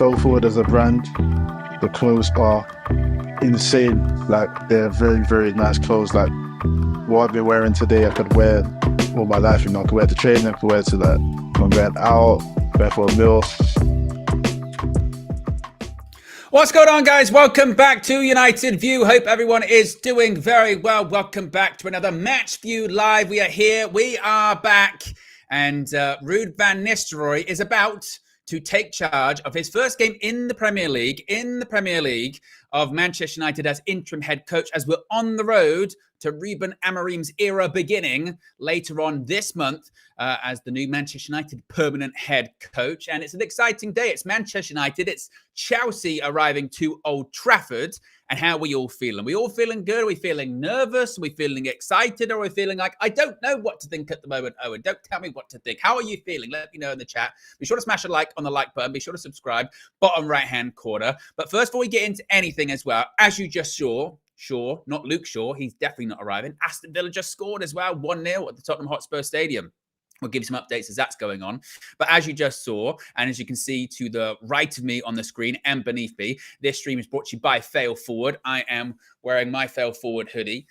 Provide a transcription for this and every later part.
Fell Forward as a brand. The clothes are insane. Like, they're very, very nice clothes. Like, what I've been wearing today, I could wear all my life. You know, I could wear to training, I could wear to like, I'm going out, wear for a meal. What's going on, guys? Welcome back to United View. Hope everyone is doing very well. Welcome back to another Match View Live. We are here. We are back. And Ruud van Nistelrooy is about to take charge of his first game in the Premier League of Manchester United as interim head coach, as we're on the road to Ruben Amorim's era beginning later on this month as the new Manchester United permanent head coach. And it's an exciting day. It's Manchester United. It's Chelsea arriving to Old Trafford. And how are we all feeling? Are we all feeling good? Are we feeling nervous? Are we feeling excited? Or are we feeling like, I don't know what to think at the moment, Owen? Don't tell me what to think. How are you feeling? Let me know in the chat. Be sure to smash a like on the like button. Be sure to subscribe, bottom right-hand corner. But first, before we get into anything as well, as you just saw, Shaw, not Luke Shaw, he's definitely not arriving. Aston Villa just scored as well, 1-0 at the Tottenham Hotspur Stadium. We'll give you some updates as that's going on. But as you just saw, and as you can see to the right of me on the screen and beneath me, this stream is brought to you by Fail Forward. I am wearing my Fail Forward hoodie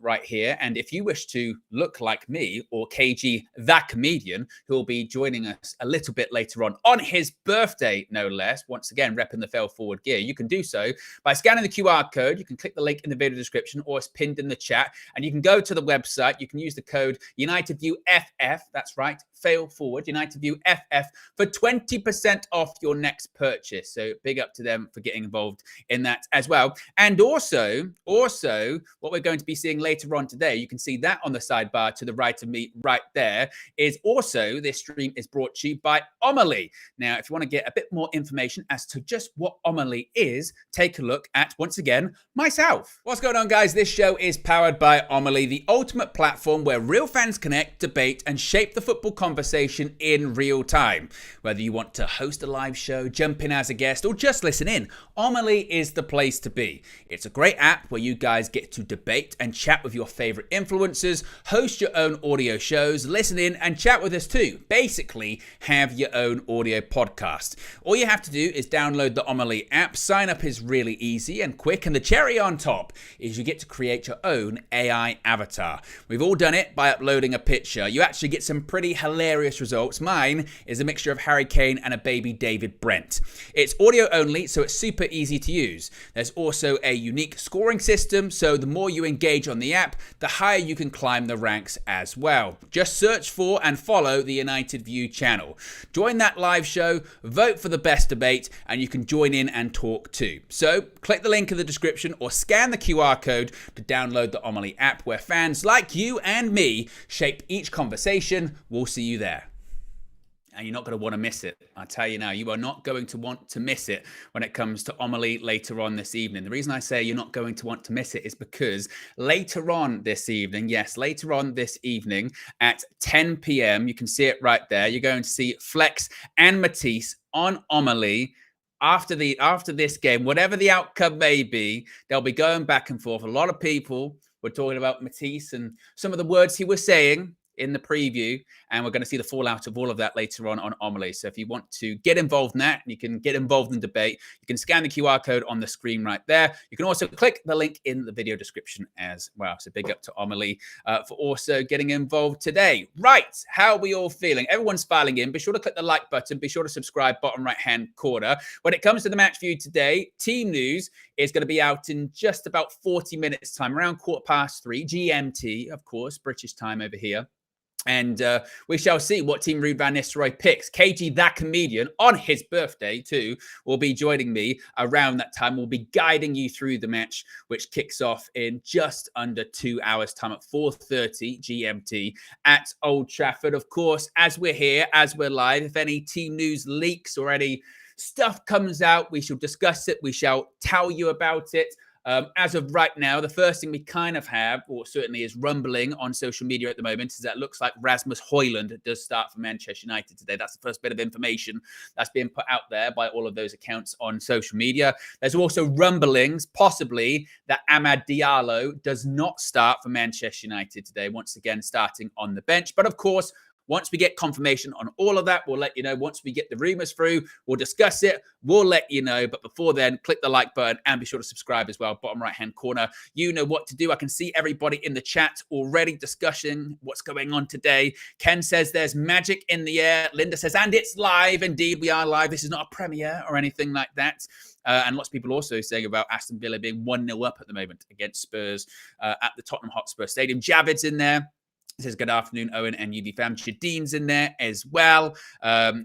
right here. And if you wish to look like me or KG, that comedian, who will be joining us a little bit later on his birthday, no less, once again, repping the Fail Forward gear, you can do so by scanning the QR code. You can click the link in the video description or it's pinned in the chat. And you can go to the website. You can use the code UnitedViewFF. That's right. Fail Forward, United View FF, for 20% off your next purchase. So big up to them for getting involved in that as well. And also, what we're going to be seeing later on today, you can see that on the sidebar to the right of me right there, is also this stream is brought to you by Omely. Now, if you want to get a bit more information as to just what Omely is, take a look at, once again, myself. What's going on, guys? This show is powered by Omely, the ultimate platform where real fans connect, debate, and shape the football conversation in real time. Whether you want to host a live show, jump in as a guest, or just listen in, Omely is the place to be. It's a great app where you guys get to debate and chat with your favorite influencers, host your own audio shows, listen in and chat with us too. Basically, have your own audio podcast. All you have to do is download the Omely app. Sign up is really easy and quick, and the cherry on top is you get to create your own AI avatar. We've all done it by uploading a picture. You actually get some pretty hilarious results. Mine is a mixture of Harry Kane and a baby David Brent. It's audio only, so it's super easy to use. There's also a unique scoring system, so the more you engage on the app, the higher you can climb the ranks as well. Just search for and follow the United View channel. Join that live show, vote for the best debate, and you can join in and talk too. So click the link in the description or scan the QR code to download the Omely app, where fans like you and me shape each conversation. We'll see you there. And you're not going to want to miss it. I tell you now, you are not going to want to miss it when it comes to Omely later on this evening. The reason I say you're not going to want to miss it is because later on this evening, yes, later on this evening at 10 p.m., you can see it right there. You're going to see Flex and Matisse on Omely. After this game, whatever the outcome may be, they'll be going back and forth. A lot of people were talking about Matisse and some of the words he was saying in the preview, and we're going to see the fallout of all of that later on Omely. So if you want to get involved in that, you can get involved in debate, you can scan the QR code on the screen right there. You can also click the link in the video description as well. So big up to Omely for also getting involved today. Right, how are we all feeling? Everyone's filing in. Be sure to click the like button. Be sure to subscribe, bottom right-hand corner. When it comes to the match view today, team news is going to be out in just about 40 minutes time, around 3:15 GMT, of course, British time over here. And we shall see what team Ruud van Nistelrooy picks. KG, that comedian, on his birthday too, will be joining me around that time. We'll be guiding you through the match, which kicks off in just under 2 hours' time at 4:30 GMT at Old Trafford. Of course, as we're here, as we're live, if any team news leaks or any stuff comes out, we shall discuss it. We shall tell you about it. As of right now, the first thing we kind of have, or certainly is rumbling on social media at the moment, is that it looks like Rasmus Højlund does start for Manchester United today. That's the first bit of information that's being put out there by all of those accounts on social media. There's also rumblings, possibly, that Amad Diallo does not start for Manchester United today, once again starting on the bench. But of course, once we get confirmation on all of that, we'll let you know. Once we get the rumors through, we'll discuss it. We'll let you know. But before then, click the like button and be sure to subscribe as well. Bottom right-hand corner, you know what to do. I can see everybody in the chat already discussing what's going on today. Ken says there's magic in the air. Linda says, and it's live. Indeed, we are live. This is not a premiere or anything like that. And lots of people also saying about Aston Villa being 1-0 up at the moment against Spurs at the Tottenham Hotspur Stadium. Javid's in there. He says, good afternoon, Owen and UV fam. Jadine's in there as well.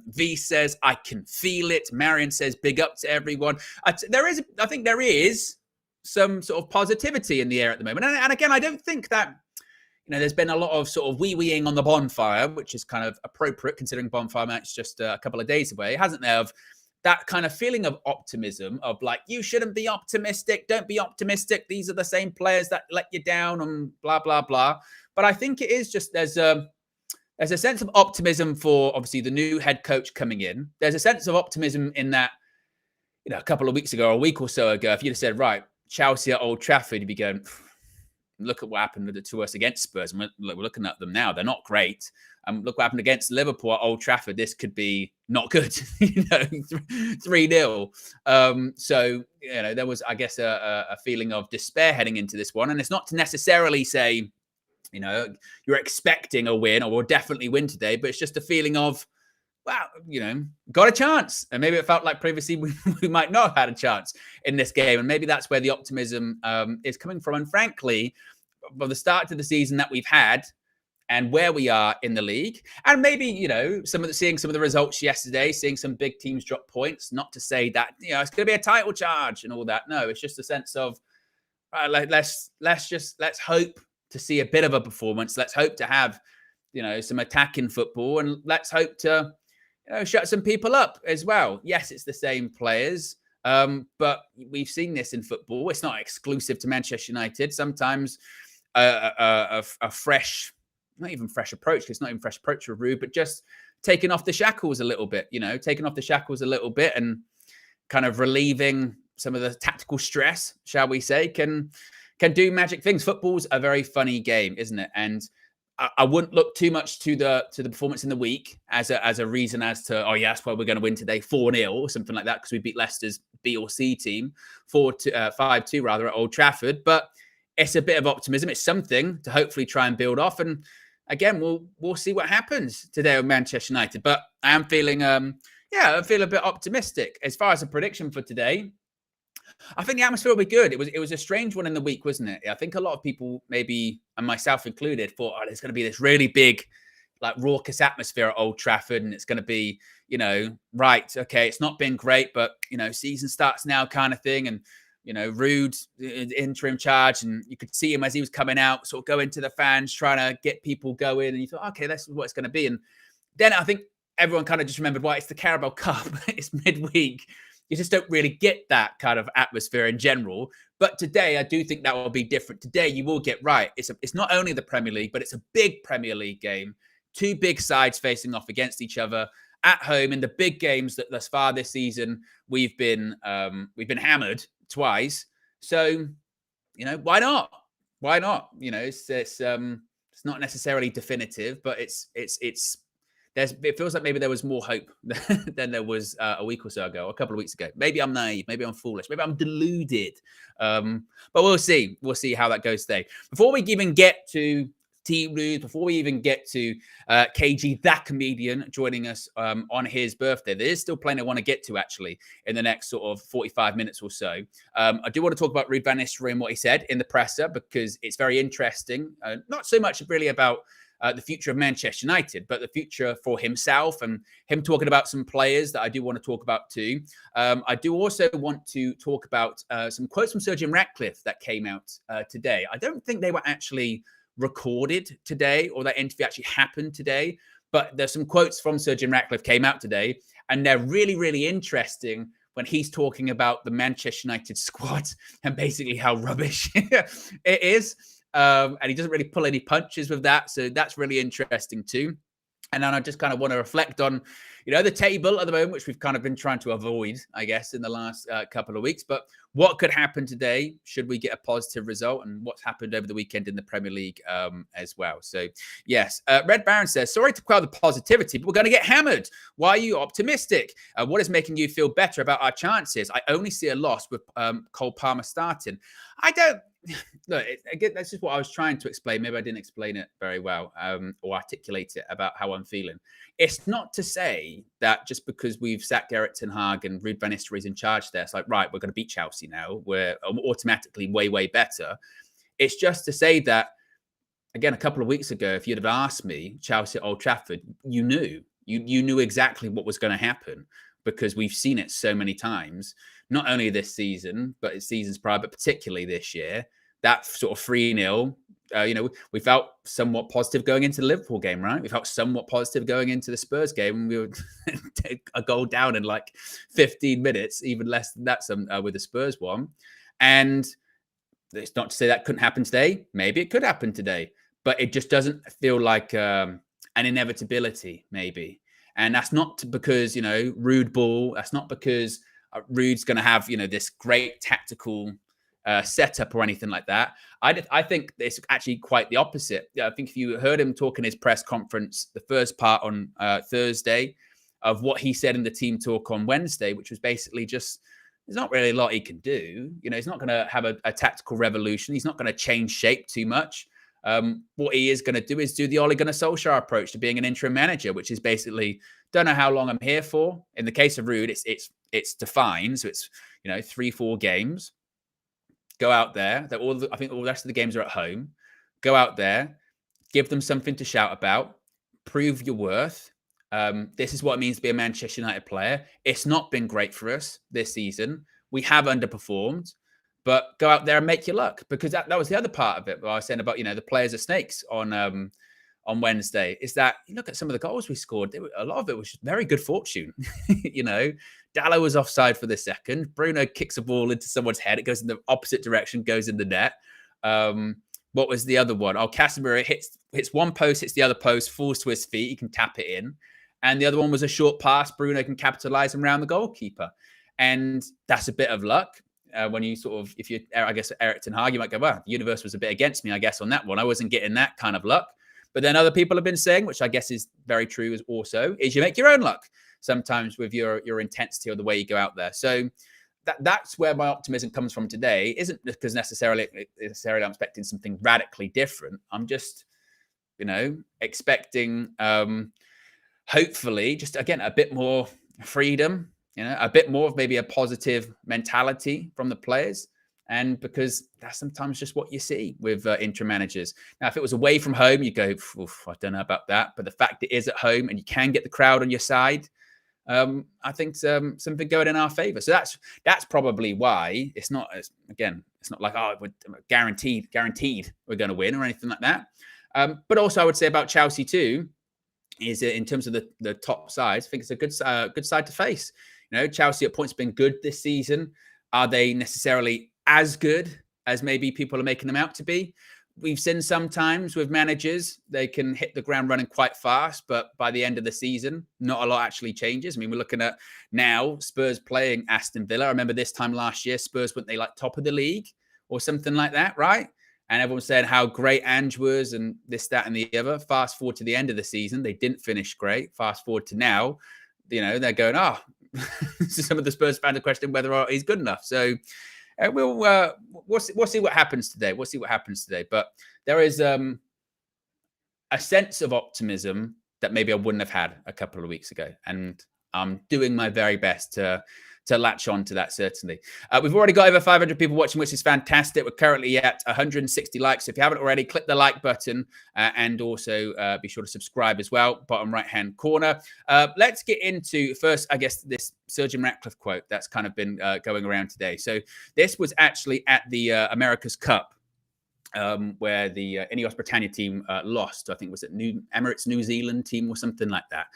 V says, I can feel it. Marion says, big up to everyone. I think there is some sort of positivity in the air at the moment. And again, I don't think that, there's been a lot of sort of wee-weeing on the bonfire, which is kind of appropriate considering bonfire match just a couple of days away. Hasn't there? Of that kind of feeling of optimism of like, you shouldn't be optimistic. Don't be optimistic. These are the same players that let you down and blah, blah, blah. But I think it is just there's a sense of optimism for obviously the new head coach coming in. There's a sense of optimism in that, a couple of weeks ago or a week or so ago, if you'd have said, right, Chelsea at Old Trafford, you'd be going, look at what happened to us against Spurs. And we're looking at them now. They're not great. Look what happened against Liverpool at Old Trafford. This could be not good, 3-0. So, there was, I guess, a feeling of despair heading into this one. And it's not to necessarily say, you're expecting a win or we'll definitely win today, but it's just a feeling of, wow, got a chance. And maybe it felt like previously we might not have had a chance in this game. And maybe that's where the optimism is coming from. And frankly, from the start to the season that we've had and where we are in the league, and maybe, seeing some of the results yesterday, seeing some big teams drop points, not to say that, it's going to be a title charge and all that. No, it's just a sense of, let's hope to see a bit of a performance. Let's hope to have, some attacking football, and let's hope to, shut some people up as well. Yes, it's the same players, but we've seen this in football. It's not exclusive to Manchester United. Sometimes a fresh, not even fresh approach, it's not even fresh approach for Rude, but just taking off the shackles a little bit, taking off the shackles a little bit and kind of relieving some of the tactical stress, shall we say, can do magic things. Football's a very funny game, isn't it? And I wouldn't look too much to the performance in the week as a reason as to, oh yeah, that's why we're going to win today 4-0 or something like that, because we beat Leicester's B or C team 5-2 rather at Old Trafford. But it's a bit of optimism. It's something to hopefully try and build off. And again, we'll see what happens today with Manchester United. But I am feeling I feel a bit optimistic as far as a prediction for today. I think the atmosphere will be good. It was a strange one in the week, wasn't it? I think a lot of people, maybe, and myself included, thought, there's going to be this really big, like, raucous atmosphere at Old Trafford, and it's going to be, right, okay, it's not been great, but, season starts now kind of thing, and, Rude, interim charge, and you could see him as he was coming out, sort of going to the fans, trying to get people going, and you thought, okay, that's what it's going to be. And then I think everyone kind of just remembered, why it's the Carabao Cup, it's midweek. You just don't really get that kind of atmosphere in general. But today, I do think that will be different. Today, you will get right. It's not only the Premier League, but it's a big Premier League game. Two big sides facing off against each other at home in the big games that thus far this season we've been hammered twice. So, why not? Why not? It's not necessarily definitive, but it feels like maybe there was more hope than there was a week or so ago, a couple of weeks ago. Maybe I'm naive. Maybe I'm foolish. Maybe I'm deluded. But we'll see. We'll see how that goes today. Before we even get to Team Rude, before we even get to KG, that comedian, joining us on his birthday, there is still plenty I want to get to, actually, in the next sort of 45 minutes or so. I do want to talk about Ruud van Nistelrooy and what he said in the presser, because it's very interesting. Not so much really about the future of Manchester United, but the future for himself, and him talking about some players that I do want to talk about too. I do also want to talk about some quotes from Sir Jim Ratcliffe that came out today. I don't think they were actually recorded today, or that interview actually happened today, but there's some quotes from Sir Jim Ratcliffe came out today, and they're really, really interesting when he's talking about the Manchester United squad and basically how rubbish it is. And he doesn't really pull any punches with that. So that's really interesting too. And then I just kind of want to reflect on, the table at the moment, which we've kind of been trying to avoid, I guess, in the last couple of weeks. But what could happen today should we get a positive result, and what's happened over the weekend in the Premier League as well. So, yes, Red Baron says, sorry to quell the positivity, but we're going to get hammered. Why are you optimistic? What is making you feel better about our chances? I only see a loss with Cole Palmer starting. I don't. Look, again, that's just what I was trying to explain. Maybe I didn't explain it very well or articulate it about how I'm feeling. It's not to say that just because we've sacked Erik ten Hag and Ruud van Nistelrooy's in charge there, it's like, right, we're going to beat Chelsea now. We're automatically way, way better. It's just to say that, again, a couple of weeks ago, if you'd have asked me, Chelsea at Old Trafford, you knew exactly what was going to happen because we've seen it so many times, not only this season, but it's seasons prior, but particularly this year. That sort of 3-0, we felt somewhat positive going into the Liverpool game, right? We felt somewhat positive going into the Spurs game, and we would take a goal down in like 15 minutes, even less than that with the Spurs one. And it's not to say that couldn't happen today. Maybe it could happen today, but it just doesn't feel like an inevitability, maybe. And that's not because, Ruud ball. That's not because Ruud's going to have, this great tactical setup or anything like that. I think it's actually quite the opposite. I think if you heard him talk in his press conference, the first part on Thursday, of what he said in the team talk on Wednesday, which was basically just, there's not really a lot he can do. He's not going to have a tactical revolution. He's not going to change shape too much. What he is going to do is do the Ole Gunnar Solskjaer approach to being an interim manager, which is basically, don't know how long I'm here for. In the case of Ruud, it's defined. So it's, 3-4 games. Go out there. I think all the rest of the games are at home. Go out there, give them something to shout about, prove your worth. This is what it means to be a Manchester United player. It's not been great for us this season. We have underperformed, but go out there and make your luck, because that was the other part of it. What I was saying about, the players are snakes on Wednesday, is that you look at some of the goals we scored. A lot of it was just very good fortune. Dalot was offside for the second. Bruno kicks a ball into someone's head. It goes in the opposite direction, goes in the net. What was the other one? Oh, Casemiro hits one post, hits the other post, falls to his feet. He can tap it in. And the other one was a short pass. Bruno can capitalize and round the goalkeeper. And that's a bit of luck. When you if you're, I guess, Erik ten Hag, you might go, well, the universe was a bit against me, I guess, on that one. I wasn't getting that kind of luck. But then other people have been saying, which I guess is very true also, is you make your own luck sometimes with your intensity or the way you go out there. So that's where my optimism comes from today. Isn't because necessarily I'm expecting something radically different. I'm just, expecting, hopefully, just, again, a bit more freedom, a bit more of maybe a positive mentality from the players. And because that's sometimes just what you see with interim managers. Now, if it was away from home, you go, I don't know about that. But the fact it is at home and you can get the crowd on your side, I think something going in our favor. So that's probably why it's not like, we're guaranteed we're going to win or anything like that. But also I would say about Chelsea too, is in terms of the top sides, I think it's a good side to face. Chelsea at points have been good this season. Are they necessarily as good as maybe people are making them out to be? We've seen sometimes with managers, they can hit the ground running quite fast, but by the end of the season, not a lot actually changes. I mean, we're looking at now Spurs playing Aston Villa. I remember this time last year, Spurs weren't they like top of the league or something like that, right? And everyone said how great Ange was and this, that, and the other. Fast forward to the end of the season, they didn't finish great. Fast forward to now, they're going, some of the Spurs fans are questioning whether or not he's good enough. So we'll see what happens today. But there is a sense of optimism that maybe I wouldn't have had a couple of weeks ago, and I'm doing my very best to latch on to that, certainly. We've already got over 500 people watching, which is fantastic. We're currently at 160 likes. So if you haven't already, click the like button and also be sure to subscribe as well, bottom right-hand corner. Let's get into first, I guess, this Sir Jim Ratcliffe quote that's kind of been going around today. So this was actually at the America's Cup, where the INEOS Britannia team lost. I think it was at Emirates New Zealand team or something like that.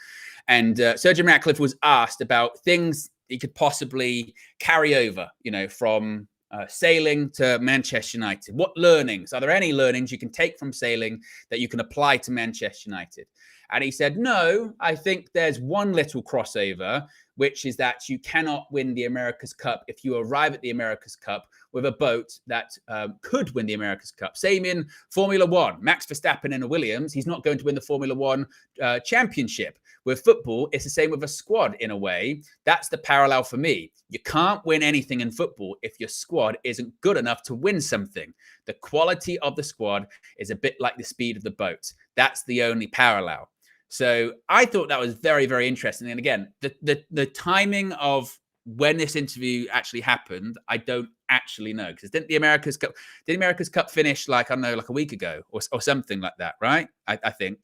And Sir Jim Ratcliffe was asked about things he could possibly carry over, from sailing to Manchester United. What learnings? Are there any learnings you can take from sailing that you can apply to Manchester United? And he said, no, I think there's one little crossover, which is that you cannot win the America's Cup if you arrive at the America's Cup with a boat that could win the America's Cup. Same in Formula One. Max Verstappen in a Williams, he's not going to win the Formula One championship. With football, it's the same with a squad in a way. That's the parallel for me. You can't win anything in football if your squad isn't good enough to win something. The quality of the squad is a bit like the speed of the boat. That's the only parallel. So I thought that was very, very interesting. And again, the timing of when this interview actually happened, I don't actually know, because didn't the America's Cup finish like, I don't know, like a week ago or something like that, right? I think.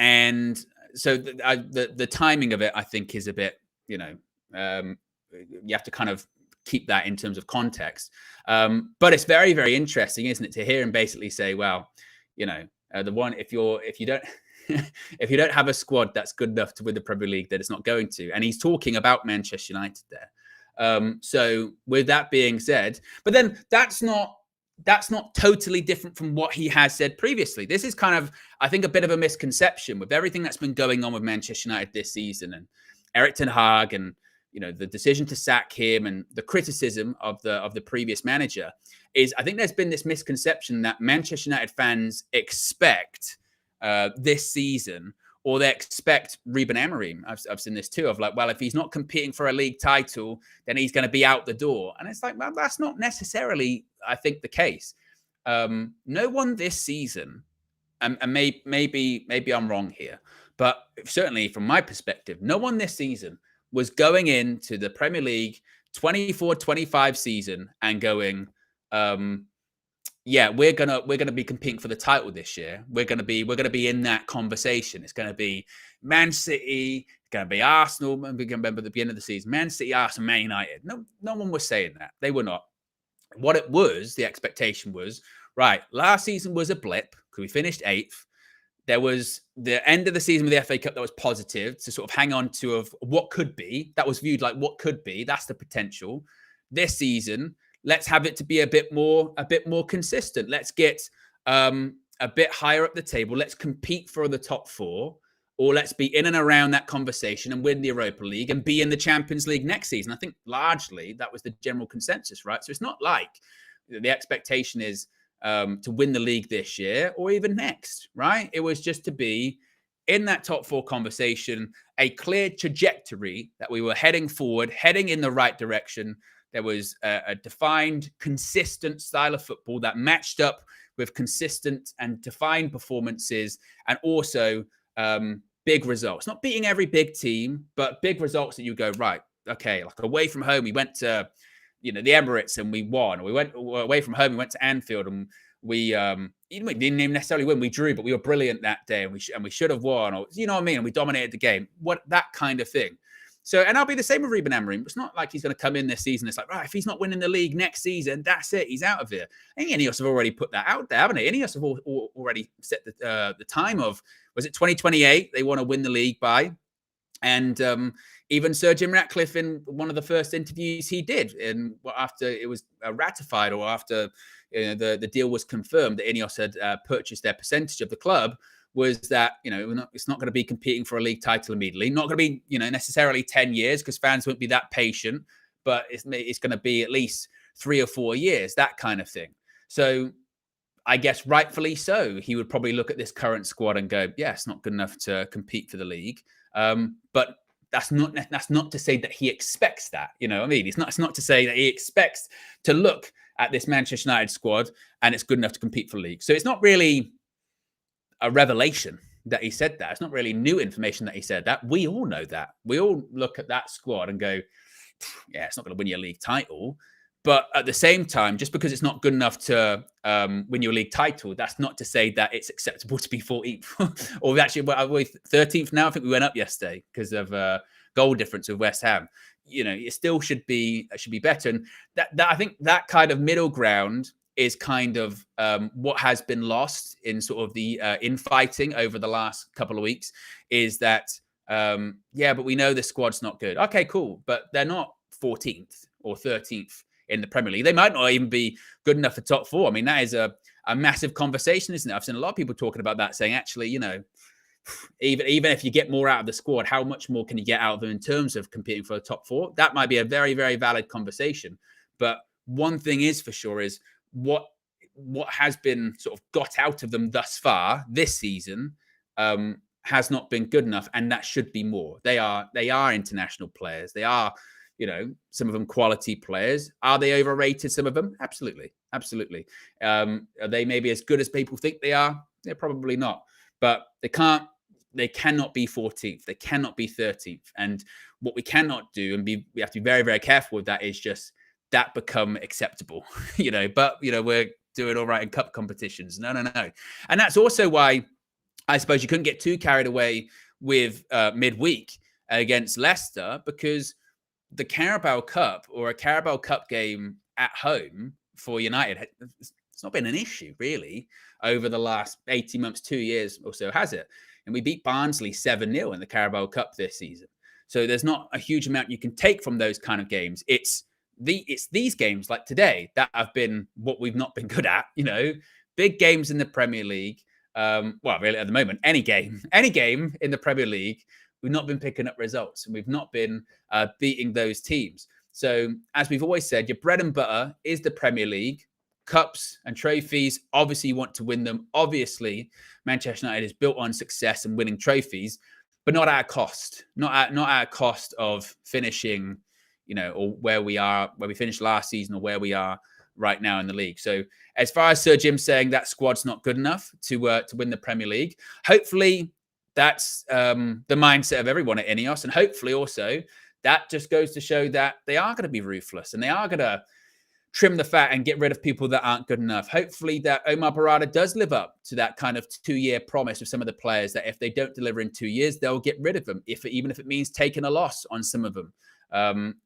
And so the timing of it, I think, is a bit, you have to kind of keep that in terms of context. But it's very, very interesting, isn't it, to hear him basically say, well, the one, if you don't if you don't have a squad that's good enough to win the Premier League, then it's not going to. And he's talking about Manchester United there. So with that being said, but then that's not totally different from what he has said previously. This is kind of, I think, a bit of a misconception with everything that's been going on with Manchester United this season, and Erik ten Hag, and the decision to sack him, and the criticism of the previous manager. Is I think there's been this misconception that Manchester United fans expect this season, or they expect Ruben Amorim. I've seen this too, of like, well, if he's not competing for a league title, then he's going to be out the door. And it's like, well, that's not necessarily, I think, the case. No one this season, and maybe I'm wrong here, but certainly from my perspective, no one this season was going into the Premier League 24-25 season and going, we're gonna be competing for the title this year. We're gonna be in that conversation. It's gonna be Man City, it's gonna be Arsenal. We can remember the beginning of the season, Man City, Arsenal, Man United. No one was saying that. They were not. What it was, the expectation was, right, last season was a blip because we finished 8th. There was the end of the season with the FA Cup that was positive to sort of hang on to of what could be. That was viewed like what could be. That's the potential. This season, let's have it to be a bit more consistent. Let's get a bit higher up the table. Let's compete for the top 4, or let's be in and around that conversation and win the Europa League and be in the Champions League next season. I think largely that was the general consensus, right? So it's not like the expectation is to win the league this year or even next, right? It was just to be in that top 4 conversation, a clear trajectory that we were heading forward, heading in the right direction. There was a defined, consistent style of football that matched up with consistent and defined performances, and also big results. Not beating every big team, but big results that you go, right, okay, like away from home, we went to the Emirates and we won. We went away from home, we went to Anfield and we didn't even necessarily win. We drew, but we were brilliant that day, and we should have won. Or you know what I mean? And we dominated the game. That kind of thing. So, and I'll be the same with Ruben Amorim. It's not like he's going to come in this season. It's like, right, if he's not winning the league next season, that's it. He's out of here. I think INEOS have already put that out there, haven't they? INEOS have already set the time of, was it 2028? They want to win the league by. And even Sir Jim Ratcliffe, in one of the first interviews he did, and after it was ratified, or after the deal was confirmed that INEOS had purchased their percentage of the club, was that it's not going to be competing for a league title immediately. Not going to be necessarily 10 years, because fans won't be that patient, but it's going to be at least 3 or 4 years, that kind of thing. So I guess rightfully so, he would probably look at this current squad and go, yeah, it's not good enough to compete for the league. But that's not to say that he expects that. I mean, it's not to say that he expects to look at this Manchester United squad and it's good enough to compete for the league. So it's not really a revelation that he said that. It's not really new information that he said that. We all know that. We all look at that squad and go, yeah, it's not going to win you a league title. But at the same time, just because it's not good enough to win your league title, that's not to say that it's acceptable to be 14th. Or actually, we're 13th now. I think we went up yesterday because of goal difference with West Ham. It still should be better. And that I think that kind of middle ground is kind of what has been lost in sort of the infighting over the last couple of weeks, is that, but we know the squad's not good. Okay, cool. But they're not 14th or 13th in the Premier League. They might not even be good enough for top 4. I mean, that is a massive conversation, isn't it? I've seen a lot of people talking about that, saying, actually, even if you get more out of the squad, how much more can you get out of them in terms of competing for the top 4? That might be a very, very valid conversation. But one thing is for sure is what has been sort of got out of them thus far this season has not been good enough, and that should be more. They are international players. They are, some of them quality players. Are they overrated? Some of them, absolutely. Are they maybe as good as people think they are? They're probably not. But they cannot be 14th. They cannot be 13th. And what we cannot do, and we have to be very, very careful with that, is just that become acceptable, but we're doing all right in cup competitions. No. And that's also why I suppose you couldn't get too carried away with midweek against Leicester, because the Carabao Cup or a Carabao Cup game at home for United, it's not been an issue really over the last 18 months, 2 years or so, has it? And we beat Barnsley 7-0 in the Carabao Cup this season. So there's not a huge amount you can take from those kind of games. It's these games like today that have been what we've not been good at, big games in the Premier League. Really at the moment, any game in the Premier League, we've not been picking up results, and we've not been beating those teams. So as we've always said, your bread and butter is the Premier League. Cups and trophies, obviously you want to win them. Obviously, Manchester United is built on success and winning trophies, but not at a cost. Not at a cost of finishing, or where we finished last season, or where we are right now in the league. So as far as Sir Jim saying that squad's not good enough to win the Premier League, hopefully that's the mindset of everyone at INEOS, and hopefully also that just goes to show that they are going to be ruthless and they are going to trim the fat and get rid of people that aren't good enough. Hopefully that Omar Barada does live up to that kind of 2-year promise of some of the players, that if they don't deliver in 2 years, they'll get rid of them, even if it means taking a loss on some of them.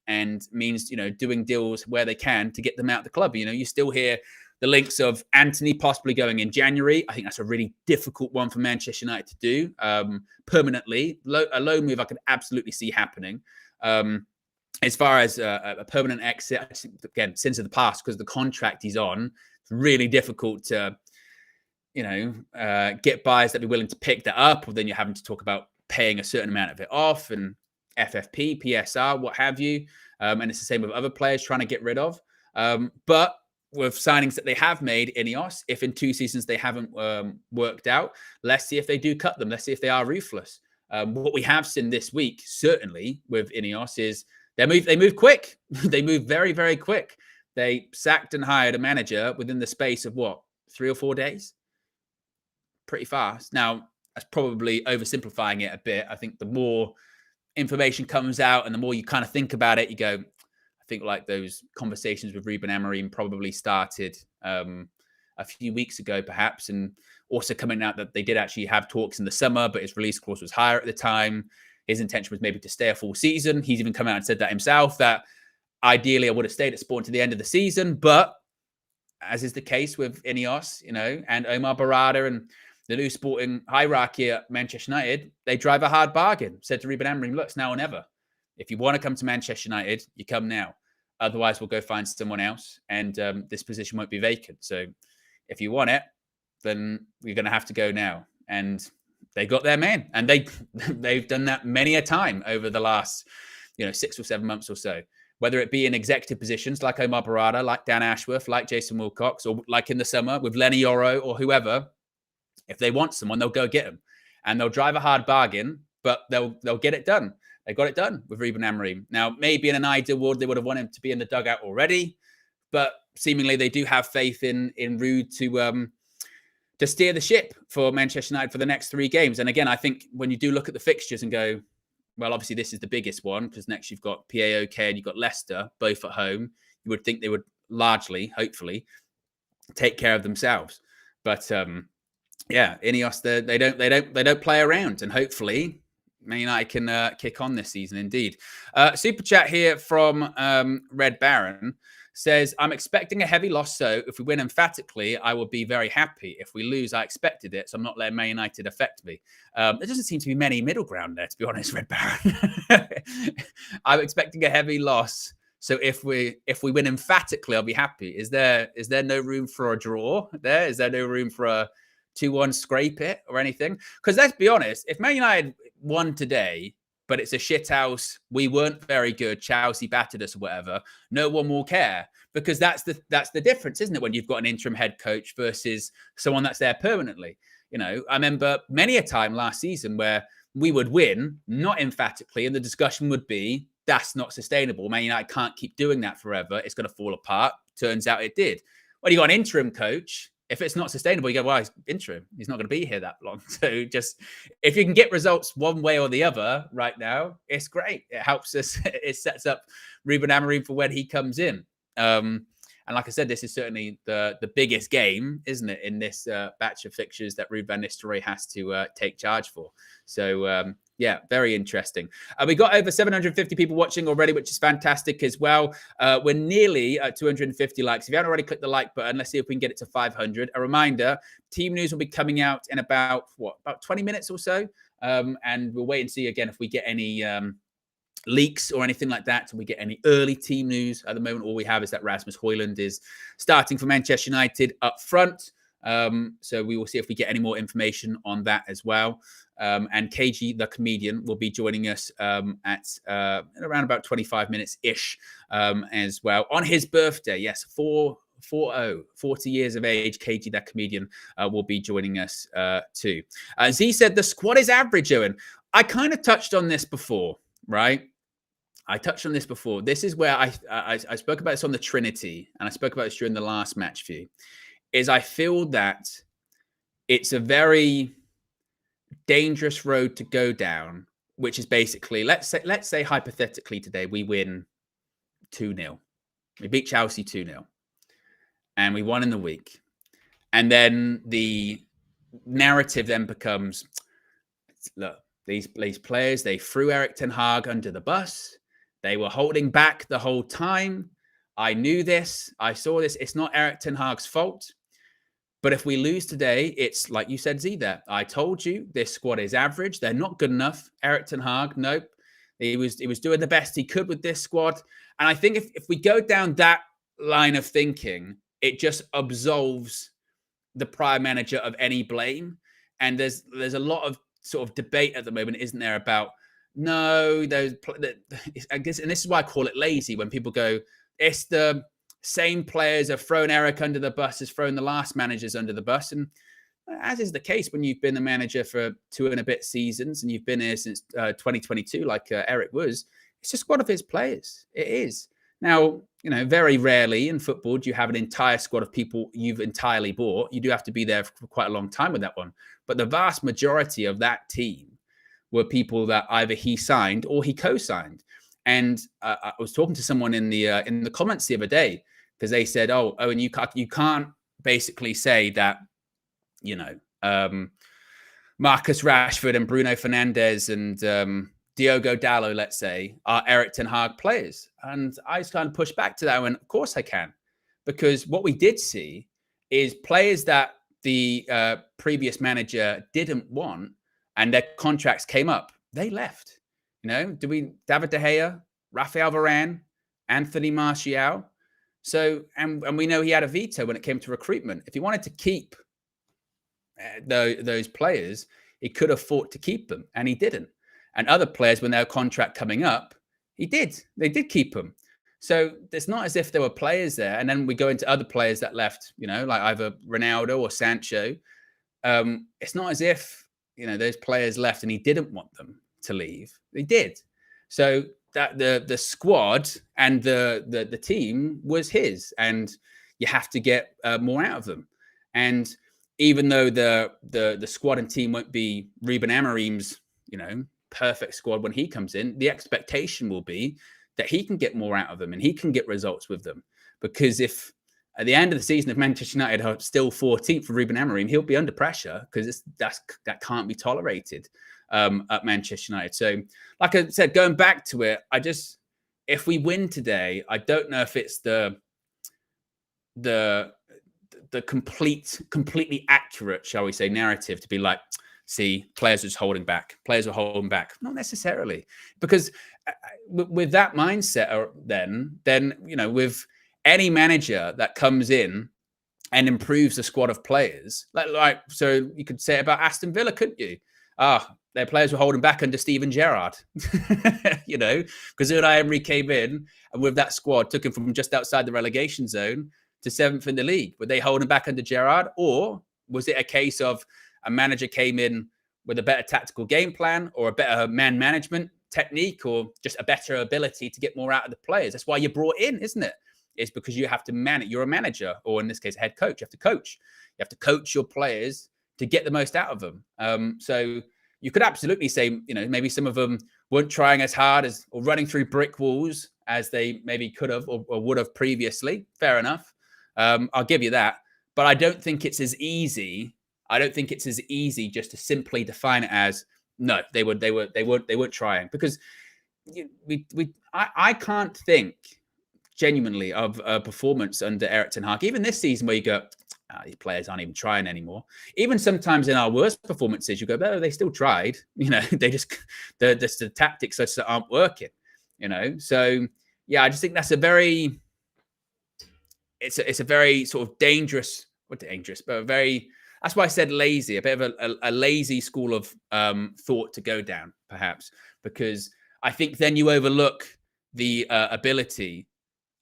And means, doing deals where they can to get them out of the club. You still hear the links of Anthony possibly going in January. I think that's a really difficult one for Manchester United to do permanently. A loan move I could absolutely see happening. As far as a permanent exit, again, sins of the past, because the contract he's on, it's really difficult to, get buyers that be willing to pick that up, or then you're having to talk about paying a certain amount of it off and FFP, PSR, what have you. And it's the same with other players trying to get rid of. But with signings that they have made, INEOS, if in 2 seasons they haven't worked out, let's see if they do cut them. Let's see if they are ruthless. What we have seen this week, certainly with INEOS, is they move quick. They move very, very quick. They sacked and hired a manager within the space of 3 or 4 days? Pretty fast. Now, that's probably oversimplifying it a bit. I think the more information comes out and the more you kind of think about it, you go, I think like those conversations with Ruben Amorim probably started a few weeks ago, perhaps, and also coming out that they did actually have talks in the summer, but his release clause was higher at the time. His intention was maybe to stay a full season. He's even come out and said that himself, that ideally I would have stayed at Sport to the end of the season. But as is the case with INEOS, and Omar Barada and the new sporting hierarchy at Manchester United, they drive a hard bargain. Said to Ruben Amorim, look, it's now or never. If you want to come to Manchester United, you come now. Otherwise, we'll go find someone else, and this position won't be vacant. So if you want it, then we're going to have to go now. And they got their man, and they've done that many a time over the last 6 or 7 months or so. Whether it be in executive positions like Omar Barada, like Dan Ashworth, like Jason Wilcox, or like in the summer with Lenny Yoro or whoever, if they want someone, they'll go get them, and they'll drive a hard bargain, but they'll get it done. They got it done with Ruben Amorim. Now, maybe in an ideal world, they would have wanted him to be in the dugout already, but seemingly they do have faith in Ruud to steer the ship for Manchester United for the next 3 games. And again, I think when you do look at the fixtures and go, well, obviously this is the biggest one, because next you've got PAOK and you've got Leicester, both at home. You would think they would largely, hopefully, take care of themselves. But INEOS, they don't play around, and hopefully Man United can kick on this season. Indeed. Super chat here from Red Baron says, I'm expecting a heavy loss, so if we win emphatically, I will be very happy. If we lose, I expected it, so I'm not letting Man United affect me. There doesn't seem to be many middle ground there, to be honest, Red Baron. I'm expecting a heavy loss, so if we win emphatically, I'll be happy. Is there no room for a draw there? Is there no room for a 2-1 scrape it or anything. Because let's be honest, if Man United won today, but it's a shithouse, we weren't very good, Chelsea battered us or whatever, no one will care. Because that's the difference, isn't it? When you've got an interim head coach versus someone that's there permanently. You know, I remember many a time last season where we would win, not emphatically, and the discussion would be, that's not sustainable. Man United can't keep doing that forever. It's going to fall apart. Turns out it did. When you got an interim coach, if it's not sustainable, you go, well, he's interim. He's not going to be here that long. So just, if you can get results one way or the other right now, it's great. It helps us. It sets up Ruben Amorim for when he comes in. And like I said, this is certainly the biggest game, isn't it, in this batch of fixtures that Ruud van Nistelrooy has to take charge for. So, yeah, very interesting. We got over 750 people watching already, which is fantastic as well. We're nearly at 250 likes. If you haven't already clicked the like button, let's see if we can get it to 500. A reminder, team news will be coming out in about 20 minutes or so. And we'll wait and see again if we get any leaks or anything like that. So we get any early team news. At the moment, all we have is that Rasmus Højlund is starting for Manchester United up front. So we will see if we get any more information on that as well. And KG, the comedian, will be joining us at around about 25 minutes-ish as well. On his birthday, yes, 40 years of age, KG, that comedian, will be joining us too. Z said, the squad is average, Owen. I kind of touched on this before, right? I touched on this before. This is where I spoke about this on the Trinity, and I spoke about this during the last match view, is I feel that it's a very dangerous road to go down, which is basically, let's say hypothetically today we win 2-0. We beat Chelsea 2-0. And we won in the week. And then the narrative then becomes, look, these players, they threw Erik ten Hag under the bus. They were holding back the whole time. I knew this. I saw this. It's not Erik ten Hag's fault. But if we lose today, it's like you said, Z, there. I told you this squad is average. They're not good enough. Erik ten Hag, nope. He was doing the best he could with this squad. And I think if we go down that line of thinking, it just absolves the prior manager of any blame. And there's a lot of sort of debate at the moment, isn't there, about no, those, I guess, and this is why I call it lazy, when people go, it's the same players have thrown Eric under the bus as thrown the last managers under the bus. And as is the case when you've been the manager for 2 and a bit seasons and you've been here since 2022, like Eric was, it's a squad of his players. It is. Now, you know, very rarely in football do you have an entire squad of people you've entirely bought. You do have to be there for quite a long time with that one. But the vast majority of that team were people that either he signed or he co-signed. And I was talking to someone in the comments the other day, because they said, "Oh, and you can't basically say that, you know, Marcus Rashford and Bruno Fernandes and Diogo Dalot, let's say, are Erik ten Hag players." And I was kind of pushed back to that, and of course I can, because what we did see is players that the previous manager didn't want, and their contracts came up, they left. You know, David De Gea, Rafael Varane, Anthony Martial. So, and we know he had a veto when it came to recruitment. If he wanted to keep those players, he could have fought to keep them, and he didn't. And other players, when their contract coming up, he did. They did keep them. So it's not as if there were players there. And then we go into other players that left, you know, like either Ronaldo or Sancho. It's not as if, you know, those players left and he didn't want them to leave. They did. So that the squad and the team was his, and you have to get more out of them. And even though the squad and team won't be Ruben Amorim's, you know, perfect squad when he comes in, the expectation will be that he can get more out of them and he can get results with them. Because if at the end of the season, if Manchester United are still 14th for Ruben Amorim, he'll be under pressure, because that can't be tolerated at Manchester United. So, like I said, going back to it, if we win today, I don't know if it's the completely accurate, shall we say, narrative to be like, see, players are just holding back. Players are holding back. Not necessarily, because with that mindset, then you know, with any manager that comes in and improves the squad of players. So you could say it about Aston Villa, couldn't you? Their players were holding back under Steven Gerrard, because Unai Emery came in and with that squad took him from just outside the relegation zone to 7th in the league. Were they holding back under Gerrard, or was it a case of a manager came in with a better tactical game plan or a better man management technique or just a better ability to get more out of the players? That's why you're brought in, isn't it? It's because you have to manage. You're a manager, or in this case, a head coach. You have to coach. You have to coach your players to get the most out of them. So you could absolutely say, maybe some of them weren't trying as hard as or running through brick walls as they maybe could have or would have previously. Fair enough. I'll give you that. But I don't think it's as easy. I don't think it's as easy just to simply define it as no, they weren't trying, because I can't think genuinely of a performance under Erik ten Hag, even this season, where you go, these players aren't even trying anymore. Even sometimes in our worst performances, you go, oh, they still tried. They just the tactics such that aren't working. So yeah, I just think that's a very sort of dangerous, but a very. That's why I said lazy, a bit of a lazy school of thought to go down, perhaps, because I think then you overlook the ability.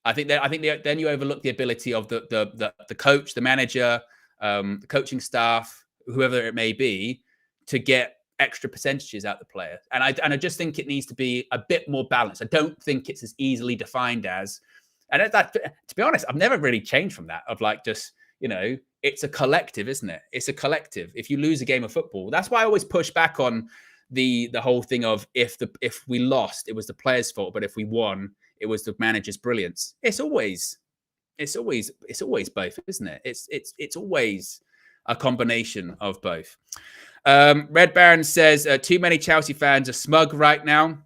I think then you overlook the ability of the coach, the manager, the coaching staff, whoever it may be, to get extra percentages out of the player. And I just think it needs to be a bit more balanced. I don't think it's as easily defined as. And that, to be honest, I've never really changed from that. Of like just it's a collective, isn't it? It's a collective. If you lose a game of football, that's why I always push back on the whole thing of if we lost, it was the players' fault, but if we won, it was the manager's brilliance. It's always both, isn't it? It's always a combination of both. Red Baron says too many Chelsea fans are smug right now.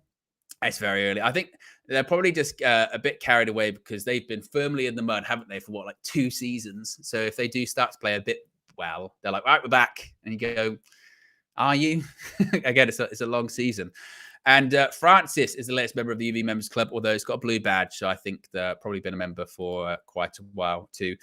It's very early. I think they're probably just a bit carried away because they've been firmly in the mud, haven't they, for 2 seasons? So if they do start to play a bit well, they're like, right, we're back. And you go, are you? Again, it's a long season. And Francis is the latest member of the UV Members Club, although he's got a blue badge. So I think they've probably been a member for quite a while too.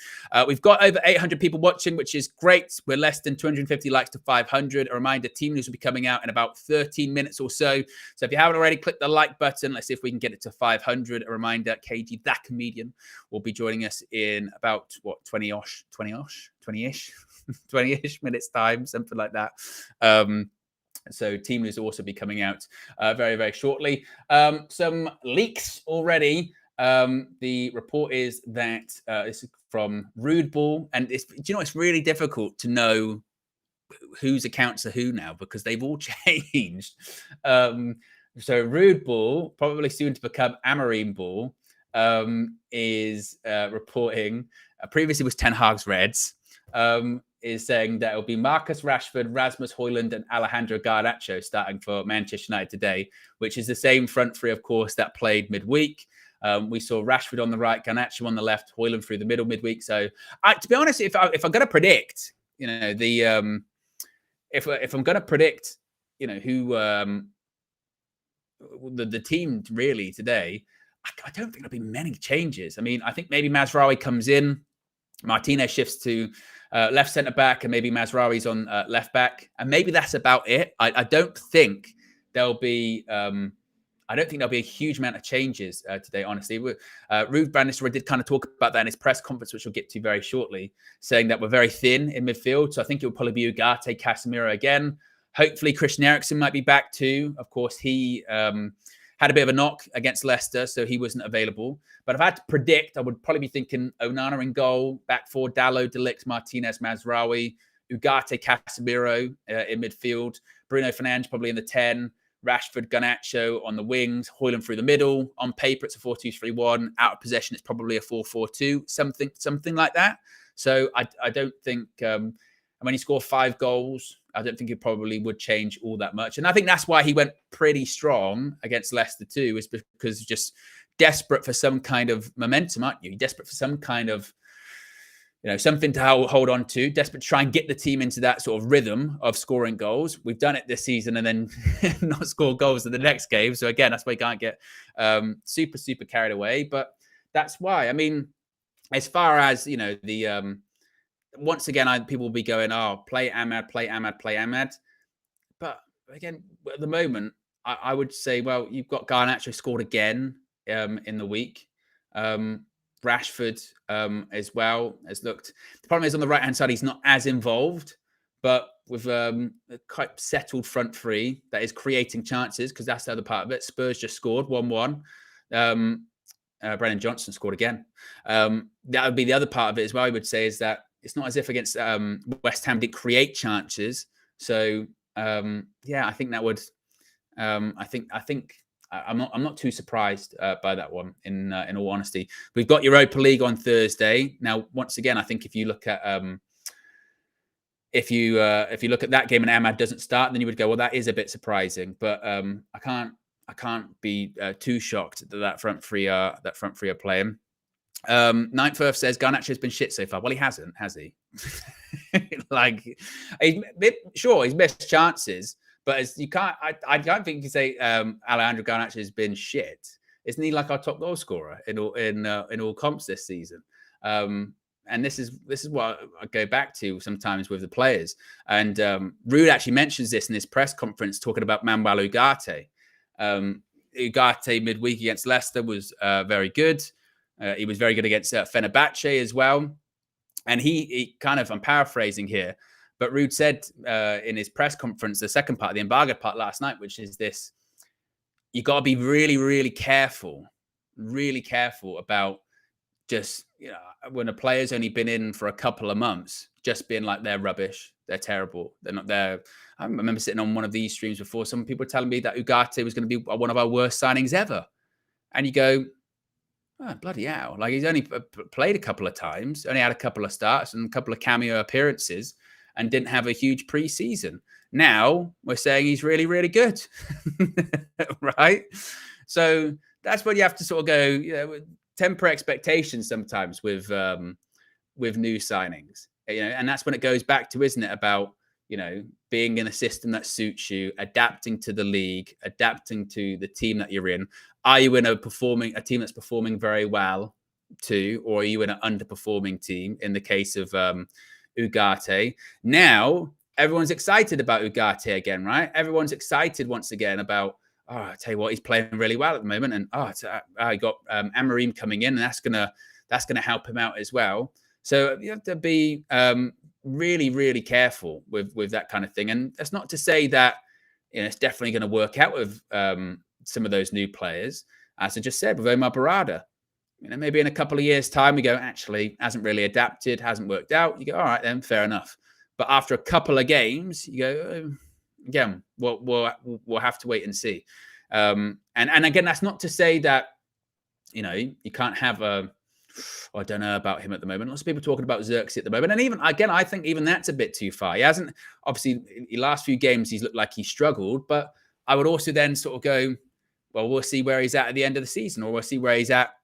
We've got over 800 people watching, which is great. We're less than 250 likes to 500. A reminder, team news will be coming out in about 13 minutes or so. So if you haven't already, click the like button. Let's see if we can get it to 500. A reminder, KG, that comedian, will be joining us in about, 20-ish minutes time, something like that. So team news will also be coming out very, very shortly. Some leaks already. The report is that this is from Rude Ball. And it's really difficult to know whose accounts are who now because they've all changed. So Rude Ball, probably soon to become Amarine Ball, is reporting, previously was Ten Hag's Reds, is saying that it'll be Marcus Rashford, Rasmus Højlund, and Alejandro Garnacho starting for Manchester United today, which is the same front three, of course, that played midweek. We saw Rashford on the right, Garnacho on the left, Højlund through the middle midweek. So, to be honest, if I'm going to predict, if I'm going to predict, who the team really today, I don't think there'll be many changes. I mean, I think maybe Mazraoui comes in, Martinez shifts to left centre back, and maybe Mazraoui's on left back, and maybe that's about it. I don't think there'll be. I don't think there'll be a huge amount of changes today. Honestly, Ruud van Nistelrooy did kind of talk about that in his press conference, which we'll get to very shortly, saying that we're very thin in midfield. So I think it will probably be Ugarte, Casemiro again. Hopefully, Christian Eriksen might be back too. Of course, he had a bit of a knock against Leicester, so he wasn't available. But if I had to predict, I would probably be thinking Onana in goal, back four, Dalot, De Ligt, Martinez, Mazraoui, Ugarte, Casemiro in midfield, Bruno Fernandes probably in the 10, Rashford, Garnacho on the wings, Højlund through the middle. On paper, it's a 4-2-3-1. Out of possession, it's probably a 4-4-2, something like that. So I don't think, when you score 5 goals, I don't think it probably would change all that much. And I think that's why he went pretty strong against Leicester too, is because just desperate for some kind of momentum, aren't you? You're desperate for some kind of, something to hold on to, desperate to try and get the team into that sort of rhythm of scoring goals. We've done it this season and then not score goals in the next game. So again, that's why you can't get super carried away. But that's why, I mean, as far as, the once again, people will be going, oh, play Ahmad, play Ahmad, play Ahmad. But again, at the moment, I would say, well, you've got Garnacho scored again in the week. Rashford as well has looked. The problem is on the right-hand side, he's not as involved, but with a quite settled front three that is creating chances, because that's the other part of it. Spurs just scored 1-1. Brennan Johnson scored again. That would be the other part of it as well, I would say, is that it's not as if against West Ham did create chances. So, I think that would... I'm not too surprised by that one. In all honesty, we've got Europa League on Thursday. Now, once again, I think if you look at that game and Ahmad doesn't start, then you would go, well, that is a bit surprising. But I can't be too shocked that front three are playing. Ninth Earth says Garnacho has been shit so far. Well, he hasn't, has he? He's missed chances. But I don't think you can say Alejandro Garnacho has been shit. Isn't he like our top goal scorer in all comps this season? And this is what I go back to sometimes with the players. And Ruud actually mentions this in his press conference, talking about Manuel Ugarte. Ugarte midweek against Leicester was very good. He was very good against Fenerbahce as well. And he kind of, I'm paraphrasing here, but Ruud said in his press conference, the second part, the embargo part last night, which is this: you got to be really, really careful about just, when a player's only been in for a couple of months, just being like, they're rubbish, they're terrible, they're not there. I remember sitting on one of these streams before, some people were telling me that Ugarte was going to be one of our worst signings ever. And you go, oh, bloody hell. Like, he's only played a couple of times, only had a couple of starts and a couple of cameo appearances, and didn't have a huge preseason. Now we're saying he's really, really good, right? So that's when you have to sort of go, temper expectations sometimes with new signings, and that's when it goes back to, isn't it, about being in a system that suits you, adapting to the league, adapting to the team that you're in. Are you in a team that's performing very well too, or are you in an underperforming team? In the case of Ugarte. Now, everyone's excited about Ugarte again, right? Everyone's excited once again about, I tell you what, he's playing really well at the moment. And I got Amorim coming in, and that's gonna help him out as well. So you have to be really, really careful with that kind of thing. And that's not to say that it's definitely going to work out with some of those new players. As I just said, with Omar Barada. Maybe in a couple of years' time, we go, actually, hasn't really adapted, hasn't worked out. You go, all right, then, fair enough. But after a couple of games, you go, again, we'll have to wait and see. And again, that's not to say that, you can't have I don't know about him at the moment. Lots of people talking about Xerxes at the moment. And even, again, I think even that's a bit too far. He hasn't, obviously, in the last few games, he's looked like he struggled. But I would also then sort of go, well, we'll see where he's at the end of the season, or we'll see where he's at,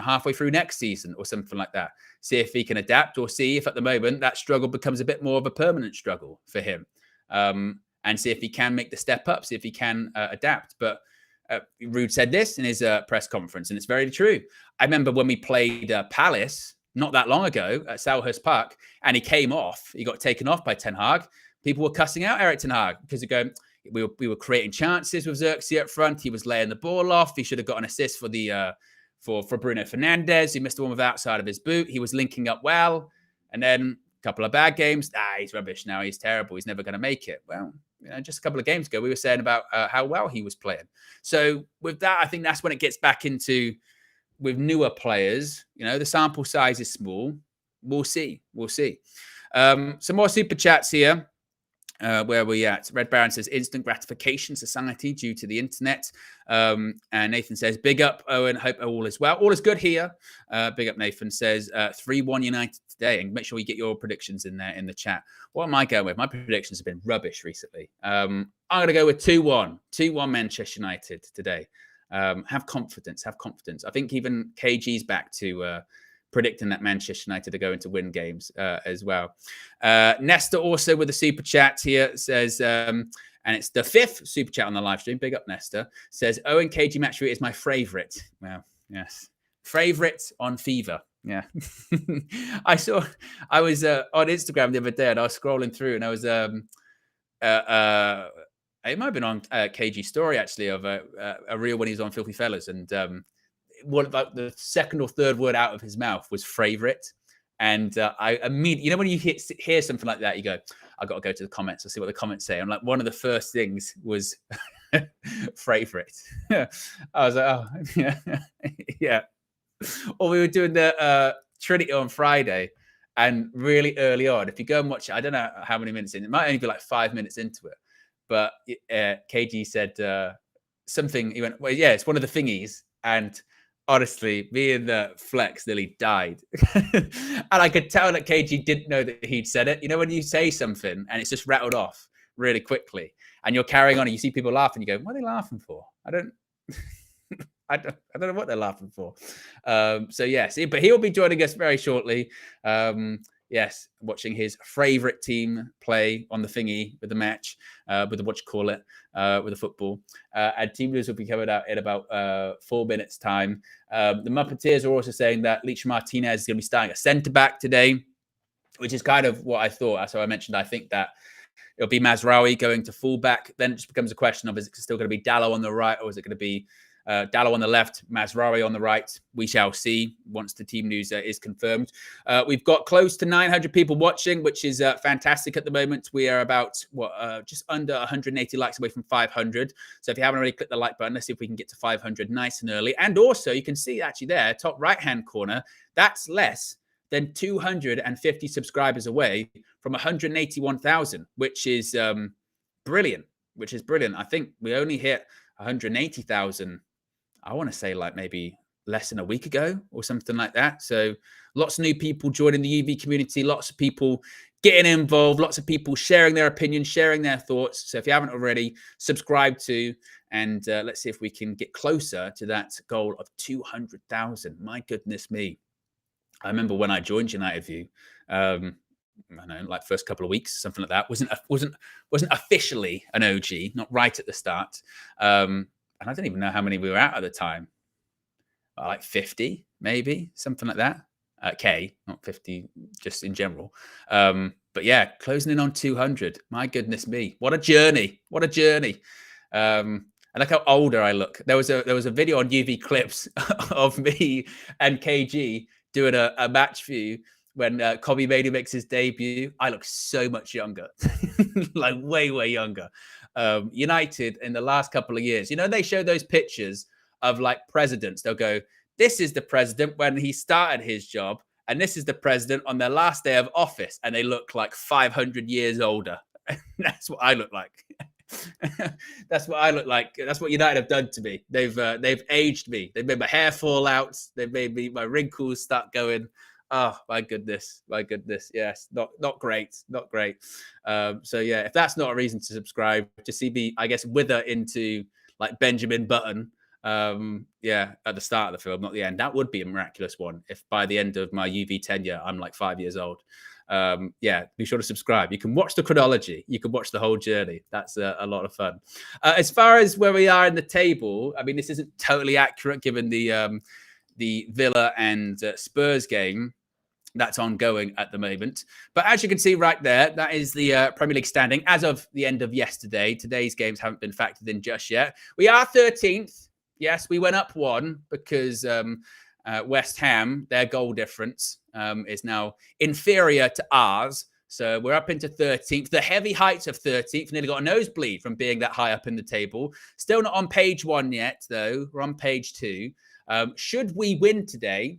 halfway through next season or something like that. See if he can adapt, or see if at the moment that struggle becomes a bit more of a permanent struggle for him. And see if he can make the step up, see if he can adapt. But Ruud said this in his press conference, and it's very true. I remember when we played Palace not that long ago at Selhurst Park, and he got taken off by Ten Hag. People were cussing out Eric Ten Hag because we were creating chances with Xerxes up front. He was laying the ball off. He should have got an assist for the for Bruno Fernandes. He missed the one with outside of his boot. He was linking up well. And then a couple of bad games. He's rubbish now. He's terrible. He's never going to make it. Well, just a couple of games ago, we were saying about how well he was playing. So with that, I think that's when it gets back into, with newer players, the sample size is small. We'll see. Some more super chats here. Where are we at? Red Baron says instant gratification society due to the internet. And Nathan says, big up, Owen. Hope all is well. All is good here. Big up, Nathan says 3-1 United today. And make sure you get your predictions in there in the chat. What am I going with? My predictions have been rubbish recently. I'm going to go with 2-1. 2-1 Manchester United today. Have confidence. I think even KG's back to predicting that Manchester United are going to win games as well. Nesta also with a super chat here says, and it's the 5th super chat on the live stream. Big up, Nesta. Says, Owen KG match is my favourite. Well, yes. Favourite on Fever. Yeah. I was on Instagram the other day and I was scrolling through and I was, it might have been on KG story actually of a reel when he was on Filthy Fellas. And what like the second or third word out of his mouth was favorite. And I immediately, you know, when you hear something like that, you go, I got to go to the comments and see what the comments say. And like one of the first things was favorite. I was like, oh, yeah. Yeah. Or we were doing the Trinity on Friday, and really early on, if you go and watch it, I don't know how many minutes in, it might only be like 5 minutes into it, but KG said something, he went, well, yeah, it's one of the thingies. And honestly, me and the Flex nearly died. And I could tell that KG didn't know that he'd said it. You know, when you say something and it's just rattled off really quickly and you're carrying on and you see people laughing, you go, what are they laughing for? I don't know what they're laughing for. So yes, but he'll be joining us very shortly. Yes, watching his favorite team play on the thingy with the match, with the what you call it, with the football. And team news will be coming out in about 4 minutes' time. The Muppeteers are also saying that Leach Martinez is going to be starting a centre back today, which is kind of what I thought. So I mentioned I think that it'll be Mazraoui going to fullback. Then it just becomes a question of, is it still going to be Dallo on the right, or is it going to be Dallo on the left, Mazraoui on the right? We shall see once the team news is confirmed. We've got close to 900 people watching, which is fantastic at the moment. We are about just under 180 likes away from 500. So if you haven't already clicked the like button, let's see if we can get to 500 nice and early. And also, you can see actually there, top right-hand corner, that's less than 250 subscribers away from 181,000, which is brilliant. I think we only hit 180,000. I want to say like maybe less than a week ago or something like that. So lots of new people joining the UV community, lots of people getting involved, lots of people sharing their opinions, sharing their thoughts. So if you haven't already, subscribe to, and let's see if we can get closer to that goal of 200,000. My goodness me. I remember when I joined United View, I don't know, like first couple of weeks, something like that. Wasn't officially an OG, not right at the start. And I don't even know how many we were at the time. Like 50, maybe, something like that. K, not 50, just in general. But yeah, closing in on 200. My goodness me, what a journey! What a journey! And look how older I look. There was a video on UV clips of me and KG doing a match view when Kobe Manu makes his debut. I look so much younger, like way younger. United in the last couple of years, you know, they show those pictures of like presidents. They'll go, this is the president when he started his job, and this is the president on their last day of office, and they look like 500 years older. That's what I look like. That's what I look like. That's what United have done to me. They've aged me. They've made my hair fall out. They've made my wrinkles start going. Oh my goodness. Yes, not great. So yeah, if that's not a reason to subscribe, to see me, I guess, wither into like Benjamin Button. Yeah, at the start of the film, not the end. That would be a miraculous one if by the end of my UV tenure I'm like 5 years old. Yeah, be sure to subscribe. You can watch the chronology. You can watch the whole journey. That's a lot of fun. As far as where we are in the table, I mean, this isn't totally accurate given the Villa and Spurs game that's ongoing at the moment. But as you can see right there, that is the Premier League standing as of the end of yesterday. Today's games haven't been factored in just yet. We are 13th. Yes, we went up one because West Ham, their goal difference is now inferior to ours. So we're up into 13th. The heavy heights of 13th. Nearly got a nosebleed from being that high up in the table. Still not on page 1 yet, though. We're on page 2. Should we win today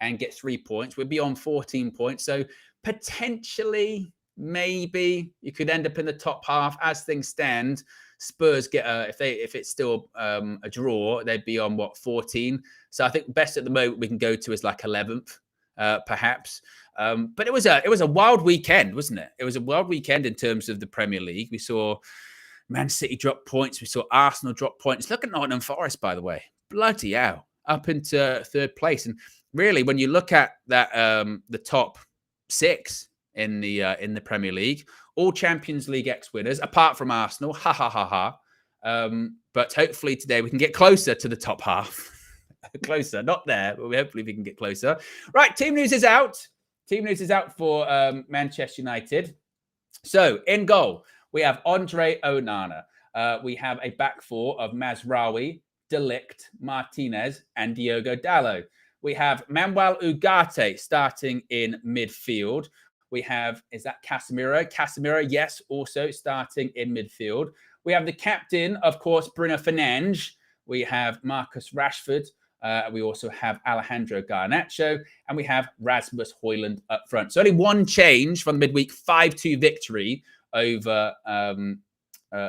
and get 3 points, we'd be on 14 points. So potentially, maybe you could end up in the top half. As things stand, Spurs get if it's still a draw, they'd be on 14. So I think best at the moment we can go to is like 11th, perhaps. But it was a wild weekend, wasn't it? It was a wild weekend in terms of the Premier League. We saw Man City drop points. We saw Arsenal drop points. Look at Nottingham Forest, by the way. Bloody hell, up into 3rd place. And really, when you look at that, the top 6 in the Premier League, all Champions League ex-winners, apart from Arsenal. Ha ha ha ha. But hopefully today we can get closer to the top half. closer. Not there, but hopefully we can get closer. Right, team news is out. Team news is out for Manchester United. So in goal, we have Andre Onana. We have a back four of Mazraoui, De Ligt, Martinez, and Diogo Dalot. We have Manuel Ugarte starting in midfield. We have, is that Casemiro? Casemiro, yes, also starting in midfield. We have the captain, of course, Bruno Fernandes. We have Marcus Rashford. We also have Alejandro Garnacho. And we have Rasmus Højlund up front. So only one change from the midweek 5-2 victory over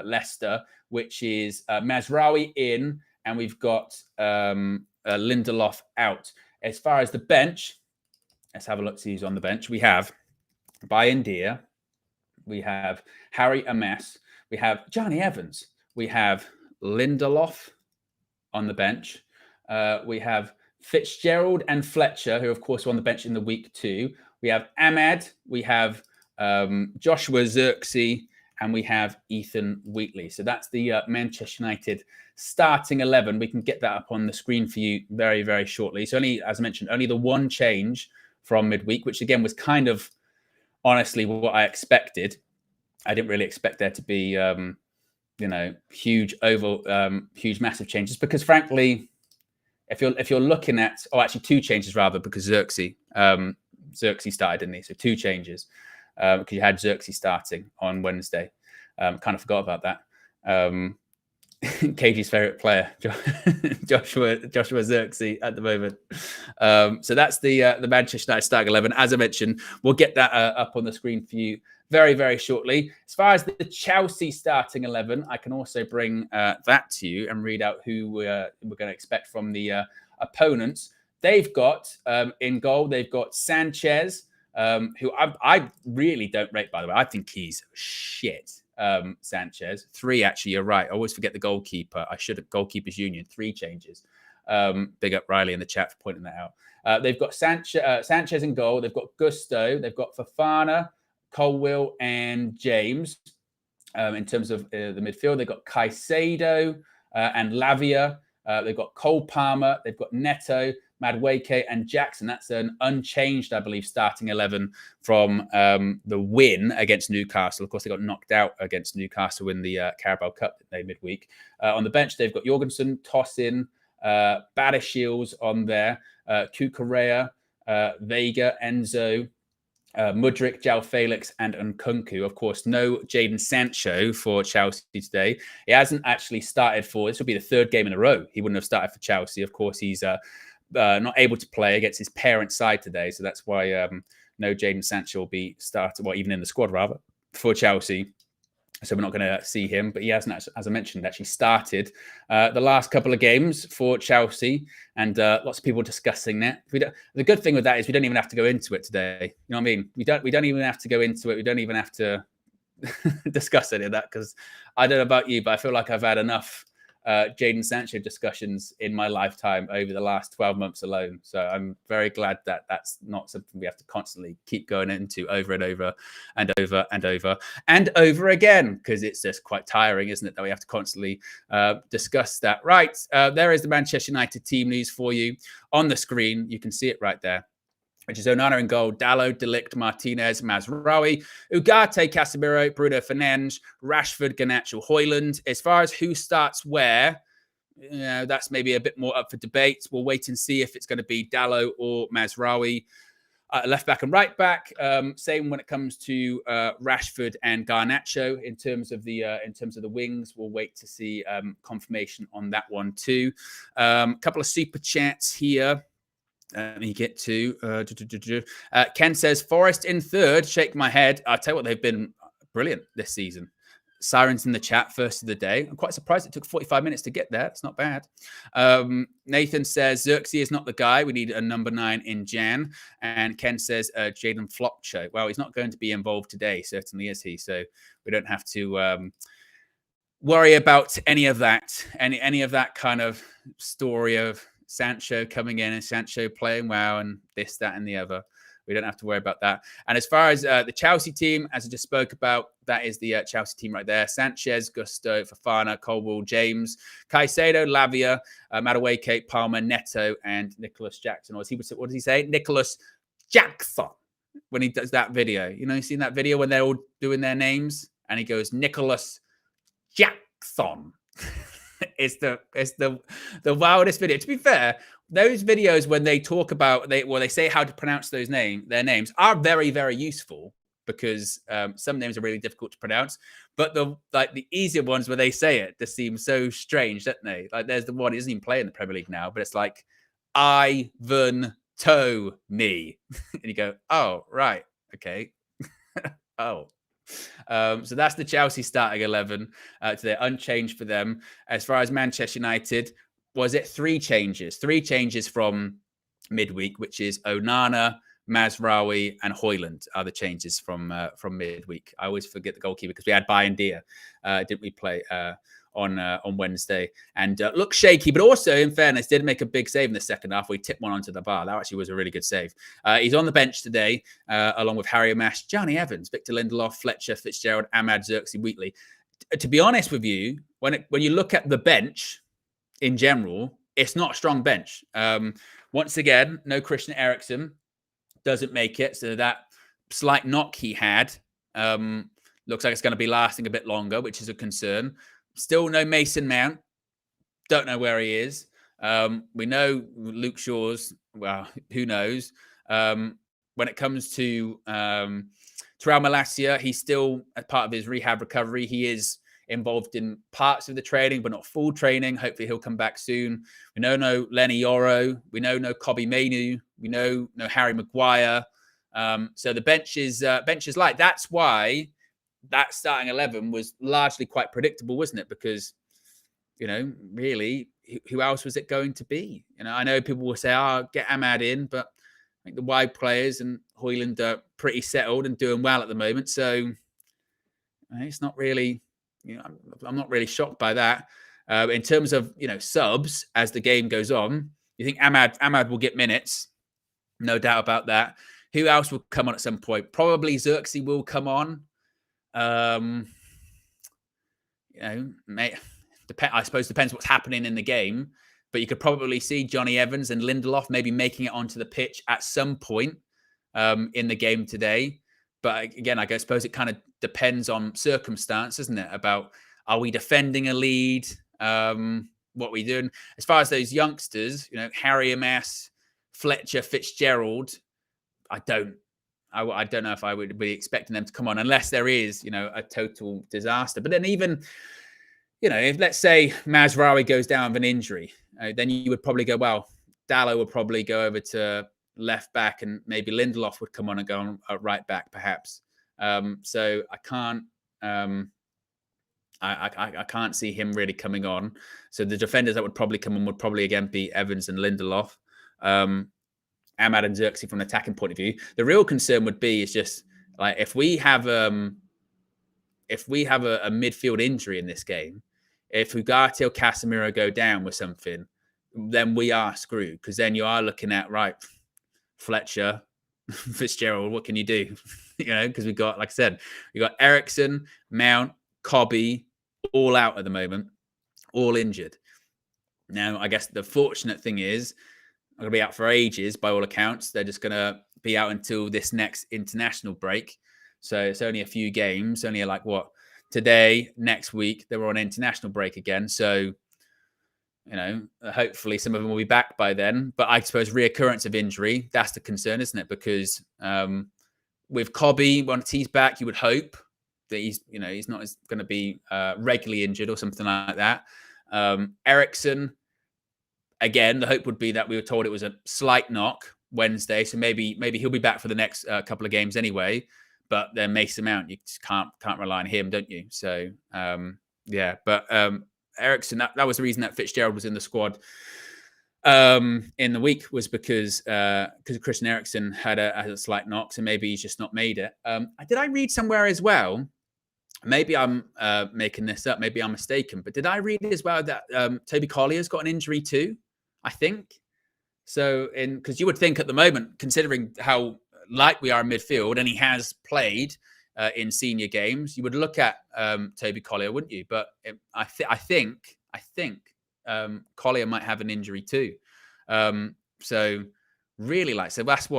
Leicester, which is Mazraoui in, and we've got Lindelof out. As far as the bench, let's have a look, see who's on the bench. We have Bayern Dia, we have Harry Ames, we have Johnny Evans, we have Lindelof on the bench, we have Fitzgerald and Fletcher, who of course were on the bench in the week 2. We have Ahmad, we have Joshua Zirkzee, and we have Ethan Wheatley. So that's the Manchester United starting 11. We can get that up on the screen for you very, very shortly. So only, as I mentioned, only the one change from midweek, which again was kind of honestly what I expected. I didn't really expect there to be, huge, massive changes, because frankly, if you're looking at, actually 2 changes rather, because Zirkzee started, didn't he? So 2 changes. Because you had Zirkzee starting on Wednesday. Kind of forgot about that. KG's favourite player, Joshua Zirkzee at the moment. So that's the Manchester United starting 11. As I mentioned, we'll get that up on the screen for you very, very shortly. As far as the Chelsea starting 11, I can also bring that to you and read out who we're going to expect from the opponents. They've got, in goal, they've got Sanchez, who I really don't rate, by the way. I think he's shit, Sanchez. 3, actually, you're right. I always forget the goalkeeper. I should have goalkeepers union. 3 changes. Big up Riley in the chat for pointing that out. They've got Sanchez in goal. They've got Gusto. They've got Fofana, Colwill, and James. In terms of the midfield, they've got Caicedo and Lavia. They've got Cole Palmer. They've got Neto, Madueke, and Jackson. That's an unchanged, I believe, starting 11 from the win against Newcastle. Of course, they got knocked out against Newcastle in the Carabao Cup midweek. On the bench, they've got Jorgensen, Tosin, Badashils on there, Kukurea, Vega, Enzo, Mudryk, João Felix, and Nkunku. Of course, no Jadon Sancho for Chelsea today. He hasn't actually started for, this will be the 3rd game in a row. He wouldn't have started for Chelsea. Of course, he's not able to play against his parents' side today. So that's why no Jadon Sancho will be started, well, even in the squad, rather, for Chelsea. So we're not going to see him. But he hasn't, as I mentioned, actually started the last couple of games for Chelsea. And lots of people discussing that. The good thing with that is we don't even have to go into it today. You know what I mean? We don't even have to go into it. We don't even have to discuss any of that, because I don't know about you, but I feel like I've had enough Jadon Sancho discussions in my lifetime over the last 12 months alone. So I'm very glad that that's not something we have to constantly keep going into over and over and over and over and over again, because it's just quite tiring, isn't it, that we have to constantly discuss that. Right, there is the Manchester United team news for you on the screen. You can see it right there, which is Onana in goal, Dalot, De Ligt, Martinez, Mazraoui, Ugarte, Casemiro, Bruno Fernandes, Rashford, Garnacho, Højlund. As far as who starts where, that's maybe a bit more up for debate. We'll wait and see if it's going to be Dalot or Mazraoui. Left back and right back. Same when it comes to Rashford and Garnacho in terms of the wings. We'll wait to see confirmation on that one too. Couple of super chats here. Let me get to Ken says Forest in 3rd. Shake my head. I'll tell you what, they've been brilliant this season. Sirens in the chat, first of the day. I'm quite surprised it took 45 minutes to get there. It's not bad. Nathan says Zirkzee is not the guy. We need a number 9 in Jan. And Ken says Jadon Flopcho. Well, he's not going to be involved today, certainly is he. So we don't have to worry about any of that. Any of that kind of story of Sancho coming in and Sancho playing well and this, that, and the other. we don't have to worry about that. And as far as the Chelsea team, as I just spoke about, that is the Chelsea team right there. Sanchez, Gusto, Fofana, Colwill, James, Caicedo, Lavia, Madueke, Palmer, Neto, and Nicholas Jackson. Or what does he say? Nicholas Jackson. When he does that video. You know, you seen that video when they're all doing their names? And he goes, Nicholas Jackson. It's the wildest video. To be fair, those videos when they talk about they say how to pronounce their names are very, very useful, because some names are really difficult to pronounce. But the easier ones where they say it just seem so strange, don't they? Like there's the one, he doesn't even play in the Premier League now, but it's like Ivan Toney. And you go, oh, right, okay. Oh. So that's the Chelsea starting 11 today, unchanged for them. As far as Manchester United, was it 3 changes? 3 changes from midweek, which is Onana, Mazraoui, and Højlund are the changes from midweek. I always forget the goalkeeper because we had Bayern Dia, didn't we, play on Wednesday, and looked shaky, but also, in fairness, did make a big save in the second half. We tipped one onto the bar. That actually was a really good save. He's on the bench today, along with Harry Amash, Johnny Evans, Victor Lindelof, Fletcher, Fitzgerald, Ahmad, Xerxes, Wheatley. To be honest with you, when you look at the bench in general, it's not a strong bench. Once again, no Christian Eriksen, doesn't make it. So that slight knock he had looks like it's going to be lasting a bit longer, which is a concern. Still no Mason Mount. Don't know where he is. We know Luke Shaw's, well, who knows? When it comes to Terrell Malacia, he's still, as part of his rehab recovery, he is involved in parts of the training, but not full training. Hopefully he'll come back soon. We know no Lenny Yoro. We know no Kobbie Mainoo. We know no Harry Maguire. So the bench is light. That's why that starting 11 was largely quite predictable, wasn't it? Because, you know, really, who else was it going to be? You know, I know people will say, get Ahmad in, but I think the wide players and Højlund are pretty settled and doing well at the moment. So it's not really, you know, I'm not really shocked by that. In terms of, you know, subs as the game goes on, you think Ahmad will get minutes. No doubt about that. Who else will come on at some point? Probably Xerxes will come on. You know, I suppose depends what's happening in the game, but you could probably see Johnny Evans and Lindelof maybe making it onto the pitch at some point in the game today. But again, I suppose it kind of depends on circumstance, isn't it? About, are we defending a lead? What we doing? As far as those youngsters, you know, Harry Amass, Fletcher, Fitzgerald, I don't know if I would be expecting them to come on unless there is, you know, a total disaster. But then even, you know, if let's say Mazraoui goes down with an injury, then you would probably go, well, Dalot would probably go over to left back and maybe Lindelof would come on and go on right back, perhaps. So I can't, I can't see him really coming on. So the defenders that would probably come on would probably again be Evans and Lindelof. Ahmad and Xerxes from an attacking point of view. The real concern would be is just like if we have a midfield injury in this game, if Ugarte or Casemiro go down with something, then we are screwed, because then you are looking at, right, Fletcher, Fitzgerald, what can you do? You know, because we've got, like I said, we've got Eriksen, Mount, Kobbie, all out at the moment, all injured. Now, I guess the fortunate thing is, they're going to be out for ages, by all accounts. They're just going to be out until this next international break. So it's only a few games, only like today, next week, they were on international break again. So, you know, hopefully some of them will be back by then. But I suppose reoccurrence of injury, that's the concern, isn't it? Because with Kobbie, once he's back, you would hope that he's not going to be regularly injured or something like that. Eriksen, again, the hope would be that we were told it was a slight knock Wednesday, so maybe he'll be back for the next couple of games anyway. But then Mason Mount, you just can't rely on him, don't you? So yeah, but Eriksen, that was the reason that Fitzgerald was in the squad in the week, was because Christian Eriksen had a slight knock, so maybe he's just not made it. Did I read somewhere as well? Maybe I'm making this up. Maybe I'm mistaken. But did I read as well that Toby Collier's got an injury too? I think so. Because you would think at the moment, considering how like we are in midfield, and he has played in senior games, you would look at Toby Collier, wouldn't you? But I think Collier might have an injury too. So really, so that's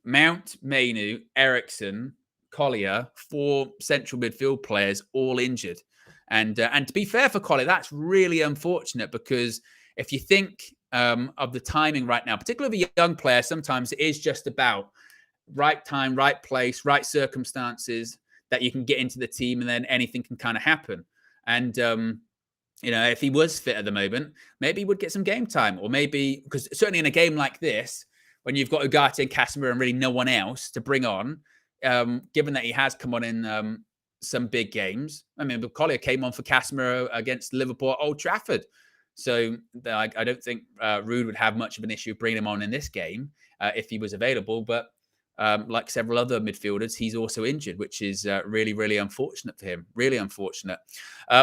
Mount, Mainu, Eriksson, Collier, 4 central midfield players all injured. And to be fair for Collier, that's really unfortunate, because if you think of the timing right now, particularly of a young player, sometimes it is just about right time, right place, right circumstances that you can get into the team, and then anything can kind of happen. And if he was fit at the moment, maybe he would get some game time, or maybe, because certainly in a game like this, when you've got Ugarte and Casemiro and really no one else to bring on, given that he has come on in some big games. I mean, Collier came on for Casemiro against Liverpool at Old Trafford. So I don't think Ruud would have much of an issue bringing him on in this game if he was available. But like several other midfielders, he's also injured, which is really, really unfortunate for him. Really unfortunate.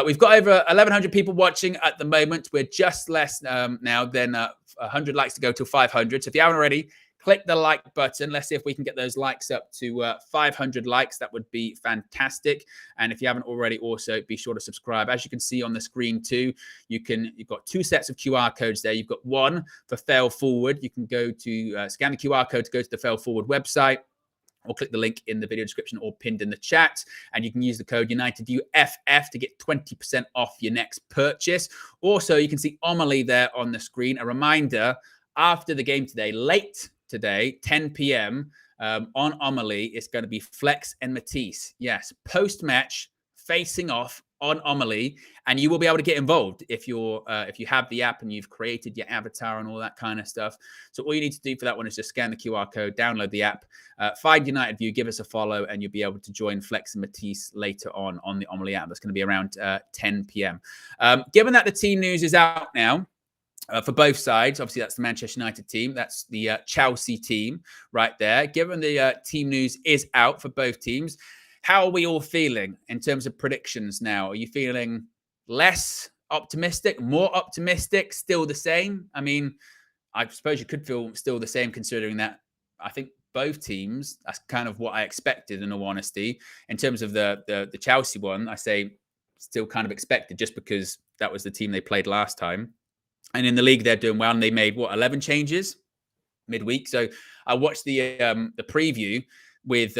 We've got over 1,100 people watching at the moment. We're just less now than 100 likes to go to 500. So if you haven't already, click the like button. Let's see if we can get those likes up to 500 likes. That would be fantastic. And if you haven't already, also be sure to subscribe. As you can see on the screen too, you've got 2 sets of QR codes there. You've got one for Fail Forward. You can go to scan the QR code to go to the Fail Forward website, or click the link in the video description or pinned in the chat. And you can use the code UnitedViewFF to get 20% off your next purchase. Also, you can see Amelie there on the screen. A reminder, after the game today, late today, 10 p.m. On Amelie, it's going to be Flex and Matisse. Yes, post-match, facing off on Amelie, and you will be able to get involved if you have the app and you've created your avatar and all that kind of stuff. So all you need to do for that one is just scan the QR code, download the app, find United View, give us a follow, and you'll be able to join Flex and Matisse later on the Amelie app. That's going to be around 10 p.m. Given that the team news is out now, for both sides, obviously that's the Manchester United team. That's the Chelsea team right there. Given the team news is out for both teams, how are we all feeling in terms of predictions now? Are you feeling less optimistic, more optimistic, still the same? I mean, I suppose you could feel still the same, considering that I think both teams, that's kind of what I expected, in all honesty. In terms of the Chelsea one, I say still kind of expected, just because that was the team they played last time. And in the league, they're doing well, and they made 11 changes midweek. So I watched the preview with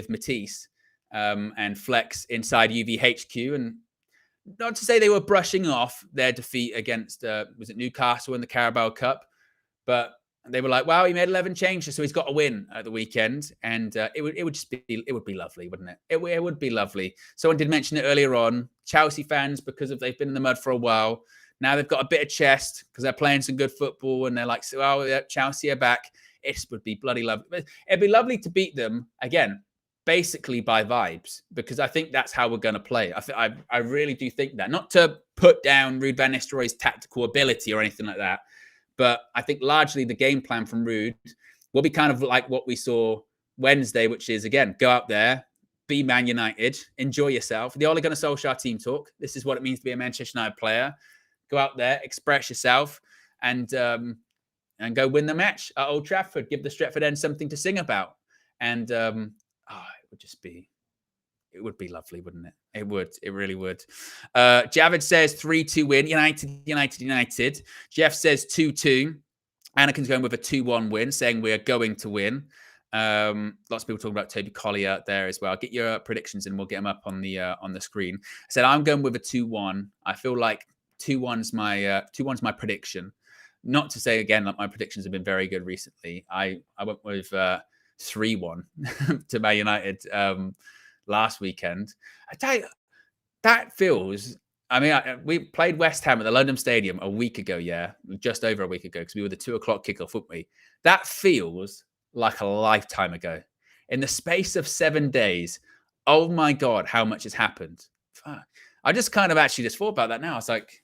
Matisse and Flex inside UVHQ, and not to say they were brushing off their defeat against was it Newcastle in the Carabao Cup, but they were like, "Wow, he made 11 changes, so he's got a win at the weekend," and it would be lovely, wouldn't it? It would be lovely. Someone did mention it earlier on. Chelsea fans, because they've been in the mud for a while. Now they've got a bit of chest because they're playing some good football, and they're like, "Oh, yeah, Chelsea are back." It would be bloody lovely. It'd be lovely to beat them again, basically by vibes, because I think that's how we're going to play. I really do think that. Not to put down Ruud van Nistelrooy's tactical ability or anything like that, but I think largely the game plan from Ruud will be kind of like what we saw Wednesday, which is, again, go out there, be Man United, enjoy yourself. The Ole Gunnar Solskjaer team talk. This is what it means to be a Manchester United player. Go out there, express yourself, and go win the match at Old Trafford. Give the Stretford End something to sing about. And it would be lovely, wouldn't it? It would. It really would. Javid says 3-2 win. United. Jeff says 2-2. Anakin's going with a 2-1 win, saying we are going to win. Lots of people talking about Toby Collier there as well. Get your predictions and we'll get them up on the screen. I said I'm going with a 2-1. I feel like 2-1's my prediction. Not to say again that my predictions have been very good recently. I went with 3-1 to Man United last weekend. I tell you, that feels. I mean, we played West Ham at the London Stadium a week ago. Yeah, just over a week ago, because we were the 2:00 kickoff, weren't we? That feels like a lifetime ago. In the space of 7 days, oh my God, how much has happened. I just kind of actually just thought about that now. I was like,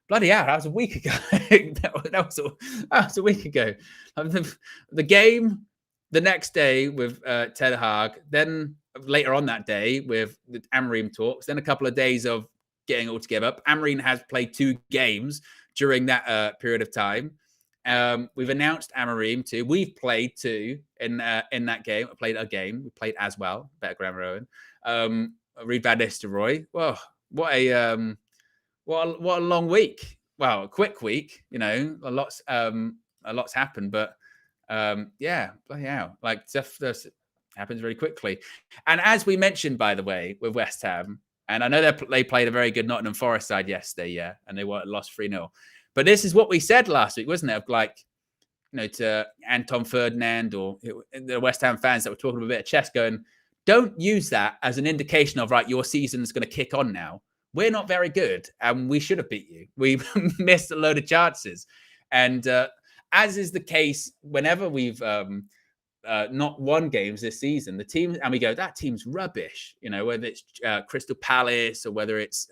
bloody hell, that was a week ago. that was a week ago. The game the next day with Ten Hag, then later on that day with the Amorim talks, then a couple of days of getting all together. Amorim has played 2 games during that period of time. We've announced Amorim too. We've played too in that game. We played as well. Better grammar, Owen. Reed Van Nistelrooy. Well, what a long week. Well, a quick week. You know, a lot's happened, but yeah, bloody hell, like stuff happens really quickly. And as we mentioned, by the way, with West Ham, and I know they played a very good Nottingham Forest side yesterday, yeah, and they lost 3-0. But this is what we said last week, wasn't it? Of like, you know, to Anton Ferdinand or the West Ham fans that were talking a bit of chess, going, don't use that as an indication of, right, your season's going to kick on now. We're not very good, and we should have beat you. We missed a load of chances. And as is the case whenever we've not won games this season, the team, and we go, that team's rubbish, you know, whether it's Crystal Palace or whether it's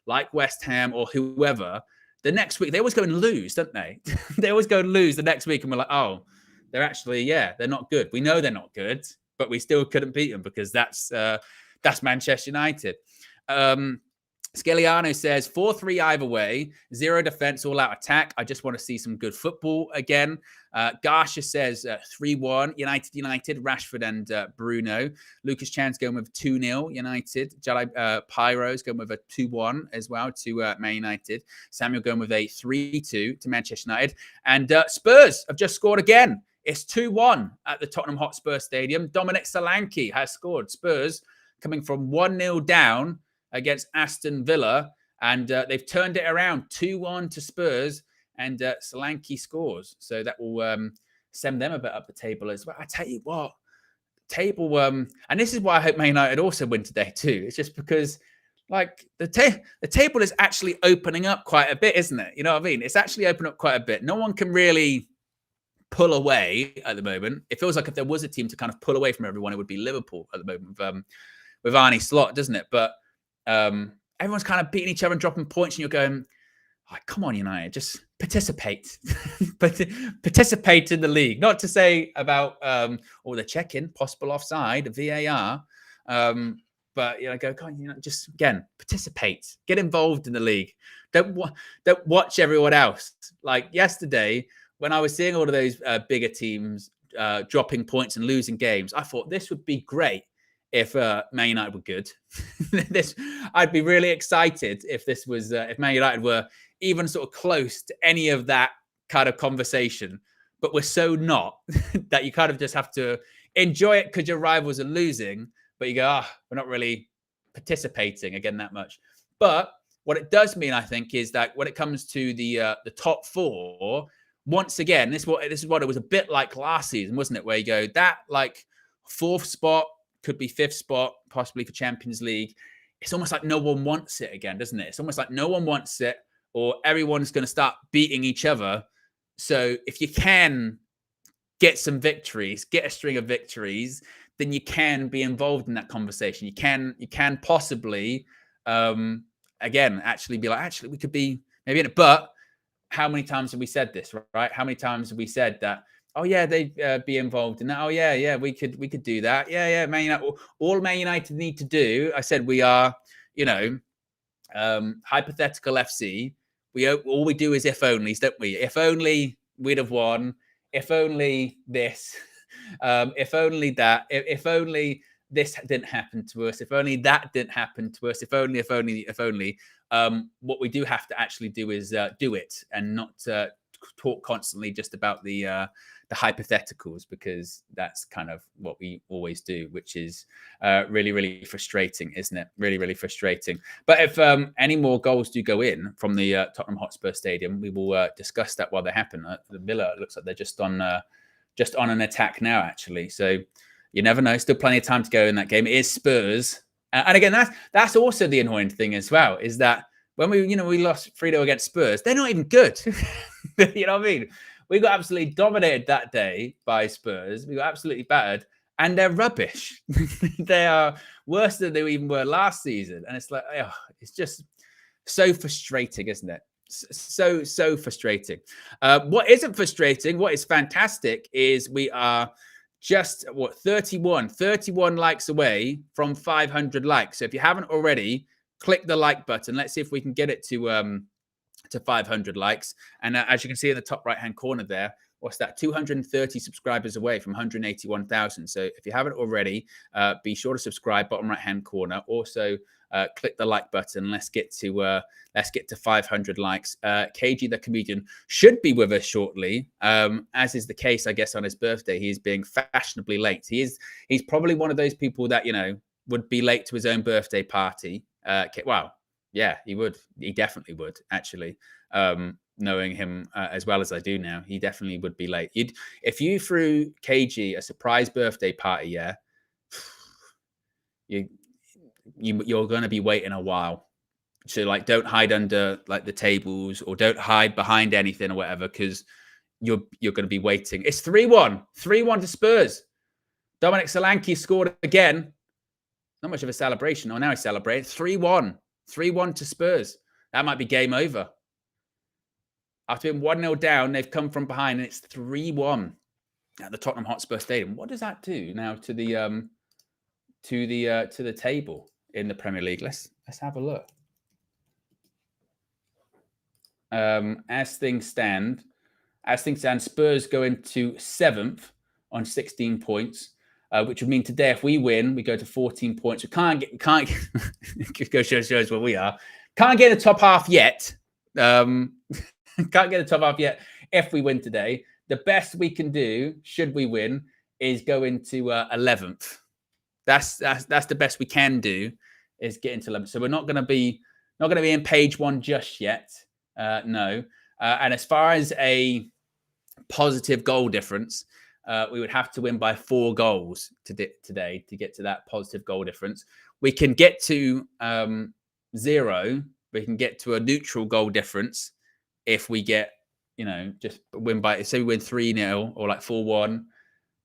like West Ham or whoever, the next week, they always go and lose, don't they? They always go and lose the next week, and we're like, oh, they're actually, yeah, they're not good. We know they're not good, but we still couldn't beat them because that's Manchester United. Scaliano says 4-3 either way, 0 defense, all out attack. I just want to see some good football again. Garsha says 3-1, United, Rashford and Bruno. Lucas Chan's going with 2-0, United. Jalai Pyro's going with a 2-1 as well to Man United. Samuel going with a 3-2 to Manchester United. And Spurs have just scored again. It's 2-1 at the Tottenham Hotspur Stadium. Dominic Solanke has scored. Spurs coming from 1-0 down against Aston Villa, and they've turned it around 2-1 to Spurs, and Solanke scores. So that will send them a bit up the table as well. I tell you what, table, and this is why I hope Man United also win today too. It's just because, like, the table is actually opening up quite a bit, isn't it? You know what I mean? It's actually opening up quite a bit. No one can really pull away at the moment. It feels like if there was a team to kind of pull away from everyone, it would be Liverpool at the moment with Arne Slot, doesn't it? But everyone's kind of beating each other and dropping points, and you're going, oh, come on, United, just participate. Participate in the league. Not to say about the check-in, possible offside, VAR, but you know, go, come on, you know, just again participate, get involved in the league. Don't watch everyone else. Like yesterday, when I was seeing all of those bigger teams dropping points and losing games, I thought this would be great. If Man United were good, I'd be really excited if this was if Man United were even sort of close to any of that kind of conversation. But we're so not that you kind of just have to enjoy it because your rivals are losing. But you go, we're not really participating again that much. But what it does mean, I think, is that when it comes to the top four, once again, this is what it was a bit like last season, wasn't it? Where you go that like fourth spot. Could be fifth spot, possibly for Champions League. It's almost like no one wants it again, doesn't it? It's almost like no one wants it, or everyone's going to start beating each other. So if you can get some victories, get a string of victories, then you can be involved in that conversation. You can possibly, again, actually be like, actually, we could be maybe in it. But how many times have we said this, right? How many times have we said that? Oh yeah, they'd be involved in that. Oh yeah, we could do that. Yeah, Man United. All Man United need to do. I said we are, you know, hypothetical FC. All we do is if onlys, don't we? If only we'd have won. If only this. If only that. If only this didn't happen to us. If only that didn't happen to us. If only. What we do have to actually do is do it and not talk constantly just about the hypotheticals, because that's kind of what we always do, which is really, really frustrating, isn't it? Really, really frustrating. But if any more goals do go in from the Tottenham Hotspur Stadium, we will discuss that while they happen. The Villa looks like they're just on an attack now, actually. So you never know. Still plenty of time to go in that game. It is Spurs, and again, that's also the annoying thing as well, is that when we lost 3-0 against Spurs, they're not even good. You know what I mean? We got absolutely dominated that day by Spurs. We got absolutely battered, and they're rubbish. They are worse than they even were last season. And it's like, it's just so frustrating, isn't it? So frustrating. What isn't frustrating, what is fantastic, is we are just 31 likes away from 500 likes. So if you haven't already, click the like button. Let's see if we can get it to to 500 likes. And as you can see in the top right-hand corner there, what's that? 230 subscribers away from 181,000. So if you haven't already, be sure to subscribe, bottom right-hand corner. Also, click the like button. Let's get to 500 likes. KG the comedian should be with us shortly, as is the case, I guess, on his birthday. He is being fashionably late. He's probably one of those people that, you know, would be late to his own birthday party. Wow. Yeah, he would. He definitely would, actually. Knowing him as well as I do now, he definitely would be late. If you threw KG a surprise birthday party, yeah, you're going to be waiting a while. So, like, don't hide under like the tables or don't hide behind anything or whatever, because you're going to be waiting. It's 3-1 to Spurs. Dominic Solanke scored again. Not much of a celebration. Oh, now he's celebrating. 3-1 to Spurs. That might be game over. After being 1-0 down, they've come from behind, and it's 3-1 at the Tottenham Hotspur Stadium. What does that do now to the table in the Premier League? Let's have a look. As things stand, Spurs go into 7th on 16 points, which would mean today, if we win, we go to 14 points. We can't go shows where we are. Can't get a top half yet. Can't get a top half yet. If we win today, the best we can do, should we win, is go into 11th. That's the best we can do, is get into 11th. So we're not going to be in page one just yet. No. And as far as a positive goal difference, we would have to win by 4 goals today to get to that positive goal difference. We can get to 0. We can get to a neutral goal difference if we get, you know, just win by, say we win 3-0 or like 4-1,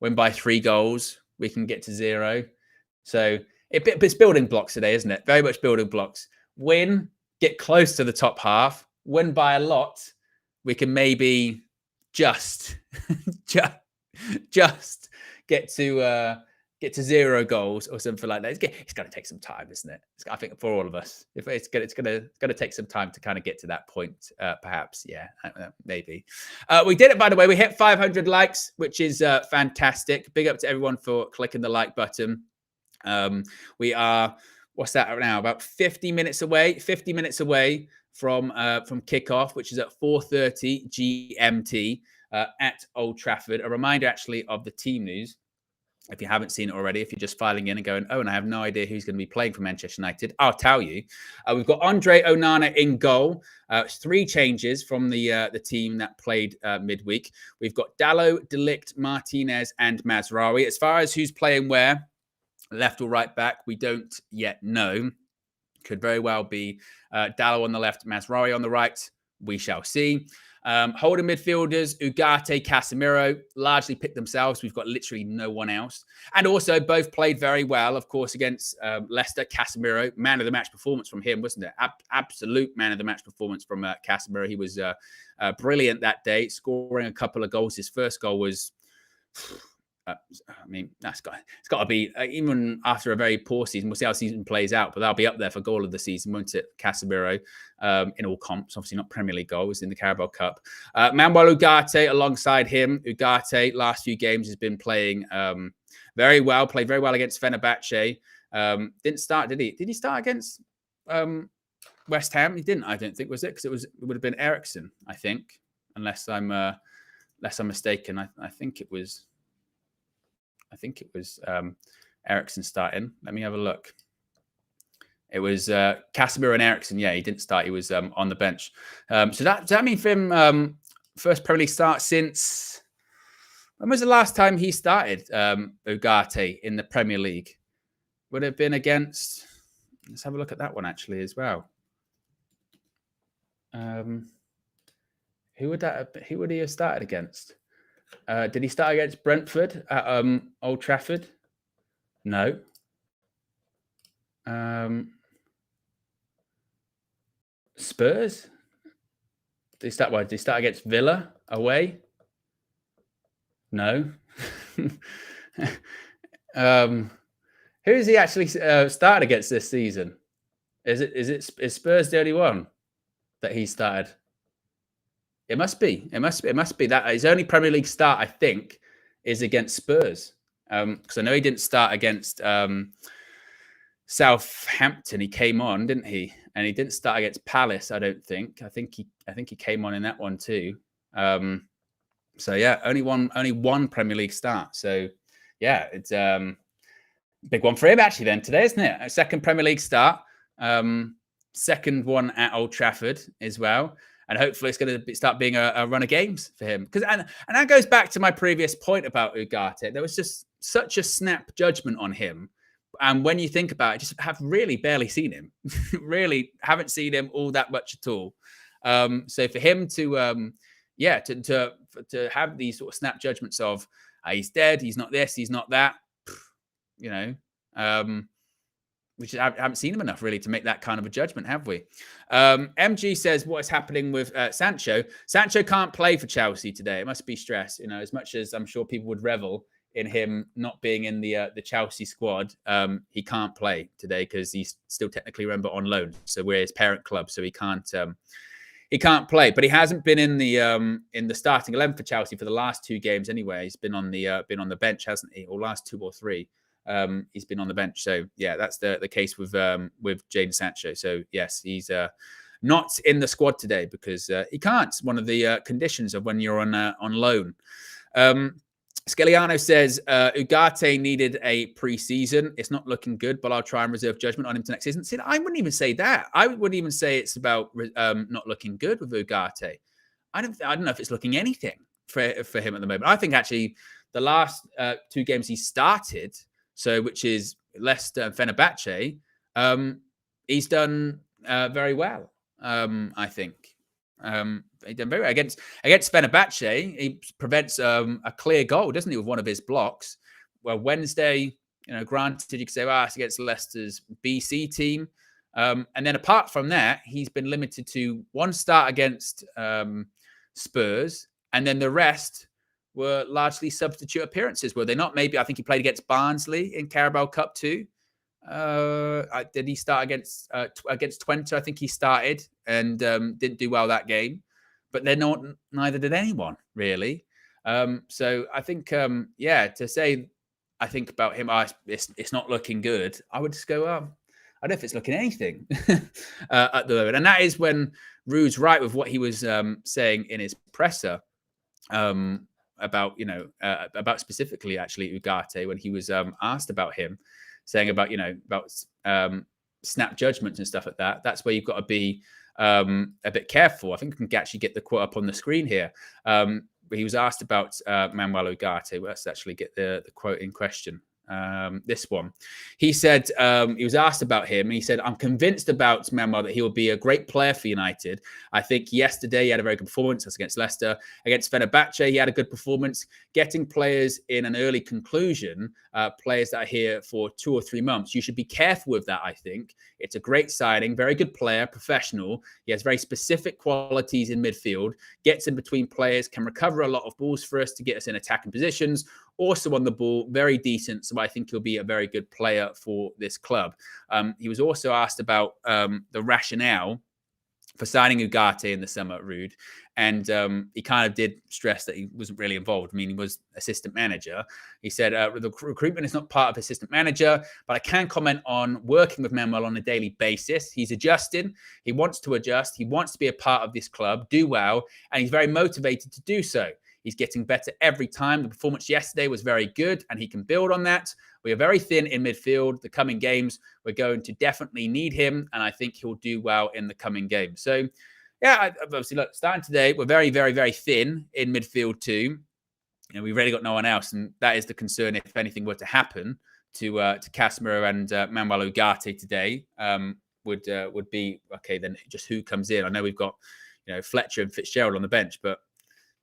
win by 3 goals, we can get to 0. So it's building blocks today, isn't it? Very much building blocks. Win, get close to the top half, win by a lot, we can maybe just get to 0 goals or something like that. It's going to take some time, isn't it? I think for all of us, if it's going to take some time to kind of get to that point, perhaps. Yeah, maybe. We did it, by the way. We hit 500 likes, which is fantastic. Big up to everyone for clicking the like button. We are, what's that right now? About 50 minutes away from kickoff, which is at 4:30 GMT at Old Trafford. A reminder, actually, of the team news. If you haven't seen it already, if you're just filing in and going, oh, and I have no idea who's going to be playing for Manchester United, I'll tell you. We've got Andre Onana in goal. It's 3 changes from the team that played midweek. We've got Dalot, De Ligt, Martinez, and Mazraoui. As far as who's playing where, left or right back, we don't yet know. Could very well be Dalot on the left, Mazraoui on the right. We shall see. Holding midfielders, Ugarte, Casemiro, largely picked themselves. We've got literally no one else. And also both played very well, of course, against Leicester. Casemiro, man of the match performance from him, wasn't it? Absolute man of the match performance from Casemiro. He was brilliant that day, scoring a couple of goals. His first goal was... I mean, it's got to be, even after a very poor season, we'll see how the season plays out, but that'll be up there for goal of the season, won't it? Casemiro in all comps, obviously not Premier League goals, in the Carabao Cup. Manuel Ugarte alongside him. Ugarte, last few games, has been playing very well, played very well against Fenerbahce. Didn't start, did he? Did he start against West Ham? He didn't, I don't think, was it? Because it would have been Eriksen, I think, unless I'm mistaken. I think it was Eriksen starting. Let me have a look. It was Casemiro and Eriksen. Yeah, he didn't start. He was on the bench. So does that mean for him, first Premier League start since... When was the last time he started, Ugarte, in the Premier League? Would it have been against... Let's have a look at that one, actually, as well. Who would he have started against? Did he start against Brentford at Old Trafford? No. Spurs? Did he start against Villa away? No. Who does he actually start against this season? Is Spurs the only one that he started? It must be. It must be that his only Premier League start, I think, is against Spurs. Because I know he didn't start against Southampton. He came on, didn't he? And he didn't start against Palace, I don't think. I think he came on in that one too. So yeah, only one Premier League start. So yeah, it's big one for him actually then today, isn't it? A second Premier League start. Second one at Old Trafford as well. And hopefully it's going to start being a run of games for him. And that goes back to my previous point about Ugarte. There was just such a snap judgment on him. And when you think about it, just have really barely seen him. Really haven't seen him all that much at all. So for him to have these sort of snap judgments of he's dead, he's not this, he's not that, you know, which I haven't seen him enough really to make that kind of a judgment, have we? MG says, what is happening with Sancho? Sancho can't play for Chelsea today. It must be stress, you know, as much as I'm sure people would revel in him not being in the Chelsea squad. He can't play today because he's still technically, remember, on loan. So we're his parent club, so he can't play. But he hasn't been in the starting 11 for Chelsea for the last 2 games anyway. He's been on the bench, hasn't he? Or last 2 or 3. He's been on the bench. So yeah, that's the case with Jadon Sancho. So yes, he's not in the squad today because he can't. It's one of the conditions of when you're on loan. Scaliano says Ugarte needed a pre-season. It's not looking good, but I'll try and reserve judgment on him to next season. See, I wouldn't even say that. I wouldn't even say it's about not looking good with Ugarte. I don't know if it's looking anything for him at the moment. I think actually the last 2 games he started, so which is Leicester and Fenerbahce, he's done very well. I think. He done very well against Fenerbahce. He prevents a clear goal, doesn't he, with one of his blocks? Well, Wednesday, you know, granted, you could say, it's against Leicester's BC team. And then apart from that, he's been limited to 1 start against Spurs, and then the rest were largely substitute appearances, were they not? Maybe I think he played against Barnsley in Carabao Cup too. Did he start against Twente? I think he started and didn't do well that game. But neither did anyone really. So I think, to say, I think about him, it's not looking good. I would just go, I don't know if it's looking anything at the moment. And that is when Rude's right with what he was saying in his presser about specifically actually Ugarte when he was asked about him, saying about snap judgments and stuff like that. That's where you've got to be a bit careful. I think we can actually get the quote up on the screen here. He was asked about Manuel Ugarte. Let's actually get the quote in question. This one. He said, he was asked about him, and he said, I'm convinced about Manuel that he will be a great player for United. I think yesterday he had a very good performance. That's against Leicester. Against Fenerbahce, he had a good performance. Getting players in an early conclusion, players that are here for 2 or 3 months, you should be careful with that, I think. It's a great signing, very good player, professional. He has very specific qualities in midfield, gets in between players, can recover a lot of balls for us to get us in attacking positions. Also on the ball, very decent. So I think he'll be a very good player for this club. He was also asked about the rationale for signing Ugarte in the summer, Rude. And he kind of did stress that he wasn't really involved. I mean, he was assistant manager. He said, the recruitment is not part of assistant manager, but I can comment on working with Manuel on a daily basis. He's adjusting. He wants to adjust. He wants to be a part of this club, do well, and he's very motivated to do so. He's getting better every time. The performance yesterday was very good, and he can build on that. We are very thin in midfield. The coming games, we're going to definitely need him, and I think he'll do well in the coming games. So, yeah, obviously, look, starting today, we're very, very, very thin in midfield too. You know, we've really got no one else, and that is the concern if anything were to happen to Casemiro and Manuel Ugarte today. Would be okay. Then just who comes in? I know we've got Fletcher and Fitzgerald on the bench, but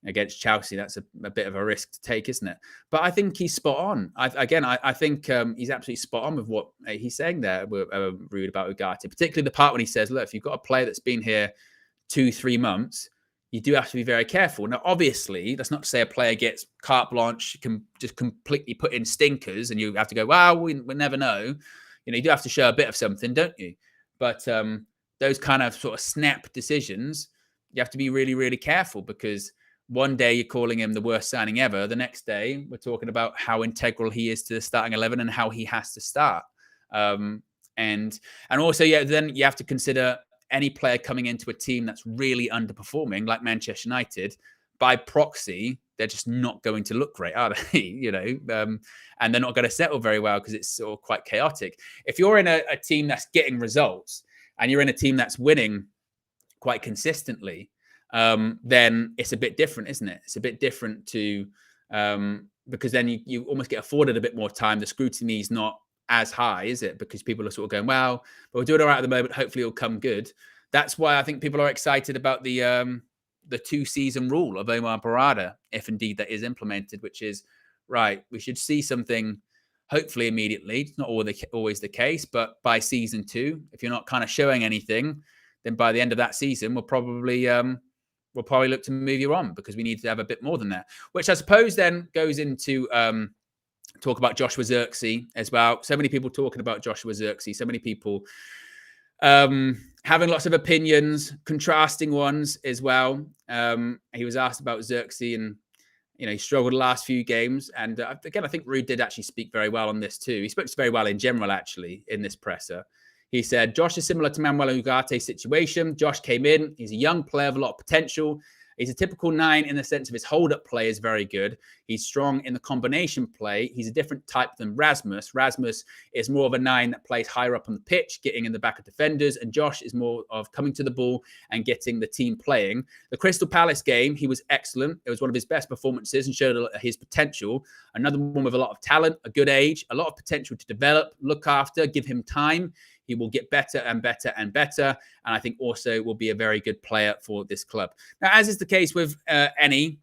against Chelsea, that's a bit of a risk to take, isn't it? But I think he's spot on. I think he's absolutely spot on with what he's saying there, Rude, about Ugarte, particularly the part when he says, look, if you've got a player that's been here 2-3 months, you do have to be very careful. Now, obviously, that's not to say a player gets carte blanche, can just completely put in stinkers, and you have to go, well, we never know. You do have to show a bit of something, don't you? But those kind of sort of snap decisions, you have to be really, really careful, because one day you're calling him the worst signing ever. The next day we're talking about how integral he is to the starting 11 and how he has to start. And also, then you have to consider any player coming into a team that's really underperforming, like Manchester United. By proxy, they're just not going to look great, are they? And they're not going to settle very well because it's sort of quite chaotic. If you're in a team that's getting results and you're in a team that's winning quite consistently, then it's a bit different, isn't it? It's a bit different to because then you almost get afforded a bit more time. The scrutiny is not as high, is it? Because people are sort of going, well, but we're doing all right at the moment. Hopefully it'll come good. That's why I think people are excited about the 2-season rule of Omar Barada, if indeed that is implemented, which is, right, we should see something hopefully immediately. It's not always the case, but by season 2, if you're not kind of showing anything, then by the end of that season, we'll probably look to move you on, because we need to have a bit more than that, which I suppose then goes into talk about Joshua Zirkzee as well. So many people talking about Joshua Zirkzee, so many people having lots of opinions, contrasting ones as well. He was asked about Zirkzee, and he struggled the last few games. And again, I think Ruud did actually speak very well on this too. He spoke very well in general, actually, in this presser. He said, Josh is similar to Manuel Ugarte's situation. Josh came in. He's a young player with a lot of potential. He's a typical 9 in the sense of his hold-up play is very good. He's strong in the combination play. He's a different type than Rasmus. Rasmus is more of a 9 that plays higher up on the pitch, getting in the back of defenders. And Josh is more of coming to the ball and getting the team playing. The Crystal Palace game, he was excellent. It was one of his best performances and showed his potential. Another one with a lot of talent, a good age, a lot of potential to develop, look after, give him time. He will get better and better and better. And I think also will be a very good player for this club. Now, as is the case with any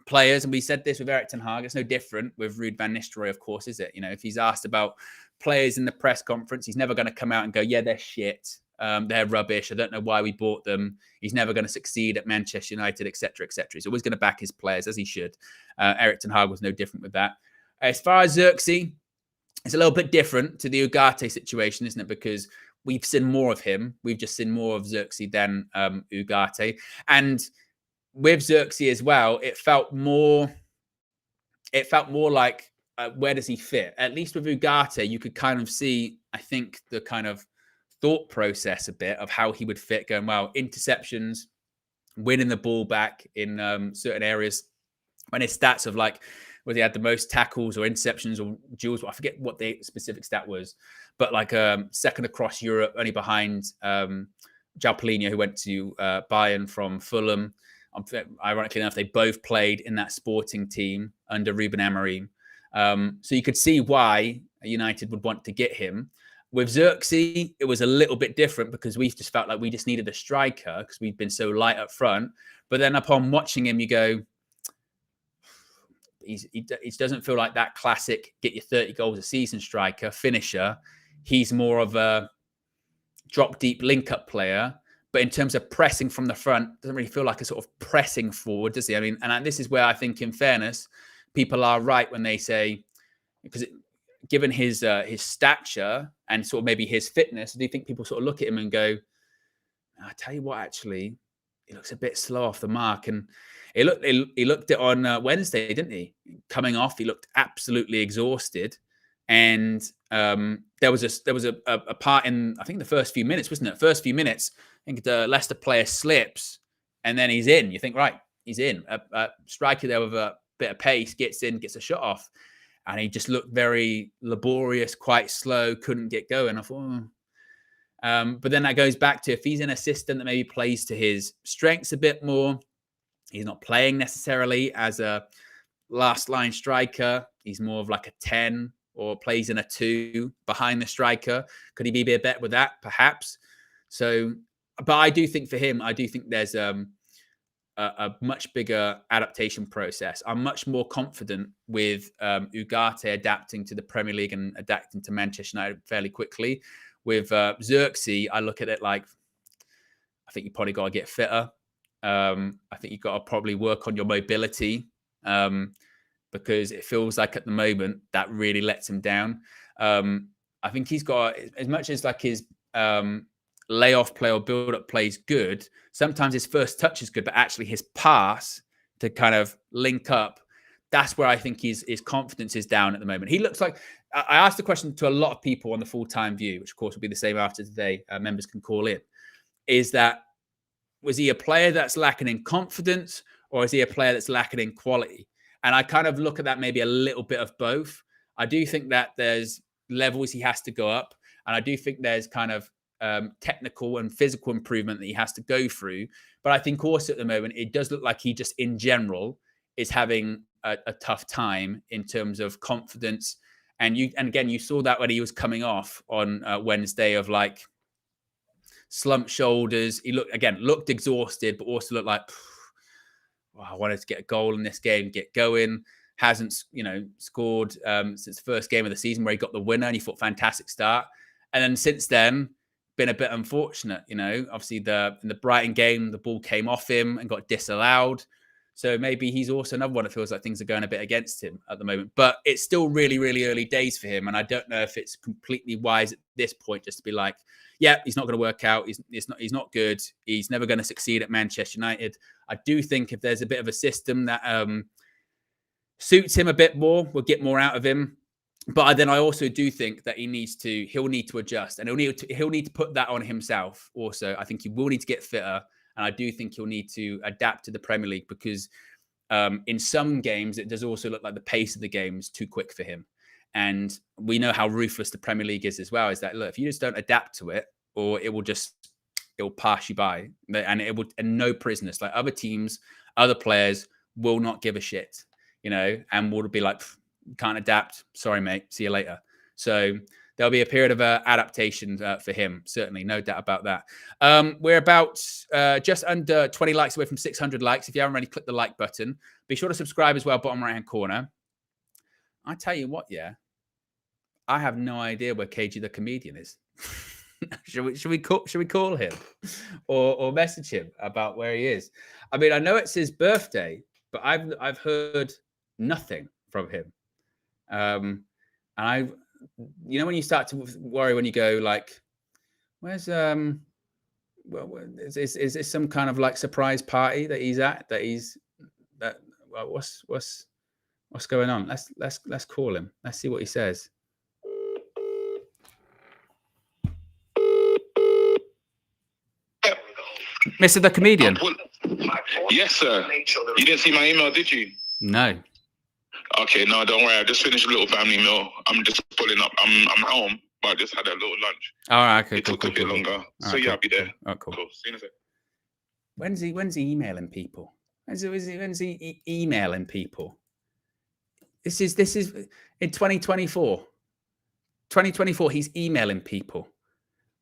players, and we said this with Erik ten Hag, it's no different with Ruud van Nistelrooy, of course, is it? If he's asked about players in the press conference, he's never going to come out and go, yeah, they're shit. They're rubbish. I don't know why we bought them. He's never going to succeed at Manchester United, etc., etc. He's always going to back his players, as he should. Erik ten Hag was no different with that. As far as Zirkzee, it's a little bit different to the Ugarte situation, isn't it? Because we've seen more of him. We've just seen more of Zirkzee than Ugarte. And with Zirkzee as well, it felt more like where does he fit? At least with Ugarte, you could kind of see, I think, the kind of thought process a bit of how he would fit, going, well, interceptions, winning the ball back in certain areas. When his stats of like, where he had the most tackles or interceptions or duels. I forget what the specific stat was, but like second across Europe, only behind João Palhinha, who went to Bayern from Fulham. Ironically enough, they both played in that Sporting team under Ruben Amorim. So you could see why United would want to get him. With Zirkzee, it was a little bit different because we just felt like we just needed a striker because we'd been so light up front. But then upon watching him, you go, he doesn't feel like that classic get your 30 goals a season striker, finisher. He's more of a drop deep link up player. But in terms of pressing from the front, doesn't really feel like a sort of pressing forward, does he? I mean, and this is where I think, in fairness, people are right when they say, because given his stature and sort of maybe his fitness, do you think people sort of look at him and go, I tell you what, actually, he looks a bit slow off the mark. And he looked it on Wednesday, didn't he? Coming off, he looked absolutely exhausted. And there was a part in, I think, the first few minutes, wasn't it? First few minutes, I think the Leicester player slips and then he's in. You think, right, he's in. A striker there with a bit of pace gets in, gets a shot off. And he just looked very laborious, quite slow, couldn't get going. I thought, but then that goes back to if he's an assistant that maybe plays to his strengths a bit more, he's not playing necessarily as a last line striker. He's more of like a 10 or plays in a 2 behind the striker. Could he be a bit better with that? Perhaps. So, but I do think for him, I do think there's a much bigger adaptation process. I'm much more confident with Ugarte adapting to the Premier League and adapting to Manchester United fairly quickly. With Zirkzee, I look at it like, I think you probably got to get fitter. I think you've got to probably work on your mobility because it feels like at the moment that really lets him down. I think he's got, as much as like his layoff play or build-up play is good. Sometimes his first touch is good, but actually his pass to kind of link up, that's where I think his confidence is down at the moment. He looks like, I asked the question to a lot of people on the full-time view, which of course will be the same after today. Members can call in. Is that, was he a player that's lacking in confidence, or is he a player that's lacking in quality? And I kind of look at that maybe a little bit of both. I do think that there's levels he has to go up. And I do think there's kind of technical and physical improvement that he has to go through. But I think also at the moment, it does look like he just in general is having a tough time in terms of confidence. And again, you saw that when he was coming off on Wednesday of like slumped shoulders. He looked exhausted, but also looked like, I wanted to get a goal in this game, get going. Hasn't, scored since the first game of the season where he got the winner and he thought fantastic start. And then since then, been a bit unfortunate, obviously in the Brighton game, the ball came off him and got disallowed. So maybe he's also another one that feels like things are going a bit against him at the moment. But it's still really, really early days for him. And I don't know if it's completely wise at this point just to be like, yeah, he's not going to work out. He's not good. He's never going to succeed at Manchester United. I do think if there's a bit of a system that suits him a bit more, we'll get more out of him. But then I also do think that he'll need to adjust, and he'll need to put that on himself. Also, I think he will need to get fitter, and I do think he'll need to adapt to the Premier League because in some games it does also look like the pace of the game is too quick for him. And we know how ruthless the Premier League is as well. Is that, look, if you just don't adapt to it, or it will pass you by, and no prisoners. Like other teams, other players will not give a shit, and will be like, can't adapt. Sorry, mate. See you later. So there'll be a period of adaptation for him. Certainly, no doubt about that. We're about just under 20 likes away from 600 likes. If you haven't already clicked the like button, be sure to subscribe as well, bottom right-hand corner. I tell you what, yeah, I have no idea where KG the comedian is. Should we call him or message him about where he is? I mean, I know it's his birthday, but I've heard nothing from him. And when you start to worry when you go like, where's is this some kind of like surprise party that he's at? What's going on? Let's call him. Let's see what he says. Mr. the Comedian. Yes, sir. You didn't see my email, did you? No. Okay, no, don't worry. I just finished a little family meal. I'm just pulling up. I'm home, but I just had a little lunch. All right, okay. It took a bit longer. So yeah, I'll be there. Oh, cool. See you in a sec. When's he emailing people? When's he emailing people? This is in 2024. 2024, he's emailing people.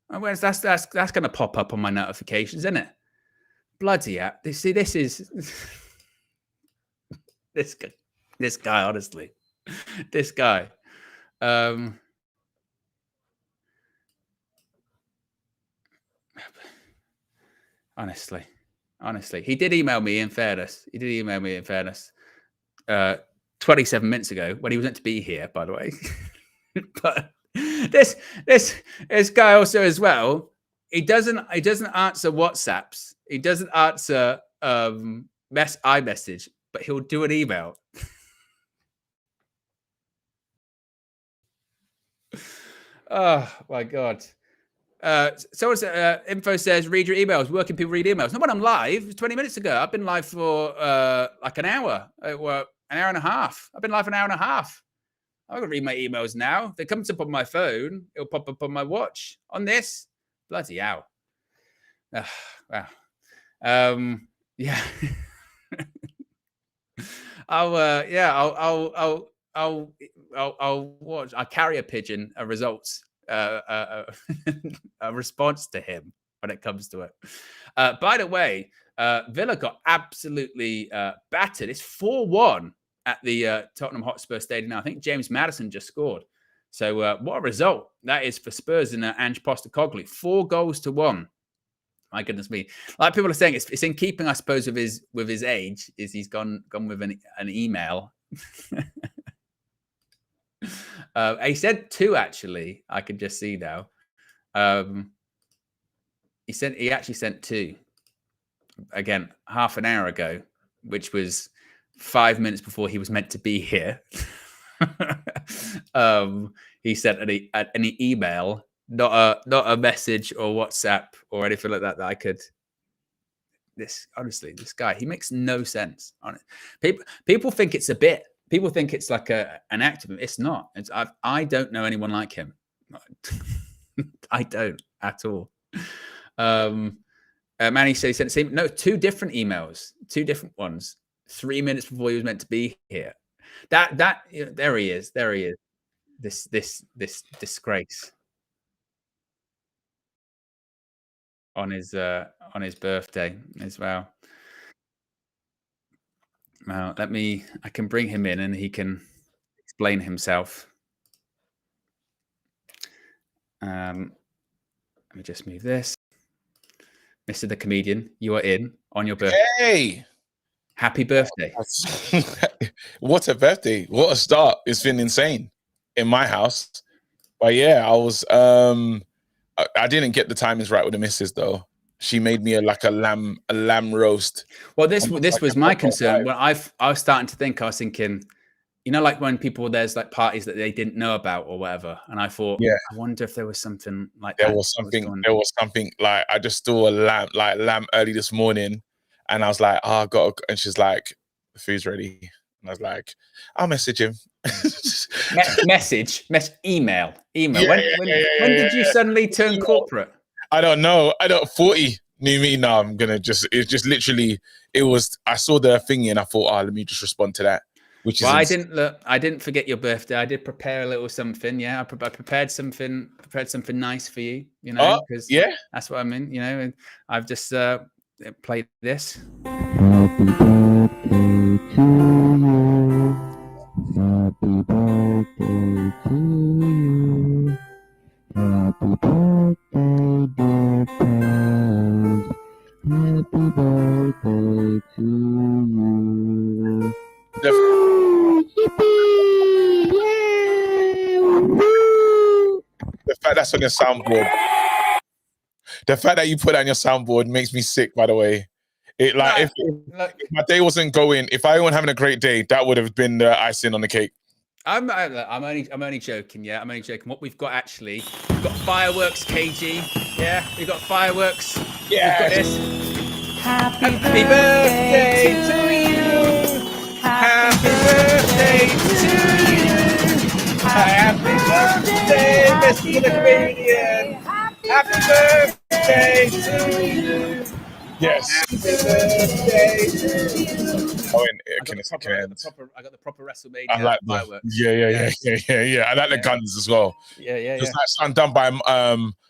Whereas that's going to pop up on my notifications, isn't it? Bloody hell. This is this guy, honestly. This guy. Honestly. He did email me in fairness. 27 minutes ago when he was meant to be here, by the way. But this guy also as well, he doesn't answer WhatsApps. He doesn't answer iMessage, but he'll do an email. Oh my God. Info says, read your emails. Where can people read emails? Not when I'm live. It was 20 minutes ago. I've been live for like an hour. An hour and a half. I've been live an hour and a half. I'm going to read my emails now. If it comes up on my phone, it'll pop up on my watch. On this, bloody hell. Wow. Yeah. I'll watch. I'll carry a pigeon, a results, a response to him when it comes to it. By the way, Villa got absolutely battered. It's 4-1 at the Tottenham Hotspur Stadium now. I think James Maddison just scored. So what a result that is for Spurs and Ange Postecoglou. 4-1. My goodness me! Like people are saying, it's in keeping, I suppose, with his age. Is he's gone with an email? He said 2 actually. I can just see now. He actually sent 2. Again, half an hour ago, which was 5 minutes before he was meant to be here. He sent an email, not a message or WhatsApp or anything like that I could. This guy, he makes no sense on it. People think it's a bit. People think it's like an activist. It's not. I don't know anyone like him. I don't at all. Manny says he sent 2 different emails, 2 different ones, 3 minutes before he was meant to be here. There he is. There he is. This disgrace on his birthday as well. Now I can bring him in and he can explain himself. Let me just move this. Mr. the Comedian, you are in on your birthday. Hey! Happy birthday. What a birthday. What a start. It's been insane in my house. But yeah, I was I didn't get the timings right with the missus though. She made me a lamb roast. Well, this was my concern. When I was starting to think, I was thinking, you know, like when there's like parties that they didn't know about or whatever, and I thought, yeah, I wonder if there was something like there that. Was something like I just saw a lamb early this morning, and I was like, oh, I got. And she's like, the food's ready, and I was like, I'll message him. Email. When did you suddenly turn corporate? I don't know. 40 knew me. No, I'm gonna just. It's just literally. It was. I saw the thingy and I thought, let me just respond to that. Which is. I didn't forget your birthday. I did prepare a little something. Yeah, I prepared something. Prepared something nice for you. You know, because that's what I mean. You know, and I've just played this. Happy birthday to you. Happy birthday to you. Happy birthday, dear friends. Happy birthday to you. Yippee! Yeah! Woo! The fact that's on your soundboard. The fact that you put that on your soundboard makes me sick, by the way. If my day wasn't going, if I wasn't having a great day, that would have been the icing on the cake. I'm only joking. Yeah, I'm only joking. What we've got actually, we've got fireworks, KG. Yeah, we've got fireworks. Yeah. We've got this. Happy birthday to you. Happy birthday to you. Happy birthday, Mr. the Comedian. Happy birthday to you. Yes. Happy birthday to you. I got the proper WrestleMania. I like fireworks. Yeah. I like the guns as well. Yeah. It's like something done by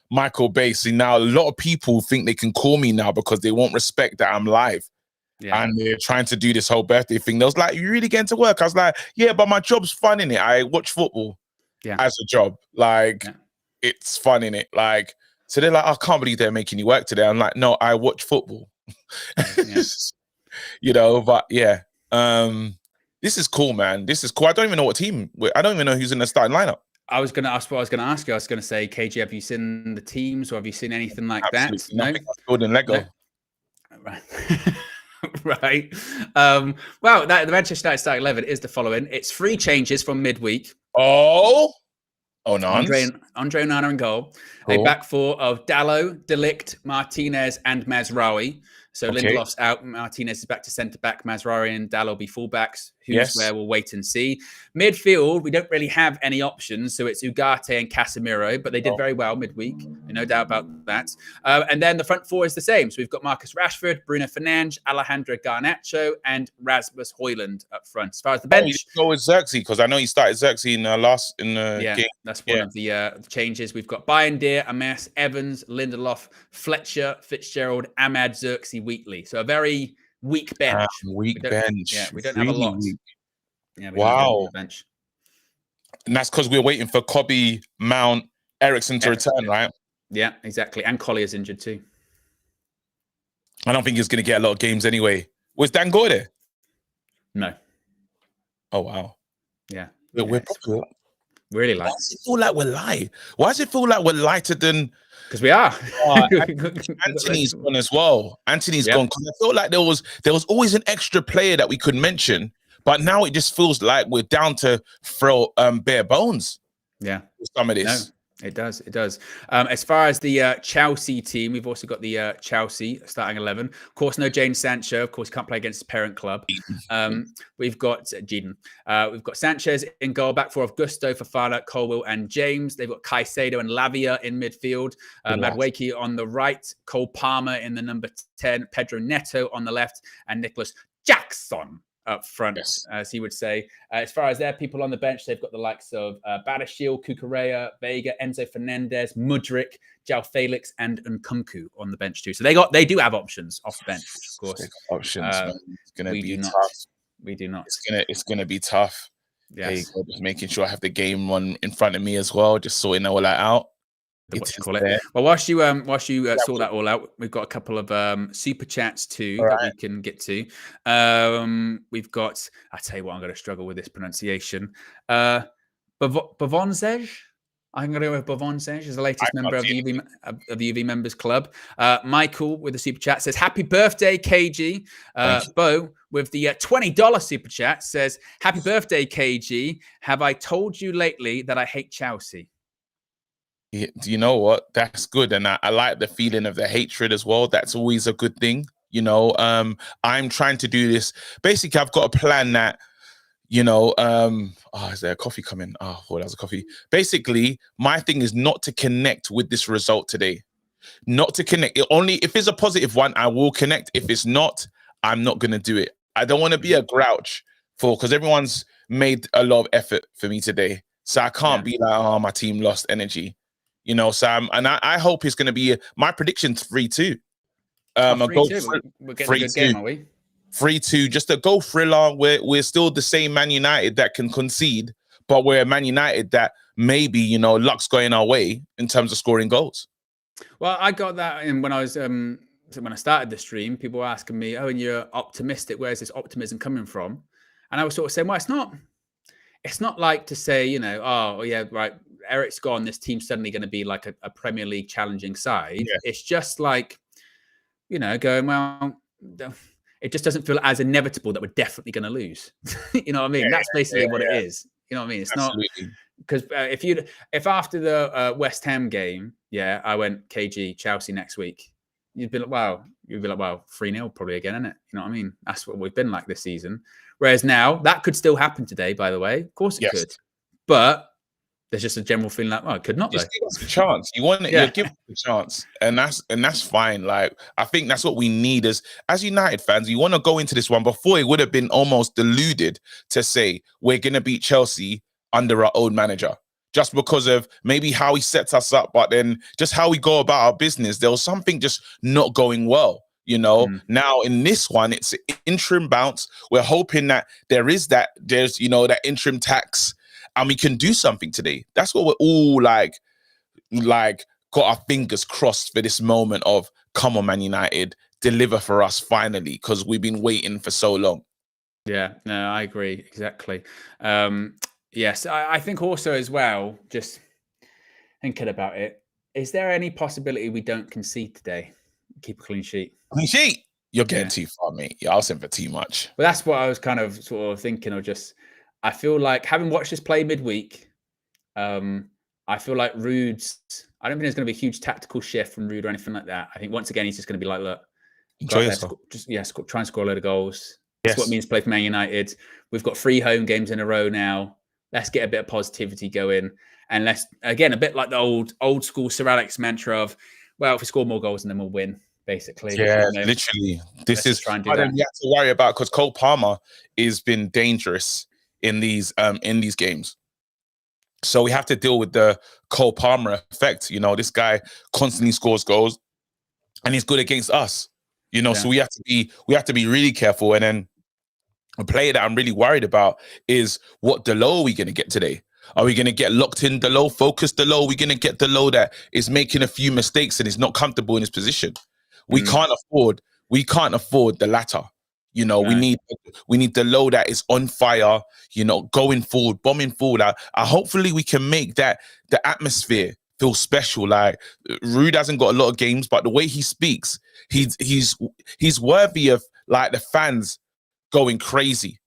Michael Bay. See, now a lot of people think they can call me now because they won't respect that I'm live. Yeah. And they're trying to do this whole birthday thing. They was like, you really getting to work? I was like, yeah, but my job's fun in it. I watch football as a job. Like, it's fun in it. Like, so they're like, I can't believe they're making you work today. I'm like, no, I watch football. You know, but yeah. This is cool, man. This is cool. I don't even know what team. I don't even know who's in the starting lineup. I was going to ask what I was going to ask you. I was going to say, KG, have you seen the teams or have you seen anything like that? No. Building Lego. No? Right. Right. Well, the Manchester United starting 11 is the following. It's 3 changes from midweek. Oh, nice. Andre Onana in goal. Cool. A back 4 of Dalot, De Ligt, Martinez, and Mazraoui. So Lindelof's out. Martinez is back to centre back. Mazraoui and Dalot will be fullbacks. Who's where? We'll wait and see. Midfield, we don't really have any options. So it's Ugarte and Casemiro, but they did very well midweek. No doubt about that. And then the front 4 is the same. So we've got Marcus Rashford, Bruno Fernandes, Alejandro Garnacho, and Rasmus Højlund up front. As far as the bench, you go with Xerxes because I know he started Xerxes in the game. That's one of the changes. We've got Bayindir, Amas, Evans, Lindelof, Fletcher, Fitzgerald, Ahmad, Xerxes, Wheatley. So a very weak bench. Weak bench. Yeah, we don't have a lot. Yeah, wow. Bench. And that's because we're waiting for Kobe, Mount, Ericsson to return, right? Yeah, exactly. And Collier's injured too. I don't think he's going to get a lot of games anyway. Was Dan Gore there? No. Oh, wow. Yeah. We're popular. Really light. Why does it feel like we're light? Why does it feel like we're lighter than? Because we are. Anthony's gone as well. Anthony's gone because I felt like there was always an extra player that we could mention, but now it just feels like we're down to throw bare bones. Yeah, with some of this. No, it does. It does. As far as the Chelsea team, we've also got the Chelsea starting 11. Of course, no Jadon Sancho. Of course, can't play against his parent club. We've got Jadon. We've got Sanchez in goal, back four of Gusto, Fofana, Colwill, and James. They've got Caicedo and Lavia in midfield. Madueke on the right, Cole Palmer in the number 10, Pedro Neto on the left, and Nicholas Jackson up front, as he would say. As far as their people on the bench, they've got the likes of Badashil, Cucurella, Vega, Enzo Fernandez, Mudryk, João Felix, and Nkunku on the bench too. So they do have options off the bench, of course. Options. It's gonna be tough. We do not. It's gonna be tough. Yes. Just making sure I have the game on in front of me as well, just sorting all that out. Well, whilst you sort that all out, we've got a couple of super chats too that we can get to. We've got, I tell you what, I'm going to struggle with this pronunciation. Bavonzej. I'm going to go with Bavonzej as the latest member of the UV Members Club. Michael with the super chat says, "Happy birthday, KG." Bo with the $20 super chat says, "Happy birthday, KG. Have I told you lately that I hate Chelsea?" You know what? That's good. And I like the feeling of the hatred as well. That's always a good thing. You know, I'm trying to do this. Basically, I've got a plan that, you know, is there a coffee coming? Oh, that was a coffee. Basically, my thing is not to connect with this result today. Not to connect. Only if it's a positive one, I will connect. If it's not, I'm not going to do it. I don't want to be a grouch because everyone's made a lot of effort for me today. So I can't be like, oh, my team lost energy. You know, so I hope it's going to be my prediction 3-2. We're getting a good game, are we? 3-2, just a goal thriller. We're still the same Man United that can concede, but we're a Man United that maybe, you know, luck's going our way in terms of scoring goals. Well, I got that in when I was when I started the stream. People were asking me, "Oh, and you're optimistic. Where's this optimism coming from?" And I was sort of saying, "Well, it's not like to say, you know, oh yeah, right, Eric's gone, this team's suddenly going to be like a Premier League challenging side." Yeah. It's just like, you know, going, well, it just doesn't feel as inevitable that we're definitely going to lose. You know what I mean? That's basically what it is. You know what I mean? It's Absolutely. not because if after the West Ham game, I went KG Chelsea next week, you'd be like, wow, 3-0 probably again, isn't it? You know what I mean? That's what we've been like this season. Whereas now that could still happen today, by the way. Of course it could. But there's just a general feeling like, well, it could not. Just give us a chance. You want it, you give us a chance. And that's fine. Like, I think that's what we need as United fans. You want to go into this one before it would have been almost deluded to say we're gonna beat Chelsea under our own manager. Just because of maybe how he sets us up, but then just how we go about our business. There was something just not going well. You know, now in this one, it's an interim bounce. We're hoping that there's you know, that interim tax, and we can do something today. That's what we're all like got our fingers crossed for this moment of, come on, Man United, deliver for us finally, because we've been waiting for so long. Yeah, no, I agree. Exactly. Yes, I think also as well, just thinking about it, is there any possibility we don't concede today? Keep a clean sheet. Clean sheet? You're getting too far, mate. You're asking for too much. Well, that's what I was kind of sort of thinking of. Just, I feel like having watched this play midweek, I feel like Rude's, I don't think there's going to be a huge tactical shift from Rude or anything like that. I think once again, he's just going to be like, look, enjoy yourself. Try and score a load of goals. That's what it means to play for Man United. We've got 3 home games in a row now. Let's get a bit of positivity going. And let's, again, a bit like the old school Sir Alex mantra of, well, if we score more goals, and then we'll win, basically. Yeah, literally. This is what we have to worry about, because Cole Palmer has been dangerous in these games. So we have to deal with the Cole Palmer effect. You know, this guy constantly scores goals and he's good against us. You know, so we have to be really careful. And then a player that I'm really worried about is, what Delo are we going to get today? Are we going to get locked in Delo, focused Delo? Are we going to get Delo that is making a few mistakes and is not comfortable in his position? We can't afford the latter. You know, we need the low that is on fire, you know, going forward, bombing forward. Hopefully we can make the atmosphere feel special. Like, Rude hasn't got a lot of games, but the way he speaks, he's worthy of, like, the fans going crazy,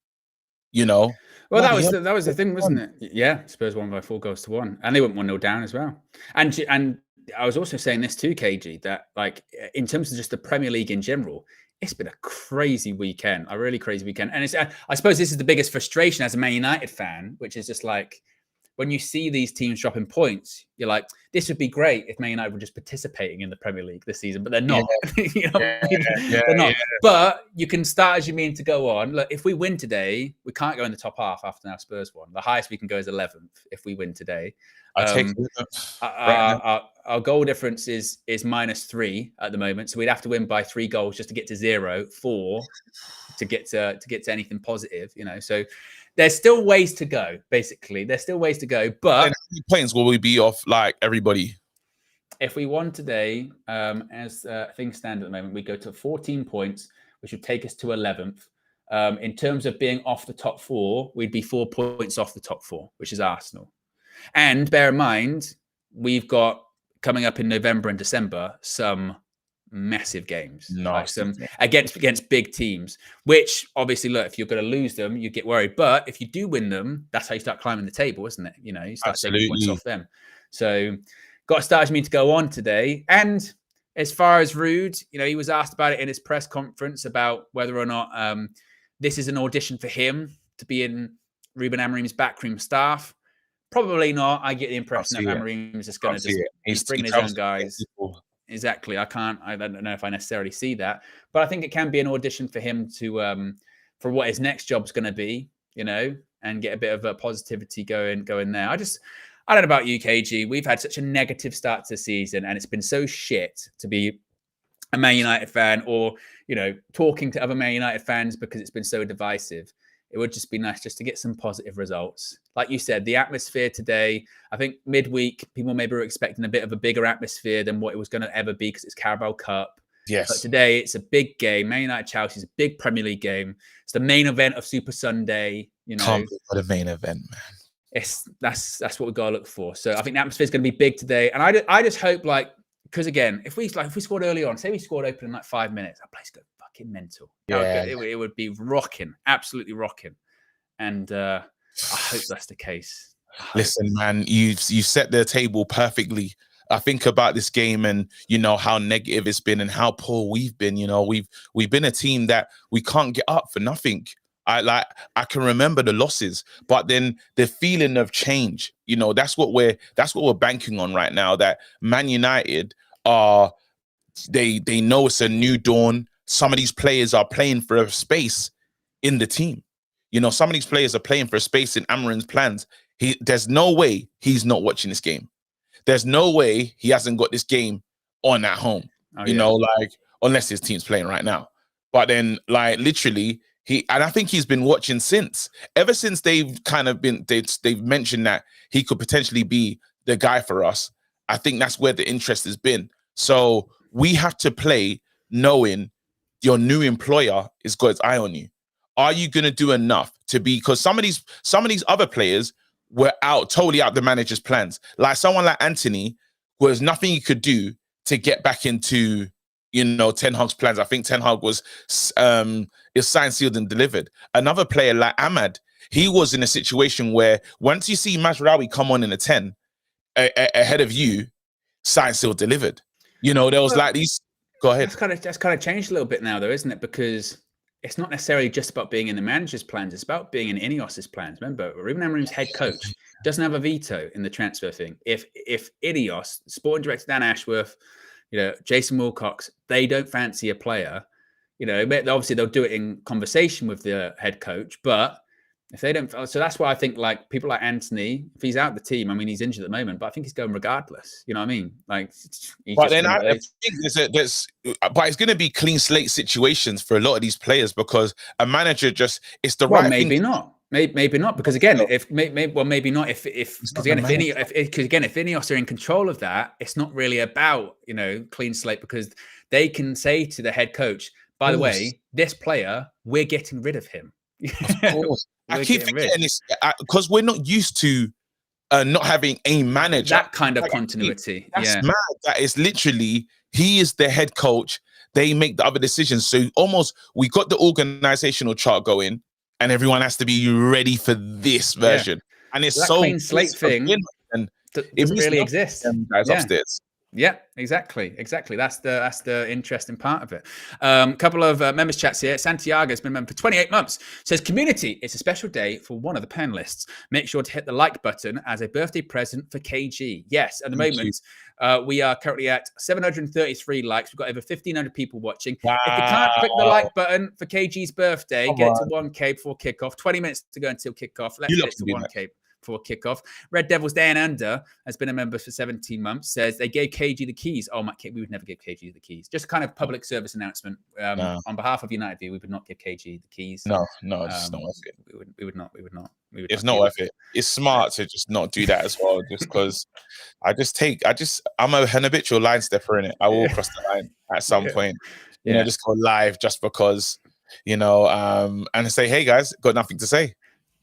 you know. Well, that was the thing, wasn't it? Yeah, Spurs won by 4-1, and they went 1-0 down as well. And I was also saying this too, KG, that, like, in terms of just the Premier League in general, it's been a crazy weekend, a really crazy weekend. And I suppose this is the biggest frustration as a Man United fan, which is just like, when you see these teams dropping points, you're like, this would be great if Man United were just participating in the Premier League this season, but they're not. You know, they're not. But you can start as you mean to go on. Look, if we win today, we can't go in the top half after now Spurs won. The highest we can go is 11th if we win today. Our goal difference is -3 at the moment, so we'd have to win by 3 goals just to get to 0, 4 to get to anything positive. You know, so there's still ways to go. Basically, there's still ways to go. But how many points will we be off, like, everybody? If we won today, as things stand at the moment, we go to 14 points, which would take us to 11th. In terms of being off the top 4, we'd be 4 points off the top 4, which is Arsenal. And bear in mind, we've got coming up in November and December some massive games, like some against big teams. Which obviously, look, if you're going to lose them, you get worried. But if you do win them, that's how you start climbing the table, isn't it? You know, you start taking points off them. So, got to start as me to go on today. And as far as Rude, you know, he was asked about it in his press conference about whether or not this is an audition for him to be in Ruben Amorim's backroom staff. Probably not. I get the impression that Amorim is just going to just bring his own guys. Exactly. I don't know if I necessarily see that, but I think it can be an audition for him to for what his next job's going to be, you know, and get a bit of a positivity going there. I don't know about you, KG. We've had such a negative start to the season, and it's been so shit to be a Man United fan, or, you know, talking to other Man United fans, because it's been so divisive. It would just be nice just to get some positive results. Like you said, the atmosphere today, I think midweek, people maybe were expecting a bit of a bigger atmosphere than what it was going to ever be because it's Carabao Cup. Yes. But today, it's a big game. Man United Chelsea is a big Premier League game. It's the main event of Super Sunday. You know, Can't be the main event, man. That's what we've got to look for. So I think the atmosphere is going to be big today. And I just hope, like, because again, if we scored early on, say we scored open in like 5 minutes, that place go fucking mental. Yeah, it would be rocking, absolutely rocking. And I hope that's the case. Listen, man, you set the table perfectly. I think about this game and, you know, how negative it's been and how poor we've been. You know, we've been a team that we can't get up for nothing. I can remember the losses, but then the feeling of change, you know, that's what we're banking on right now. That Man United are, they know it's a new dawn. Some of these players are playing for a space in the team. You know, some of these players are playing for a space in Amorim's plans. There's no way he's not watching this game. There's no way he hasn't got this game on at home. You know, like, unless his team's playing right now. But then, like, literally, and I think he's been watching ever since they've kind of been, they've mentioned that he could potentially be the guy for us. I think that's where the interest has been. So we have to play knowing your new employer has got its eye on you. Are you going to do enough to be, because some of these other players were totally out the manager's plans. Like someone like Anthony, was nothing he could do to get back into, you know, Ten Hag's plans. I think Ten Hag was signed, sealed, and delivered. Another player like Ahmad, he was in a situation where once you see Mazraoui come on in a 10 ahead of you, signed, sealed, delivered. You know, there was like these. Go ahead. That's kind of changed a little bit now, though, isn't it? Because it's not necessarily just about being in the manager's plans. It's about being in INEOS's plans. Remember, Ruben Amorim's head coach doesn't have a veto in the transfer thing. If INEOS, sporting director Dan Ashworth, you know, Jason Wilcox, they don't fancy a player, you know, obviously they'll do it in conversation with the head coach, but if they don't, so that's why I think, like, people like Anthony, if he's out of the team, I mean, he's injured at the moment, but I think he's going regardless. You know what I mean? Like, but then I think but it's going to be clean slate situations for a lot of these players, because a manager it's the right maybe thing. Not. Maybe not, because again, maybe not if INEOS are in control of that, it's not really about, you know, clean slate, because they can say to the head coach, by the way, this player, we're getting rid of him. Of course. I keep forgetting this because we're not used to not having a manager. That kind of continuity. That's mad. That is literally, he is the head coach. They make the other decisions. So almost we got the organizational chart going and everyone has to be ready for this version. And it's that so clean slate thing and it doesn't really exist. Guys upstairs. Yeah, exactly. That's the interesting part of it. Couple of members chats here. Santiago has been a member for 28 months. Says, community, it's a special day for one of the panelists. Make sure to hit the like button as a birthday present for KG. Yes, at the moment, we are currently at 733 likes. We've got over 1,500 people watching. Wow. If you can't click the like button for KG's birthday, get it to 1K before kickoff. 20 minutes to go until kickoff. Let's get it to 1K. For kickoff. Red Devils Down Under has been a member for 17 months. Says they gave KG the keys. Oh my, we would never give KG the keys. Just kind of public service announcement on behalf of United View. We would not give KG the keys. No, it's not worth it. We would not. It's not worth it. It's smart to just not do that as well. Just because I'm a habitual line stepper in it. I will cross the line at some point. You know, just go live just because, and say, hey guys, got nothing to say.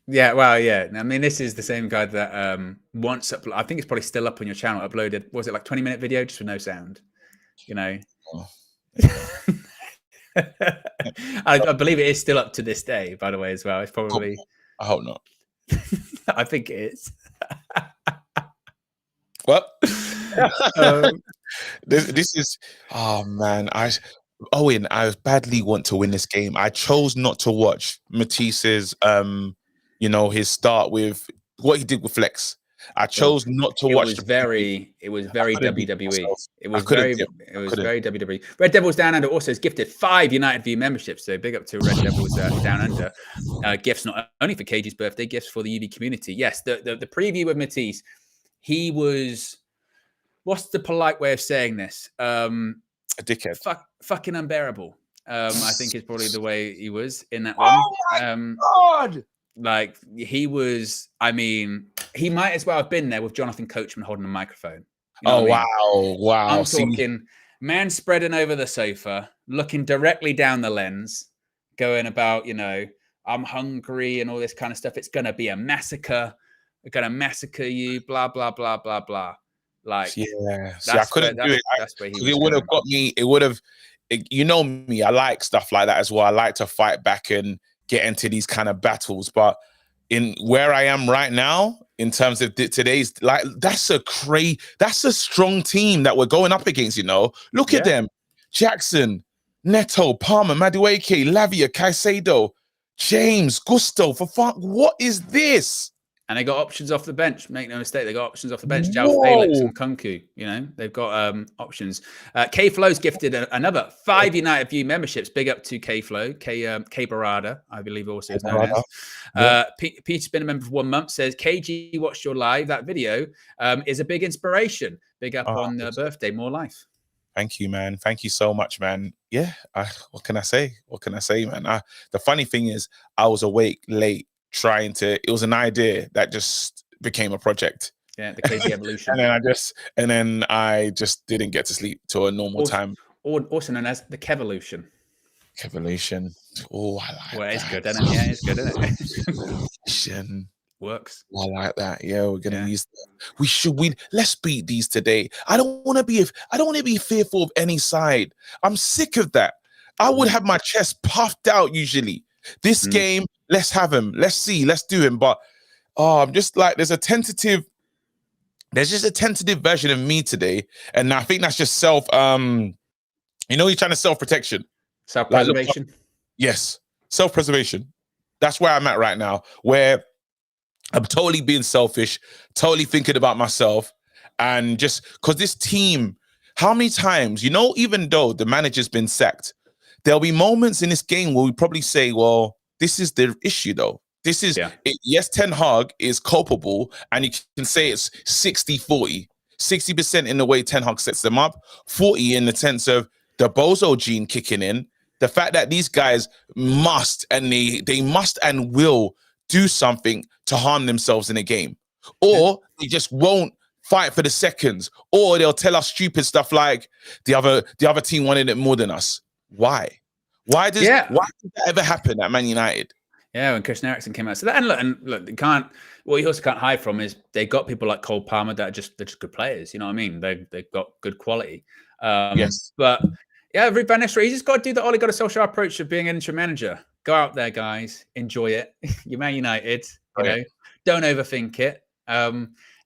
Yeah, well, yeah. I mean, this is the same guy that once, I think it's probably still up on your channel, uploaded, was it like 20-minute video just with no sound? Oh. I believe it is still up to this day, by the way, as well. It's probably... I hope not. I think it is. Well, this is... Oh, man. Owen, I badly want to win this game. I chose not to watch Matisse's... his start with what he did with Flex. I chose not to watch. It was very WWE. It was very WWE. Red Devils Down Under also has gifted 5 United View memberships. So big up to Red Devils Down Under. Gifts not only for KG's birthday, gifts for the UV community. Yes, the preview of Matisse, he was, what's the polite way of saying this? A dickhead. Fucking unbearable. I think is probably the way he was in that one. Oh my God! Like he was, I mean, he might as well have been there with Jonathan Coachman holding a microphone. You know wow. I'm talking man spreading over the sofa, looking directly down the lens, going about, I'm hungry and all this kind of stuff. It's going to be a massacre. We're going to massacre you, blah, blah, blah, blah, blah. Like, I couldn't do it. That's where it would have got me. It would have, you know me, I like stuff like that as well. I like to fight back and get into these kind of battles, but in where I am right now, in terms of today's, like, that's a strong team that we're going up against. Look at them: Jackson, Neto, Palmer, Madueke, Lavia, Caicedo, James, Gusto. For fun, what is this? And they got options off the bench. Make no mistake, they got options off the bench. Jao Felix and Kunku, they've got options. K-Flow's gifted another 5 United View memberships. Big up to K-Flow. K Barada, I believe also is known as. Peter's been a member for 1 month, says, KG watched your live. That video is a big inspiration. Big up on birthday, more life. Thank you, man. Thank you so much, man. Yeah, what can I say? Man? The funny thing is, I was awake late, it was an idea that just became a project. Yeah, the crazy evolution. and then I just didn't get to sleep till a normal time. Also known as the Kevolution. Kevolution. Oh, I like that. It's good, isn't it? Yeah, it's good, isn't it? Works. I like that. Yeah, we're gonna use that. Let's beat these today. I don't want to be fearful of any side. I'm sick of that. I would have my chest puffed out usually. This game, let's have him. Let's see. Let's do him. But I'm just like, there's just a tentative version of me today. And I think that's just he's trying to self-protection. Self-preservation. Yes. Self-preservation. That's where I'm at right now, where I'm totally being selfish, totally thinking about myself. And just because this team, how many times, even though the manager's been sacked, there'll be moments in this game where we probably say, well, this is the issue, though. This is, yes, Ten Hag is culpable, and you can say it's 60-40. 60% in the way Ten Hag sets them up, 40 in the sense of the Bozo gene kicking in, the fact that these guys must, and they must and will do something to harm themselves in a game. Or they just won't fight for the seconds, or they'll tell us stupid stuff like the other team wanted it more than us. Why? Why did that ever happen at Man United? Yeah, when Christian Eriksen came out. So that, and look, they can't. What you also can't hide from is they got people like Cole Palmer that they're just good players. You know what I mean? They've got good quality. Yes, but yeah, Ruud van Nistelrooy, he's just got to do the Ole Gunnar Solskjaer approach of being an interim manager. Go out there, guys, enjoy it. You're Man United, you know, don't overthink it.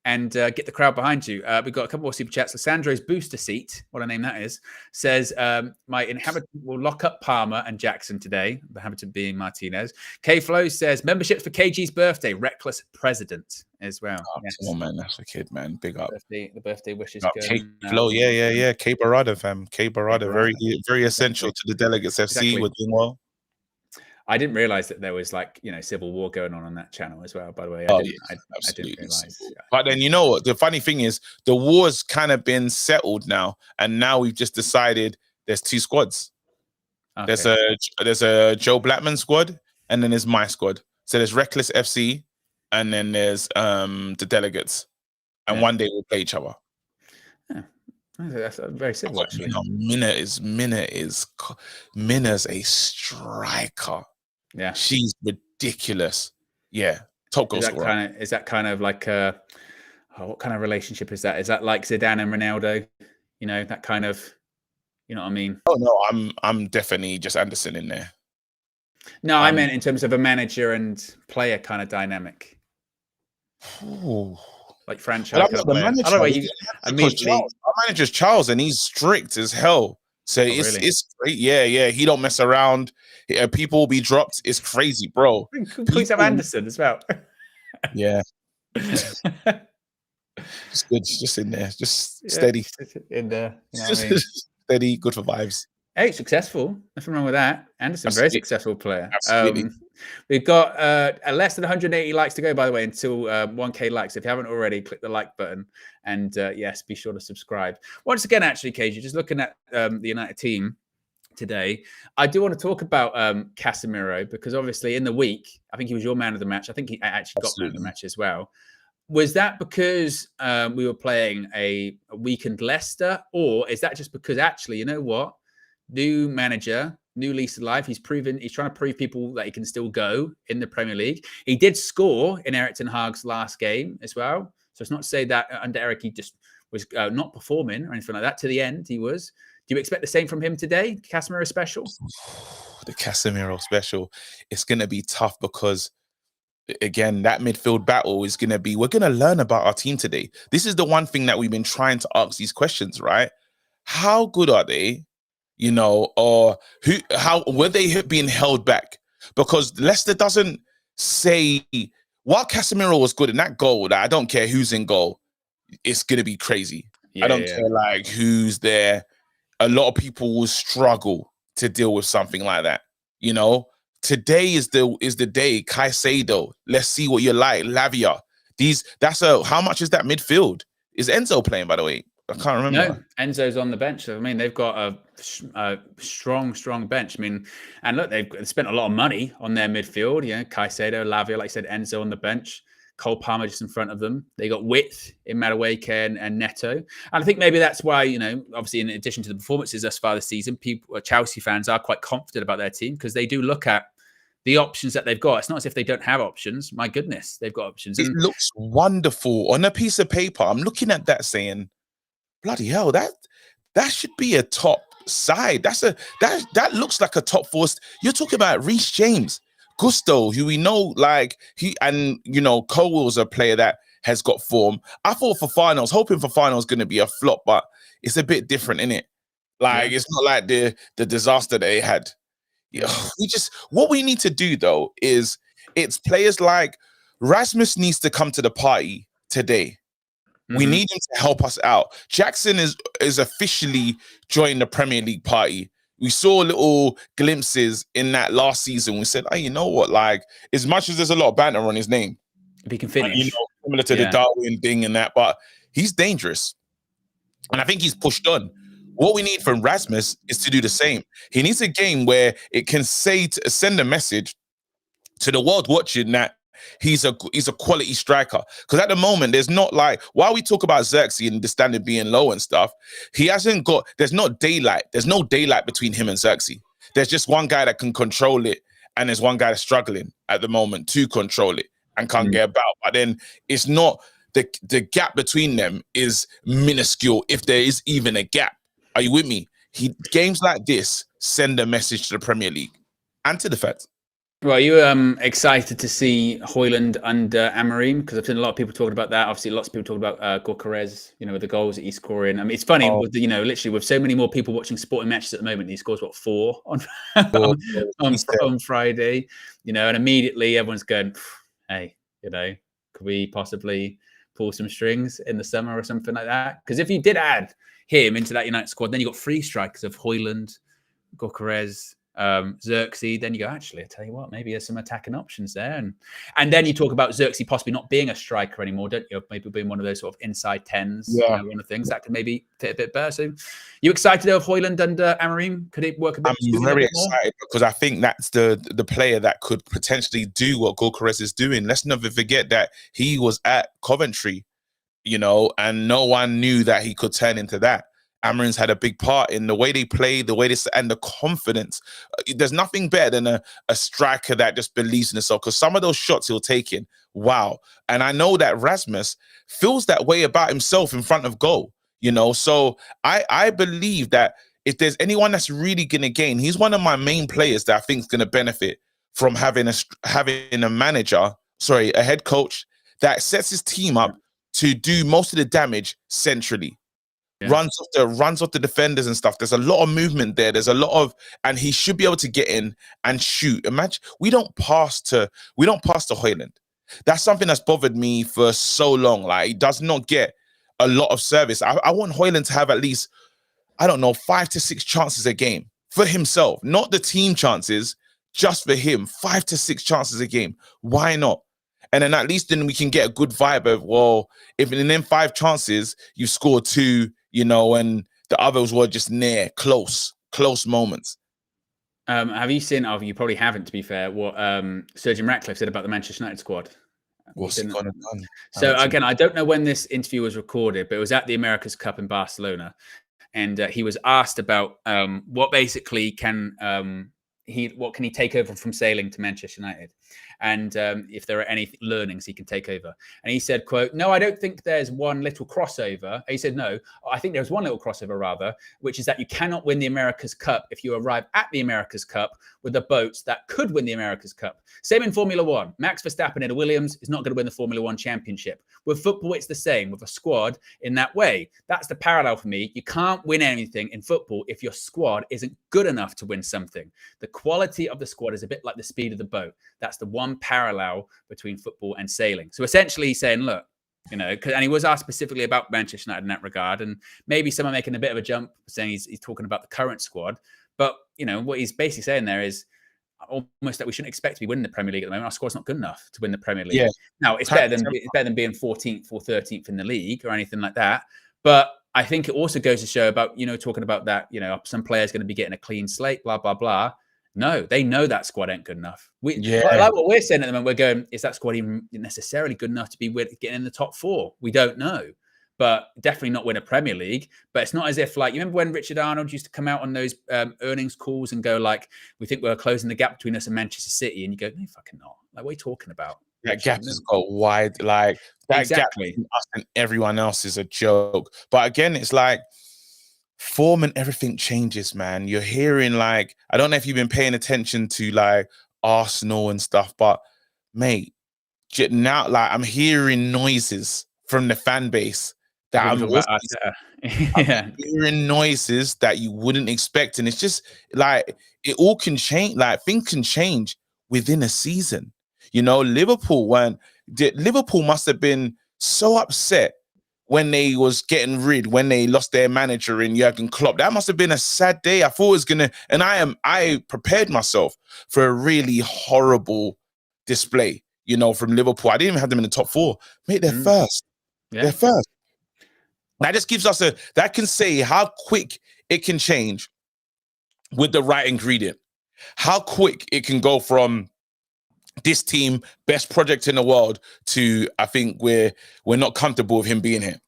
And get the crowd behind you. We've got a couple more super chats. Lissandro's booster seat, what a name that is, says, my inhabitant will lock up Palmer and Jackson today, the inhabitant being Martinez. K-Flow says, membership for KG's birthday, reckless president as well. Oh, yes. Come on, man. That's a kid, man. Big up. The birthday wishes. K-Flow, yeah. K Barada, fam. K Barada, very essential to the Delegates FC. Exactly. We're doing well. I didn't realize that there was like, you know, civil war going on that channel as well, by the way. I didn't realize. But then, you know what? The funny thing is the war's kind of been settled now. And now we've just decided there's 2 squads. Okay. There's a Joe Blackman squad and then there's my squad. So there's Reckless FC and then there's the Delegates. And one day we'll play each other. Yeah. That's very simple, actually. You know, Minna's a striker. Yeah, she's ridiculous. Yeah, top goal scorer. Is that kind of like what kind of relationship is that? Is that like Zidane and Ronaldo? You know, that kind of, you know what I mean? Oh no, I'm definitely just Anderson in there. No, I meant in terms of a manager and player kind of dynamic. Ooh. Like franchise. Our manager's Charles, and he's strict as hell. So it's great. Yeah. He don't mess around. People will be dropped. It's crazy, bro. Please have Anderson as well. Yeah. Just good. Just in there. Just steady. In there. You know what I mean? Steady. Good for vibes. Hey, successful. Nothing wrong with that. Anderson, very successful player. Absolutely. We've got less than 180 likes to go, by the way, until 1K likes. If you haven't already, click the like button. And yes, be sure to subscribe. Once again, actually, KG, just looking at the United team today, I do want to talk about Casemiro, because obviously in the week, I think he was your man of the match. I think he actually got man of the match as well. Was that because we were playing a weakened Leicester, or is that just because actually, you know what? New manager, new lease of life. He's trying to prove people that he can still go in the Premier League. He did score in Erik ten Hag's last game as well. So it's not to say that under Eric, he just was not performing or anything like that. To the end, he was. Do you expect the same from him today? Casemiro special? The Casemiro special. It's going to be tough because, again, that midfield battle is going to be, we're going to learn about our team today. This is the one thing that we've been trying to ask these questions, right? How good are they? You know, or how were they being held back? Because Leicester doesn't say, while Casemiro was good in that goal, that I don't care who's in goal, it's going to be crazy. I don't care like who's there. A lot of people will struggle to deal with something like that. You know, today is the day. Caicedo, let's see what you're like. Lavia, how much is that midfield? Is Enzo playing, by the way? I can't remember. No, Enzo's on the bench. So, I mean, they've got a strong bench. I mean, and look, they've spent a lot of money on their midfield. You know, Caicedo, Lavia, like I said, Enzo on the bench. Cole Palmer just in front of them. They got width in Madueke and Neto. And I think maybe that's why, you know, obviously in addition to the performances thus far this season, Chelsea fans are quite confident about their team because they do look at the options that they've got. It's not as if they don't have options. My goodness, they've got options. It looks wonderful on a piece of paper. I'm looking at that saying, bloody hell, that should be a top side. That looks like a top four. You're talking about Reece James, Gusto, who we know, like Colwell's a player that has got form. I thought Fofana, hoping Fofana's going to be a flop, but it's a bit different, innit? Like it's not like the disaster they had. Yeah, what we need to do though is it's players like Rasmus needs to come to the party today. We need him to help us out. Jackson is officially joining the Premier League party. We saw little glimpses in that last season. We said, you know what? Like, as much as there's a lot of banter on his name, if he can finish, similar to the Darwin thing and that, but he's dangerous. And I think he's pushed on. What we need from Rasmus is to do the same. He needs a game where it can send a message to the world watching that he's a quality striker. Because at the moment, there's not like, while we talk about Xerxes and the standard being low and stuff, there's no daylight between him and Xerxes. There's just one guy that can control it, and there's one guy that's struggling at the moment to control it and can't get about. But then it's not the gap between them is minuscule, if there is even a gap. Are you with me? Games like this send a message to the Premier League and to the feds. Well, you were excited to see Højlund under Amorim, because I've seen a lot of people talking about that. Obviously, lots of people talk about Gyökeres, with the goals that he's scoring. I mean, it's funny, with literally with so many more people watching sporting matches at the moment. He scores 4 on Friday, and immediately everyone's going, "Hey, could we possibly pull some strings in the summer or something like that?" Because if you did add him into that United squad, then you got 3 strikers of Højlund, Gyökeres, Xerxes, then you go, actually, I tell you what, maybe there's some attacking options there. And then you talk about Xerxes possibly not being a striker anymore, don't you? Maybe being one of those sort of inside 10s, one of the things that could maybe fit a bit better. So you excited of Højlund under Amorim? Could it work a bit? I'm very excited because I think that's the player that could potentially do what Gyökeres is doing. Let's never forget that he was at Coventry, and no one knew that he could turn into that. Amorim's had a big part in the way they play, the way they and the confidence. There's nothing better than a striker that just believes in himself, because some of those shots he'll take in, wow. And I know that Rasmus feels that way about himself in front of goal, So I believe that if there's anyone that's really going to gain, he's one of my main players that I think is going to benefit from having a manager, a head coach that sets his team up to do most of the damage centrally. Runs off the defenders and stuff. There's a lot of movement there. There's a lot of, and he should be able to get in and shoot. Imagine we don't pass to Højlund. That's something that's bothered me for so long. Like, he does not get a lot of service. I want Højlund to have at least, 5 to 6 chances a game for himself, not the team chances, just for him. 5 to 6 chances a game. Why not? And then at least then we can get a good vibe of, well, if in them 5 chances you score 2, and the others were just near, close moments. Have you seen, you probably haven't, to be fair, what Sir Jim Ratcliffe said about the Manchester United squad? What's he gonna done? So again, I don't know when this interview was recorded, but it was at the America's Cup in Barcelona. And he was asked about what basically what can he take over from Sailing to Manchester United, and if there are any learnings he can take over. And he said, quote, "No, I don't think there's one little crossover." He said, "No, I think there's one little crossover rather, which is that you cannot win the America's Cup if you arrive at the America's Cup with the boats that could win the America's Cup. Same in Formula One. Max Verstappen in a Williams is not going to win the Formula One championship. With football, it's the same with a squad in that way. That's the parallel for me. You can't win anything in football if your squad isn't good enough to win something. The quality of the squad is a bit like the speed of the boat. That's the one parallel between football and sailing." So essentially he's saying, look, and he was asked specifically about Manchester United in that regard, and maybe someone making a bit of a jump saying he's talking about the current squad. But, what he's basically saying there is almost that we shouldn't expect to be winning the Premier League at the moment. Our squad's not good enough to win the Premier League. Yeah. Now, it's better than being 14th or 13th in the league or anything like that. But I think it also goes to show about, talking about that, some players going to be getting a clean slate, blah, blah, blah. No, they know that squad ain't good enough. Like what we're saying at the moment, we're going, is that squad even necessarily good enough to be getting in the top 4? We don't know. But definitely not win a Premier League. But it's not as if, like, you remember when Richard Arnold used to come out on those earnings calls and go, like, we think we're closing the gap between us and Manchester City. And you go, no, fucking not. Like, what are you talking about? That gap has got wide. Like, that gap between us and everyone else is a joke. But again, it's like, form and everything changes, man. You're hearing, like, I don't know if you've been paying attention to, like, Arsenal and stuff, but, mate, now, like, I'm hearing noises from the fan base that I'm hearing noises that you wouldn't expect. And it's just like, it all can change. Like, things can change within a season. Liverpool must have been so upset when they lost their manager in Jurgen Klopp. That must have been a sad day. I thought it was and I prepared myself for a really horrible display, from Liverpool. I didn't even have them in the top 4. Mate, they're first. Yeah. They're first. That just gives us that can say how quick it can change with the right ingredient. How quick it can go from this team, best project in the world, to I think we're not comfortable with him being here.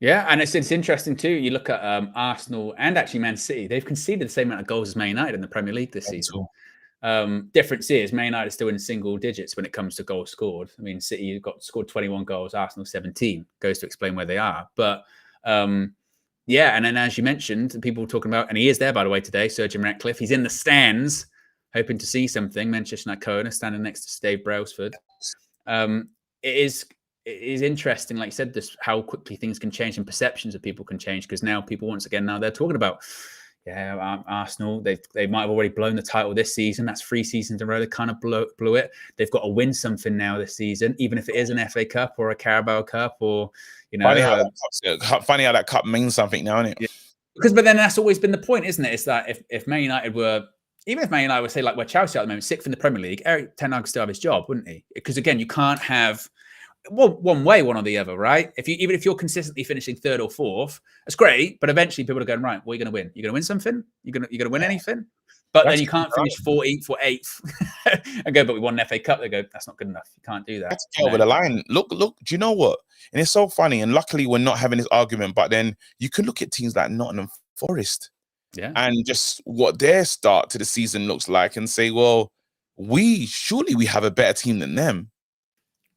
Yeah, and it's interesting too. You look at Arsenal and actually Man City; they've conceded the same amount of goals as Man United in the Premier League this season. Difference is Man United is still in single digits when it comes to goals scored. I mean, City scored 21 goals, Arsenal 17. Goes to explain where they are. But yeah, and then as you mentioned, people were talking about, and he is there by the way today, Sir Jim Ratcliffe. He's in the stands, hoping to see something. Manchester United Kona standing next to Dave Brailsford. It is interesting, like you said, this how quickly things can change and perceptions of people can change, because now people once again they're talking about Arsenal. They might have already blown the title this season. That's 3 seasons in a row. They kind of blew it. They've got to win something now this season, even if it is an FA Cup or a Carabao Cup or funny how that cup means something now, isn't it? Yeah. Because but then that's always been the point, isn't it? It's that if Man United were. Even if Man United would say like where Chelsea at the moment, 6th in the Premier League, Eric Ten Hag would still have his job, wouldn't he? Because again, you can't have one way, one or the other, right? Even if you're consistently finishing 3rd or 4th, that's great. But eventually, people are going, right, what are you going to win? You're going to win something? You're going to win anything? But then you can't finish 14th or 8th and go, but we won an FA Cup. They go, that's not good enough. You can't do that. Let's get over the line. Look. Do you know what? And it's so funny. And luckily, we're not having this argument. But then you can look at teams like Nottingham Forest. Yeah. And just what their start to the season looks like and say, well, surely we have a better team than them.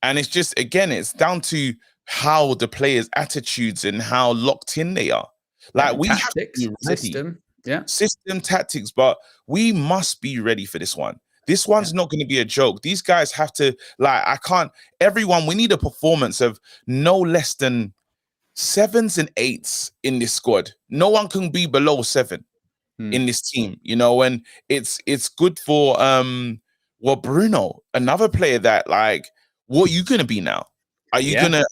And it's just, again, it's down to how the players' attitudes and how locked in they are. Like we tactics, have to be ready. system, tactics, but we must be ready for this one. This one's not going to be a joke. These guys have to, we need a performance of no less than 7s and 8s in this squad. No one can be below 7 in this team, and it's good for Bruno, another player that what are you gonna be now? Are you gonna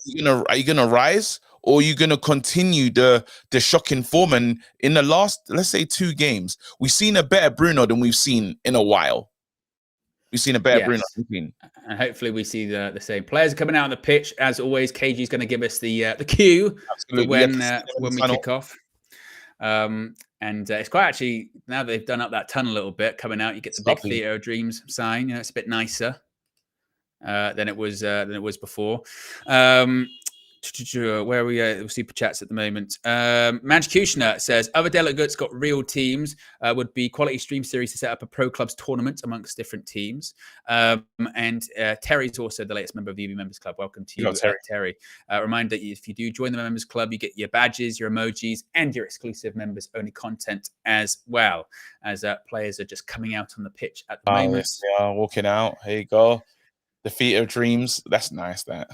rise, or are you gonna continue the shocking form? And in the last, let's say 2 games, we've seen a better Bruno than we've seen in a while. We've seen a better Bruno. And hopefully we see the same players coming out on the pitch. As always, KG's going to give us the cue for when we kick off. And it's quite actually, now that they've done up that tunnel a little bit, coming out, you get the big Theatre of Dreams sign. It's a bit nicer than it was before. Where are we? Super chats at the moment. Manchkushner says other delegates got real teams. Would be quality stream series to set up a pro clubs tournament amongst different teams. And Terry's also the latest member of the UB Members Club. Welcome to you, Terry. Reminder that if you do join the Members Club, you get your badges, your emojis, and your exclusive members only content as well. As players are just coming out on the pitch at the moment. Yes, they are walking out. Here you go. The Theatre of Dreams. That's nice. That.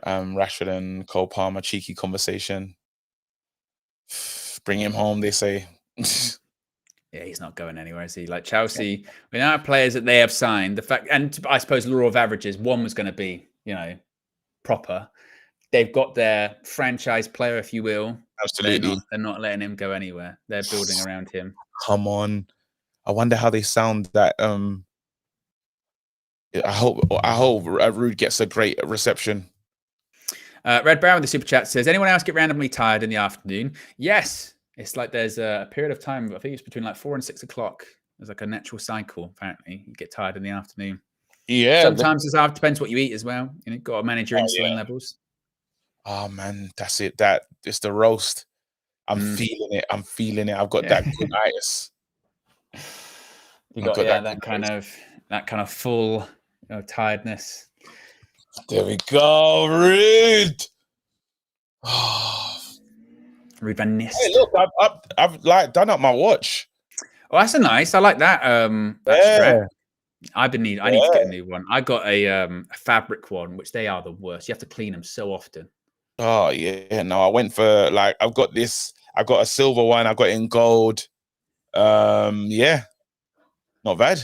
Rashford and Cole Palmer, cheeky conversation. Bring him home, they say. Yeah, he's not going anywhere, is he? Like Chelsea, we now have players that they have signed. The fact, and I suppose law of averages, one was going to be, proper. They've got their franchise player, if you will. Absolutely. They're not letting him go anywhere. They're building around him. Come on. I wonder how they sound that I hope Rude gets a great reception. Red Brown with the super chat says, anyone else get randomly tired in the afternoon? Yes. It's like there's a period of time, I think it's between 4 and 6 o'clock. There's a natural cycle, apparently. You get tired in the afternoon. Yeah. Sometimes it depends what you eat as well. Got to manage your insulin levels. Oh, man, that's it. It's the roast. I'm feeling it. I've got that good itis. You got that kind of full tiredness. There we go, Rude. Rude Van Nist. Hey, look, I've done up my watch. Oh, that's nice. I like that. Strap. I need to get a new one. I got a fabric one, which they are the worst. You have to clean them so often. Oh yeah, no. I went for I've got a silver one. I got it in gold. Yeah, not bad.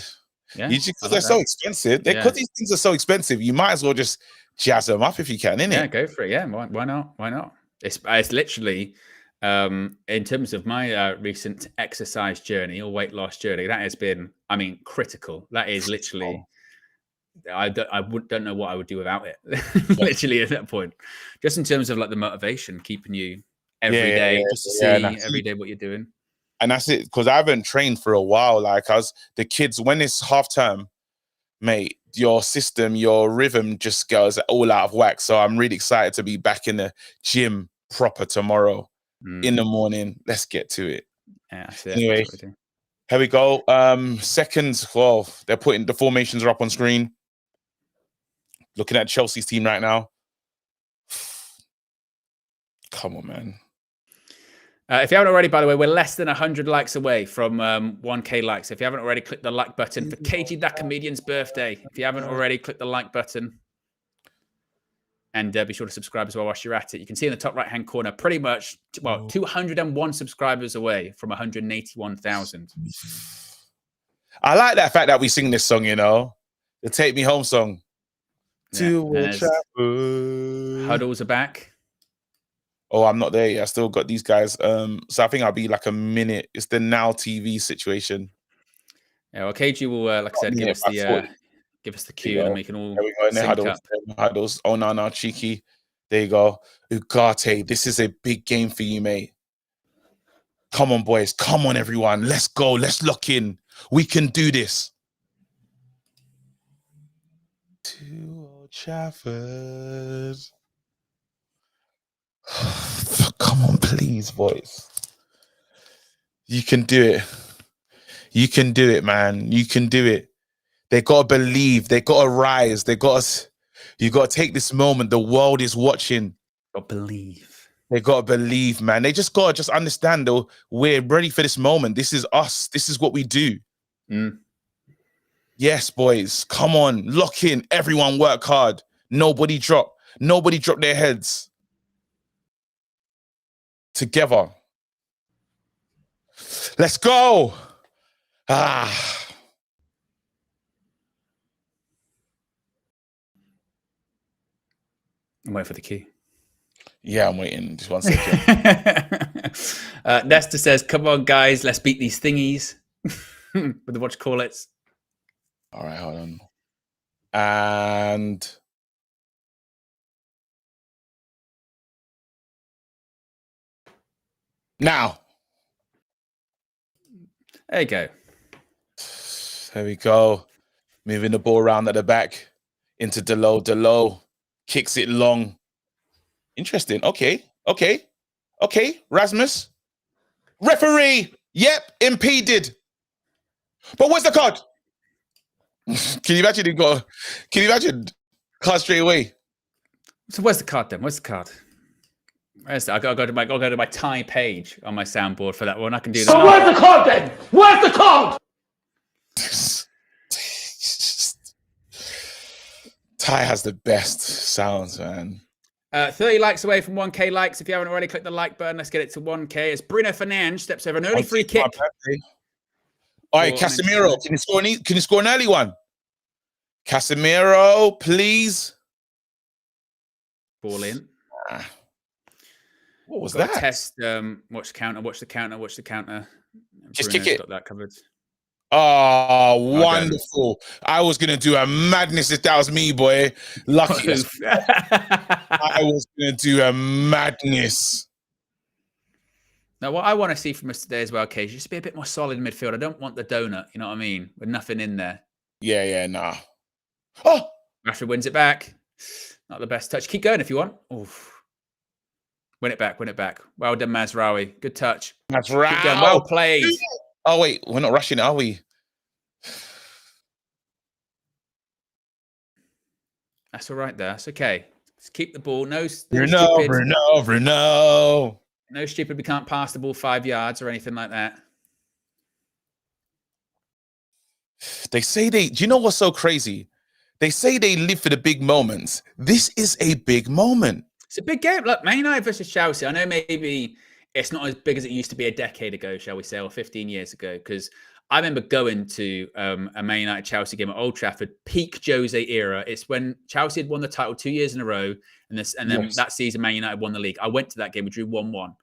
Yeah, because they're so expensive. Because these things are so expensive, you might as well just jazz them up if you can, innit? Yeah, go for it. Yeah, why not? Why not? It's literally, in terms of my recent exercise journey or weight loss journey, that has been, critical. That is literally, I don't know what I would do without it. Literally at that point, just in terms of the motivation, keeping you every day, just to see every day what you're doing. And that's it, because I haven't trained for a while. The kids, when it's half term, mate, your system, your rhythm just goes all out of whack. So I'm really excited to be back in the gym proper tomorrow in the morning. Let's get to it. Yeah, that's it. Anyway, That's what we do. here we go. Seconds. Well, they're putting the formations are up on screen. Looking at Chelsea's team right now. Come on, man. If you haven't already, by the way, we're less than 100 likes away from 1K likes. If you haven't already, click the like button for KG That Comedian's birthday. If you haven't already, click the like button. And be sure to subscribe as well whilst you're at it. You can see in the top right-hand corner, pretty much, well, 201 subscribers away from 181,000. I like that fact that we sing this song, you know. The Take Me Home song. Yeah, Huddles are back. Oh, I'm not there yet. I still got these guys. So I think I'll be like a minute. It's the Now TV situation. Yeah, well, KG will, like I said, give us the cue and we can all sync up. Huddles. Oh, no, cheeky. There you go. Ugarte, this is a big game for you, mate. Come on, boys. Come on, everyone. Let's go. Let's lock in. We can do this. To Old Trafford. Come on, please, boys. You can do it. You can do it, man. You can do it. They got to believe. They got to rise. You got to take this moment. The world is watching. Got to believe. They got to believe, man. They just got to understand, though, we're ready for this moment. This is us. This is what we do. Yes, boys. Come on. Lock in. Everyone work hard. Nobody drop. Nobody drop their heads. Together. Let's go. I'm waiting for the key. Yeah, I'm waiting. Just 1 second. Nesta says, come on, guys. Let's beat these thingies. With the what you call it. All right, hold on. And... now. There you go. There we go. Moving the ball around at the back into Delo. Delo kicks it long. Interesting. Okay. Rasmus. Referee. Yep. Impeded. But where's the card? Can you imagine? Card straight away. So where's the card then? Where's the card? I gotta go to my Thai page on my soundboard for that one. I can do that. So where's the card then? Where's the card? Thai has the best sounds, man. 30 likes away from 1K likes. If you haven't already, click the like button. Let's get it to 1K. As Bruno Fernandes steps over an early free kick. All right, Casemiro, can you score an early one? Casemiro, please. Ball in. What was that? Test. Watch the counter. Just Bruno's kick it. Got that covered. Oh, wonderful. I was going to do a madness if that was me, boy. Lucky. I was going to do a madness. Now, what I want to see from us today as well, Cage, just be a bit more solid in midfield. I don't want the donut, you know what I mean? With nothing in there. Yeah, nah. Oh! Rashford wins it back. Not the best touch. Keep going if you want. Oof. Win it back. Well done, Mazraoui. Good touch. Mazraoui. Keep going. Well played. Oh, wait. We're not rushing, are we? That's all right there. That's okay. Just keep the ball. No stupid. We can't pass the ball 5 yards or anything like that. Do you know what's so crazy? They say they live for the big moments. This is a big moment. It's a big game. Look, Man United versus Chelsea. I know maybe it's not as big as it used to be a decade ago, shall we say, or 15 years ago, because I remember going to a Man United Chelsea game at Old Trafford, peak Jose era. It's when Chelsea had won the title 2 years in a row, and then that season Man United won the league. I went to that game. We drew 1-1,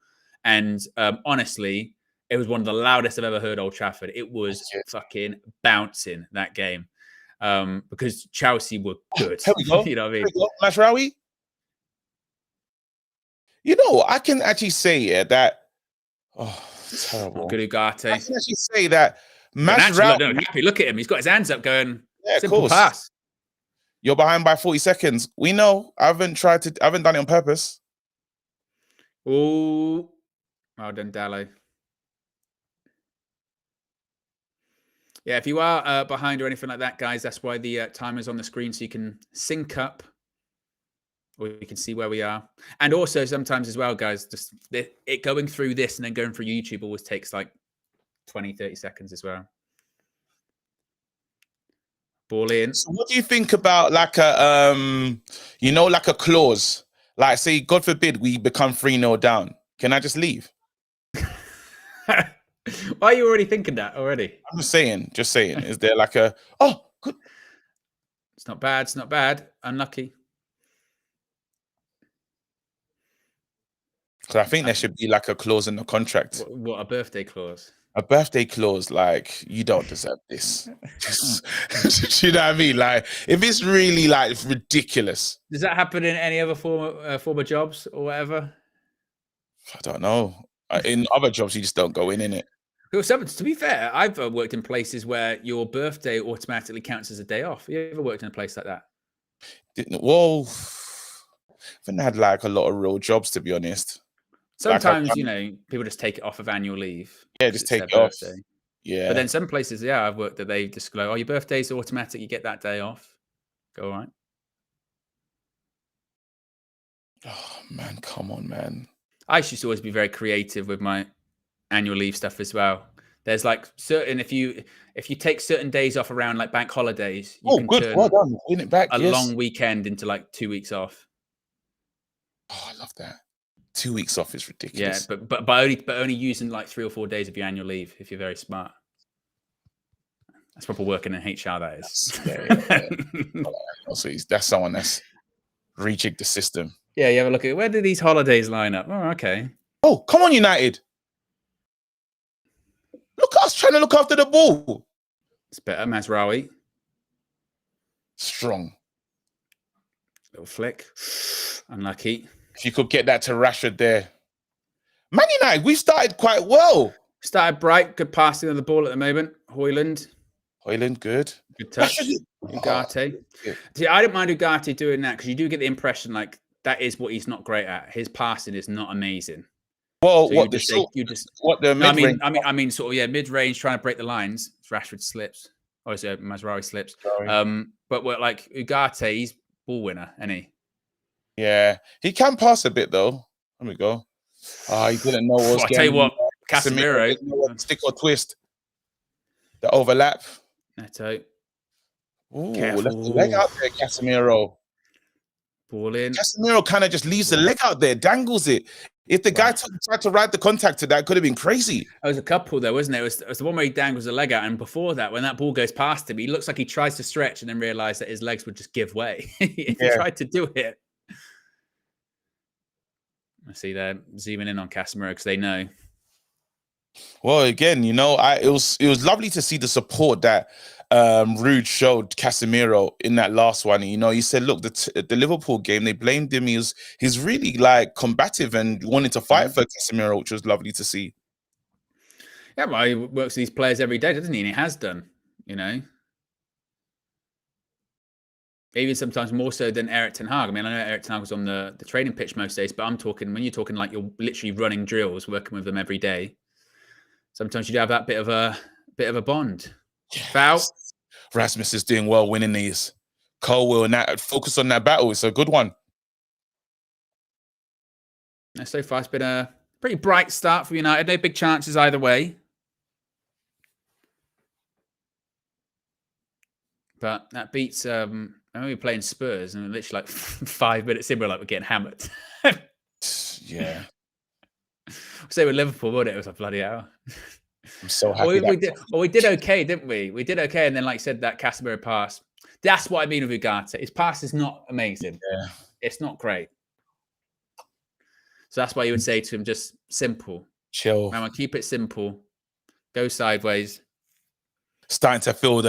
and honestly, it was one of the loudest I've ever heard Old Trafford. It was fucking bouncing, that game, because Chelsea were good. Here we go. You know what I mean? Mazraoui. You know, I can actually say that. Oh, terrible. Good Ugarte. I can actually say that Mazraoui. Happy. Look at him. He's got his hands up, going. Yeah, simple pass. You're behind by 40 seconds. We know. I haven't done it on purpose. Oh, well done, Dallo. Yeah, if you are behind or anything like that, guys, that's why the timer's on the screen so you can sync up or you can see where we are. And also sometimes as well, guys, just it going through this and then going through YouTube always takes like 20, 30 seconds as well. Ball in. So what do you think about like a, like a clause? Like say, God forbid, we become 3-0 down. Can I just leave? Why are you already thinking that already? I'm just saying. Is there like a, oh, good. It's not bad. It's not bad. Unlucky. Because I think there should be like a clause in the contract. What, a birthday clause? A birthday clause, like, you don't deserve this. You know what I mean? Like, if it's really like ridiculous. Does that happen in any other former jobs or whatever? I don't know. In other jobs, you just don't go in it. Well, to be fair, I've worked in places where your birthday automatically counts as a day off. You ever worked in a place like that? Well, I haven't had like a lot of real jobs, to be honest. Sometimes, people just take it off of annual leave. Yeah, just take it off. Yeah. But then some places, I've worked that they just go, oh, your birthday's automatic. You get that day off. Go, all right. Oh, man, come on, man. I used to always be very creative with my annual leave stuff as well. There's like certain, if you take certain days off around like bank holidays, you can turn well done. Win it back, a long weekend into like 2 weeks off. Oh, I love that. 2 weeks off is ridiculous. Yeah, but only using like 3 or 4 days of your annual leave if you're very smart. That's proper working in HR, that is. Yeah. So that's someone that's rejigged the system. Yeah, you have a look at where do these holidays line up? Oh, okay. Oh, come on, United. Look at us trying to look after the ball. It's better, Mazraoui. Strong. Little flick. Unlucky. If you could get that to Rashford there. Man United, we've started quite well. Started bright. Good passing of the ball at the moment. Hoyland, good. Good touch. Ugarte. See, I don't mind Ugarte doing that because you do get the impression like that is what he's not great at. His passing is not amazing. Well, so mid-range? I mean, sort of, mid-range trying to break the lines. Rashford slips. Obviously, Mazraoui slips. But we're like Ugarte, he's ball winner, isn't he? Yeah, he can pass a bit though. There we go. He didn't know what was I tell you what, Casemiro, stick or twist. The overlap. Neto. Ooh, left the leg out there, Casemiro. Ball in. Casemiro kind of just leaves the leg out there, dangles it. If the guy tried to ride the contact to that, it could have been crazy. There was a couple there, wasn't there? It was the one where he dangles the leg out, and before that, when that ball goes past him, he looks like he tries to stretch and then realize that his legs would just give way if he tried to do it. I see they're zooming in on Casemiro because they know. Well, again, it was lovely to see the support that Rude showed Casemiro in that last one. He said, look, the Liverpool game, they blamed him. He's really like combative and wanting to fight for Casemiro, which was lovely to see. Yeah, well, he works with these players every day, doesn't he? And he has done, Even sometimes more so than Eric Ten Hag. I mean, I know Eric Ten Hag was on the training pitch most days, but I'm talking when you're talking like you're literally running drills, working with them every day. Sometimes you do have that bit of a bond. Yes. Foul. Rasmus is doing well, winning these. Cole will focus on that battle. It's a good one. So far, it's been a pretty bright start for United. No big chances either way. But that beats. I remember we were playing Spurs, and literally like 5 minutes in, we're getting hammered. Yeah. Say with Liverpool, wasn't it? It was a bloody hell. I'm so happy. We did okay, didn't we? We did okay, and then like I said, that Casemiro pass. That's what I mean with Ugarte. His pass is not amazing. Yeah. It's not great. So that's why you would say to him, just simple. Chill. Man, keep it simple. Go sideways. Starting to feel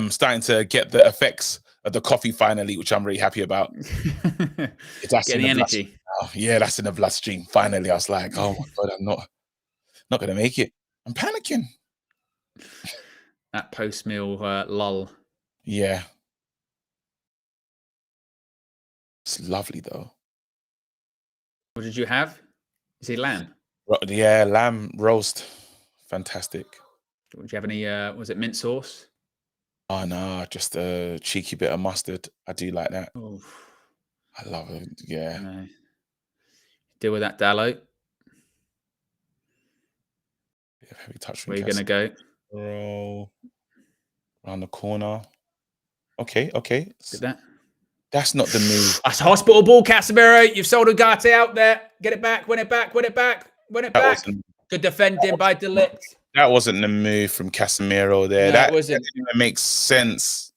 starting to get the effects of the coffee finally, which I'm really happy about. That's getting the energy. Yeah, that's in the bloodstream. Finally, I was like, oh my God, I'm not going to make it. I'm panicking. That post-meal lull. Yeah. It's lovely though. What did you have? Is it lamb? Yeah, lamb roast. Fantastic. Did you have any, was it mint sauce? Oh, no, just a cheeky bit of mustard. I do like that. Oh, I love it. Yeah. no. Deal with that, Dallo. Heavy touch. Where are you going to go? Roll around the corner. Okay, okay. Did that? That's not the move. That's hospital ball, Casemiro. You've sold Ugarte out there. Get it back, win it back, win it back, win it back. Good defending by De Ligt. That wasn't the move from Casemiro there. No, that wasn't. Didn't even make sense.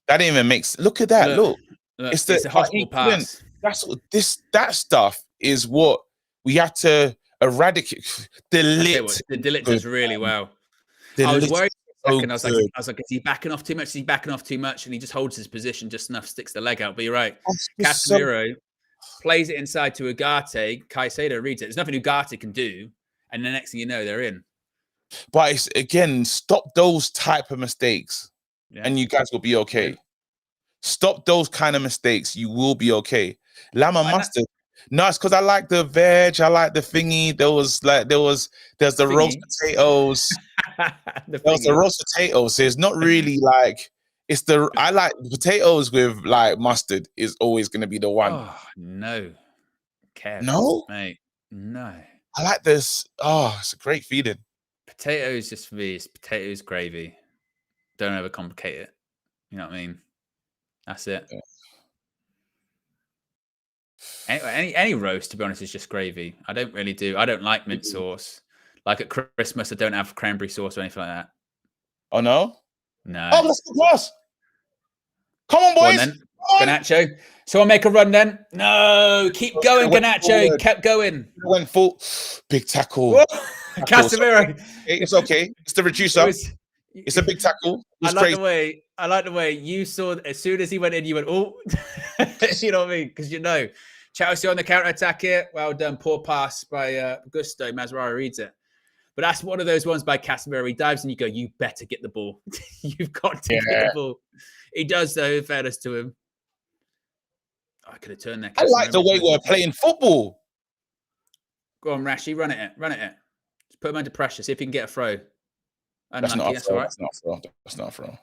That didn't even make sense. Look at that. Look. It's a hospital pass. That's what that stuff is what we had to eradicate. The Ligt does really well. I was worried for a second. I was like, is he backing off too much? Is he backing off too much? And he just holds his position just enough, sticks the leg out. But you're right. Casemiro plays it inside to Ugarte. Caicedo reads it. There's nothing Ugarte can do. And the next thing you know, they're in. But it's, again, stop those type of mistakes and you guys will be okay. Yeah. Stop those kind of mistakes. You will be okay. Lamb and mustard. No, it's because I like the veg. I like the thingy. There's the roast potatoes. There's the roast potatoes. So it's not really like I like potatoes with like mustard is always going to be the one. Oh, no. Kev, no, mate. No. I like this. Oh, it's a great feeling. Potatoes just for me. It's potatoes gravy. Don't overcomplicate it. You know what I mean? That's it. Yeah. Any roast, to be honest, is just gravy. I don't like mint sauce. Like at Christmas, I don't have cranberry sauce or anything like that. Oh, no? No. Oh, let's go plus. Come on, boys. Come on, Garnacho. So I'll make a run then. No, keep going, Garnacho. Kept going. Went full. Big tackle. Casemiro. It's okay. It's the reducer. It's a big tackle. I like the way you saw as soon as he went in, you went, oh, you know what I mean? Because Chelsea on the counter attack here. Well done. Poor pass by Gusto. Mazraoui reads it. But that's one of those ones by Casemiro. He dives and you go, you better get the ball. You've got to get the ball. He does, though, in fairness to him. I could have turned that. I like the way we're playing football. Go on, Rashi. Run it. Just put him under pressure. See if he can get a throw. That's not a throw. That's not a throw.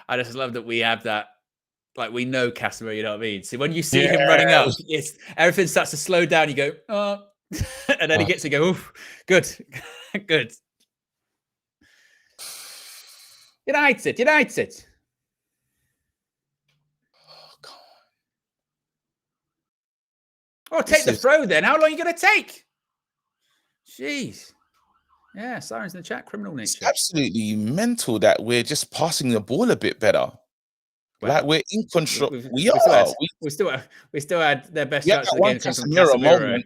I just love that we have that. Like, we know Casemiro, you know what I mean? So when you see him running up, everything starts to slow down. You go, oh. And then he gets to go, oof, good. Good. United. Oh, God. Oh, take the throw then. How long are you going to take? Jeez. Yeah, sirens in the chat, criminal nature. It's absolutely mental that we're just passing the ball a bit better. Well, like we're in control. We still had their best shots of the game. Casemiro moment.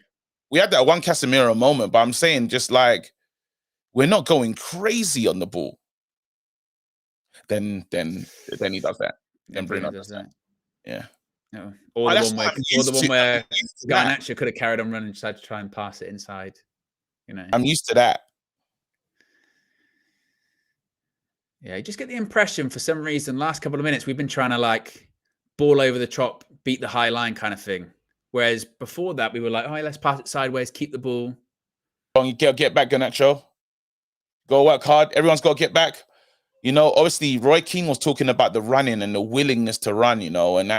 We had that one Casemiro moment, but I'm saying just like we're not going crazy on the ball. Then he does that. Then Bruno does that. Yeah. No. Or the one where Garnacho could have carried on running, decided to try and pass it inside. You know, I'm used to that. Yeah, you just get the impression for some reason, last couple of minutes, we've been trying to like ball over the top, beat the high line kind of thing. Whereas before that, we were like, oh, let's pass it sideways, keep the ball. Get back, Garnacho. Go work hard. Everyone's got to get back. You know, obviously, Roy Keane was talking about the running and the willingness to run, you know, and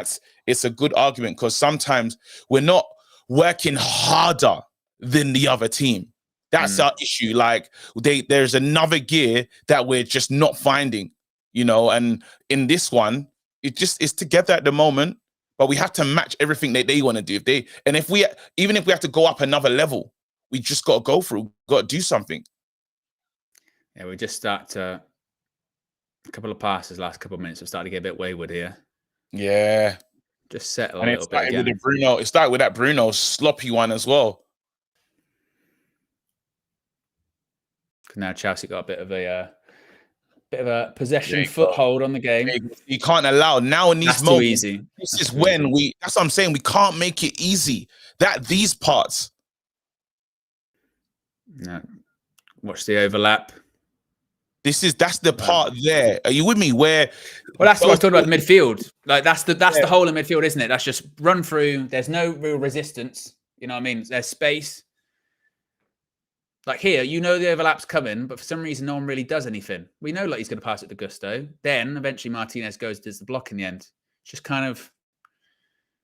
it's a good argument because sometimes we're not working harder than the other team. That's our issue. Like there's another gear that we're just not finding, you know, and in this one, it's together at the moment, but we have to match everything that they want to do. Even if we have to go up another level, we just got to go through, got to do something. Yeah, we just start to a couple of passes last couple of minutes. We've started to get a bit wayward here. Yeah. Just settle a little bit again. It started with that Bruno sloppy one as well. Now Chelsea got a bit of a possession foothold on the game. You can't allow now in these moments. Easy. That's what I'm saying. We can't make it easy. These parts. No. Watch the overlap. That's the part there. Are you with me? Where that's what I was talking about, the midfield. Like that's the whole of midfield, isn't it? That's just run through. There's no real resistance. You know what I mean? There's space. Like here, the overlap's coming, but for some reason, no one really does anything. We know like he's going to pass it to Gusto. Then eventually Martinez does the block in the end. It's just kind of,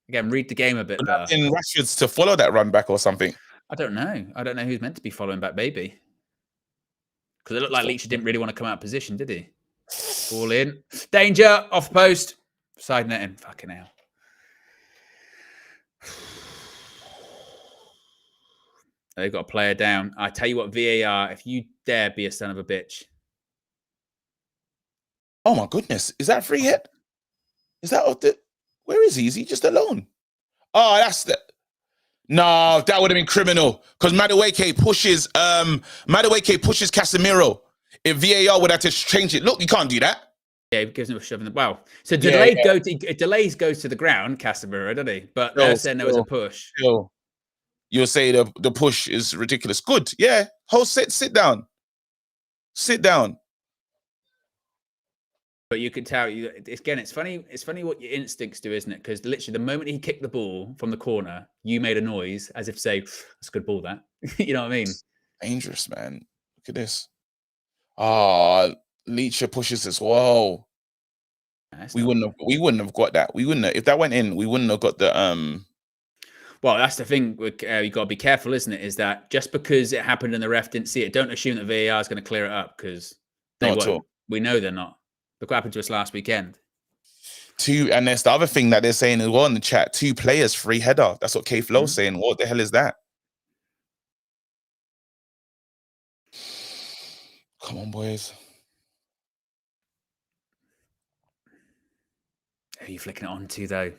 again, read the game a bit better. In Rashford's to follow that run back or something. I don't know. I don't know who's meant to be following back, maybe. Because it looked like Leach didn't really want to come out of position, did he? Ball in. Danger. Off post. Side netting. Fucking hell. They've got a player down. I tell you what, VAR, if you dare be a son of a bitch. Oh, my goodness. Is that free hit? Is that off the... Where is he? Is he just alone? Oh, that's the... No, that would have been criminal. Because Madueke pushes Casemiro. If VAR would have to change it. Look, you can't do that. Yeah, he gives him a shove in the... Well, so delayed delays goes to the ground, Casemiro, doesn't he? But they're saying there was a push. You'll say the push is ridiculous. Good. Yeah. Sit down. Sit down. But you can tell again, it's funny what your instincts do, isn't it? Because literally the moment he kicked the ball from the corner, you made a noise as if to say, that's a good ball, that. You know what I mean? Dangerous, man. Look at this. Leach pushes as well. We wouldn't have got that. We wouldn't have, if that went in, we wouldn't have got the Well, that's the thing. You got to be careful, isn't it? Is that just because it happened and the ref didn't see it, don't assume that VAR is going to clear it up because they won't. We know they're not. Look what happened to us last weekend. And there's the other thing that they're saying as well in the chat. 2 players, free header. That's what K-Flow's saying. What the hell is that? Come on, boys. Who are you flicking it on to, though?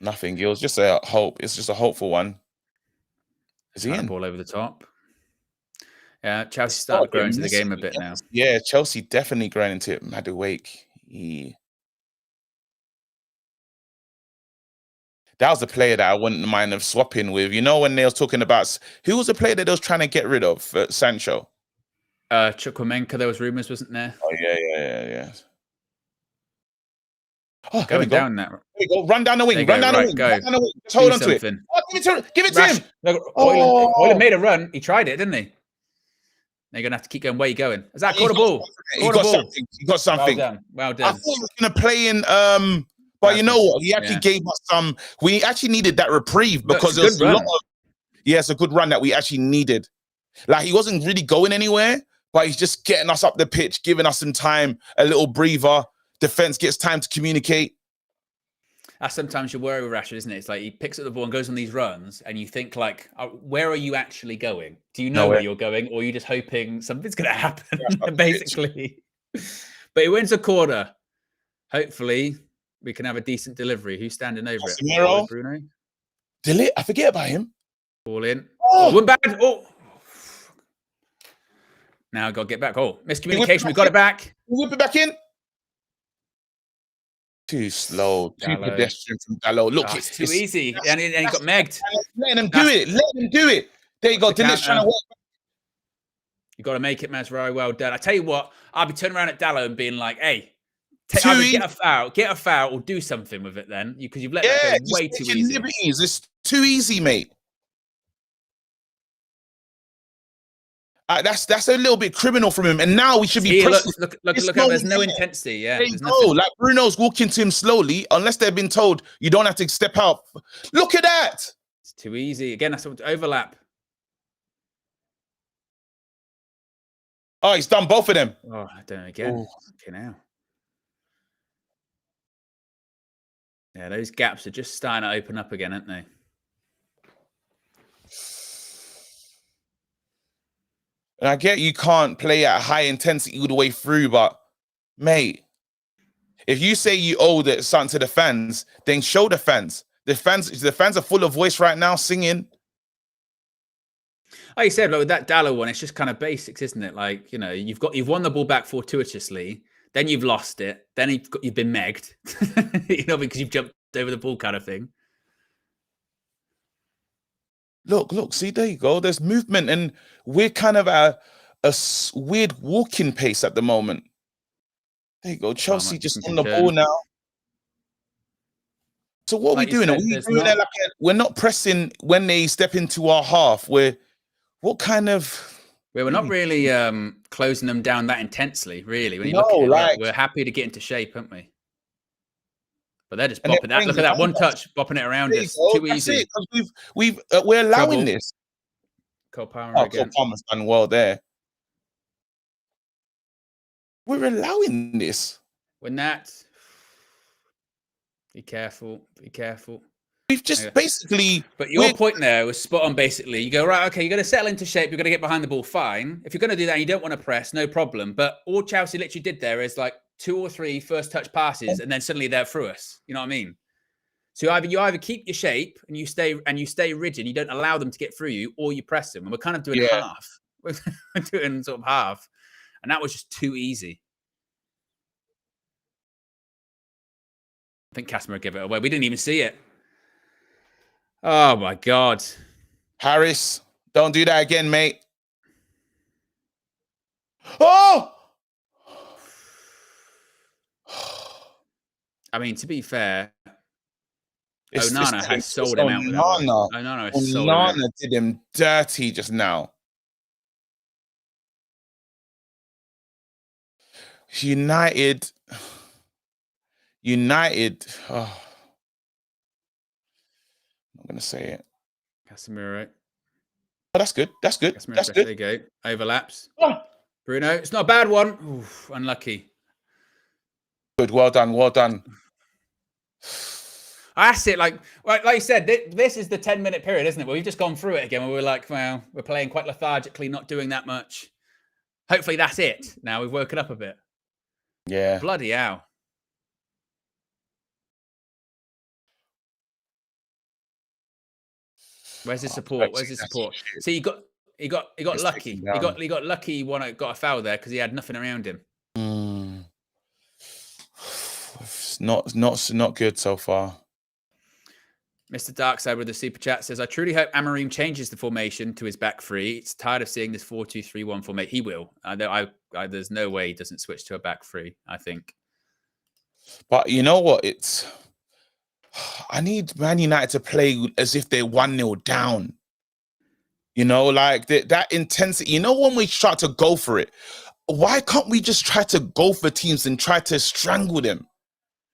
Nothing. It was just a hope. It's just a hopeful one. Is he in? Ball over the top. Yeah, Chelsea started growing into the game a bit now. Yeah, Chelsea definitely growing into it. Madueke. That was the player that I wouldn't mind of swapping with. You know, when they was talking about who was the player that they was trying to get rid of? Sancho. Chukwuemeka, there was rumours, wasn't there? Oh, yeah. Oh, going down that. There we go. Run down the wing. Run down the wing. Just hold on to it. Oh, give it to him. Oyland made a run. He tried it, didn't he? Now you're going to have to keep going. Where are you going? Is that caught a ball? He got something. Well done. I thought he was going to play in... But you know what? He actually gave us some... We actually needed that reprieve because it was a lot of... Yeah, it's a good run that we actually needed. Like, he wasn't really going anywhere, but he's just getting us up the pitch, giving us some time, a little breather. Defense gets time to communicate. That's sometimes your worry with Rashford, isn't it? It's like he picks up the ball and goes on these runs, and you think, like, where are you actually going? Do you know where you're going, or are you just hoping something's going to happen, basically? But he wins a corner. Hopefully, we can have a decent delivery. Who's standing over it? Bruno? Delete. I forget about him. Ball in. Oh, one bad. Oh. Now I've got to get back. Oh, miscommunication. We got it back. Whip it back in. Too slow. Too pedestrian from Dalot. Look, it's too easy. And he got megged. Letting him do it. Let him do it. There you go. Delit's trying to work. You got to make it, Mazraoui. Well done. I tell you what, I'll be turning around at Dalot and being like, hey, get a foul or do something with it then. Because you've let that go way too easy. Liberties. It's too easy, mate. That's a little bit criminal from him, and now we should be pressing. Look! There's no intensity. Yeah, there's nothing. Like Bruno's walking to him slowly, unless they've been told you don't have to step out. Look at that! It's too easy. Again, that's what overlap. Oh, he's done both of them. Oh, I don't know again. Okay, now. Yeah, those gaps are just starting to open up again, aren't they? And I get you can't play at high intensity all the way through, but mate, if you say you owe something to the fans, then show the fans. The fans are full of voice right now, singing. Like you said, like with that Dalot one, it's just kind of basics, isn't it? Like, you know, you've won the ball back fortuitously, then you've lost it, then you've been megged, you know, because you've jumped over the ball, kind of thing. Look, see, there you go. There's movement, and we're kind of weird walking pace at the moment. There you go. Chelsea just on the concur. ball now. So what Like are we doing? said, Are we there's doing not- it like we're not pressing when they step into our half? What kind of? We're not really closing them down that intensely, really. When you No, look at it, like- we're happy to get into shape, aren't we? But they're just And they're bopping that. playing Look at that the one numbers. touch, bopping it around There you us. go. Too That's easy. it, 'cause we're allowing Trouble. this. Cole Palmer Oh, again. Cole Palmer's done well there. We're allowing this. When that, be careful. Be careful. We've just basically. But your point there was spot on. Basically, you go right. Okay, you're going to settle into shape. You're going to get behind the ball. Fine. If you're going to do that, and you don't want to press. No problem. But all Chelsea literally did there is like 2 or 3 first touch passes, and then suddenly they're through us. You know what I mean? So you either keep your shape and you stay rigid. You don't allow them to get through you, or you press them. And we're kind of doing half. We're doing sort of half, and that was just too easy. I think Casemiro gave it away. We didn't even see it. Oh my God. Harris, don't do that again, mate. Oh! I mean, to be fair, Onana has sold him out. Onana has sold him out. Onana did him dirty just now. United. Oh. I'm going to say it. Casemiro. Oh, that's good. That's good. Casemiro, That's there good. you go. Overlaps. Oh. Bruno. It's not a bad one. Oof, unlucky. Good. Well done. Well done. That's it. Like you said, this is the 10-minute period, isn't it? Well, we've just gone through it again. Where we're like, well, we're playing quite lethargically, not doing that much. Hopefully that's it. Now we've woken up a bit. Yeah. Bloody hell. Where's the support? Where's the support? See, he got lucky. He got lucky. Got a foul there because he had nothing around him. It's not good so far. Mr. Darkside with the super chat says, I truly hope Amorim changes the formation to his back three. It's tired of seeing this 4-2-3-1 formation. He will. There's no way he doesn't switch to a back three, I think. But you know what? I need Man United to play as if they're 1-0 down. You know, like that intensity. You know, when we try to go for it, why can't we just try to go for teams and try to strangle them?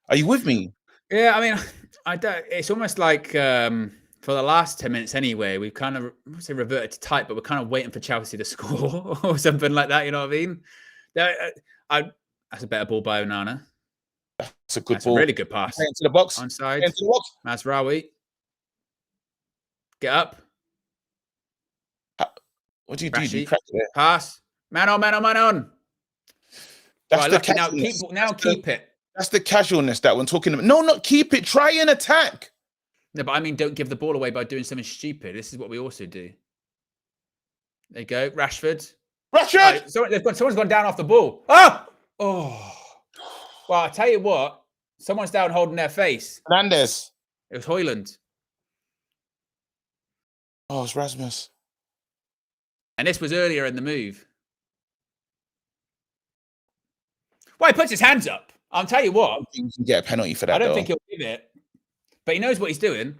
Are you with me? Yeah, I mean, I don't. It's almost like for the last 10 minutes anyway, we've kind of, I won't say reverted to type, but we're kind of waiting for Chelsea to score or something like that. You know what I mean? That's a better ball by Onana. That's a good ball. A really good pass. Into the box. Onside. Into the box. Mazraoui. Get up. What do you do? Rashi. Do you crack it? Pass. Man on. That's right, the casualness. Keep it. That's the casualness that we're talking about. No, not keep it. Try and attack. No, but I mean, don't give the ball away by doing something stupid. This is what we also do. There you go. Rashford. Right, someone's gone down off the ball. Oh. Well, I tell you what. Someone's down holding their face. Hernandez. It was Højlund. Oh, it's Rasmus. And this was earlier in the move. Well, he puts his hands up. I'll tell you what. I don't think you can get a penalty for that. I don't think he'll give it. But he knows what he's doing.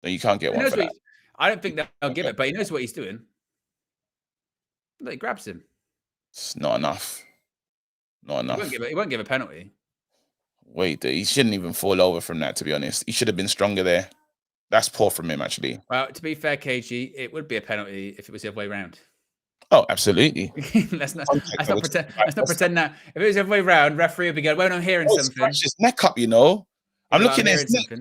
No, you can't get one for that. I don't think they'll give it, but he knows what he's doing. Look, he grabs him. It's not enough. Not enough. He won't give a penalty. Wait, he shouldn't even fall over from that, to be honest. He should have been stronger there. That's poor from him, actually. Well, to be fair, KG, it would be a penalty if it was the other way around. Oh, absolutely. let's not pretend that. If it was the other way around, referee would be going, well, I'm hearing something. Scratch his neck up, you know. I'm looking at his neck.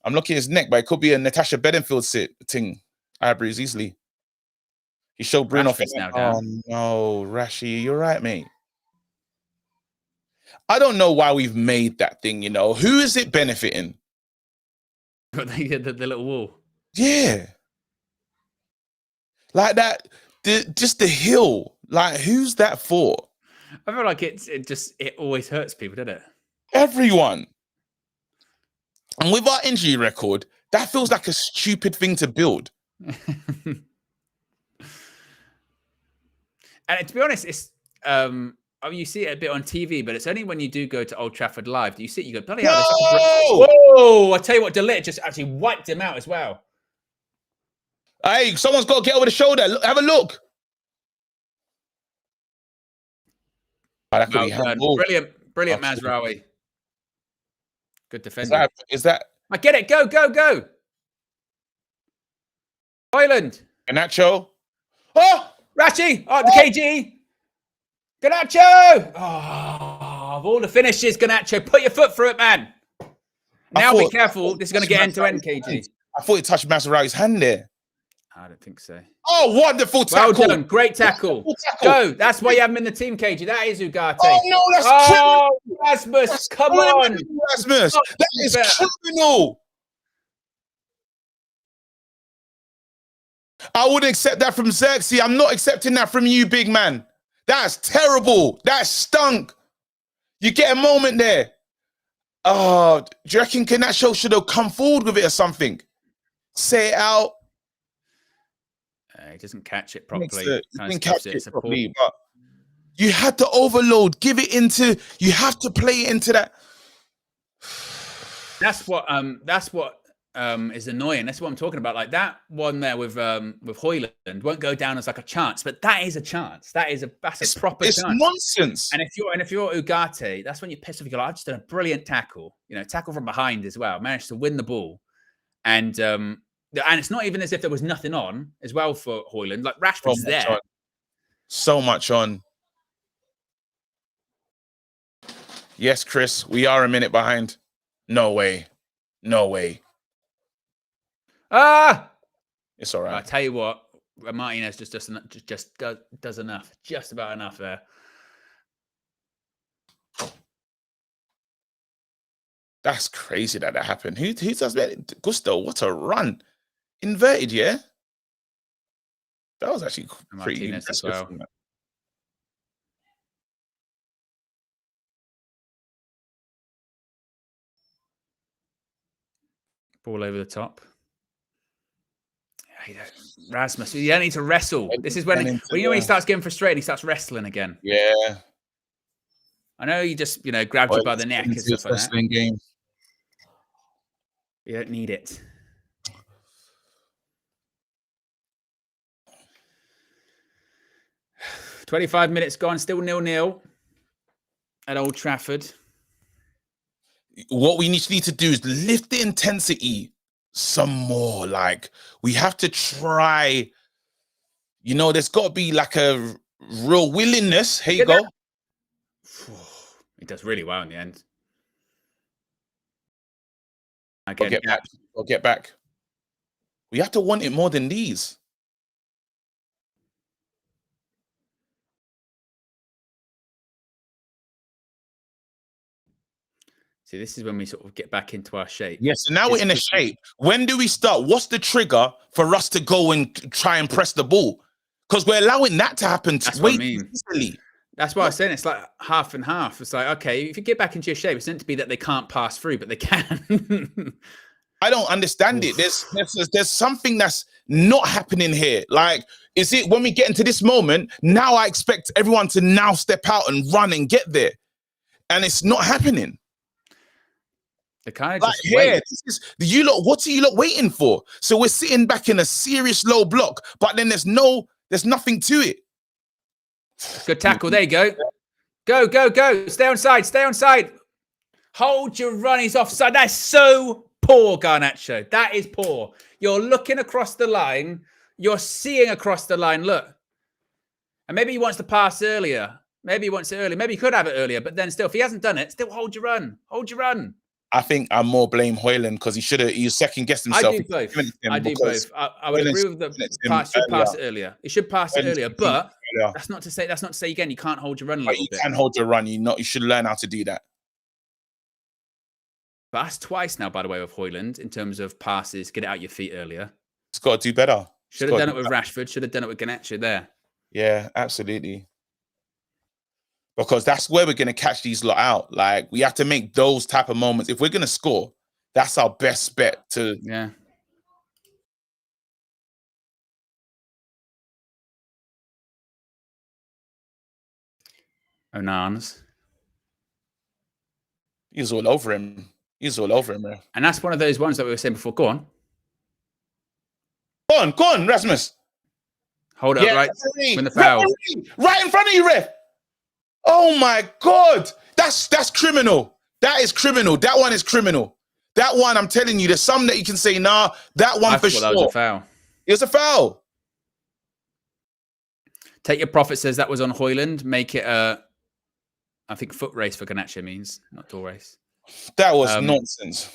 I'm looking at his neck, but it could be a Natasha Bedingfield thing. Eyebrows easily. He showed Bruno. Oh, no, Rashi, you're right, mate. I don't know why we've made that thing, you know. Who is it benefiting? The little wall. Yeah. Like that, just the hill. Like, who's that for? I feel like it always hurts people, doesn't it? Everyone. And with our injury record, that feels like a stupid thing to build. And to be honest, it's you see it a bit on TV, but it's only when you do go to Old Trafford live do you see it. You go, bloody hell! Whoa! I tell you what, De Ligt just actually wiped him out as well. Hey, someone's got to get over the shoulder. Have a look. Oh, that could be handball. Brilliant, Mazraoui. Good defending. Is that? I get it. Go. Hoyland. Garnacho. Oh! Rachi. Oh, the KG. Garnacho. Oh, of all the finishes, Garnacho, put your foot through it, man. Now be careful. This is going to get end-to-end, KG. I thought it touched Mazraoui's hand there. I don't think so. Oh, wonderful tackle. Well done. Great tackle. Go. That's why you have him in the team, KG. That is Ugarte. Oh, no, that's criminal. Rasmus, come on. Rasmus, that is criminal. I wouldn't accept that from Xerxes. I'm not accepting that from you, big man. That's terrible. That stunk. You get a moment there. Oh, do you reckon Garnacho should have come forward with it or something? Say it out. He doesn't catch it properly. Didn't catch it properly, but you had to overload. Give it into. You have to play it into that. That's what is annoying. That's what I'm talking about. Like that one there with Hoyland won't go down as like a chance, but that is a chance. That's a proper chance. It's nonsense. And if you're Ugarte, that's when you piss off. You go, I've just done a brilliant tackle. Tackle from behind as well. Managed to win the ball, and it's not even as if there was nothing on as well for Hoyland. Like Rashford's there. So much on. Yes, Chris, we are a minute behind. No way. It's all right. I tell you what, Martinez just does enough, just about enough there. That's crazy that happened. Who does that? Gusto, what a run. Inverted, yeah? That was actually pretty impressive. As well. Ball over the top. Rasmus, you don't need to wrestle. This is when he starts getting frustrated, he starts wrestling again. Yeah. I know he just, grabbed you by the neck and stuff like that. Game. You don't need it. "25 minutes gone, still 0-0 at Old Trafford." What we need to do is lift the intensity some more. Like, we have to try, there's got to be like a real willingness. Here you go. He does really well in the end. Again, get back. We have to want it more than these. See, this is when we sort of get back into our shape. Yes, so now we're in a shape. When do we start? What's the trigger for us to go and try and press the ball? Because we're allowing that to happen easily. That's why I was saying it's like half and half. It's like, okay, if you get back into your shape, it's meant to be that they can't pass through, but they can. I don't understand it. There's something that's not happening here. Like, is it when we get into this moment, now I expect everyone to now step out and run and get there. And it's not happening. They kind of like, just wait. What are you lot waiting for? So we're sitting back in a serious low block, but then there's nothing to it. Good tackle. There you go. Go. Stay on side. Hold your run. He's offside. That's so poor, Garnacho. That is poor. You're looking across the line. You're seeing across the line. Look. And maybe he wants to pass earlier. Maybe he wants it earlier. Maybe he could have it earlier. But then still, if he hasn't done it, still hold your run. I think I more blame Hoyland because he second guessed himself. I do both. I would agree with the pass. Should pass it earlier. He should pass it earlier, but that's not to say again you can't hold your run a little bit. You can hold your run. You should learn how to do that. But that's twice now, by the way, with Hoyland in terms of passes. Get it out your feet earlier. It's got to do better. Should have done it with Rashford. Should have done it with Garnacho there. Yeah, absolutely. Because that's where we're going to catch these lot out. Like, we have to make those type of moments. If we're going to score, that's our best bet to... Yeah. Onans. He was all over him. Man. And that's one of those ones that we were saying before. Go on. Go on, Rasmus. Hold up, right? Win the foul. Right in front of you, ref. Oh my God. That's criminal. That is criminal. That one is criminal. That one, I'm telling you, there's some that you can say, nah, that one for sure. That was a foul. It was a foul. Take your profit says that was on Hoyland. Make it I think foot race for Garnacho means, not door race. That was nonsense.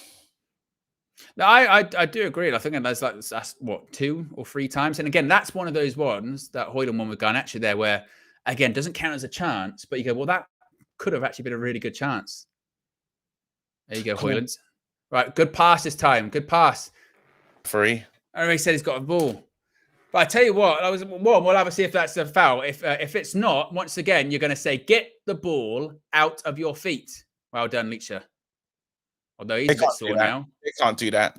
No, I do agree. I think that's what, 2 or 3 times. And again, that's one of those ones, that Hoyland one with Garnacho there, where again doesn't count as a chance, but you go, well, that could have actually been a really good chance. There you go, Hoyland. Right, good pass this time. Good pass. Free. I already said he's got a ball. But I tell you what, we'll have to see if that's a foul. If it's not, once again, you're going to say, get the ball out of your feet. Well done, Leacher. Although he's a bit sore now. They can't do that.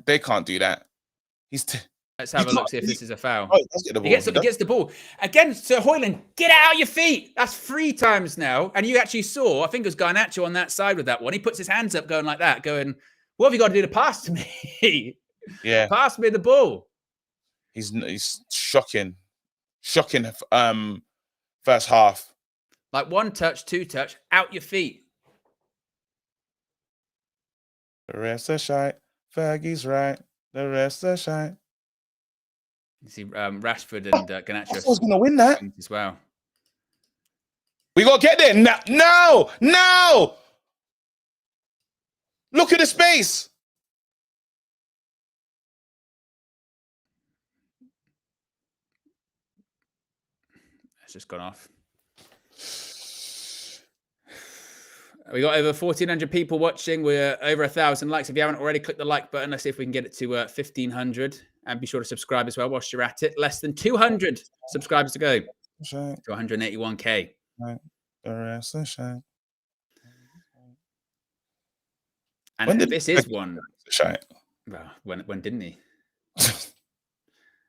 Let's have a look, see if this is a foul. Oh, he gets the ball. Again, Sir Hoyland, get out of your feet. That's 3 times now. And you actually saw, I think it was Garnacho on that side with that one. He puts his hands up going like that, going, what have you got to do to pass to me? Yeah. Pass me the ball. He's shocking. First half. Like 1 touch, 2 touch, out your feet. The rest are shite. Fergie's right. The rest are shite. You see Rashford and Garnacho. I was going to win that as well. We got to get there now. No. Look at the space. It's just gone off. We got over 1,400 people watching. We're over 1,000 likes. If you haven't already, click the like button. Let's see if we can get it to 1,500. And be sure to subscribe as well whilst you're at it. Less than 200 subscribers to go. To 181K. Right. And this is one. Well, when didn't he?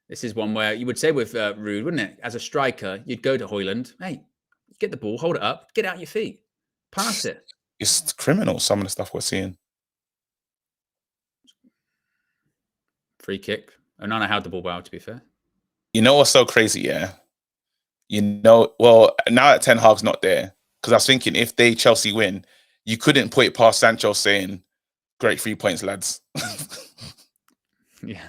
This is one where you would say with Rude, wouldn't it? As a striker, you'd go to Hoyland. Hey, get the ball, hold it up, get out your feet. Pass it. It's criminal, some of the stuff we're seeing. Free kick. Onana had the ball well, to be fair. You know what's so crazy, yeah? Well, now that Ten Hag's not there, because I was thinking if Chelsea win, you couldn't put it past Sancho saying, great 3 points, lads. Yeah.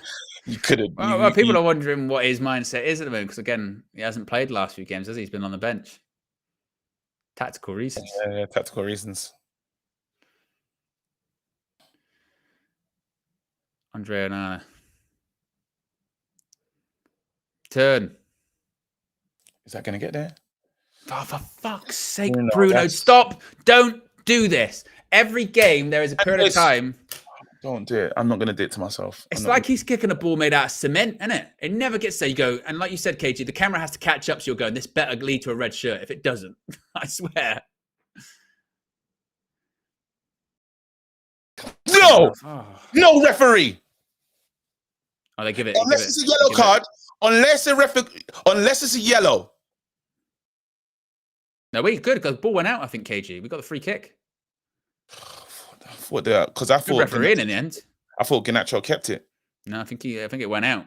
You couldn't. Well, people are wondering what his mindset is at the moment, because again, he hasn't played the last few games, has he? He's been on the bench. Tactical reasons. Yeah, tactical reasons. Andre Onana. Turn. Is that going to get there? Oh, for fuck's sake, Bruno, stop. Don't do this. Every game, there is a period of time. Don't do it. I'm not going to do it to myself. It's like he's kicking a ball made out of cement, isn't it? It never gets there. You go, and like you said, KG, the camera has to catch up, so you're going, this better lead to a red shirt. If it doesn't, I swear. No! No referee! Oh, they give it. Unless it's a yellow card. Unless it's a yellow. No, we good because the ball went out, I think, KG. We got the free kick. Because I thought refereeing in the end. I thought Garnacho kept it. No, I think it went out.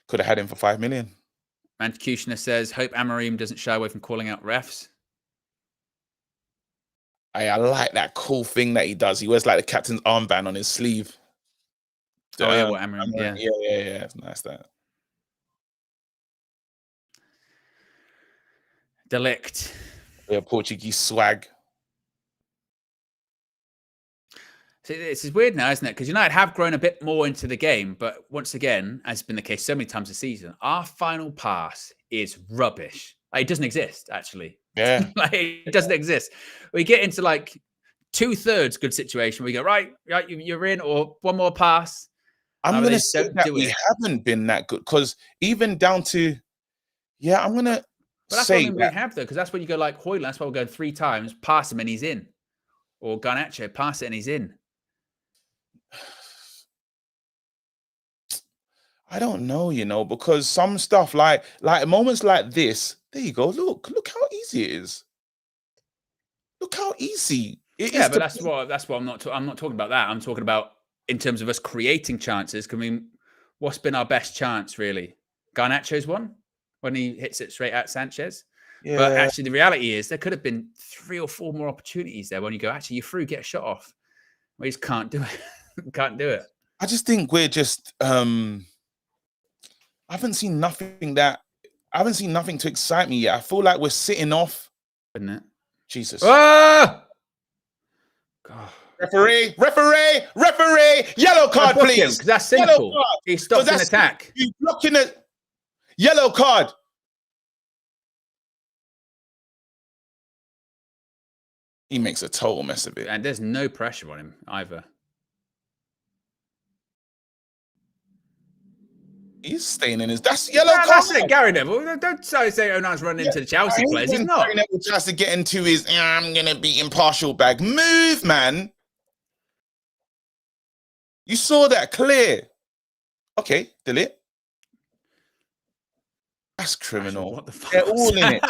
Could have had him for 5 million. Mancutioner says, hope Amorim doesn't shy away from calling out refs. I like that cool thing that he does. He wears like the captain's armband on his sleeve. Oh, yeah, what Amorim, yeah. Yeah. It's nice that. Delict. Yeah, Portuguese swag. See, this is weird now, isn't it? Because United have grown a bit more into the game, but once again, as has been the case so many times this season, our final pass is rubbish. Like, it doesn't exist, actually. Yeah. Like, it doesn't exist. We get into like 2/3 good situation. We go, right, you're in, or one more pass. I'm going to say that we haven't been that good, because even down to, I'm going to But that's say what we have, though, because that's when you go like Hoyland. That's why we're going 3 times, pass him and he's in. Or Garnacho, pass it and he's in. I don't know, because some stuff like moments like this, There you go. Look how easy it is. Look how easy it is. Yeah, but that's what I'm not talking about that. I'm talking about in terms of us creating chances. I mean, what's been our best chance really? Garnacho's one when he hits it straight at Sanchez. Yeah. But actually, the reality is there could have been 3 or 4 more opportunities there when you go, actually, you're through, get a shot off. We just can't do it. Can't do it. I just think we're just I haven't seen nothing to excite me yet. I feel like we're sitting off. Isn't it? Jesus. Oh! God. Referee, yellow card, please. Because that's simple. He stopped an attack. He's blocking a yellow card. He makes a total mess of it. And there's no pressure on him either. He's staying in his. That's yellow card. That's it, Gary Neville. Don't say Onana's running into the Chelsea players. He's not. Gary Neville tries to get into his, I'm going to be impartial bag. Move, man. You saw that clear. Okay, delete. That's criminal. What the fuck? They're all in it.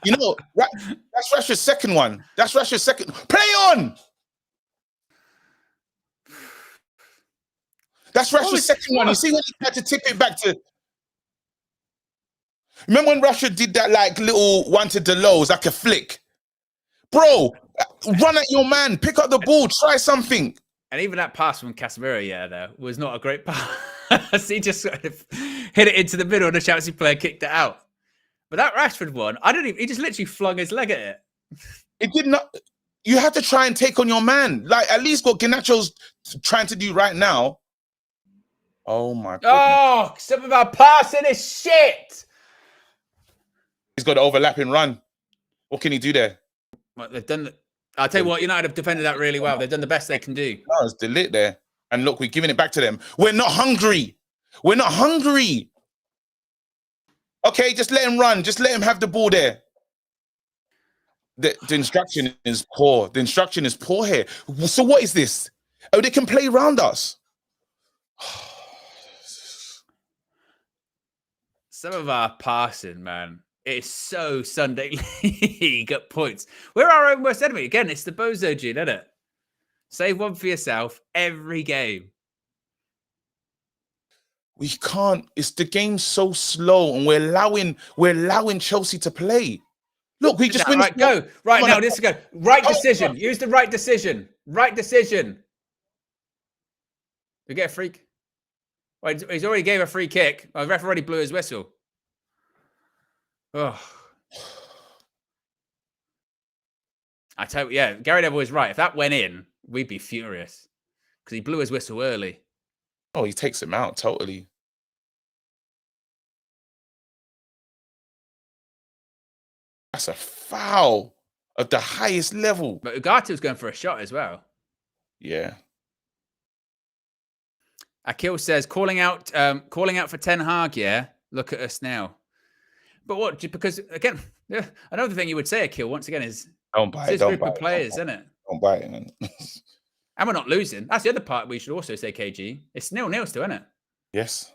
You know, that's Rashford's second one. That's Rashford's second. Play on. That's Rashford's second one. You see when he had to tip it back to. Remember when Rashford did that like little one to Delos, like a flick? Bro, run at your man, pick up the ball, try something. And even that pass from Casemiro, there was not a great pass. He just sort of hit it into the middle and the Chelsea player kicked it out. But that Rashford one, he just literally flung his leg at it. It did not. You have to try and take on your man. Like at least what Garnacho's trying to do right now. Oh my God. Oh, some of our passing is shit. He's got an overlapping run. What can he do there? Well, they've done. I'll tell you what, United have defended that really well. They've done the best they can do. No, it's delete there. And look, we're giving it back to them. We're not hungry. We're not hungry. Okay, just let him run. Just let him have the ball there. The instruction is poor. The instruction is poor here. So what is this? Oh, they can play around us. Some of our passing, man, it's so Sunday League at points. We're our own worst enemy. Again, it's the bozo gene, isn't it? Save one for yourself every game. We can't. It's the game's so slow, and we're allowing Chelsea to play. Look, we just win. Right, go right now. This is go. Right decision. Use the right decision. Right decision. We get a free. Well, he's already gave a free kick. The ref already blew his whistle. Oh. I tell you, yeah, Gary Neville was right. If that went in, we'd be furious because he blew his whistle early. Oh, he takes him out totally. That's a foul of the highest level. But Ugarte was going for a shot as well. Yeah. Akil says, calling out for Ten Hag, yeah? Look at us now. But what? Because, again, another thing you would say, Akil, once again, is don't buy this group of players, isn't it? Don't buy it, man. And we're not losing. That's the other part we should also say, KG. It's 0-0 still, isn't it? Yes.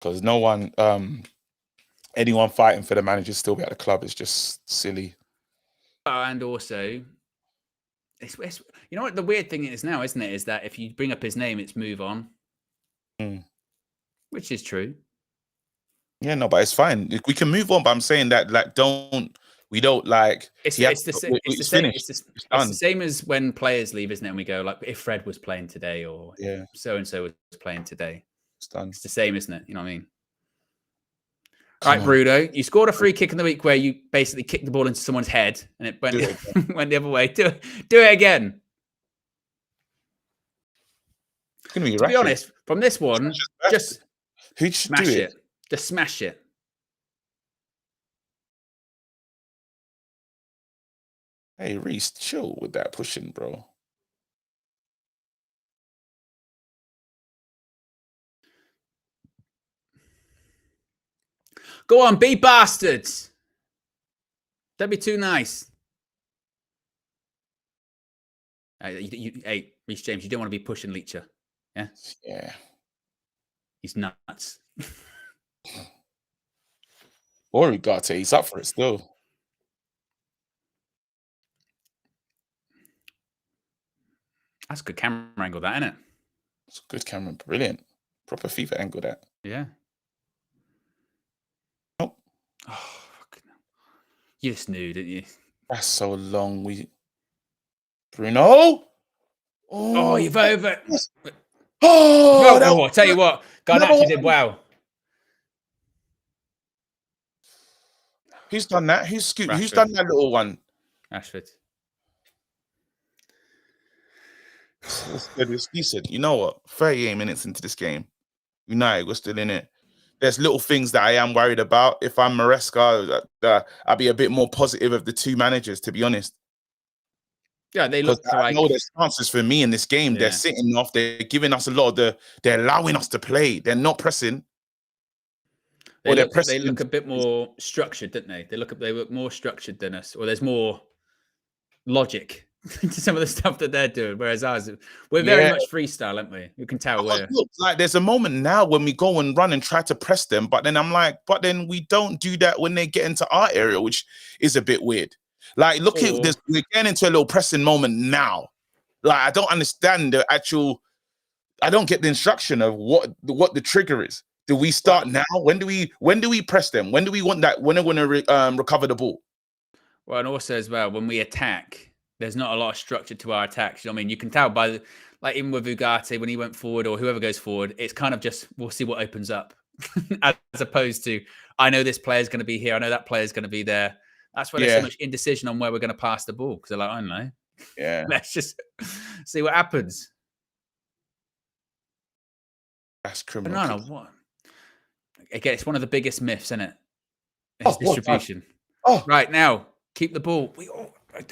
Because no one, anyone fighting for the manager still be at the club is just silly. And also, it's you know what the weird thing is now, isn't it? Is that if you bring up his name, it's move on. Which is true. Yeah, no, but it's fine. We can move on, but I'm saying that, like, we don't like. It's the same as when players leave, isn't it? And we go, like, if Fred was playing today or so and so was playing today. It's done. It's the same, isn't it? You know what I mean? Right, Bruno, you scored a free kick in the week where you basically kicked the ball into someone's head and it went, went the other way. Do it again. It's gonna be to be honest, from this one, just smash it. Just smash it. Hey, Reece, chill with that pushing, bro. Go on, be bastards. Don't be too nice. Hey, Reece James, you don't want to be pushing Leacher. Yeah? Yeah. He's nuts. Or Ugarte, he's up for it still. That's a good camera angle, that, isn't it? It's a good camera, brilliant. Proper FIFA angle, that. Yeah. Nope. Oh, fucking hell. You just knew, didn't you? That's so long. Bruno. Oh, you've over. Oh, I'll tell you what, Garnacho did well. Who's done that? Who's done that little one? Rashford. It's decent. You know what? 38 minutes into this game, United, we're still in it. There's little things that I am worried about. If I'm Maresca, I'd be a bit more positive of the two managers, to be honest. Yeah, they look like... I know there's chances for me in this game. Yeah. They're sitting off. They're giving us a lot of they're allowing us to play. They're not pressing. They look a bit more structured, don't they? They look more structured than us, or there's more logic to some of the stuff that they're doing. Whereas ours, we're very much freestyle, aren't we? You can tell we're... Look, like there's a moment now when we go and run and try to press them, but then I'm like, but then we don't do that when they get into our area, which is a bit weird. Like, look at this, we're getting into a little pressing moment now. Like, I don't understand the actual. I don't get the instruction of what the trigger is. Do we start now? When do we press them? When do we want that? When are we going to recover the ball? Well, and also as well, when we attack, there's not a lot of structure to our attacks. You know what I mean? You can tell by like even with Ugarte when he went forward or whoever goes forward, it's kind of just we'll see what opens up, as opposed to I know this player's going to be here, I know that player's going to be there. That's why there's so much indecision on where we're going to pass the ball because they're like, I don't know. Yeah, let's just see what happens. That's criminal. But no, what? Again, it's one of the biggest myths, isn't it? It's distribution. Right now, keep the ball.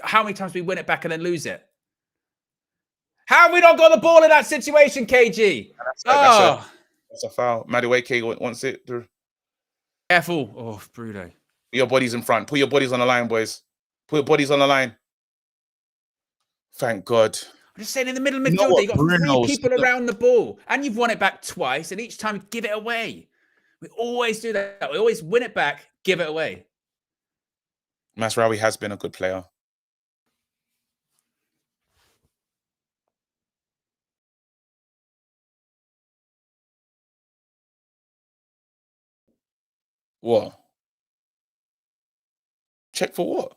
How many times we win it back and then lose it? How have we not got the ball in that situation, KG? That's a foul. Madueke wants it through. Careful. Oh, Bruno. Put your bodies in front. Put your bodies on the line, boys. Put your bodies on the line. Thank God. I'm just saying, in the middle of midfield, you've got three people around the ball, and you've won it back twice, and each time you give it away. We always do that. We always win it back, give it away. Masraoui has been a good player. What? Check for what?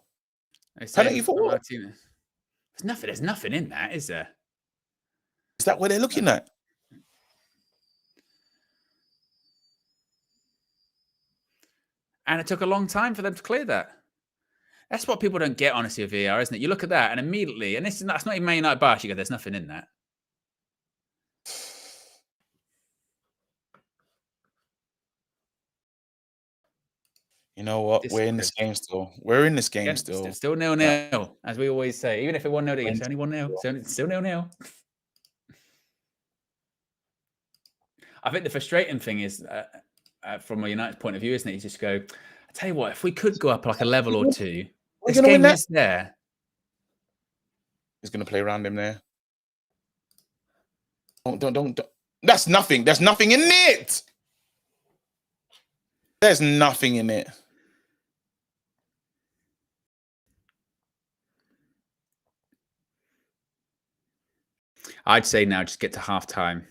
Penalty for what? There's nothing in that, is there? Is that what they're looking at? And it took a long time for them to clear that. That's what people don't get, honestly, with VAR, isn't it? You look at that and immediately, and that's not even Man United bias, you go, there's nothing in that. You know what? We're in this game still. We're in this game still. Still 0-0, as we always say. Even if it 1-0, it's only 1-0. It's still 0-0. I think the frustrating thing is, from a United point of view, isn't it? You just go, I tell you what, if we could go up like a level or two, this game is there. He's going to play around him there. Don't. That's nothing. There's nothing in it. There's nothing in it. I'd say now just get to halftime.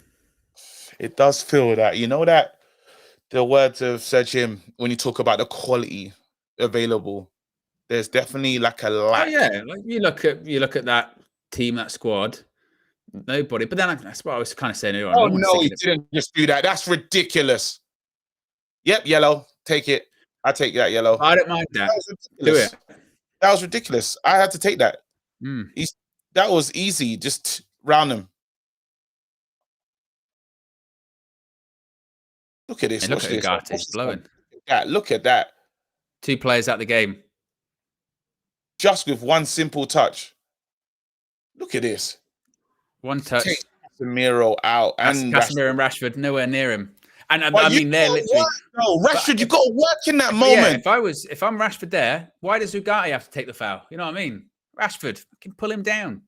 It does feel that, you know, that the words of Sir Jim, when you talk about the quality available, there's definitely like a lack. Oh, yeah, like you look at that team, that squad, nobody. But then that's what I was kind of saying earlier. Oh no, he didn't just do that. That's ridiculous. Yep, yellow. Take it. I take that yellow. I don't mind that. Do it. That was ridiculous. I had to take that. That was easy. Just round him. Look at this. Hey, look at Ugarte blowing. Look at that. 2 players out the game. Just with one simple touch. Look at this. One touch. Take Casemiro out. And Casemiro and Rashford nowhere near him. And I mean, they're literally. No, Rashford, you've got to work in that moment. Yeah, if I'm Rashford there, why does Ugarte have to take the foul? You know what I mean? Rashford, fucking pull him down.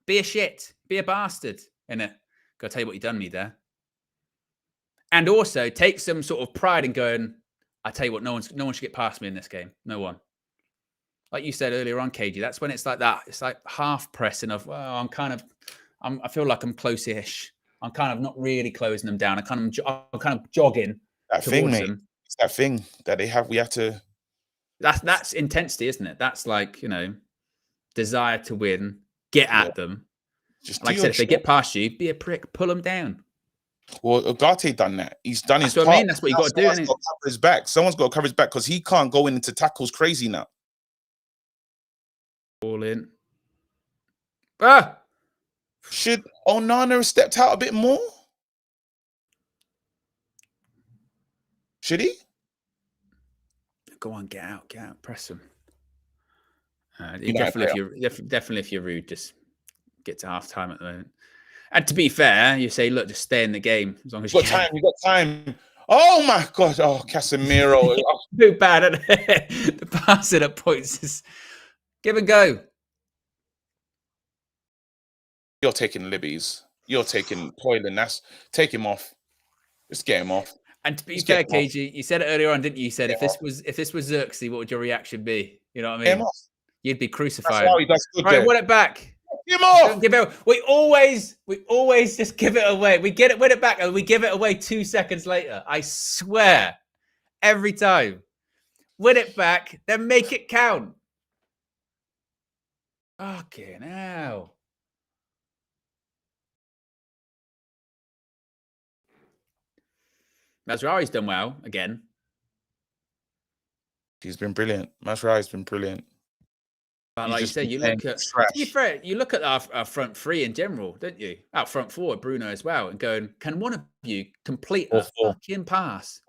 Be a shit. Be a bastard. Innit? Gotta tell you what you done me there. And also take some sort of pride in going, I tell you what, no one should get past me in this game. No one. Like you said earlier on, KG, that's when it's like that. It's like half pressing of, well, I feel like I'm close-ish. I'm kind of not really closing them down. I'm kind of jogging that thing, mate. Them. It's that thing that we have to. That's intensity, isn't it? That's like, desire to win, get at them. Just like I said, if they get past you, be a prick, pull them down. Well, Ugarte done that. He's done his part. I mean. That's what you got to do. Someone's got to cover his back. Someone's got to cover his back because he can't go into tackles crazy now. All in. Ah! Should Onana have stepped out a bit more? Should he? Go on, get out, press him. Definitely, if you're rude, just get to half time at the moment. And to be fair, you say, look, just stay in the game as long as you can. We got time. Oh my God! Oh, Casemiro, too bad. Isn't it? The passing at points is give and go. You're taking Libby's. You're taking Poylan. Take him off. Just get him off. And to be fair, KG, you said it earlier on, didn't you? You said if this was Xerxes, what would your reaction be? You know what I mean? You'd be crucified. That's good. Right, win it back. Give him off. Give it. We always just give it away. We win it back, and we give it away 2 seconds later. I swear, every time, win it back, then make it count. Fucking hell. Mazraoui's done well again. He's been brilliant. Mazraoui's been brilliant. But like you said, you look at our front three in general, don't you? Out front four, Bruno as well, and going, can one of you complete a fucking pass?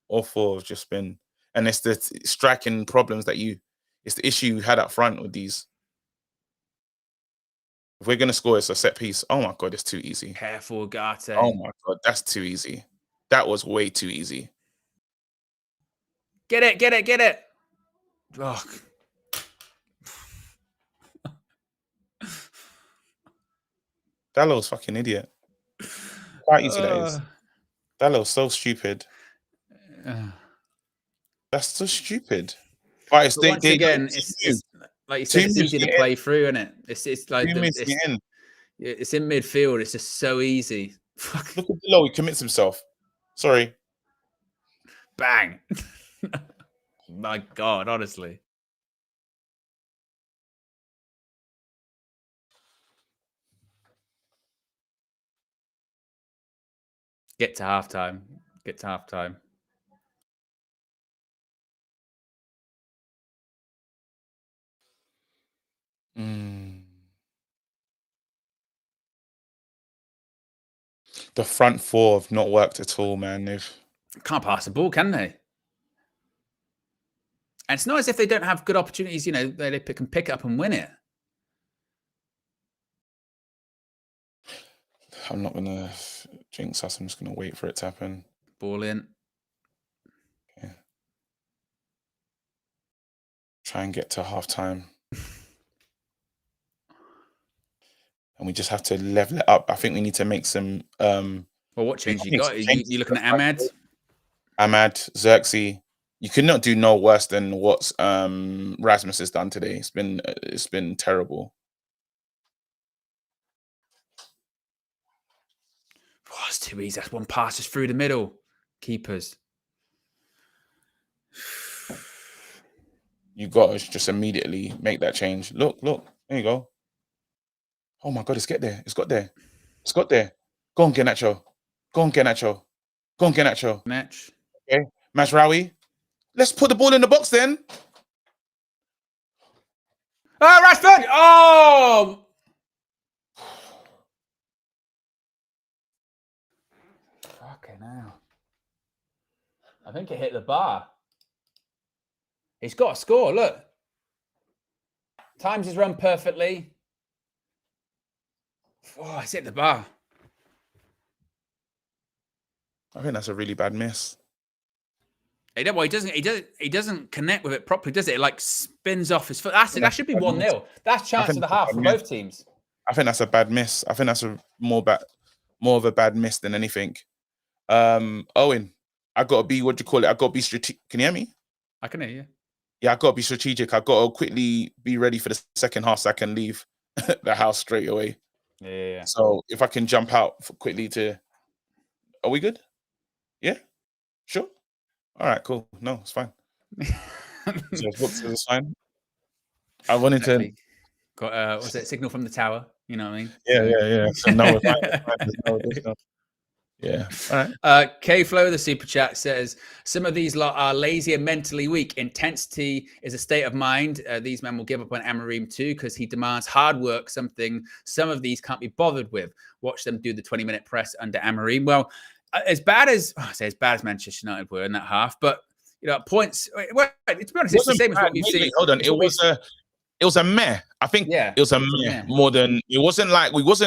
All four have just been, and it's the striking problems it's the issue you had up front with these. If we're gonna score, it's a set piece. Oh my God, it's too easy. Careful, Ugarte. Oh my God, that's too easy. That was way too easy. Get it. Oh. Dallow's fucking idiot. Quite easy that is. Dallow's so stupid. That's so stupid. But it's once again, it's like you said, it's easy to play through, isn't it? It's like it's in midfield. It's just so easy. Look at below. He commits himself. Sorry. Bang. My God, honestly. Get to halftime. The front four have not worked at all, man. They can't pass the ball, can they? And it's not as if they don't have good opportunities, they can pick up and win it. I'm not going to jinx us. I'm just going to wait for it to happen. Ball in. Okay. Try and get to halftime. And we just have to level it up. I think we need to make some... well, what change you got? You looking at Ahmad? Ahmad, Xerxes. You could not do no worse than what Rasmus has done today. It's been terrible. Oh, it's too easy. That's one pass just through the middle. Keepers. You got to just immediately make that change. Look. There you go. Oh my God, it's got there. Go on, Garnacho. Match. Okay. Mazraoui. Let's put the ball in the box then. Oh, Rashford! Oh! Fucking hell. I think it hit the bar. He's got to score, look. Times his run perfectly. Oh, it's hit the bar. I think that's a really bad miss. He doesn't connect with it properly, does it? It like spins off his foot. That should be 1-0. That's chance of the half for both teams. I think that's a bad miss. I think that's more of a bad miss than anything. Owen, I gotta be, what do you call it? I gotta be strategic. Can you hear me? I can hear you. Yeah, I gotta be strategic. I gotta quickly be ready for the second half so I can leave the house straight away. Yeah. So if I can jump out quickly to, are we good? Yeah, sure. All right, cool. No, it's fine. So it's fine. I wanted Exactly. Got was it signal from the tower? You know what I mean? yeah. So no, it's fine. There's no. Yeah. All right. K-Flow, the super chat says, some of these lot are lazy and mentally weak. Intensity is a state of mind. These men will give up on Amorim too because he demands hard work, something some of these can't be bothered with. Watch them do the 20-minute press under Amorim. Well, as bad as Manchester United were in that half, but you know, points. Well, to be honest, it's the same as what we've seen. Hold on, it was a meh. I think it was a meh more than it wasn't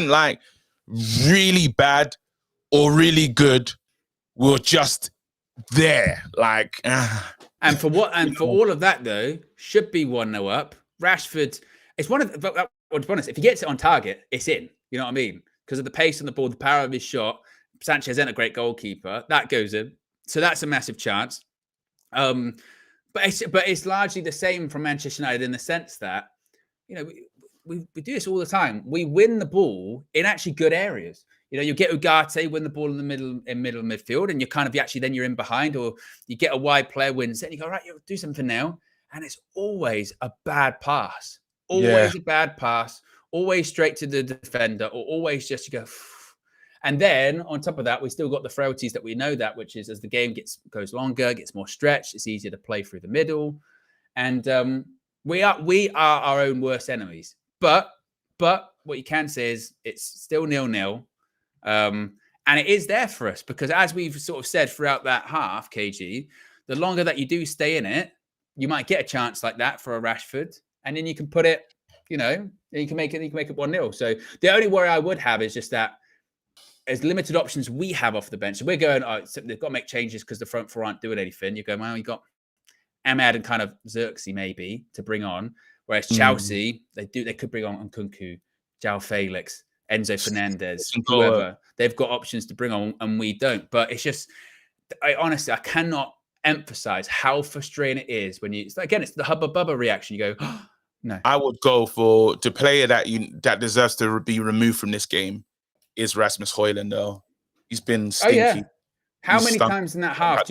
like really bad or really good. We were just there, like. And for all of that though, should be 1-0 up. Rashford, it's one of the, to be honest, if he gets it on target, it's in. You know what I mean? Because of the pace on the ball, the power of his shot. Sanchez isn't a great goalkeeper. That goes in. So that's a massive chance. But it's largely the same from Manchester United in the sense that, you know, we do this all the time. We win the ball in actually good areas. You know, you get Ugarte, win the ball in the middle midfield, and you're in behind, or you get a wide player wins it, and you go, right, you'll do something now. And it's always a bad pass. Always a bad pass, always straight to the defender, or always just you go. And then on top of that, we still got the frailties that we know that, which is as the game goes longer, gets more stretched, it's easier to play through the middle. And we are our own worst enemies. But what you can say is it's still 0-0. And it is there for us because as we've sort of said throughout that half, KG, the longer that you do stay in it, you might get a chance like that for a Rashford. And then you can put it, you know, you can make it 1-0. So the only worry I would have is just that as limited options we have off the bench. So we're going, so they've got to make changes because the front four aren't doing anything. You're going, well, you got Ahmad and kind of Xerxes maybe to bring on. Whereas Chelsea, they could bring on Nkunku, João Felix, Enzo Fernandez, whoever. They've got options to bring on and we don't. But it's just, honestly, I cannot emphasize how frustrating it is when it's the hubba bubba reaction. You go, oh, no. I would go for the player that deserves to be removed from this game is Rasmus Højlund, though. He's been stinky. Oh, yeah. How many times in that half does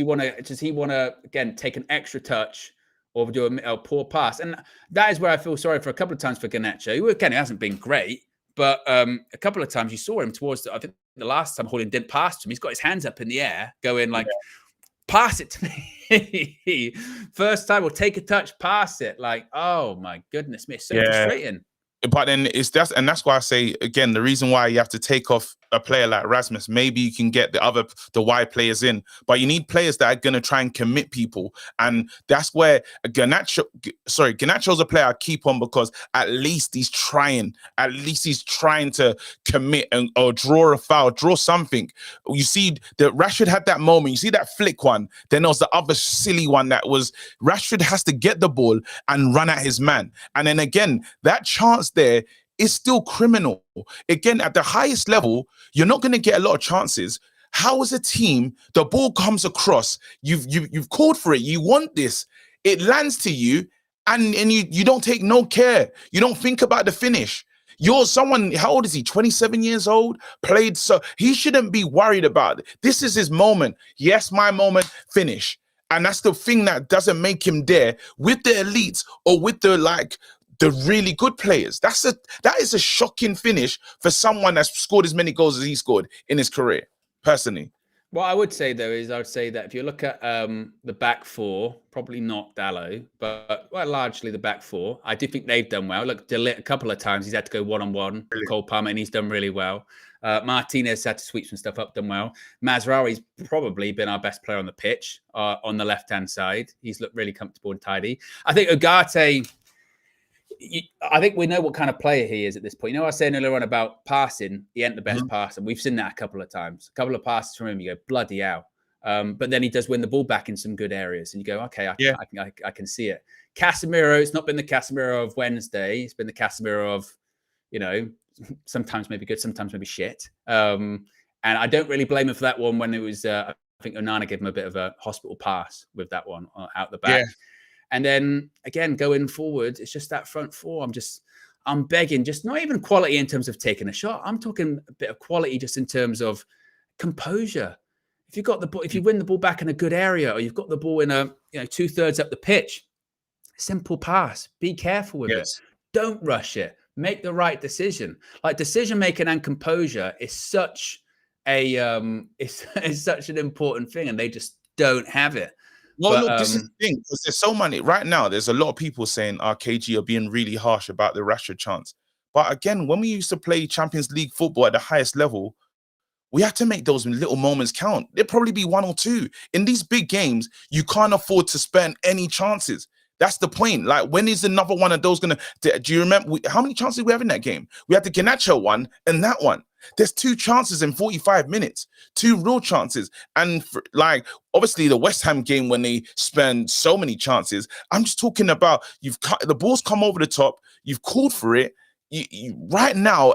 he want to, again, take an extra touch or do a poor pass? And that is where I feel sorry for a couple of times for Garnacho, who, again, he hasn't been great, but a couple of times you saw him towards, I think the last time Højlund didn't pass to him, he's got his hands up in the air going like, pass it to me. First time, we'll take a touch, pass it. Like, oh my goodness me, it's so frustrating. But then that's why I say again, the reason why you have to take off a player like Rasmus, maybe you can get the wide players in, but you need players that are going to try and commit people. And that's where Garnacho's a player I keep on because at least he's trying to commit or draw a foul, draw something. You see that Rashford had that moment, you see that flick one, then there was the other silly one that was Rashford has to get the ball and run at his man. And then again, that chance there is still criminal. Again, at the highest level, you're not going to get a lot of chances. How as a team, the ball comes across, you've called for it, you want this, it lands to you, and you don't take no care. You don't think about the finish. You're someone, how old is he? 27 years old, played, so he shouldn't be worried about it. This is his moment. Yes, my moment, finish. And that's the thing that doesn't make him there with the elites or with the really good players. That is a shocking finish for someone that's scored as many goals as he scored in his career, personally. What I would say, though, is I would say that if you look at the back four, probably not Dalot, but largely the back four, I do think they've done well. Look, De Ligt, a couple of times he's had to go one-on-one with Cole Palmer, and he's done really well. Martinez had to sweep some stuff up, done well. Mazraoui's probably been our best player on the pitch on the left-hand side. He's looked really comfortable and tidy. I think Ugarte, I think we know what kind of player he is at this point. You know, I was saying earlier on about passing, he ain't the best passer. We've seen that a couple of times. A couple of passes from him, you go, bloody hell. But then he does win the ball back in some good areas. And you go, okay, I can see it. Casemiro, it's not been the Casemiro of Wednesday. It's been the Casemiro of, you know, sometimes maybe good, sometimes maybe shit. And And I don't really blame him for that one when it was, I think Onana gave him a bit of a hospital pass with that one out the back. Yeah. And then again, going forward, it's just that front four. I'm begging, just not even quality in terms of taking a shot. I'm talking a bit of quality just in terms of composure. If you've got the ball, if you win the ball back in a good area, or you've got the ball in a 2/3 up the pitch, simple pass. Be careful with it. Don't rush it. Make the right decision. Like decision making and composure is such a is such an important thing, and they just don't have it. Well, look, this is the thing, because there's so many right now. There's a lot of people saying, KG, you're being really harsh about the Rashford chance. But again, when we used to play Champions League football at the highest level, we have to make those little moments count. There'll probably be one or two. In these big games, you can't afford to spend any chances. That's the point. Like, when is another one of those going to... Do you remember how many chances we have in that game? We had the Garnacho one and that one. There's 2 chances in 45 minutes, 2 real chances. And obviously the West Ham game when they spend so many chances, I'm just talking about the ball's come over the top. You've called for it. Right now,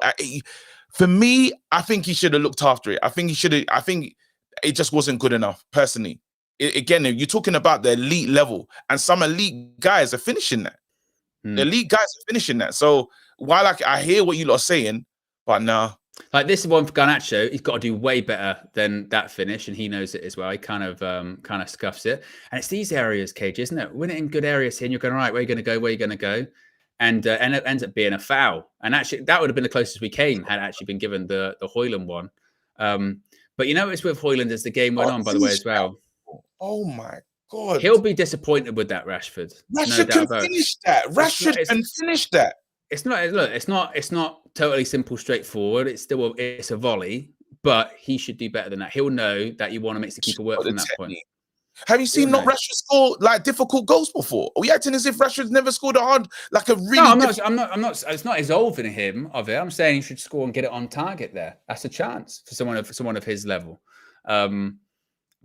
for me, I think he should have looked after it. I think it just wasn't good enough, personally. Again, you're talking about the elite level, and some elite guys are finishing that. The elite guys are finishing that. So while I hear what you lot are saying, but nah. Like this one for Garnacho, he's got to do way better than that finish, and he knows it as well. He kind of scuffs it, and it's these areas, Cage, isn't it? Win it in good areas here, and you're going, right, where are you going to go? Where are you going to go? And it ends up being a foul. And actually, that would have been the closest we came had actually been given the Højlund one. But you know, it's with Højlund as the game went on, by the way, as well. Oh my God. He'll be disappointed with that, Rashford. Rashford can finish that. Rashford can finish that. It's not totally simple, straightforward. It's a volley, but he should do better than that. He'll know that you want to make the keeper work from that point. Have you seen Rashford score like difficult goals before? Are we acting as if Rashford's never scored a hard, like a really? No, I'm not. It's not absolving him of it. I'm saying he should score and get it on target there. That's a chance for someone of his level.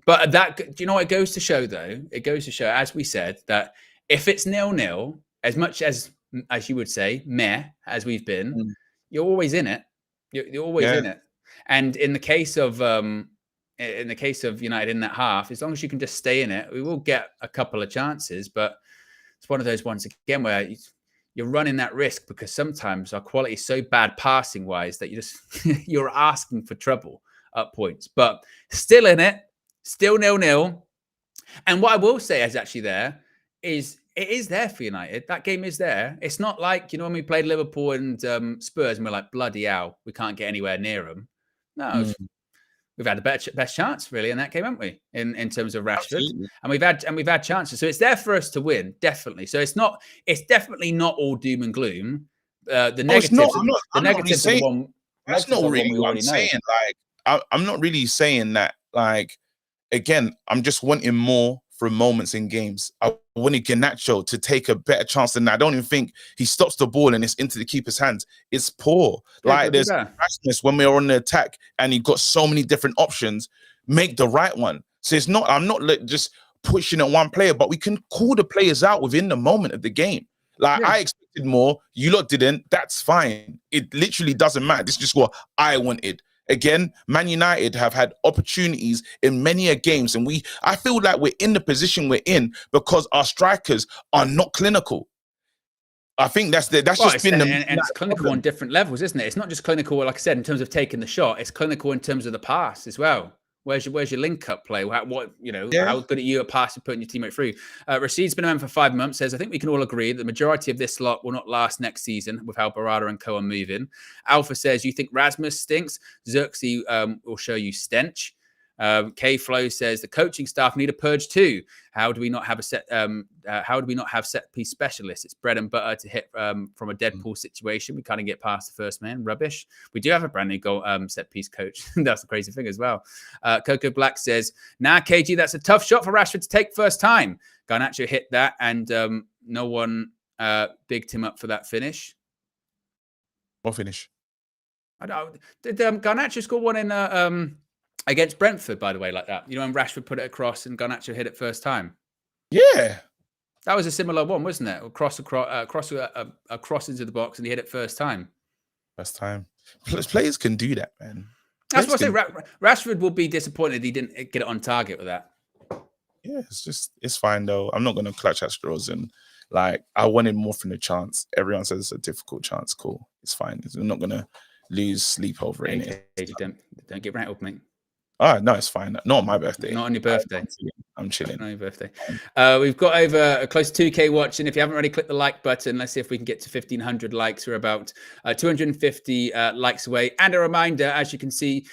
But do you know what it goes to show though? It goes to show, as we said, that if it's 0-0, as much as you would say, meh, as we've been, you're always in it. You're always in it. And in the case of United in that half, as long as you can just stay in it, we will get a couple of chances. But it's one of those ones again where you're running that risk because sometimes our quality is so bad passing wise that you're asking for trouble at points. But still in it, still 0-0. And what I will say is actually it is there for United. That game is there. It's not like, when we played Liverpool and Spurs and we're like, bloody hell, we can't get anywhere near them. No, we've had the best chance really in that game, haven't we? In terms of Rashford, and we've had chances. So it's there for us to win, definitely. So it's definitely not all doom and gloom. The negatives are the one. That's not really what I'm saying. Like, I'm not really saying that. Like, again, I'm just wanting more from moments in games. I wanted Garnacho to take a better chance than that. I don't even think he stops the ball and it's into the keeper's hands. It's poor. Like, there's rashness when we're on the attack and you've got so many different options. Make the right one. So it's not, I'm not just pushing at one player, but we can call the players out within the moment of the game. Like, I expected more. You lot didn't. That's fine. It literally doesn't matter. This is just what I wanted. Again, Man United have had opportunities in many games, and I feel like we're in the position we're in because our strikers are not clinical. I think that's been it's clinical on different levels, isn't it? It's not just clinical, like I said, in terms of taking the shot. It's clinical in terms of the pass as well. Where's your link up play? How good are you at passing, putting your teammate through? Rashid's been a man for 5 months. Says, I think we can all agree that the majority of this lot will not last next season with how Barada and co are moving. Alpha says, you think Rasmus stinks? Xerxes will show you stench. K-Flow says the coaching staff need a purge too. How do we not have set piece specialists? It's bread and butter to hit from a Deadpool situation. We kind of get past the first man. Rubbish. We do have a brand new goal set piece coach. That's the crazy thing as well. Coco Black says, nah, KG, that's a tough shot for Rashford to take first time. Garnacho hit that, and no one bigged him up for that finish. What finish? I don't. Did Garnacho score one in against Brentford, by the way, like that? When Rashford put it across and Garnacho hit it first time? Yeah. That was a similar one, wasn't it? Across into the box and he hit it first time. First time. Players can do that, man. That's what I say. Rashford will be disappointed he didn't get it on target with that. Yeah, it's fine though. I'm not gonna clutch at straws, and like I wanted more from the chance. Everyone says it's a difficult chance. Cool, it's fine. I'm not gonna lose sleep over it. Don't get rattled, mate. Oh no, it's fine. Not on my birthday. Not on your birthday. I'm chilling. Not on your birthday. We've got over close to 2K watching. If you haven't already clicked the like button, let's see if we can get to 1,500 likes. We're about 250 likes away. And a reminder, as you can see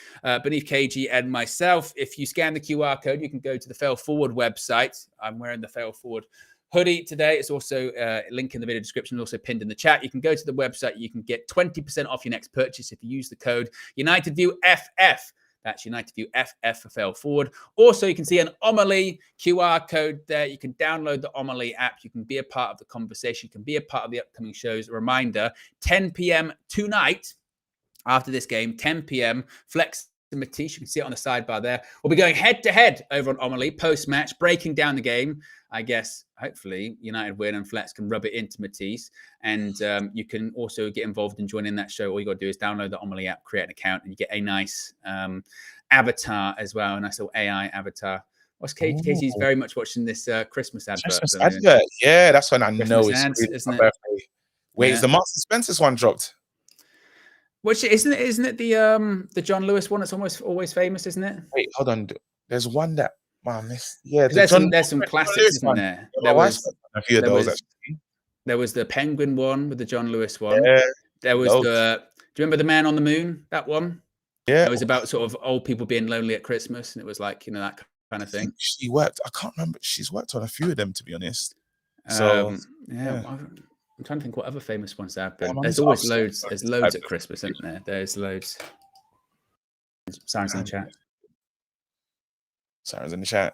beneath KG and myself, if you scan the QR code, you can go to the Fail Forward website. I'm wearing the Fail Forward hoodie today. It's also a link in the video description, also pinned in the chat. You can go to the website. You can get 20% off your next purchase if you use the code UnitedViewFF. That's UnitedViewFF for Fail Forward. Also, you can see an Omelie QR code there. You can download the Omelie app. You can be a part of the conversation. You can be a part of the upcoming shows. A reminder, 10 p.m. tonight, after this game, 10 p.m., Flex and Matisse, you can see it on the sidebar there. We'll be going head-to-head over on Omelie, post-match, breaking down the game. I guess, hopefully, United win and Flex can rub it into Matisse. And you can also get involved in joining that show. All you got to do is download the Omelie app, create an account, and you get a nice avatar as well, a nice little AI avatar. What's Casey's very much watching this Christmas advert. Christmas advert. Yeah, that's when I know it's ads, isn't it? birthday. Wait, Yeah. is the Marks and Spencer's one dropped? Which isn't it the John Lewis one that's always famous, isn't it? Wait, hold on. There's one that yeah. There's some classics, isn't there? There was a few of those. There was the Penguin one with the John Lewis one. Yeah, there was do you remember the Man on the Moon? That one. Yeah, it was about sort of old people being lonely at Christmas, and it was like that kind of thing. She worked. I can't remember. She's worked on a few of them, to be honest. So yeah. I'm trying to think what other famous ones there have been. There's always loads. There's loads at Christmas, isn't there? There's loads. Sarah's in the chat. Sarah's in the chat.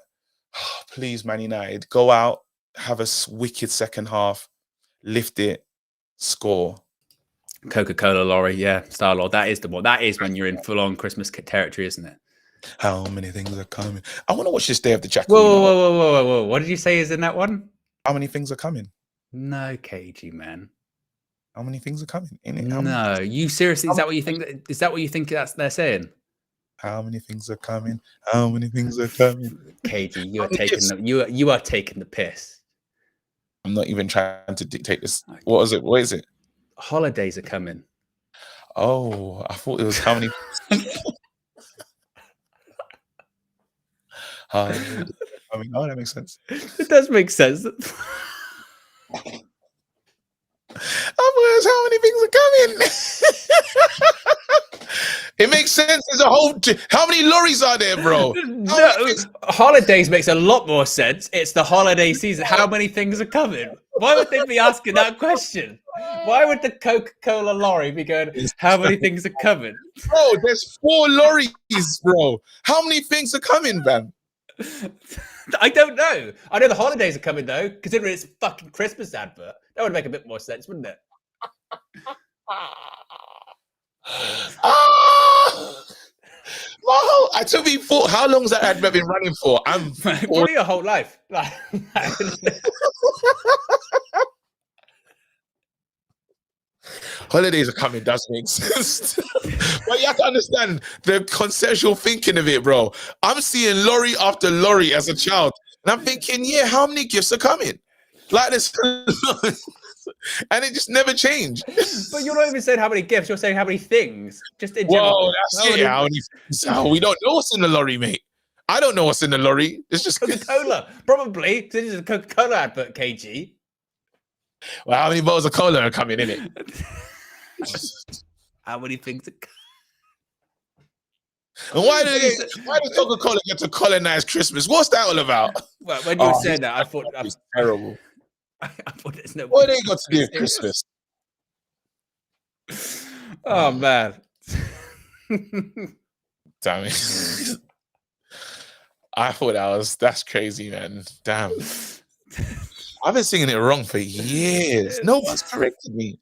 Oh, please, Man United, go out, have a wicked second half, lift it, score. Coca-Cola lorry, yeah, Star-Lord. That is the one. That is when you're in full-on Christmas territory, isn't it? How many things are coming? I want to watch this Day of the Jackal. Whoa. What did you say is in that one? How many things are coming? No, KG, man. How many things are coming? No, you seriously? Is that what you think? Is that what you think they're saying? How many things are coming? How many things are coming? KG, you are taking the piss. I'm not even trying to dictate this. What is it? What is it? Holidays are coming. Oh, I thought it was how many. I mean, that makes sense. It does make sense. Otherwise, how many things are coming? It makes sense. There's a whole. How many lorries are there, bro? Holidays makes a lot more sense. It's the holiday season. How many things are coming? Why would they be asking that question? Why would the Coca-Cola lorry be going, how many things are coming? Bro, there's 4 lorries, bro. How many things are coming, man? I don't know. I know the holidays are coming, though, considering it's a fucking Christmas advert. That would make a bit more sense, wouldn't it? To be full. How long has that advert been running for? Probably your whole life. Holidays are coming, does make sense. But you have to understand the conceptual thinking of it, bro. I'm seeing lorry after lorry as a child, and I'm thinking, yeah, how many gifts are coming? Like this, and it just never changed. But you're not even saying how many gifts, you're saying how many things. Just in general. Whoa, that's it. How many things? We don't know what's in the lorry, mate. I don't know what's in the lorry. It's just Coca-Cola, probably, because this is a Coca-Cola advert, KG. Well, how many bottles of cola are coming in it? How many things are And why does Coca-Cola get to colonize Christmas? What's that all about? Well, when you said that, I thought it's terrible. I thought there's no. What they got to do with Christmas? Oh man! Damn it! I thought that's crazy, man. Damn, I've been singing it wrong for years. No one's corrected me.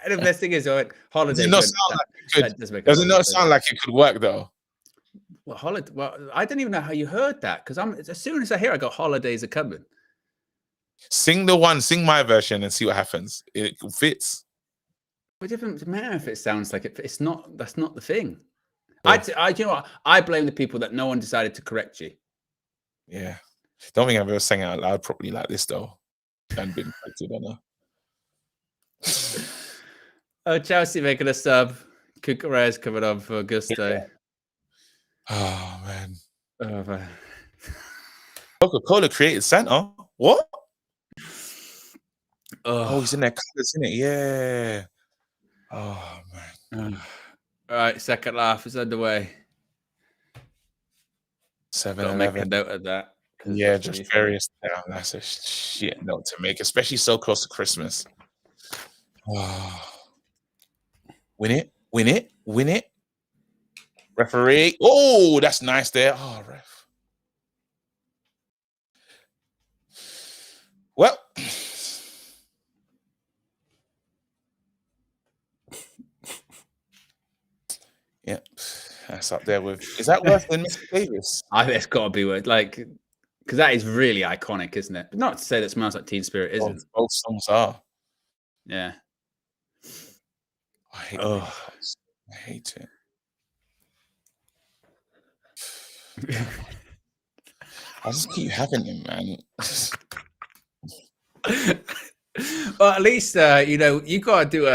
And the best thing is, holidays. Does it not sound like it could work though? Well, holiday. Well, I don't even know how you heard that because as soon as I hear, I go, holidays are coming. Sing my version and see what happens. It fits. It doesn't matter if it sounds like it. It's not. That's not the thing. Yeah. You know what? I blame the people that no one decided to correct you. Yeah. Don't think I've ever sang out loud properly like this though. And been corrected on her. Oh, Chelsea making a sub. Cucurella coming on for Augusto. Yeah. Oh man. Oh man. Coca-Cola created Santa. What? Oh, he's in their colours, isn't it? Yeah. Oh man. All right, second half is underway. 7-11. Make a note of that. Yeah, just various down. That's a shit note to make, especially so close to Christmas. Oh. Win it. Referee. Oh, that's nice there. Oh, ref. Well. Yeah, that's up there with. Is that worse than Mr. Davis? I think it's got to be worth, like, because that is really iconic, isn't it? But not to say that Smells Like Teen Spirit isn't. Both songs are. Yeah. I hate it. I hate it. I just keep having him, man. Well, at least you know, you got to do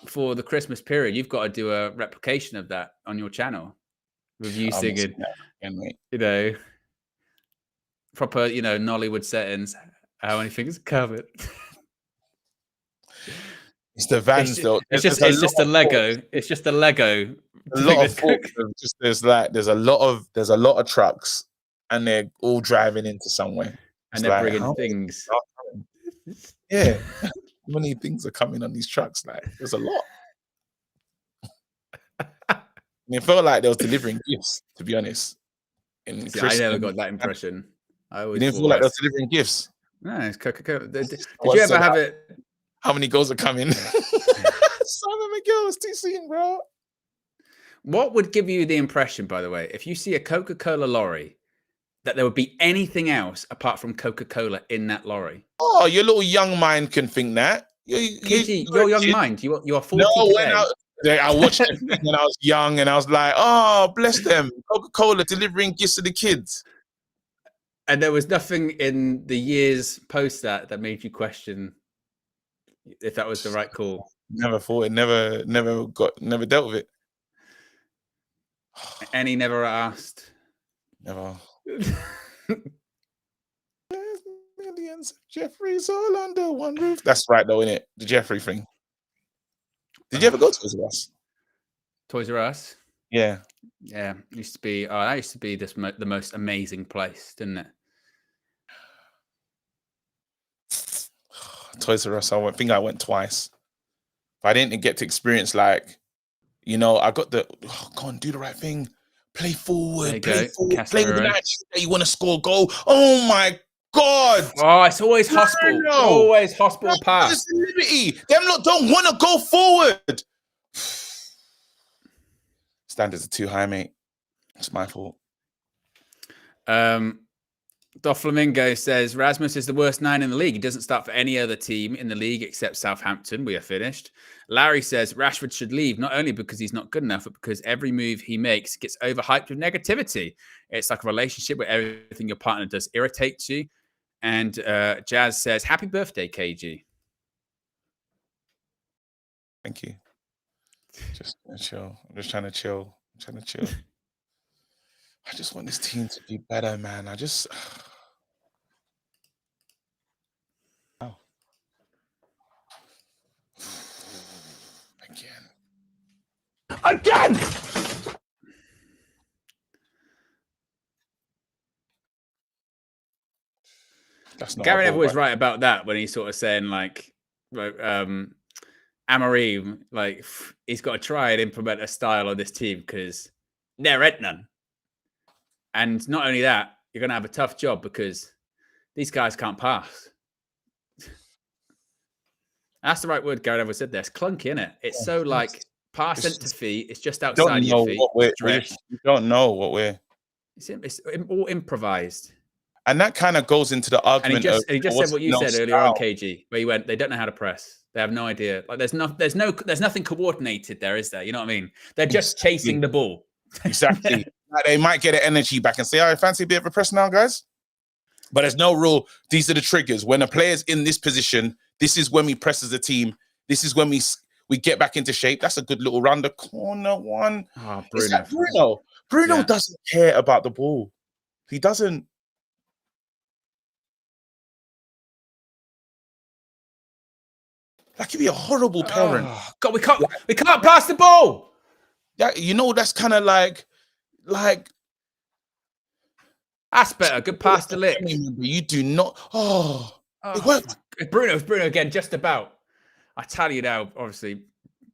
for the Christmas period. You've got to do a replication of that on your channel with you singing. You know, proper, you know, Nollywood settings. How many things covered? It's the Vans though. It's just a Lego. It's just a Lego. A lot of thoughts. There's a lot of trucks, and they're all driving into somewhere, and they're bringing things. Yeah, how many things are coming on these trucks? Like, there's a lot. It felt like they was delivering gifts, to be honest. See, I never got that impression. I always didn't feel like they was delivering gifts. No, it's Coca-Cola. Did you ever have it? How many goals are coming? Simon Miguel, it's too soon, bro. What would give you the impression, by the way, if you see a Coca-Cola lorry, that there would be anything else apart from Coca-Cola in that lorry? Oh, your little young mind can think that. Your young mind. You are 40 No, today. I watched it when I was young, and I was like, "Oh, bless them, Coca-Cola delivering gifts to the kids." And there was nothing in the years post that made you question if that was the right call. Never thought it. Never dealt with it. Any never asked. Never. There's millions of Jeffreys all under one roof. That's right, though, isn't it? The Jeffrey thing. Did you ever go to Toys R Us? Toys R Us? Yeah. Yeah. Used to be. That used to be the most amazing place, didn't it? Toys R Us. I think I went twice. But I didn't get to experience, like, you know, I got the go on, do the right thing. Play forward, play with the attitude that you want to score a goal. Oh my God. Oh, it's always hospital. No. Always hospital pass. Liberty. Them lot don't want to go forward. Standards are too high, mate. It's my fault. Doflamingo says Rasmus is the worst 9 in the league. He doesn't start for any other team in the league except Southampton. We are finished. Larry says Rashford should leave, not only because he's not good enough, but because every move he makes gets overhyped with negativity. It's like a relationship where everything your partner does irritates you. And Jazz says, happy birthday, KG. Thank you. Just chill. I'm just trying to chill. I just want this team to be better, man. Oh. Again! Gary Neville was right about that when he's sort of saying, like, Amorim, like, he's got to try and implement a style on this team because there ain't none. And not only that, you're going to have a tough job because these guys can't pass. That's the right word Gary Neville said there. It's clunky, isn't it? It's so, like, Pass sent to feet. It's just don't outside of know your feet. what we're. Stretch. We don't know what we're. It's all improvised. And that kind of goes into the argument. And he just said what you said earlier on, style. KG, where he went, they don't know how to press. They have no idea. Like there's nothing coordinated there, is there? You know what I mean? They're just chasing the ball. Exactly. Like, they might get the energy back and say, "I fancy a bit of a press now, guys." But there's no rule. These are the triggers. When a player's in this position, this is when we press as a team. This is when we get back into shape. That's a good little round the corner one. Oh, Bruno. Bruno doesn't care about the ball. He doesn't. That could be a horrible parent. Oh, God, we can't pass the ball. Yeah, you know, that's kind of like that's better. Good pass to lick. You do not. It worked. Bruno again, just about. I tell you now, obviously,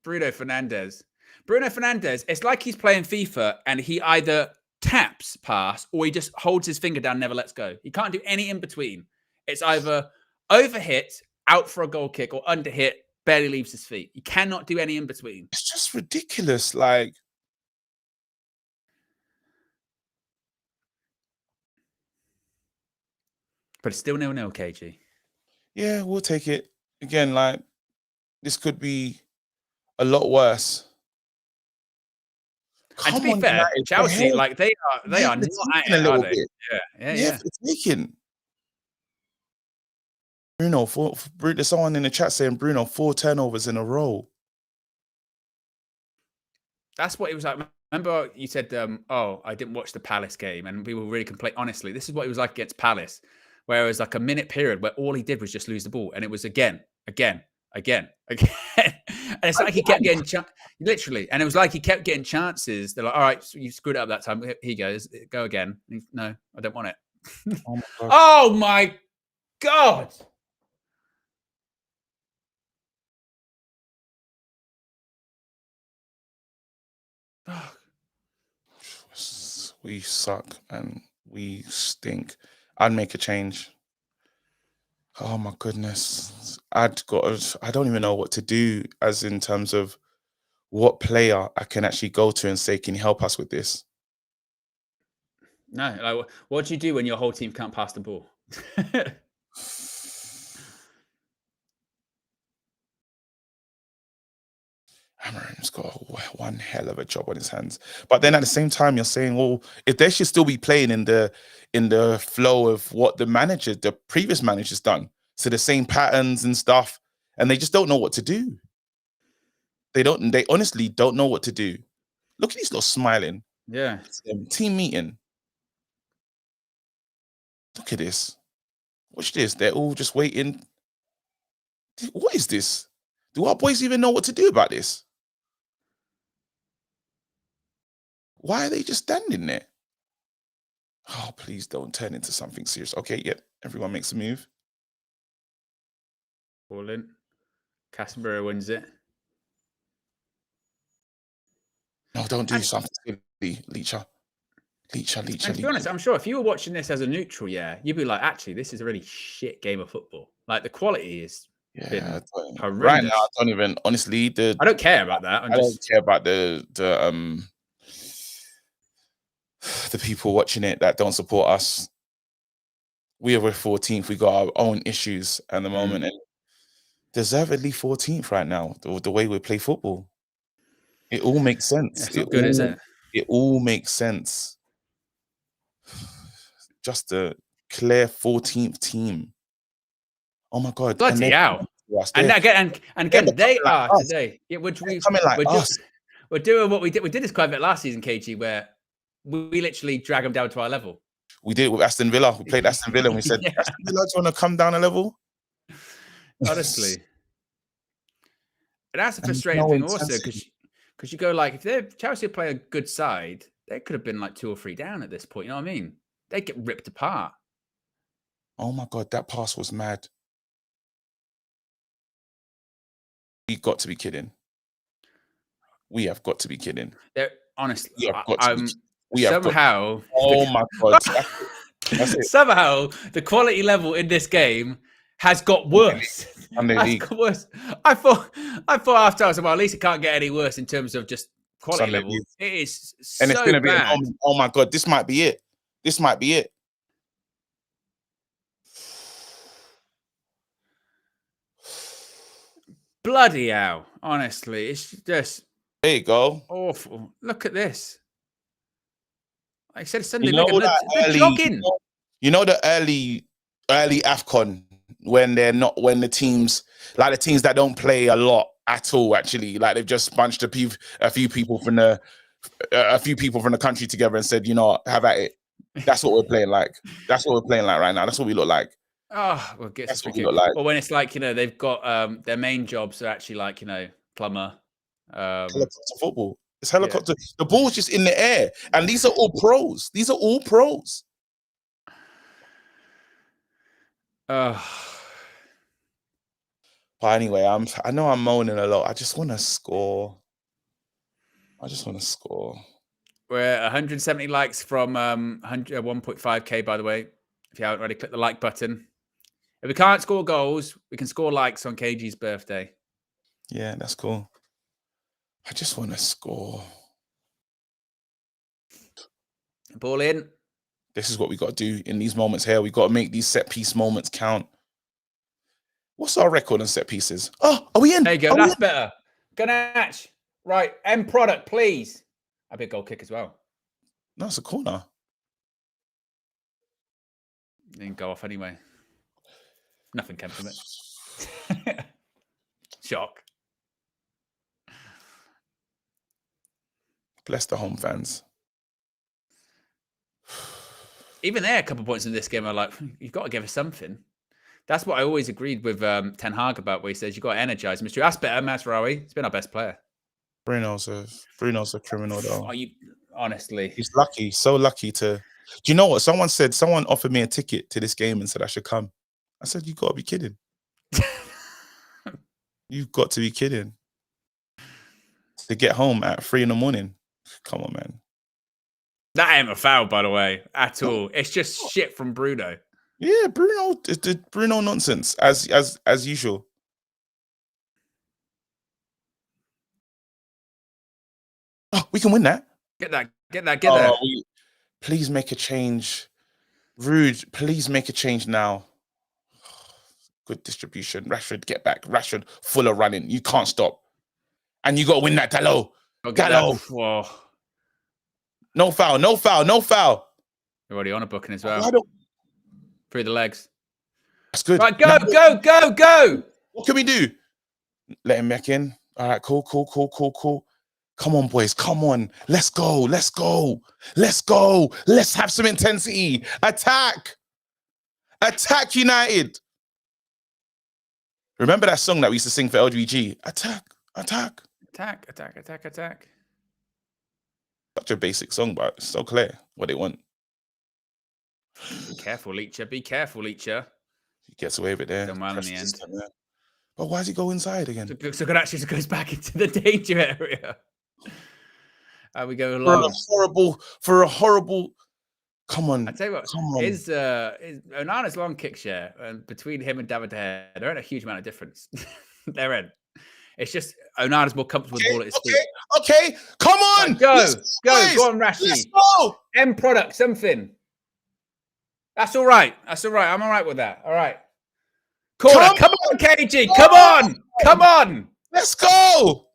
Bruno Fernandes. It's like he's playing FIFA and he either taps pass or he just holds his finger down, never lets go. He can't do any in between. It's either overhit, out for a goal kick, or underhit, barely leaves his feet. He cannot do any in between. It's just ridiculous. Like, but it's still 0-0, KG. Yeah, we'll take it. Again, like, this could be a lot worse. And to be fair, Chelsea, like they are not at it, are they? Yeah. It's taken. Bruno, there's someone in the chat saying Bruno 4 turnovers in a row. That's what it was like. Remember you said, I didn't watch the Palace game, and we were really complaining. Honestly, this is what it was like against Palace, where it was like a minute period where all he did was just lose the ball, and it was again. And it's like he kept getting literally, and it was like he kept getting chances. They're like, "All right, so you screwed it up that time. Here he goes, go again." No, I don't want it. Oh my God! We suck and we stink. I'd make a change. Oh my goodness. I don't even know what to do, as in terms of what player I can actually go to and say, can you help us with this? No, like, what do you do when your whole team can't pass the ball? Amarim's got one hell of a job on his hands. But then at the same time, you're saying, well, if they should still be playing in the flow of what the previous manager's done, so the same patterns and stuff, and they just don't know what to do. They honestly don't know what to do. Look at these lot smiling. Yeah. Team meeting. Look at this. Watch this. They're all just waiting. What is this? Do our boys even know what to do about this? Why are they just standing there? Oh, please don't turn into something serious. Okay, yep. Everyone makes a move. Ball in. Casemiro wins it. No, don't do something silly, Leacher. And to be honest, I'm sure if you were watching this as a neutral, you'd be like, actually, this is a really shit game of football. Like, the quality is horrendous. Right now, I don't even, honestly, I don't care about that. I don't care about the people watching it that don't support us. We are 14th. We got our own issues at the moment, and deservedly 14th right now. The way we play football, it all makes sense. It's not good, is it? It all makes sense. Just a clear 14th team. Oh my God! Bloody hell! And again, they are today. Yeah, we're doing what we did. We did this quite a bit last season, KG, where we literally drag them down to our level. We did it with Aston Villa. We played Aston Villa, and we said, Aston Villa, do you want to come down a level? Honestly, but that's a frustrating thing also, because you go like, if Chelsea play a good side, they could have been like 2 or 3 down at this point. You know what I mean? They get ripped apart. Oh my God, that pass was mad. We got to be kidding. We have got to be kidding. Honestly, somehow. Oh my God. That's it. Somehow the quality level in this game has got worse. Sunday That's league. got worse. I thought after I was like, well, at least it can't get any worse in terms of just quality Sunday level. league. It is And it's so going to be a bad. moment. Oh my God, this might be it. This might be it. Bloody hell. Honestly, it's just There you go. awful. Look at this. Like I said, it's Sunday You know league. that They're jogging. You know the early AFCON when the teams that don't play a lot at all, actually, like they've just bunched a few people from the country together and said, you know, have at it. That's what we're playing like. That's what we're playing like right now. That's what we look like. Oh, well, That's what we look like. Well, when it's like, you know, they've got their main jobs are actually like, you know, plumber. Helicopter football. It's helicopter. Yeah. The ball's just in the air. And these are all pros. These are all pros. But anyway, I know I'm moaning a lot. I just want to score. We're at 170 likes from 1.5K, by the way. If you haven't already, click the like button. If we can't score goals, we can score likes on KG's birthday. Yeah, that's cool. I just want to score. Ball in. This is what we got to do in these moments here. We got to make these set piece moments count. What's our record on set pieces? Oh, are we in? There you go. That's better. Ganach. Right. End product, please. I'll be a goal kick as well. No, it's a corner. It didn't go off anyway. Nothing came from it. Shock. Bless the home fans. Even there, a couple of points in this game are like, you've got to give us something. That's what I always agreed with Ten Hag about, where he says you've got to energize Mr. That's better, Mazraoui. He's been our best player. Bruno's a criminal, though. Are you honestly? He's lucky, so lucky to. Do you know what? Someone offered me a ticket to this game and said I should come. I said, you got to be kidding. You've got to be kidding. To get home at 3 a.m. Come on, man. That ain't a foul, by the way, at all. It's just shit from Bruno. Yeah, Bruno. It's the Bruno nonsense as usual. Oh, we can win that. Get that. Please make a change. Rude, please make a change now. Good distribution. Rashford, get back. Rashford, full of running. You can't stop. And you got to win that, Gallo. Gallo. No foul. You're already on a booking as well. Through the legs. That's good. Right, go. What can we do? Let him back in. All right, cool. Come on, boys. Come on. Let's go. Let's have some intensity. Attack, United. Remember that song that we used to sing for LGG? Attack. Such a basic song, but it's so clear what they want. Be careful, Leacher. He gets away with it there. Done well in the end. But why does he go inside again? So good actually goes back into the danger area. How we go along? For a horrible. Come on. I tell you what, his Onana's long kick share between him and David De Gea, there ain't a huge amount of difference. They're in. It's just Onana's more comfortable with the ball at his feet. Okay, come on. Right, go on, Rashi. Let's go. End product, something. That's all right. I'm all right with that. All right. Corner. Come on, KG. Come on. Let's go.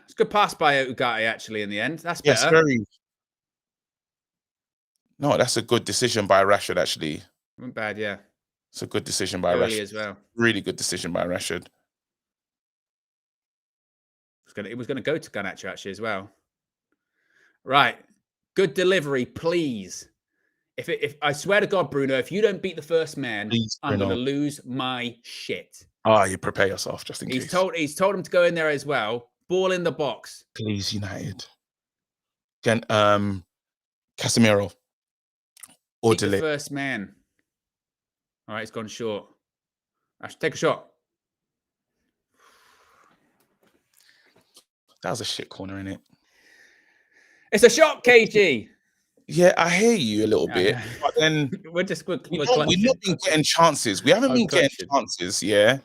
It's a good pass by Ugarte, actually, in the end. That's better. Yes, very. No, that's a good decision by Rashford, actually. Wasn't bad, yeah. It's a good decision by Early Rashford. as well. Really good decision by Rashford. It was going to go to Garnacho, actually, as well. Right. Good delivery, please. If I swear to God, Bruno, if you don't beat the first man, please, I'm going to lose my shit. You prepare yourself just in case. He's told him to go in there as well. Ball in the box. Please, United. Again, Casemiro. Or delay. First man. All right, it's gone short. I should take a shot. That was a shit corner, innit? It's a shot, KG. Yeah, I hear you a little bit, but then we're not been getting chances. We haven't been getting chances. Yeah,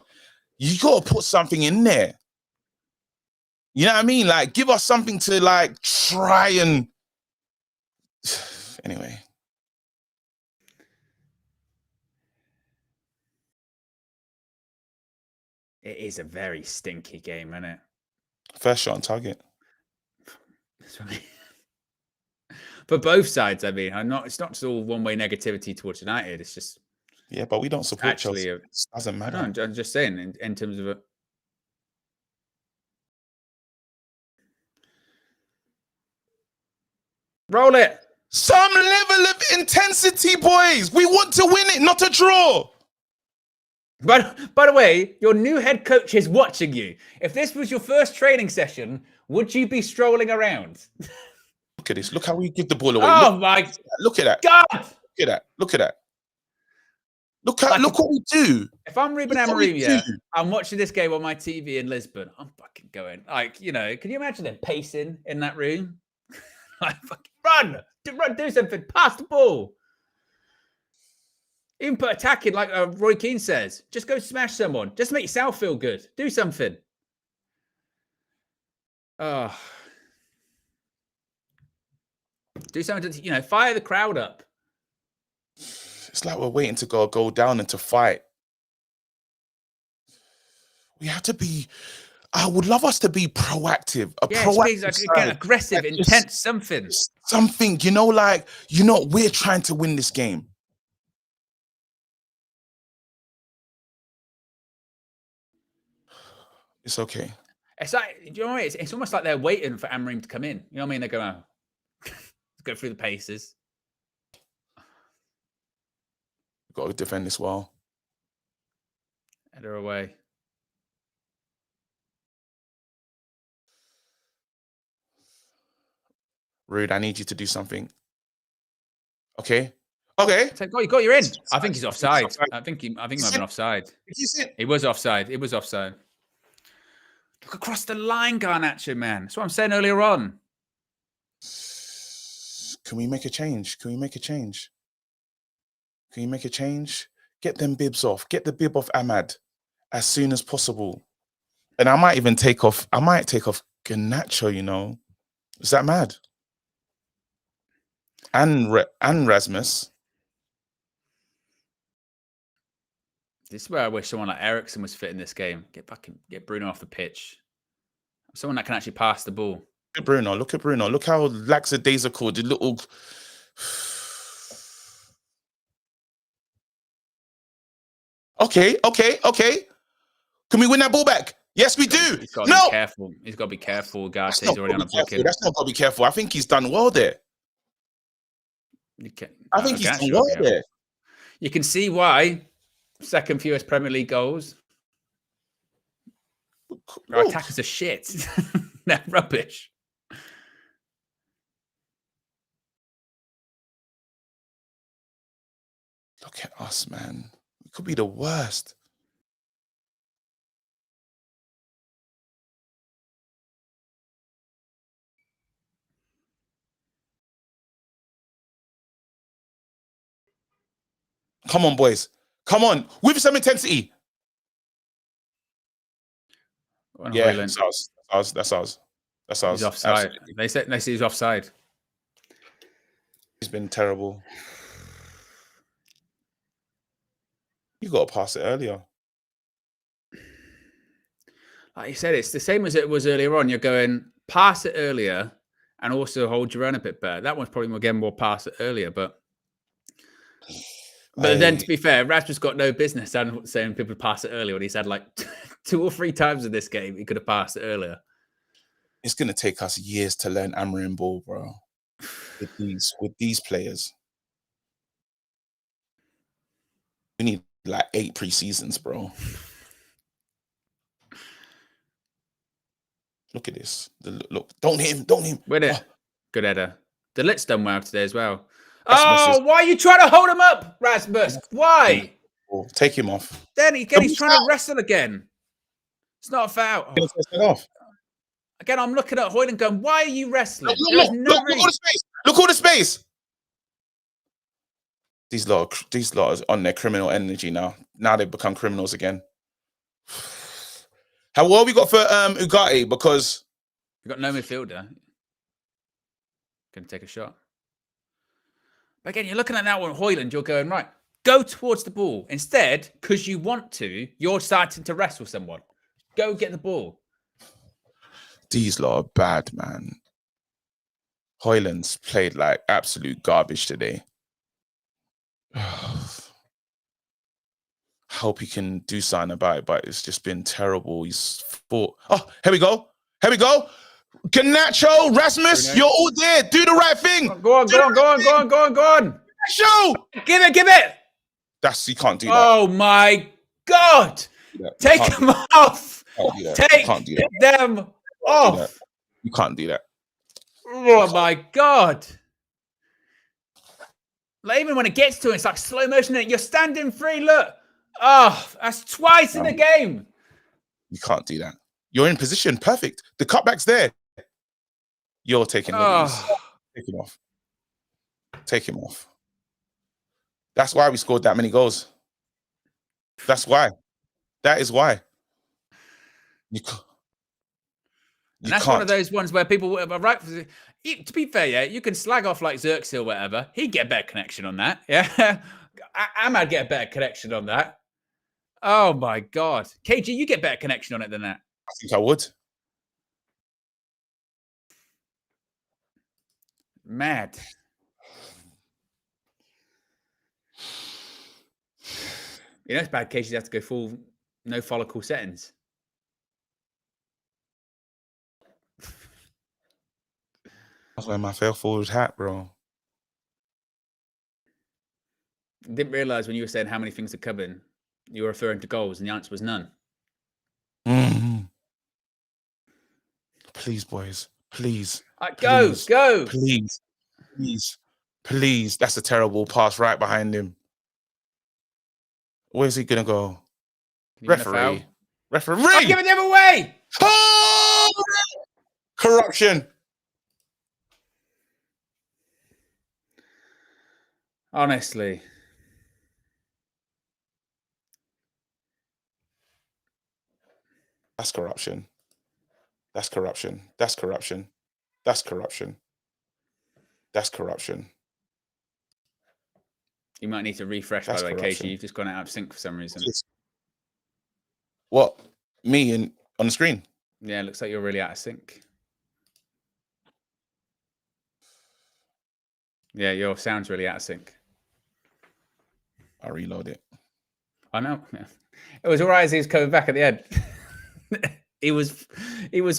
you got to put something in there. You know what I mean? Like, give us something to like try and. Anyway. It is a very stinky game, isn't it? First shot on target. That's what I mean. For both sides, I mean, it's not just all one-way negativity towards United. It's just but we don't support Chelsea. It doesn't matter. No, I'm just saying in terms of it. Roll it. Some level of intensity, boys. We want to win it, not a draw. But by the way, your new head coach is watching you. If this was your first training session, would you be strolling around? Look at this. Look how we give the ball away. Oh my! Look at that. God! Look at that. Look at that. Look what we do. If I'm Ruben Amorim, I'm watching this game on my TV in Lisbon. I'm fucking going like, you know. Can you imagine them pacing in that room? Like, fucking run, do something, pass the ball. Even put attacking, like Roy Keane says. Just go smash someone. Just make yourself feel good. Do something. Oh. Do something to, you know, fire the crowd up. It's like we're waiting to go down and to fight. We have to be. I would love us to be proactive. Again, aggressive, like intense, something. Something, you know, like, you know, we're trying to win this game. It's okay. It's like, you know, it's almost like they're waiting for Amorim to come in. You know what I mean? They're going, let's go through the paces. We've got to defend this well. Header away. Rude, I need you to do something. Okay. Okay. You got your in. I think he's offside. I think he might have been offside. He was offside. It was offside. Look across the line, Garnacho, man. That's what I'm saying earlier on. Can we make a change? Can we make a change? Can you make a change? Get them bibs off. Get the bib off Ahmad as soon as possible. And I might even take off. I might take off Garnacho, you know. Is that mad? And Rasmus. This is where I wish someone like Eriksen was fit in this game. Get Bruno off the pitch. Someone that can actually pass the ball. Look at Bruno. Look at Bruno. Look how lackadaisical the little. Okay. Can we win that ball back? Yes, we do. He's got to be careful. He's got to be careful. He's already on a booking. That's not got to be careful. I think he's done well there. I think he's done well there. You can see why. Second fewest Premier League goals. Our attackers are shit. They're rubbish. Look at us, man. We could be the worst. Come on, boys. Come on. With some intensity. Yeah, that's ours. That's ours. He's offside. They say he's offside. He's been terrible. You got to pass it earlier. Like you said, it's the same as it was earlier on. You're going, pass it earlier and also hold your own a bit better. That one's probably, again, more pass it earlier. But then, to be fair, Rasmus got no business saying people pass it earlier when he's had like 2 or 3 times in this game he could have passed it earlier. It's going to take us years to learn Amorim ball, bro. With these players. We need like 8 pre-seasons, bro. Look at this. Look. Don't hit him. With it. Good header. The Lit's done well today as well. Why are you trying to hold him up, Rasmus? Why? Take him off. Then he's trying to wrestle again. It's not a foul. Again, I'm looking at Hoyland going, why are you wrestling? Look all the space. Look all the space. These lot are on their criminal energy now. Now they've become criminals again. What have we got for Ugarte? Because we've got no midfielder. Going to take a shot. But again, you're looking at that one, Højlund, you're going, right, go towards the ball. Instead, because you want to, you're starting to wrestle someone. Go get the ball. These lot are bad, man. Højlund's played like absolute garbage today. Hope he can do something about it, but it's just been terrible. He's fought. Oh, here we go. Here we go. Garnacho, Rasmus, you're all there. Do the right thing. Go on. Show. Give it. You can't do that. Oh my God. Take them off. Take them off. You can't do that. Oh my God. Like, even when it gets to it, it's like slow motion. You're standing free. Look. Oh, that's twice in the game. You can't do that. You're in position. Perfect. The cutback's there. You're taking liberties. Take him off. Take him off. That's why we scored that many goals. That's why. That is why. And that's one of those ones where people are right. To be fair, yeah, you can slag off like Xerxes or whatever. He'd get a better connection on that. Yeah. Ahmad get a better connection on that. Oh my God. KG, you get better connection on it than that. I think I would. Mad. You know it's bad cases have to go full no follicle settings. That's where my fail forward hat, bro. Didn't realise when you were saying how many things are coming, you were referring to goals, and the answer was none. Mm-hmm. Please, boys. Please. Go. Please. That's a terrible pass right behind him. Where's he going to go? Referee. I'll give it the other way. Oh! Corruption. Honestly. That's corruption. That's corruption. That's corruption. That's corruption. That's corruption. You might need to refresh, by the way, Casey. You've just gone out of sync for some reason. What? Me on the screen? Yeah, it looks like you're really out of sync. Yeah, your sound's really out of sync. I'll reload it. I know. Yeah. It was all right as he was coming back at the end. He was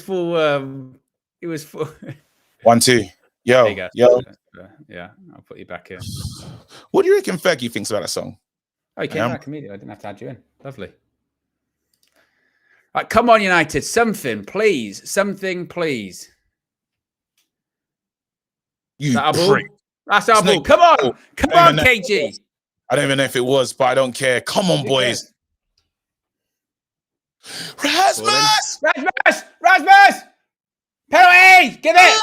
full. 1, 2. Yo. There you go. Yo. Yeah, I'll put you back in. What do you reckon Fergie thinks about that song? Oh, you came back immediately. I didn't have to add you in. Lovely. Right, come on, United. Something, please. Something, please. You prick. That's our ball. Come on. Come on, KG. I don't even know if it was, but I don't care. Come on, boys. Rasmus! Penalty! Give it!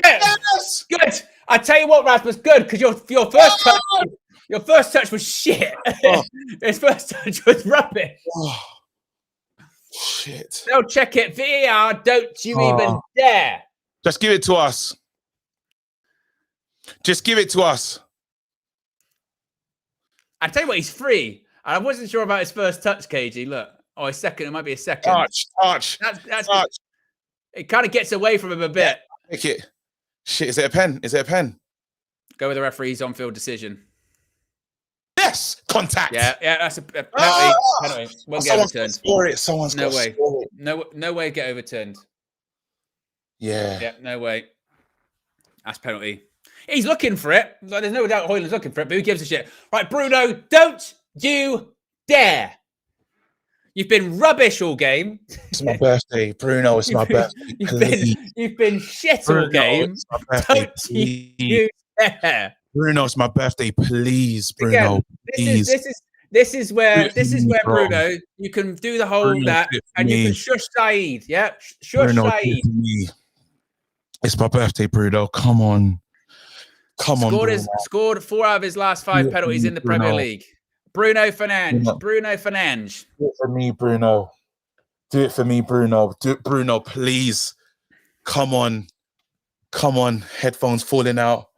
Yes! Good. I tell you what, Rasmus, good, because your first touch was shit. Oh. His first touch was rubbish. Oh. Shit. They'll check it. VAR, don't you even dare. Just give it to us. Just give it to us. I tell you what, he's free. I wasn't sure about his first touch, KG. Look. Oh, his second. It might be a second. Touch. That's touch. It kind of gets away from him a bit. Take it. Shit, is it a pen? Go with the referee's on-field decision. Yes! Contact! Yeah, that's a penalty. Won't get overturned. Someone's no got way. Score it. No way to get overturned. Yeah. Yeah, no way. That's penalty. He's looking for it. There's no doubt Højlund's looking for it, but who gives a shit? Right, Bruno, don't you dare. You've been rubbish all game. It's my birthday, Bruno. It's my birthday. You've been shit all game. Don't you dare. Bruno, it's my birthday. Please, Bruno. Again, this is where Bruno, you can do the whole Bruno, that, and you can shush Saeed. Yeah, shush Bruno, Saeed. It's my birthday, Bruno. Come on. Come on, Bruno. Scored 4 out of his last 5 penalties in the Premier League. Bruno Fernandes. Bruno Fernandes. Do it for me, Bruno. Do it for me, Bruno. Do it, Bruno, please. Come on. Come on. Headphones falling out.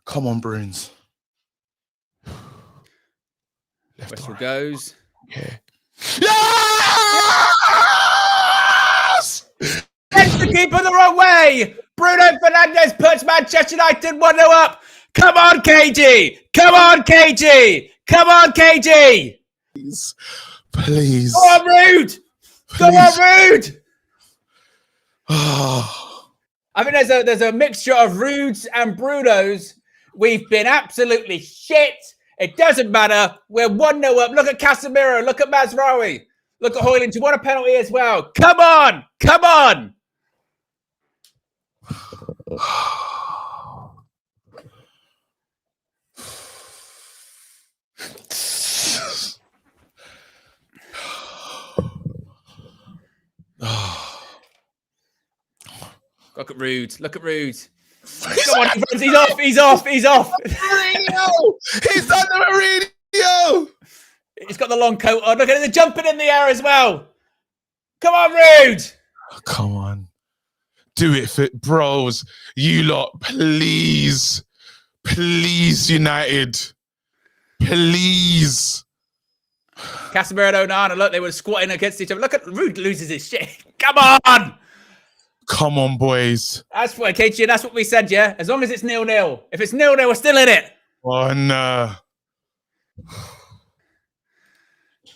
Come on, Bruins. Whistle goes. Okay. Yes! It's the keeper the wrong way. Bruno Fernandes puts Manchester United 1-0 up. Come on, KG. Come on, KG. Come on, KG. Please. Go on, Rude. Go on, Rude. I think there's a mixture of Rudes and Brunos. We've been absolutely shit. It doesn't matter. We're 1-0 up. Look at Casemiro. Look at Mazraoui. Look at Højlund. You want a penalty as well. Come on. Come on. Look at Rude. Look at Rude. Come on, he's off. He's off. He's off. He's done the Mourinho. He's got the long coat on. Look at it. They're jumping in the air as well. Come on, Rude. Come on. Do it for bros. You lot, please. Please, United. Please. Casemiro and Onana, look, they were squatting against each other. Look at Rude loses his shit. Come on. Come on, boys. That's what, KG, that's what we said, yeah? As long as it's 0-0. If it's 0-0, we're still in it. Oh, no.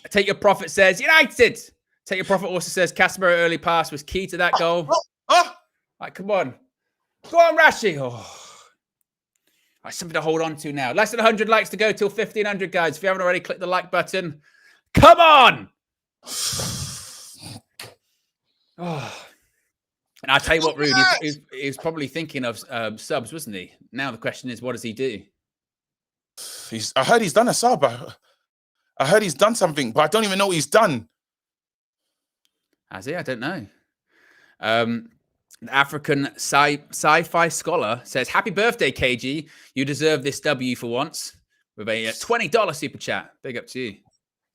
Take Your Prophet says, United. Take Your Prophet also says, Casemiro early pass was key to that goal. Right, come on. Go on, Rashi. Oh. Right, something to hold on to now. Less than 100 likes to go till 1,500, guys. If you haven't already, click the like button. Come on. Oh. And I'll tell you what, Rude, he was probably thinking of subs, wasn't he? Now the question is, what does he do? I heard he's done a sub. I heard he's done something, but I don't even know what he's done. Has he? I don't know. The African sci-fi scholar says, happy birthday, KG. You deserve this W for once. With a $20 super chat. Big up to you.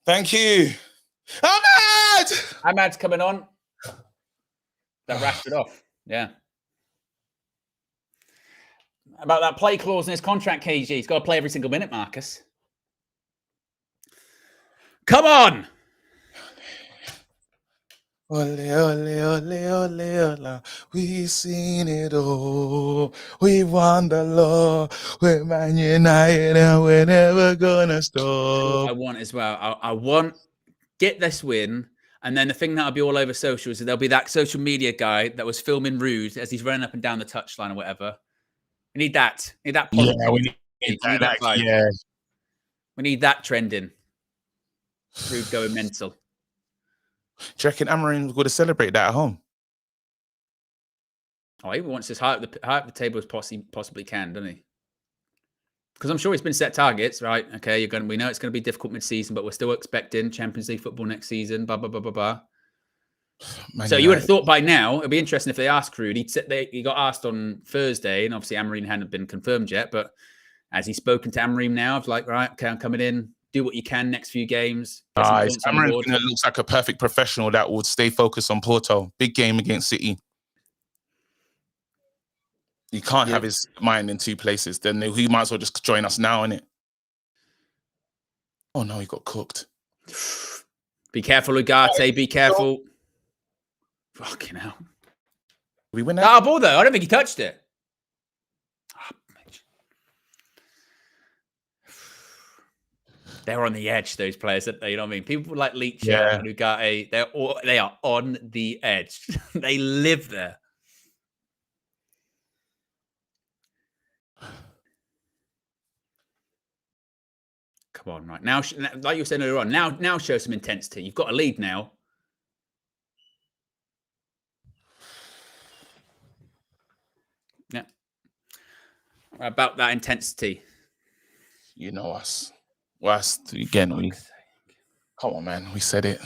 Thank you. Ahmad! Ahmad's coming on. That rashed it off. Yeah. About that play clause in his contract, KG. He's got to play every single minute, Marcus. Come on. Ole, ole, ole, ole, ole. We've seen it all. We won the law. We're Man United and we're never gonna stop. I want as well. I want get this win. And then the thing that'll be all over socials is there'll be that social media guy that was filming Rude as he's running up and down the touchline or whatever. We need that. We need that. Yeah, we need that. Yeah. We need that trending. Rude going mental. Do you reckon Amorim would have celebrated that at home? Oh, he wants as high up the table as possibly can, doesn't he? Because I'm sure he's been set targets, right? Okay, we know it's going to be difficult mid-season, but we're still expecting Champions League football next season. Blah blah blah blah blah. Man, so you would have thought by now it'd be interesting if they asked Rude. He got asked on Thursday, and obviously Amorim hadn't been confirmed yet. But has he spoken to Amorim now? It's like, right, okay, I'm coming in. Do what you can next few games. Amorim looks like a perfect professional that would stay focused on Porto. Big game against City. He can't have his mind in two places. Then he might as well just join us now, innit? Oh no, he got cooked. Be careful, Ugarte. Be careful. Fucking hell. We win that ball though. I don't think he touched it. They're on the edge, those players, aren't they? You know what I mean? People like Leach and Ugarte, they are on the edge. They live there. Come on, right now, like you were saying earlier on, now show some intensity. You've got a lead now. Yeah. About that intensity. You know us. Well, again, come on, man. We said it.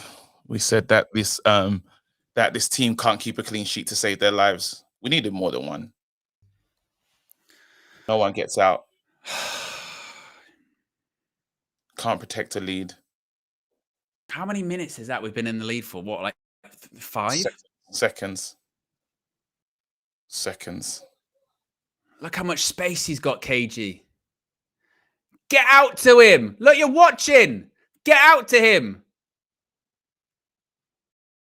We said that this team can't keep a clean sheet to save their lives. We needed more than one. No one gets out. Can't protect a lead. How many minutes is that we've been in the lead for? What, like 5? Seconds. Look how much space he's got, KG. Get out to him. Look, you're watching. Get out to him.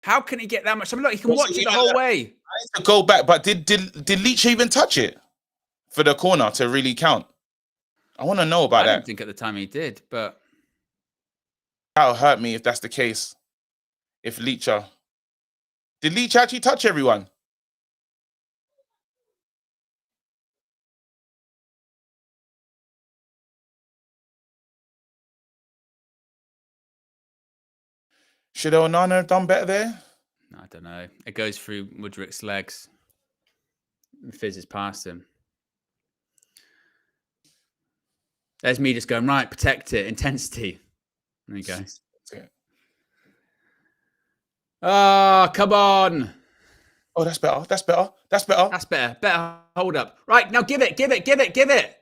How can he get that much? I mean, look, he can watch it the whole way. I need to go back, but did Leach even touch it for the corner to really count? I want to know about that. I don't think at the time he did, but that'll hurt me if that's the case. If Leacher... Did Leach actually touch everyone? Should Onana have done better there? I don't know. It goes through Mudrik's legs. And fizzes past him. There's me just going, right, protect it, intensity. There you go. Oh, come on. Oh, that's better. Better. Hold up. Right, now give it. Just give it.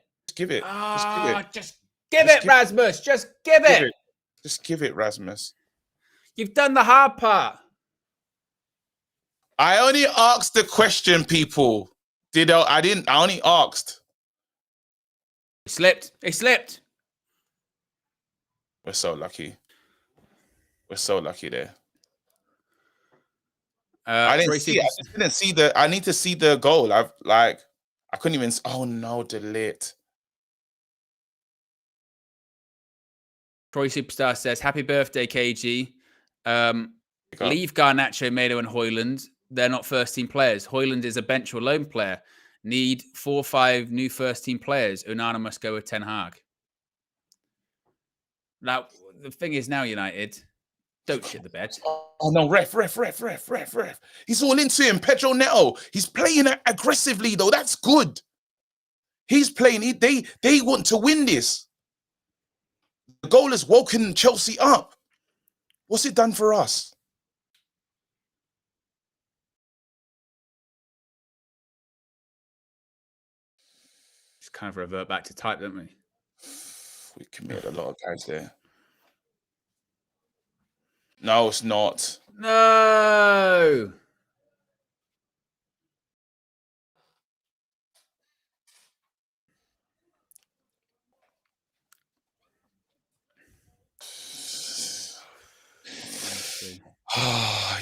Just give it, Rasmus. Just give it. Just give it, Rasmus. You've done the hard part. I only asked the question, people. I only asked. He slipped. We're so lucky there. I didn't see the. I need to see the goal. I couldn't even. Oh no, delete. Troy Superstar says, "Happy birthday, KG. Leave Garnacho, Melo, and Højlund. They're not first team players. Højlund is a bench or loan player. Need 4 or 5 new first team players. Onana must go with Ten Hag." Now the thing is, now United, don't shit the bed. Oh no, ref. He's all into him. Pedro Neto. He's playing aggressively though. That's good. He's playing. They want to win this. The goal has woken Chelsea up. What's it done for us? Just kind of revert back to type, don't we? We committed a lot of guys there. No, it's not. No.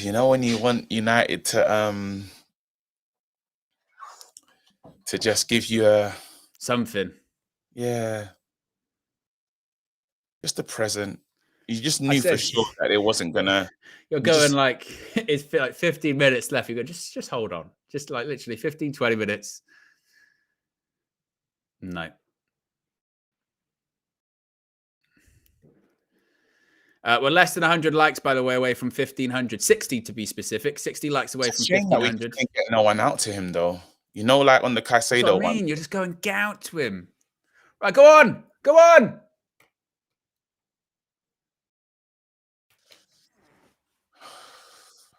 You know when you want United to just give you a something. Yeah. Just a present. You just knew for sure that it wasn't gonna. You're going like it's like 15 minutes left. You go, just hold on. Just like literally 15, 20 minutes. No. We're less than 100 likes, by the way, away from 1,500. 60 to be specific. 60 likes away from 1,500. Can't get no one out to him though. You know, like on the Caicedo one. You're just going, get out to him. Right, go on. Go on.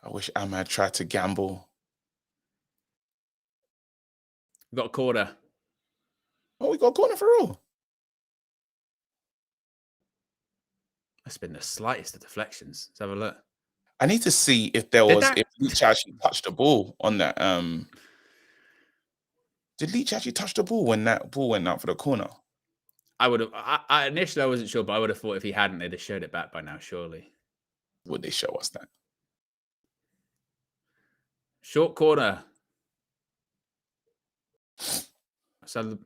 I wish Ahmad tried to gamble. We've got a corner. Oh, we got a corner for all. That's been the slightest of deflections. Let's have a look. I need to see if if Leach actually touched the ball on that. Did Leach actually touch the ball when that ball went out for the corner? I would have. Initially, I wasn't sure, but I would have thought if he hadn't, they'd have showed it back by now, surely. Would they show us that? Short corner. So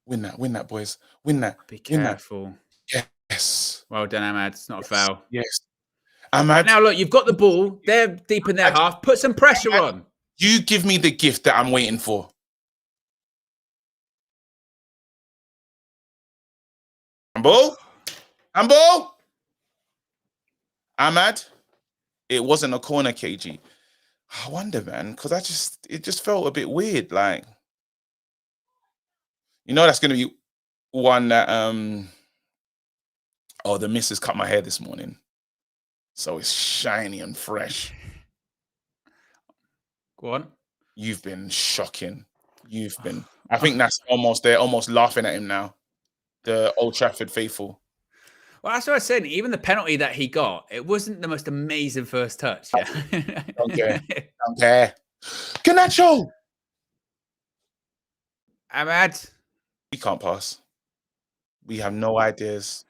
win that, boys. Win that. Be careful. Yes. Well done, Ahmad. It's not a foul. Yes. Ahmad. Now look, you've got the ball. They're deep in their half. Put some pressure on. You give me the gift that I'm waiting for. Handball. Ahmad. It wasn't a corner, KG. I wonder, man, because it just felt a bit weird. Like, you know, that's going to be one that, oh, the missus cut my hair this morning. So it's shiny and fresh. Go on. You've been shocking. You've been. I think that's almost, they're almost laughing at him now. The Old Trafford faithful. Well, that's what I was saying. Even the penalty that he got, it wasn't the most amazing first touch. Yeah. Don't care. Don't care. Garnacho! Ahmad. We can't pass. We have no ideas.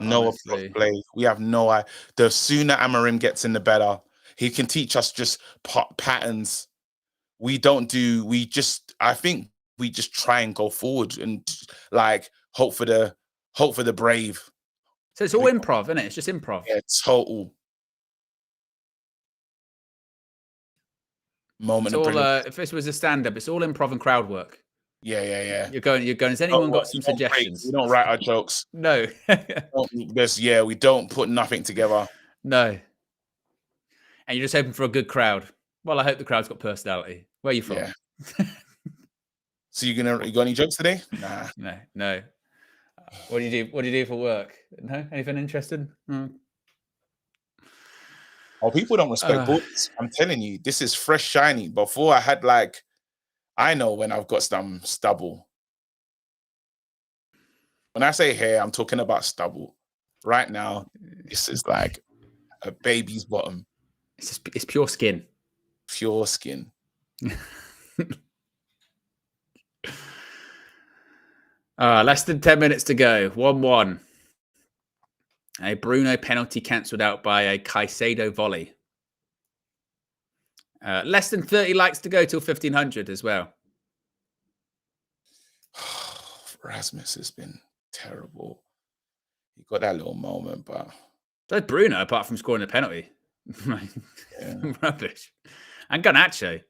No approach play. We have no idea. The sooner Amorim gets in, the better. He can teach us just patterns. We don't do. I think we just try and go forward and like hope for the brave. So it's all improv, isn't it? It's just improv. Yeah, total. Moment of brilliance. If this was a stand-up, it's all improv and crowd work. Yeah. You're going. Has anyone got some suggestions? We don't write our jokes. No. We don't put nothing together. No. And you're just hoping for a good crowd. Well, I hope the crowd's got personality. Where are you from? Yeah. So you got any jokes today? Nah. No. What do you do? What do you do for work? No, anything interesting? Oh, people don't respect books. I'm telling you, this is fresh, shiny. Before I had I know when I've got some stubble. When I say hair, I'm talking about stubble. Right now, this is like a baby's bottom. It's pure skin. Pure skin. Less than 10 minutes to go. 1-1. A Bruno penalty cancelled out by a Caicedo volley. Less than 30 likes to go till 1,500 as well. Rasmus has been terrible. He got that little moment, but... So Bruno, apart from scoring a penalty. Rubbish. And Garnacho.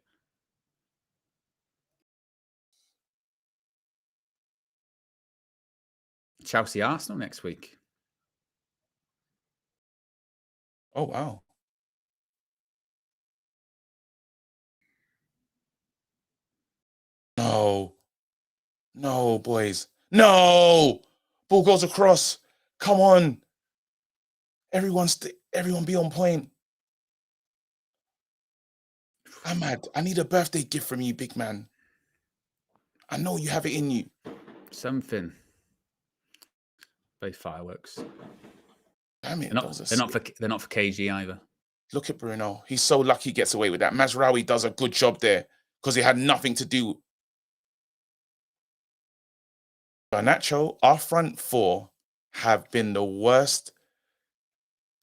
Chelsea Arsenal next week. Oh, wow. No, boys. No! Ball goes across. Come on. Everyone be on point. Ahmad, I need a birthday gift from you, big man. I know you have it in you. Something. Both fireworks. Damn it. They're not for KG either. Look at Bruno. He's so lucky he gets away with that. Mazraoui does a good job there because he had nothing to do. Garnacho, our front four have been the worst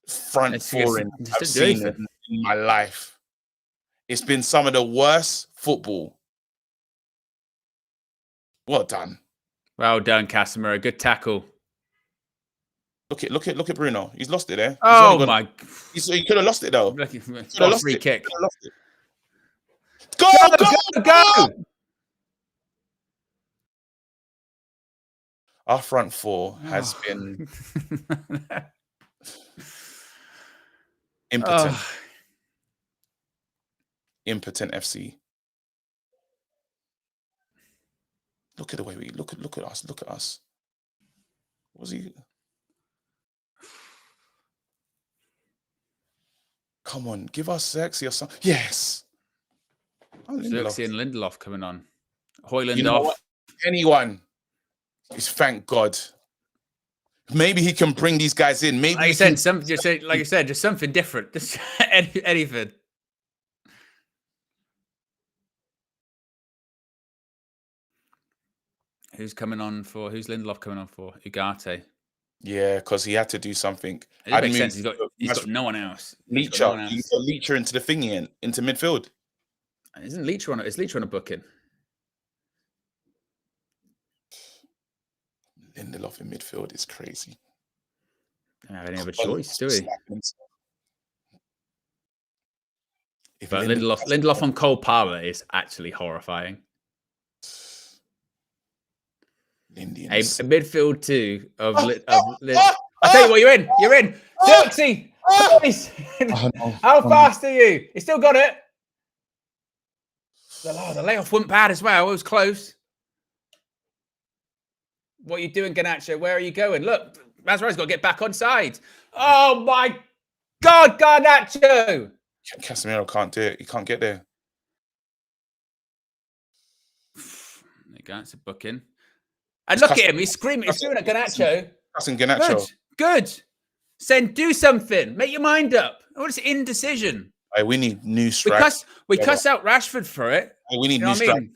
front four I've seen in my life. It's been some of the worst football. Well done. Well done, Casemiro. Good tackle. Look at Bruno. He's lost it there. Oh my! He could have lost it though. Free kick. Go! Our front four has been impotent. Impotent FC. Look at the way we look at us. Look at us. Was he? Come on, give us Xerxes or something. Yes. Xerxes and Lindelof coming on. Højlund you know off. What? Anyone is thank God. Maybe he can bring these guys in. Maybe like you said, just something different. Just anything. Who's Lindelof coming on for? Ugarte. Yeah, because he had to do something. It makes sense. He's got no one else. Leacher. He's got Leacher into the thingy into midfield. Isn't Leacher on it? Is Leacher on a booking? Lindelof in midfield is crazy. Don't have any other choice, do we? But Lindelof on Cole Palmer is actually horrifying. A midfield two of I tell you what, you're in. Xerxes! How fast are you? You still got it. The layoff wasn't bad as well. It was close. What are you doing, Garnacho? Where are you going? Look, Mazraoui's got to get back on side. Oh my God, Garnacho! Casemiro can't do it. He can't get there. you go. It's a booking. And look at him. He's screaming. He's screaming at Garnacho. Cussing Garnacho. Good. Saying, do something. Make your mind up. What is indecision? Hey, we need new strikers. We cuss out Rashford for it. Hey, we need new strikers.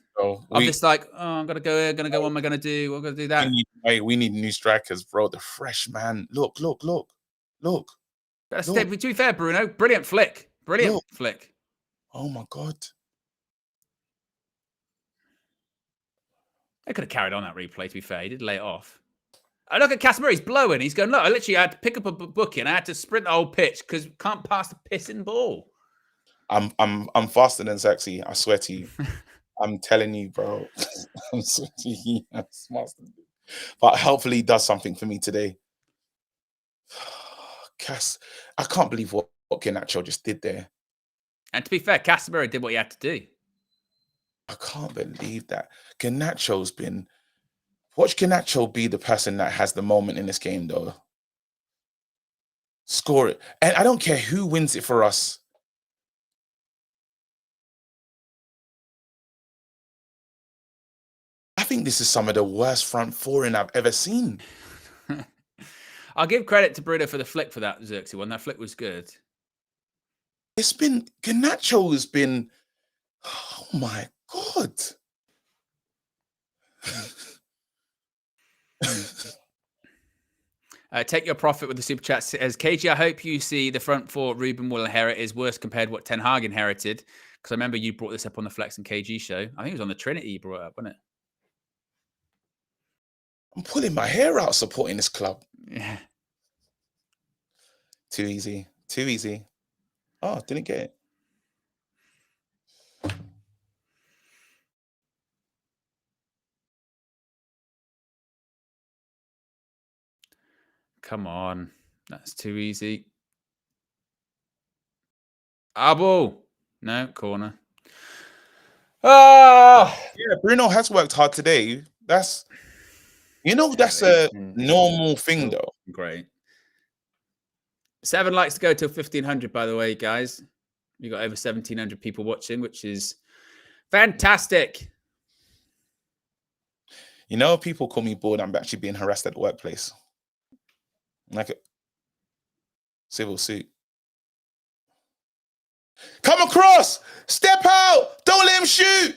I'm just like, I'm going to go here, going to go, what am I going to do? We're going to do that. We need new strikers, bro. The fresh man. Look. To be fair, Bruno, brilliant flick. Flick. Oh, my God. They could have carried on that replay, to be fair. He did lay it off. I look at Casemiro. He's blowing. He's going, look, I literally had to pick up a booking. I had to sprint the whole pitch because can't pass the pissing ball. I'm faster than sexy. I swear to you. I'm telling you, bro. I'm sweaty. I'm faster. But hopefully he does something for me today. I can't believe what Garnacho just did there. And to be fair, Casemiro did what he had to do. I can't believe that. Garnacho's been... Watch Garnacho be the person that has the moment in this game, though. Score it. And I don't care who wins it for us. I think this is some of the worst front fouring I've ever seen. I'll give credit to Bruno for the flick for that Xerxes one. That flick was good. It's been... Garnacho has been... Oh, my God. Take your profit with the super chat. Says KG, I hope you see the front four Ruben will inherit is worse compared to what Ten Hag inherited. Because I remember you brought this up on the Flex and KG show. I think it was on the Trinity you brought it up, wasn't it? I'm pulling my hair out supporting this club. Yeah. Too easy. Oh, didn't get it. Come on. That's too easy. Abo. No, corner. Oh! Yeah, Bruno has worked hard today. That's a normal thing, though. Great. 7 likes to go till 1,500, by the way, guys. We got over 1,700 people watching, which is fantastic. You know, people call me bored. I'm actually being harassed at the workplace. Like a civil suit. Come across! Step out! Don't let him shoot!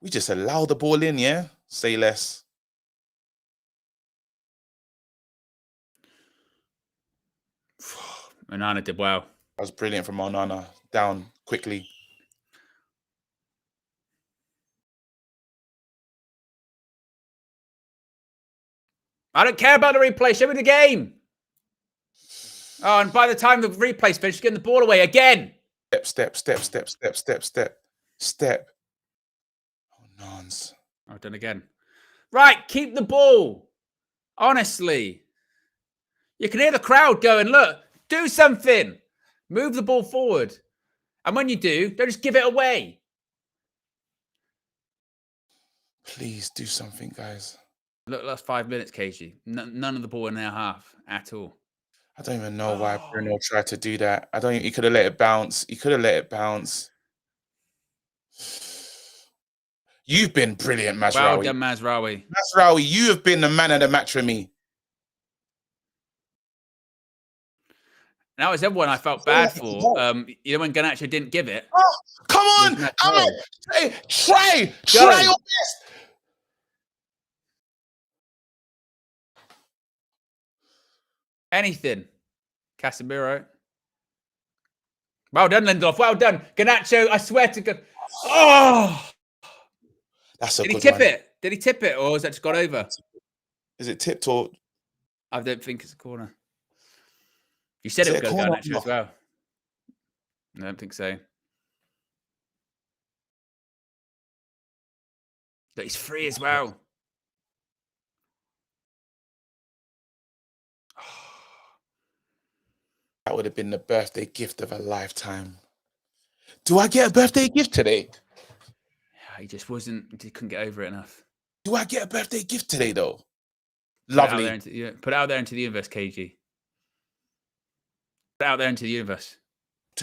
We just allow the ball in, yeah? Say less. Onana did well. That was brilliant from Onana. Down quickly. I don't care about the replay. Show me the game. Oh, and by the time the replay's finished, getting the ball away again. Step. Oh, nonce. I've done again. Right, keep the ball. Honestly. You can hear the crowd going, look, do something. Move the ball forward. And when you do, don't just give it away. Please do something, guys. Look, last 5 minutes, KG. None of the ball in their half at all. I don't even know why Bruno tried to do that. He could have let it bounce. You've been brilliant, Mazraoui. Well done, Mazraoui. Mazraoui, you have been the man of the match for me. That was everyone I felt bad for. You know when Garnacho didn't give it? Oh, come on! Try your best! Anything. Casemiro. Well done, Lindelof. Well done. Garnacho, I swear to God. Oh! That's a good one. Did he tip it? Or has that just got over? Is it tipped or... I don't think it's a corner. You said it would go Garnacho as well. I don't think so. But he's free as well. That would have been the birthday gift of a lifetime. Do I get a birthday gift today? Yeah, he just wasn't. He couldn't get over it enough. Do I get a birthday gift today, though? Lovely. Put it out there into the universe, KG. Put it out there into the universe.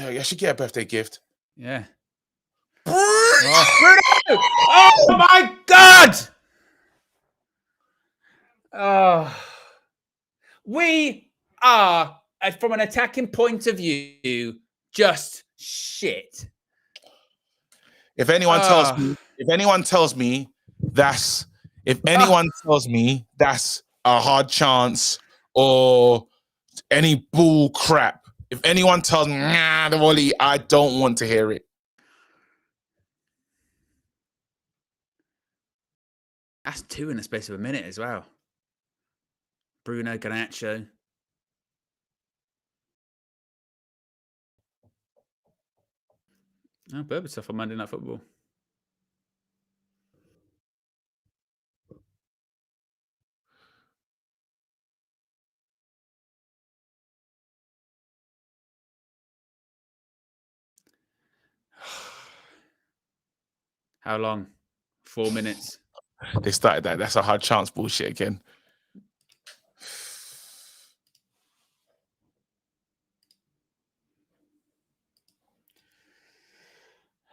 I should get a birthday gift. Yeah. Oh. Oh my God! Oh, we are, from an attacking point of view, just shit. If anyone tells me that's a hard chance or any bull crap, if anyone tells me the volley, I don't want to hear it. That's 2 in the space of a minute as well. Bruno Garnacho. Oh, Berbatov on Monday Night Football. How long? 4 minutes. They started that. That's a hard chance bullshit again.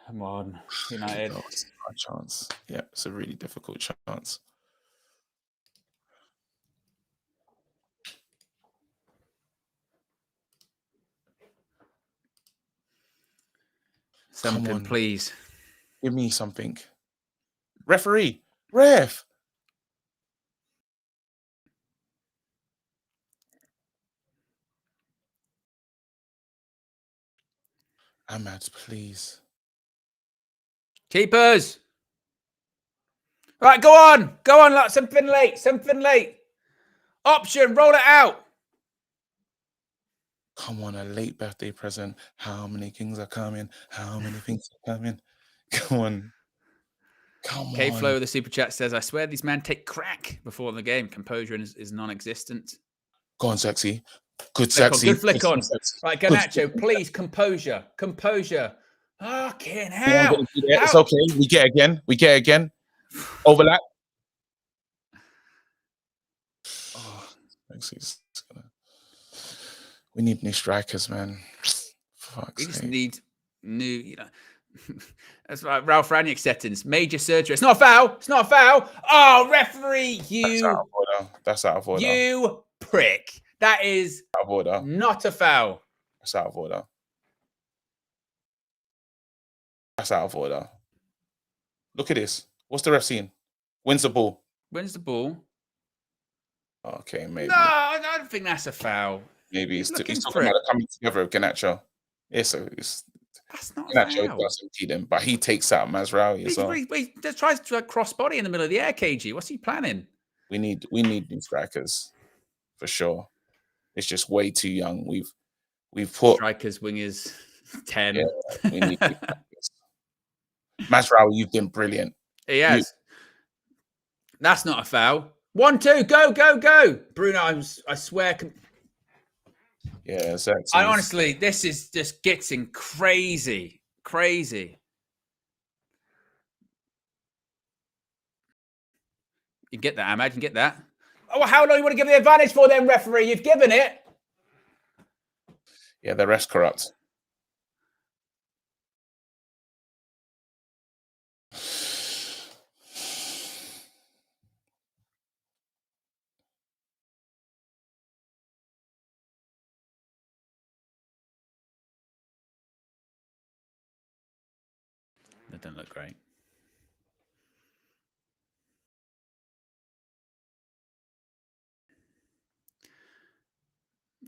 Come on, United. Oh, it's a hard chance. Yeah, it's a really difficult chance. Something, please. Give me something. Referee. Ref. Ahmad, please. Keepers. Right, go on. Go on. Like, something late. Option, roll it out. Come on, a late birthday present. How many things are coming? How many things are coming? Come on. K-Flow with the super chat says, I swear these men take crack before the game. Composure is non-existent. Go on, Sexy. Good, Flick Sexy. On, good flick on. Right, Garnacho, please, composure. Fucking hell. It's okay. We get again. Overlap. Oh, we need new strikers, man. We just need new, That's right, Ralph Ranić settings. Major surgery. It's not a foul. Oh, referee, That's out of order. You prick. That is out of order. Not a foul. That's out of order. Look at this. What's the ref seeing? Wins the ball. Okay, maybe. No, I don't think that's a foul. Maybe he's talking about it coming together with Garnacho. That's not Garnacho a foul. doesn't beat him, but he takes out Mazraoui as well. He tries to cross body in the middle of the air, KG. What's he planning? We need new strikers for sure. It's just way too young. We've put strikers, wingers, 10. Yeah, we need new strikers. Mazraoui, you've been brilliant. He has. That's not a foul. 1-2, go. Bruno, I swear. Yeah, exactly. I honestly, this is just getting crazy. You get that, Ahmad? You get that? Oh, how long you want to give the advantage for then, referee? You've given it. Yeah, the ref's corrupt. That doesn't look great.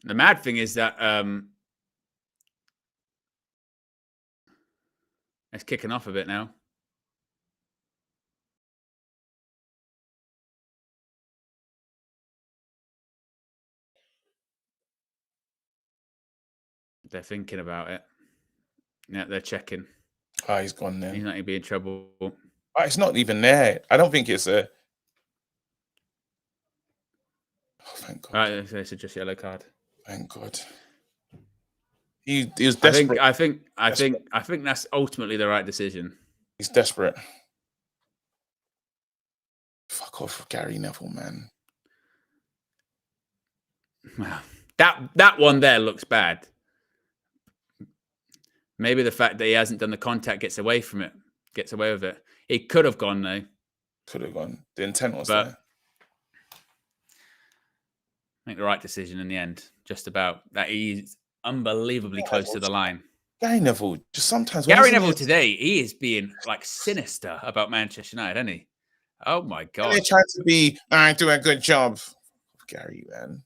The mad thing is that it's kicking off a bit now. They're thinking about it. Yeah, they're checking. Oh, he's gone there. He's not going to be in trouble. Oh, it's not even there. I don't think it's a... Oh, thank God. Right, it's just yellow card. Thank God. He was desperate. I think that's ultimately the right decision. He's desperate. Fuck off, Gary Neville, man. That one there looks bad. Maybe the fact that he hasn't done the contact gets away from it. Gets away with it. He could have gone though. Could have gone. The intent was But there. make the right decision in the end. Just about that. He's unbelievably close to the line. Gary Neville, just sometimes. Gary Neville today, he is being like sinister about Manchester United, isn't he? Oh my God. They're trying to be, I do a good job. Gary, man.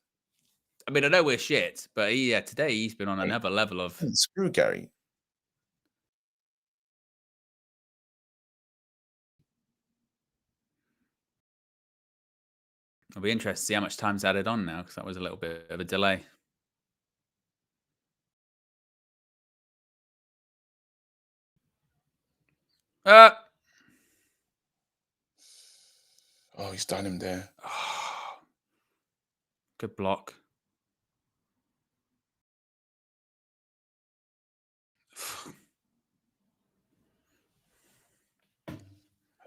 I mean, I know we're shit, but today he's been on another level of. Screw Gary. I'll be interested to see how much time's added on now, because that was a little bit of a delay. Oh, he's done him there. Oh, good block.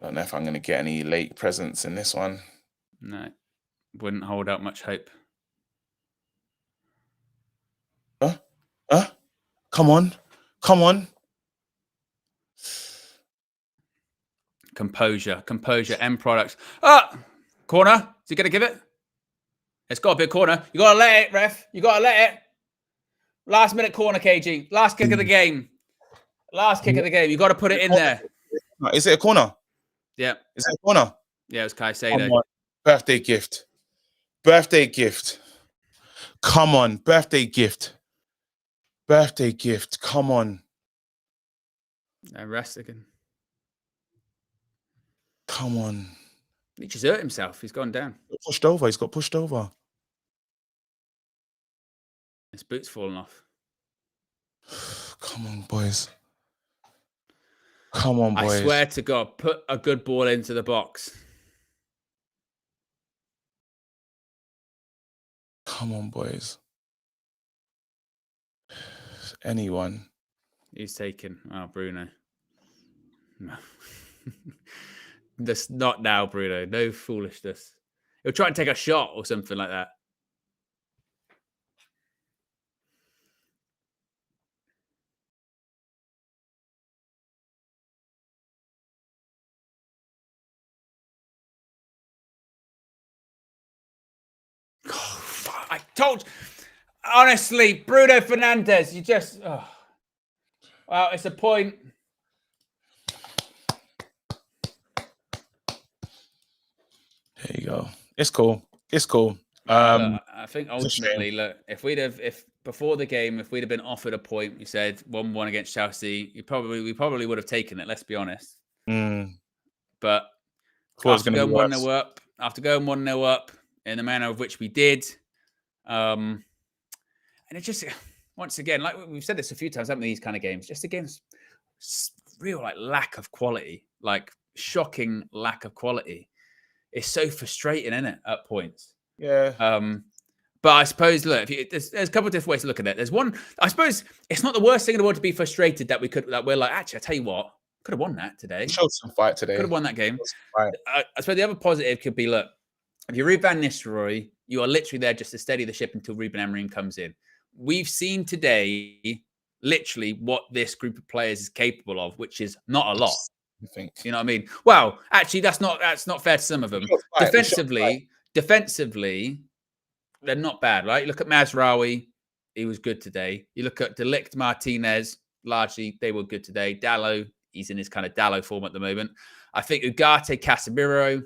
I don't know if I'm going to get any late presents in this one. No, wouldn't hold out much hope. Come on. Come on. Composure, end products. Corner. Is he going to give it? It's got to be a corner. You got to let it, ref. You got to let it. Last minute corner, KG. Last kick of the game. Last kick of the game. You got to put it in there. Is it a corner? Yeah. Is it a corner? Yeah, it was Caicedo. Birthday gift. Birthday gift. Come on. Birthday gift. Birthday gift. Come on. And rest again. Come on. He just hurt himself. He's gone down. Pushed over. He's got pushed over. His boot's fallen off. Come on, boys. Come on, boys. I swear to God, put a good ball into the box. Come on, boys. Anyone. Who's taken? Oh, Bruno. No. That's not now, Bruno. No foolishness. He'll try and take a shot or something like that. Oh, I told you. Honestly, Bruno Fernandes, you just... Oh. Well, it's a point. There you go. It's cool. It's cool. I think ultimately, look, if before the game, if we'd have been offered a point, we said 1-1 against Chelsea, we probably would have taken it. Let's be honest. But after going 1-0 up, in the manner of which we did, and it just once again, like we've said this a few times, haven't we? These kind of games, just against real like lack of quality, like shocking lack of quality. It's so frustrating, isn't it, at points? Yeah. But I suppose, look, there's a couple of different ways to look at it. There's one, I suppose it's not the worst thing in the world to be frustrated that we're like, actually, I tell you what, could have won that today. Showed some fight today. Could have won that game. Right. I suppose the other positive could be, look, if you're Ruud van Nistelrooy, you are literally there just to steady the ship until Ruben Amorim comes in. We've seen today literally what this group of players is capable of, which is not a lot. I think. You know what I mean? Well, actually, that's not fair to some of them. Defensively, they're not bad, right? You look at Mazraoui, he was good today. You look at De Ligt, Martinez, largely they were good today. Dalot, he's in his kind of Dalot form at the moment. I think Ugarte, Casemiro,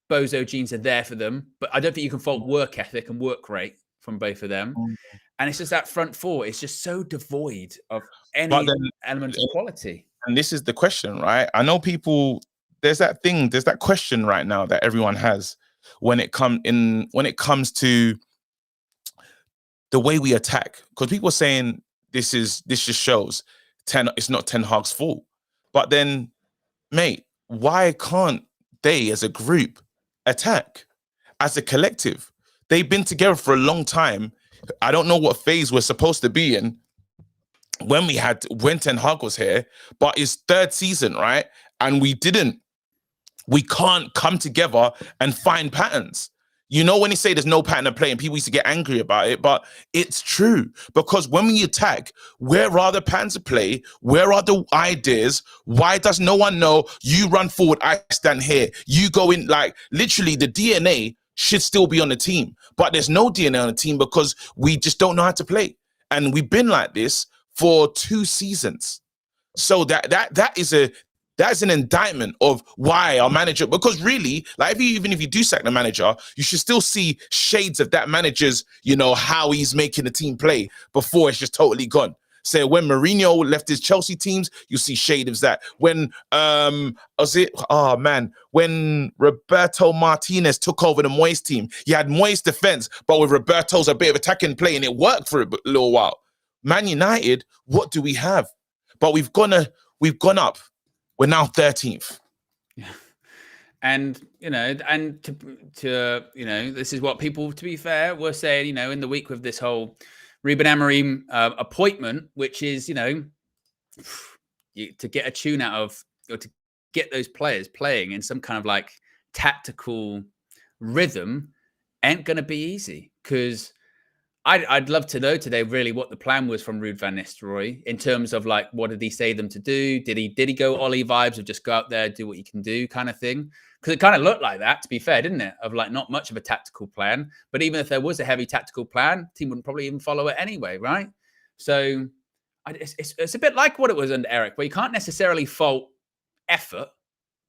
Bozo Jeans are there for them, but I don't think you can fault work ethic and work rate from both of them. And it's just that front four. It's just so devoid of any element of quality. And this is the question, right? I know people, there's that question right now that everyone has when it comes to the way we attack. Because people are saying this just shows it's not Ten Hag's fault. But then, mate, why can't they as a group attack as a collective? They've been together for a long time. I don't know what phase we're supposed to be in when Ten Hag was here, but it's third season, right? And we can't come together and find patterns. You know, when you say there's no pattern of play and people used to get angry about it, but it's true. Because when we attack, where are the patterns of play? Where are the ideas? Why does no one know? You run forward, I stand here. You go in, like, literally the DNA should still be on the team. But there's no DNA on the team because we just don't know how to play. And we've been like this for 2 seasons. So that is an indictment of why our manager, because really, like, even if you do sack the manager, you should still see shades of that manager's, you know, how he's making the team play before it's just totally gone. So when Mourinho left his Chelsea teams, you see shades of that. When when Roberto Martinez took over the Moyes team, he had Moyes defense, but with Roberto's a bit of attacking play, and it worked for a little while. Man United, what do we have? But we've gone up. We're now 13th. Yeah. And, you know, and to you know, this is what people, to be fair, were saying, you know, in the week with this whole Ruben Amorim appointment, which is, you know, to get a tune out of, or to get those players playing in some kind of like tactical rhythm ain't going to be easy. Because I'd love to know today really what the plan was from Ruud van Nistelrooy in terms of like, what did he say them to do? Did he go Ollie vibes of just go out there, do what you can do kind of thing? Because it kind of looked like that, to be fair, didn't it? Of like not much of a tactical plan. But even if there was a heavy tactical plan, the team wouldn't probably even follow it anyway, right? So it's a bit like what it was under Eric, where you can't necessarily fault effort.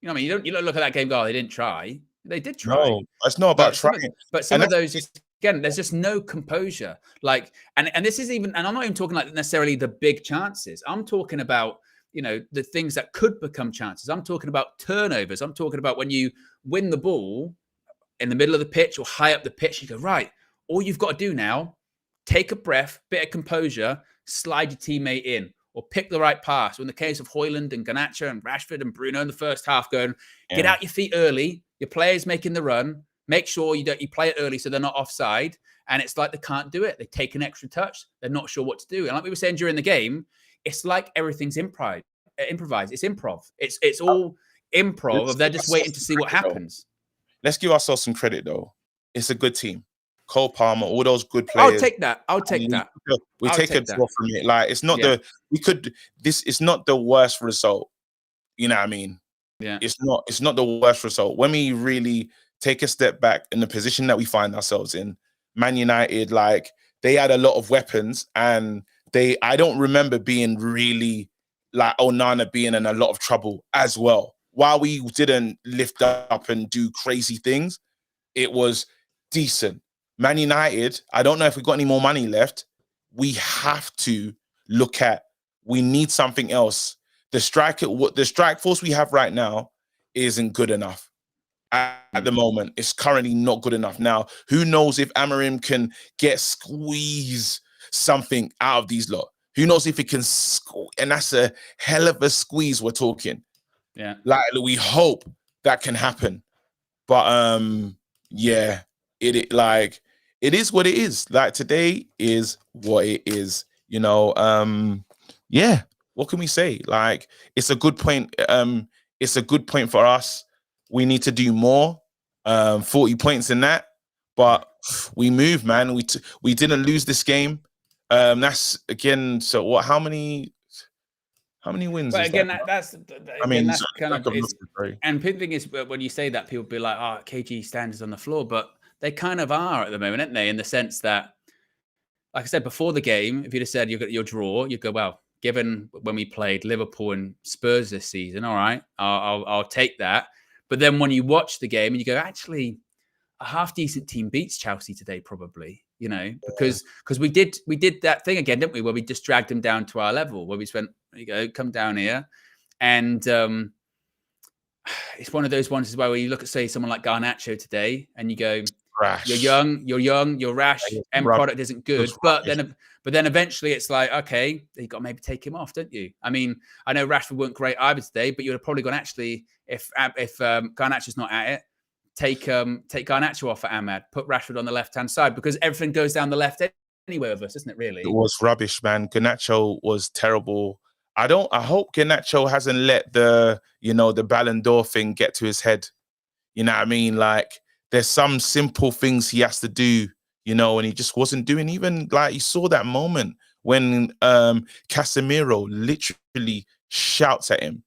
You know what I mean? You don't look at that game and go, oh, they didn't try. They did try. No, it's not about trying. But some of those just, again, there's just no composure. Like, and this is even, and I'm not even talking like necessarily the big chances. I'm talking about, you know, the things that could become chances. I'm talking about turnovers. I'm talking about when you win the ball in the middle of the pitch or high up the pitch, you go, right, all you've got to do now, take a breath, bit of composure, slide your teammate in, or pick the right pass. Or in the case of Højlund and Garnacho and Rashford and Bruno in the first half, going, get out your feet early. Your player's making the run. Make sure you play it early so they're not offside. And it's like they can't do it. They take an extra touch. They're not sure what to do. And like we were saying during the game, it's like everything's improvised. It's improv. It's all improv. They're just waiting to see what happens. Let's give ourselves some credit though. It's a good team. Cole Palmer, all those good players. I'll take that. We take a draw from it. Like, it's not it's not the worst result. You know what I mean? Yeah. It's not the worst result. When we really take a step back in the position that we find ourselves in, Man United, like, they had a lot of weapons, and I don't remember being really like Onana being in a lot of trouble as well. While we didn't lift up and do crazy things, it was decent. Man United, I don't know if we've got any more money left. We have to look at, we need something else. The strike force we have right now isn't good enough. At the moment, it's currently not good enough. Now, who knows if Amorim can squeeze something out of these lot? Who knows if it can, and that's a hell of a squeeze we're talking. Yeah. Like, we hope that can happen. But yeah, it is what it is. Like, today is what it is. You know, yeah. What can we say? Like, it's a good point. It's a good point for us. We need to do more. 40 points in that, but we move, man. We didn't lose this game. That's again. So what? How many wins? But is again, that? that's kind of. And the thing is, when you say that, people be like, "Oh, KG standards on the floor," but they kind of are at the moment, aren't they? In the sense that, like I said before the game, if you'd have said your draw, you'd go, well, given when we played Liverpool and Spurs this season, all right, I'll take that. But then when you watch the game and you go, actually, a half decent team beats Chelsea today, probably, you know, because we did that thing again, didn't we? Where we just dragged them down to our level, where we just went, there you go, come down here. And it's one of those ones as well where you look at, say, someone like Garnacho today and you go, rash. You're young, you're rash, end product isn't good. But then eventually it's like, okay, you got to maybe take him off, don't you? I mean, I know Rashford weren't great either today, but you'd have probably gone, actually, if Garnacho's not at it, take Garnacho off for Ahmad, put Rashford on the left-hand side, because everything goes down the left anyway with us, isn't it, really? It was rubbish, man. Garnacho was terrible. I hope Garnacho hasn't let the Ballon d'Or thing get to his head. You know what I mean? Like, there's some simple things he has to do, you know, and he just wasn't doing. Even like you saw that moment when Casemiro literally shouts at him,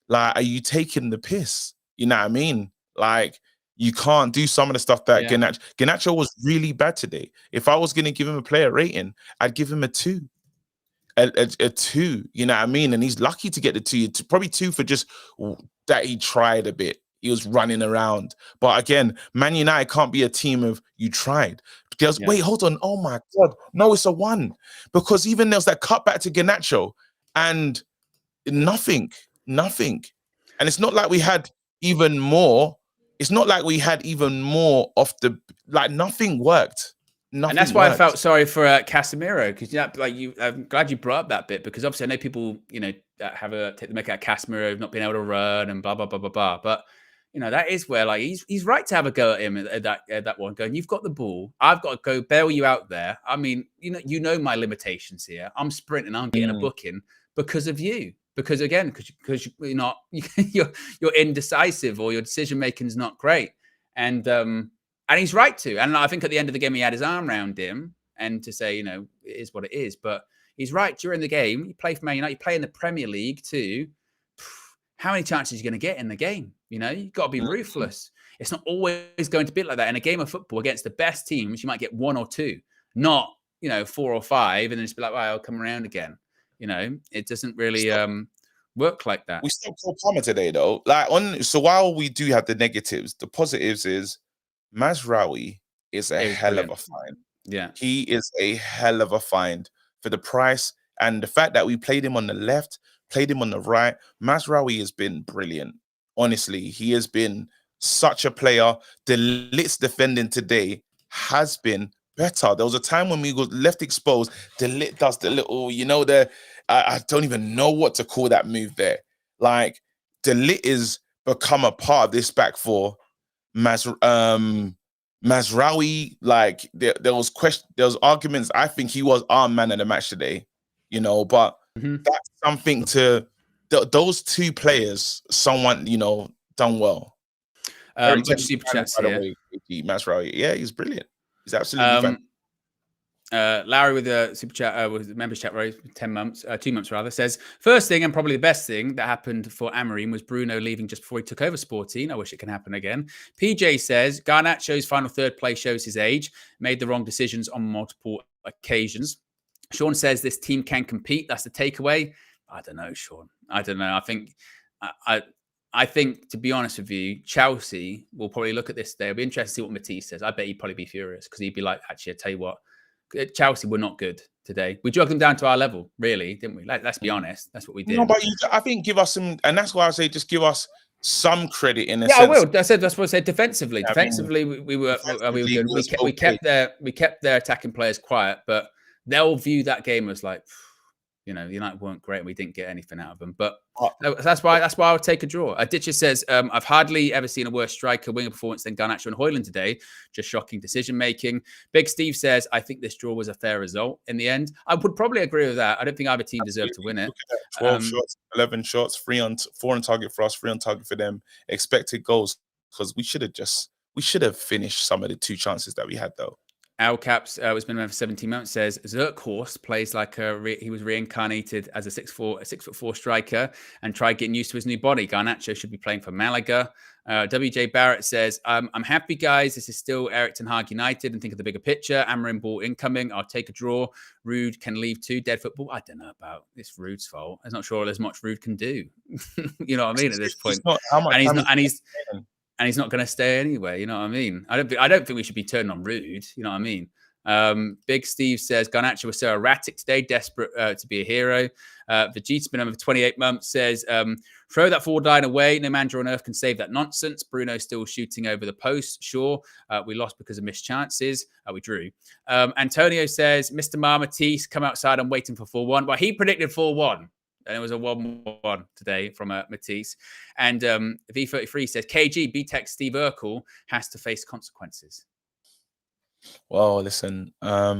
like, are you taking the piss? You know what I mean? Like, you can't do some of the stuff that Garnacho was really bad today. If I was going to give him a player rating, I'd give him a 2. A 2, you know what I mean? And he's lucky to get the 2, probably 2 for just that he tried a bit. He was running around. But again, Man United can't be a team of you tried. Because wait, hold on. Oh my God. No, it's a 1. Because even there's that cutback to Garnacho and nothing. And it's not like we had even more. It's not like we had even more off the, like, nothing worked. And that's why I felt sorry for Casemiro, because I'm glad you brought up that bit, because obviously I know people, you know, take the mick out of Casemiro not being able to run and blah blah blah blah blah. But you know, that is where, like, he's right to have a go at him at that one, going, you've got the ball, I've got to go bail you out there. I mean, you know my limitations here. I'm sprinting, I'm getting a booking because of you. Because again, because you're not you're indecisive, or your decision making is not great, and he's right to. And I think at the end of the game, he had his arm around him and to say, you know, it is what it is. But he's right. During the game, you play for Man United, you play in the Premier League too. How many chances are you going to get in the game? You know, you've got to be ruthless. It's not always going to be like that. In a game of football against the best teams, you might get 1 or 2, not, you know, 4 or 5, and then just be like, well, I'll come around again. You know, it doesn't really work like that. We still call Palmer today, though. Like, so while we do have the negatives, the positives is Mazraoui is a hell of a find. Yeah, he is a hell of a find for the price and the fact that we played him on the left, played him on the right. Mazraoui has been brilliant. Honestly, he has been such a player. The Lit's defending today has been better. There was a time when we got left exposed. The Lit does the little, you know, I don't even know what to call that move there. Like, the Lit is become a part of this back four. Mazraoui, like, there was arguments. I think he was our man of the match today, you know, but that's something to those 2 players, someone, you know, done well. Super chats here. Mazraoui, yeah, he's brilliant. He's absolutely fantastic. Larry with a super chat, with the members chat, right? 2 months rather, says, first thing and probably the best thing that happened for Amorim was Bruno leaving just before he took over Sporting. I wish it can happen again. PJ says, Garnacho's final third place shows his age, made the wrong decisions on multiple occasions. Sean says this team can compete. That's the takeaway. I don't know, Sean. I don't know. I think, to be honest with you, Chelsea will probably look at this today. It'll be interesting to see what Matisse says. I bet he'd probably be furious, because he'd be like, actually, I tell you what, Chelsea were not good today. We dragged them down to our level, really, didn't we? Let's be honest. That's what we did. No, but I think give us some, and that's why I say just give us some credit in a sense. Yeah, I will. That's what I said. Defensively, we were good. We kept their attacking players quiet, but they'll view that game as like, you know, United weren't great and we didn't get anything out of them. But that's why I would take a draw. Ditcher says, I've hardly ever seen a worse striker winger performance than Garnacho and Højlund today. Just shocking decision making. Big Steve says, I think this draw was a fair result in the end. I would probably agree with that. I don't think either team deserved to win it. 12 shots, 11 shots, 4 on target for us, 3 on target for them. Expected goals, because we should have finished some of the 2 chances that we had, though. Al Caps was been around for 17 months, says Zirkhorst plays like he was reincarnated as a 6'4" striker and tried getting used to his new body. Garnacho should be playing for Malaga. WJ Barrett says, I'm happy, guys. This is still Erik ten Hag United and think of the bigger picture. Amorim ball incoming. I'll take a draw. Rude can leave too. Dead football. I don't know about it's Rude's fault. I'm not sure there's much Rude can do. You know what I mean? At this point, and he's not going to stay anyway. You know what I mean? I don't think we should be turning on Rude. You know what I mean? Big Steve says Garnacho was so erratic today, desperate to be a hero. Vegeta's been over 28 months, says throw that forward line away. No manager on earth can save that nonsense. Bruno still shooting over the post. Sure, we lost because of missed chances. We drew. Antonio says Mr. Matisse come outside. I'm waiting for 4-1. Well, he predicted 4-1. And it was a 1-1 today from Matisse. And V33 says, KG, BTEC Steve Urkel has to face consequences. Well, listen.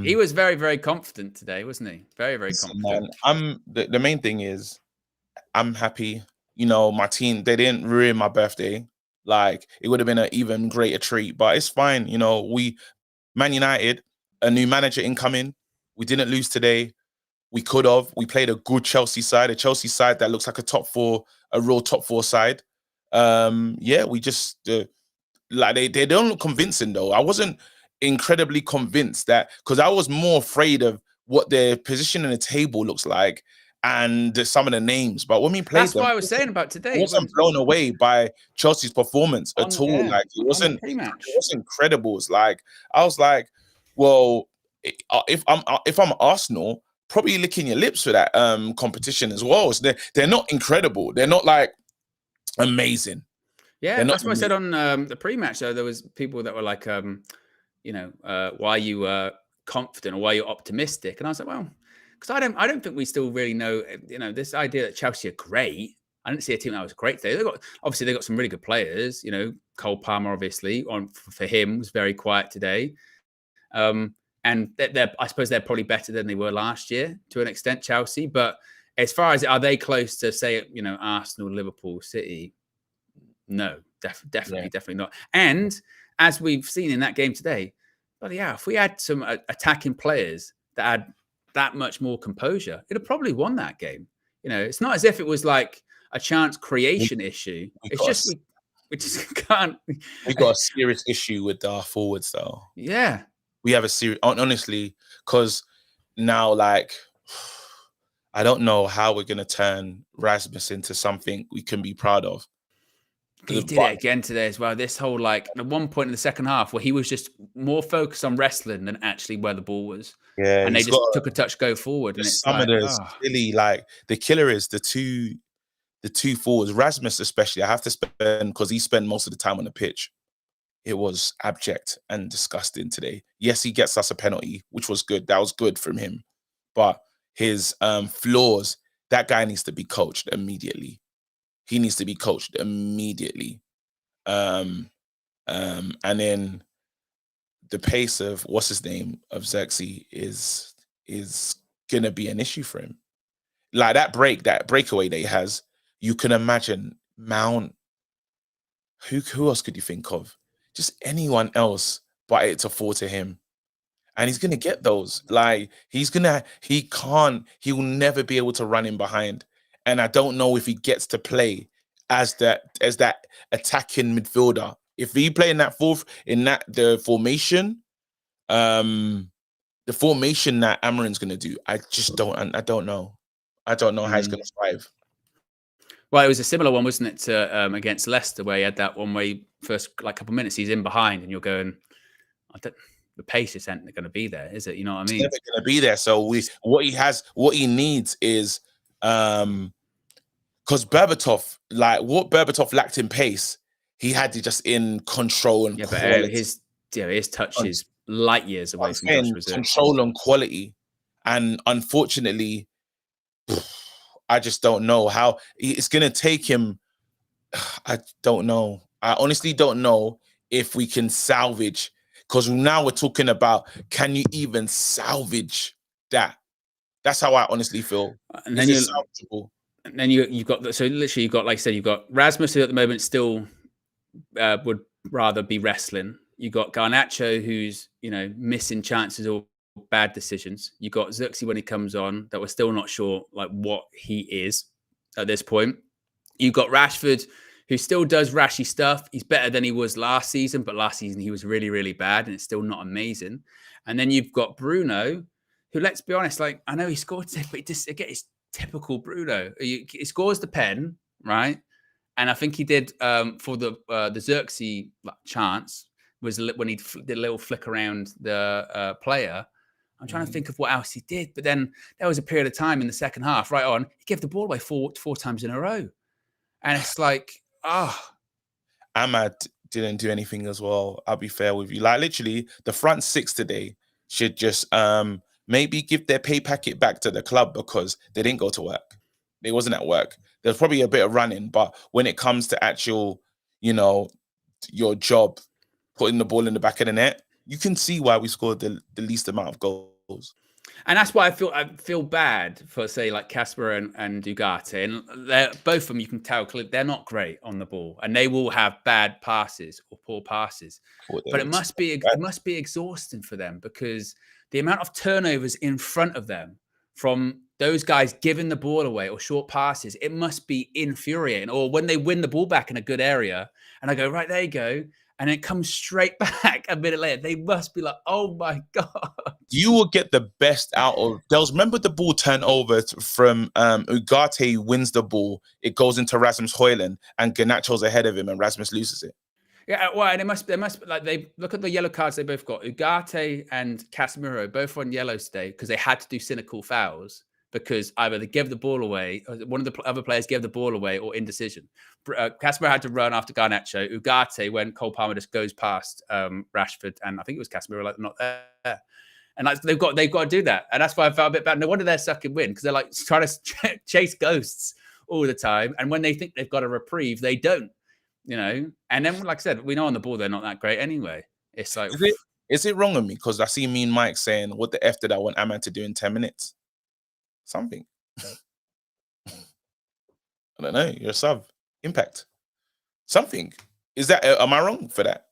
He was very, very confident today, wasn't he? Very, very confident. Man, the main thing is, I'm happy. You know, my team, they didn't ruin my birthday. Like, it would have been an even greater treat, but it's fine. You know, Man United, a new manager incoming. We didn't lose today. We could have. We played a good Chelsea side, that looks like a real top four side. Yeah, we just like they don't look convincing though. I wasn't incredibly convinced that, because I was more afraid of what their position in the table looks like and some of the names. But when we played That's them, what I was saying about today. I wasn't blown away by Chelsea's performance at all. Yeah, Like, it wasn't pre-match. incredible. It's like, I was like, well, if I'm Arsenal, probably licking your lips for that competition as well. So they're not incredible. They're not like amazing. Yeah, that's what I said on the pre-match. Though there was people that were like, why are you confident or why are you optimistic? And I was like, well, because I don't think we still really know. This idea that Chelsea are great. I didn't see a team that was great today. They got some really good players. Cole Palmer, obviously, for him was very quiet today. And I suppose they're probably better than they were last year to an extent, Chelsea. But as far as are they close to, say, Arsenal, Liverpool, City? No, definitely not. And as we've seen in that game today, but yeah, if we had some attacking players that had that much more composure, it'd have probably won that game. It's not as if it was like a chance creation issue. It's just we just can't. We got a serious issue with our forwards, though. Yeah. We have a serious, honestly, because now, like, I don't know how we're going to turn Rasmus into something we can be proud of. He did it again today as well. This whole, like, at one point in the second half where he was just more focused on wrestling than actually where the ball was. Yeah. And they just took a touch go forward. And it's some of those silly, like, the killer is the two forwards, Rasmus especially. I have to spend, because he spent most of the time on the pitch. It was abject and disgusting today. Yes, he gets us a penalty, which was good. That was good from him. But his flaws, that guy needs to be coached immediately. He needs to be coached immediately. And then the pace of what's his name of Xerxes is gonna be an issue for him. Like, that breakaway that he has, you can imagine Mount. Who else could you think of? Just anyone else, but it to fall to him. And he's gonna get those. Like, he will never be able to run in behind. And I don't know if he gets to play as that attacking midfielder. If he play in the formation, the formation that Amarin's gonna do, I don't know. I don't know how he's gonna thrive. Well, it was a similar one, wasn't it, to against Leicester, where he had that one where first couple of minutes he's in behind, and you're going, the pace isn't going to be there, is it? You know what I mean? It's never going to be there. So what he needs is, because Berbatov, like, what Berbatov lacked in pace, he had it just in control and quality. But his touch is light years away from Josh Reserve. Control and quality, and unfortunately, I just don't know how it's going to take him. I don't know. I honestly don't know if we can salvage, because now we're talking about, can you even salvage that? That's how I honestly feel. And then you've got, like I said, you've got Rasmus, who at the moment still would rather be wrestling. You got Garnacho, who's missing chances or bad decisions. You got Xerxes when he comes on, that we're still not sure like what he is at this point. You got Rashford, who still does rashy stuff. He's better than he was last season, but last season he was really, really bad, and it's still not amazing. And then you've got Bruno, who, let's be honest, like, I know he scored today, but it's typical Bruno. He scores the pen, right? And I think he did for the Xerxes chance was when he did a little flick around the player. I'm trying to think of what else he did, but then there was a period of time in the second half, right on, he gave the ball away four times in a row. And it's like, Ahmad didn't do anything as well. I'll be fair with you. Like, literally, the front six today should just maybe give their pay packet back to the club, because they didn't go to work. They wasn't at work. There's probably a bit of running, but when it comes to actual, your job, putting the ball in the back of the net, you can see why we scored the least amount of goals. And that's why I feel bad for, say, like Casper and Ugarte. And they're both of them, you can tell clearly they're not great on the ball, and they will have bad passes or poor passes. But it must be exhausting for them, because the amount of turnovers in front of them from those guys giving the ball away or short passes, it must be infuriating. Or when they win the ball back in a good area, and I go, right, there you go, and it comes straight back a minute later, they must be like, oh my God. You will get the best out of those. Remember the ball turnover from Ugarte wins the ball. It goes into Rasmus Højlund, and Garnacho's ahead of him, and Rasmus loses it. Yeah, well, and they must like, they look at the yellow cards they both got. Ugarte and Casemiro both on yellow today because they had to do cynical fouls, because either they give the ball away, or one of the other players gave the ball away, or indecision. Casemiro had to run after Garnacho. Ugarte, when Cole Palmer just goes past Rashford, and I think it was Casemiro, like, not there. And like, they've got to do that, and that's why I felt a bit bad. No wonder they're sucking wind, because they're like trying to chase ghosts all the time, and when they think they've got a reprieve, they don't. You know, and then, like I said, we know on the ball they're not that great anyway. It's like, is it wrong of me? Because I see me and Mike saying, what the F did I want Ahmad to do in 10 minutes? Something. I don't know. You're a sub. Impact. Something. Is that, am I wrong for that?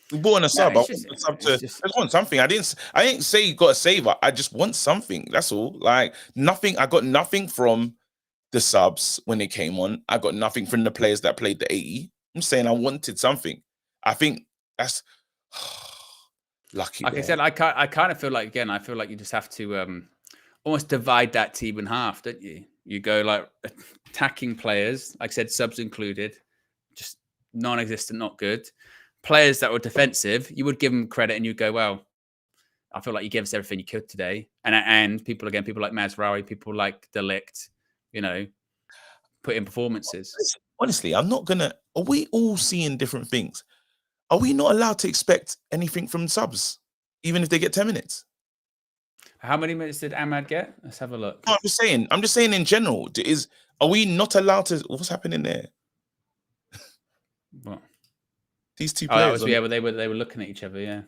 We bought in a sub. I just want something. I didn't say you got a saver. I just want something. That's all. Like, nothing. I got nothing from the subs when they came on. I got nothing from the players that played the 80. I'm saying I wanted something. I think that's lucky. Like I said, I kind of feel like, again, I feel like you just have to almost divide that team in half, don't you? You go like attacking players, like I said, subs included, just non-existent, not good. Players that were defensive, you would give them credit, and you go, well, I feel like you gave us everything you could today. And people like Mazraoui, people like De Ligt, you know, put in performances. Honestly, I'm not gonna. Are we all seeing different things? Are we not allowed to expect anything from subs, even if they get 10 minutes? How many minutes did Ahmad get? Let's have a look. No, I'm just saying in general. Are we not allowed to? What's happening there? What? These two players. But they were looking at each other. Yeah.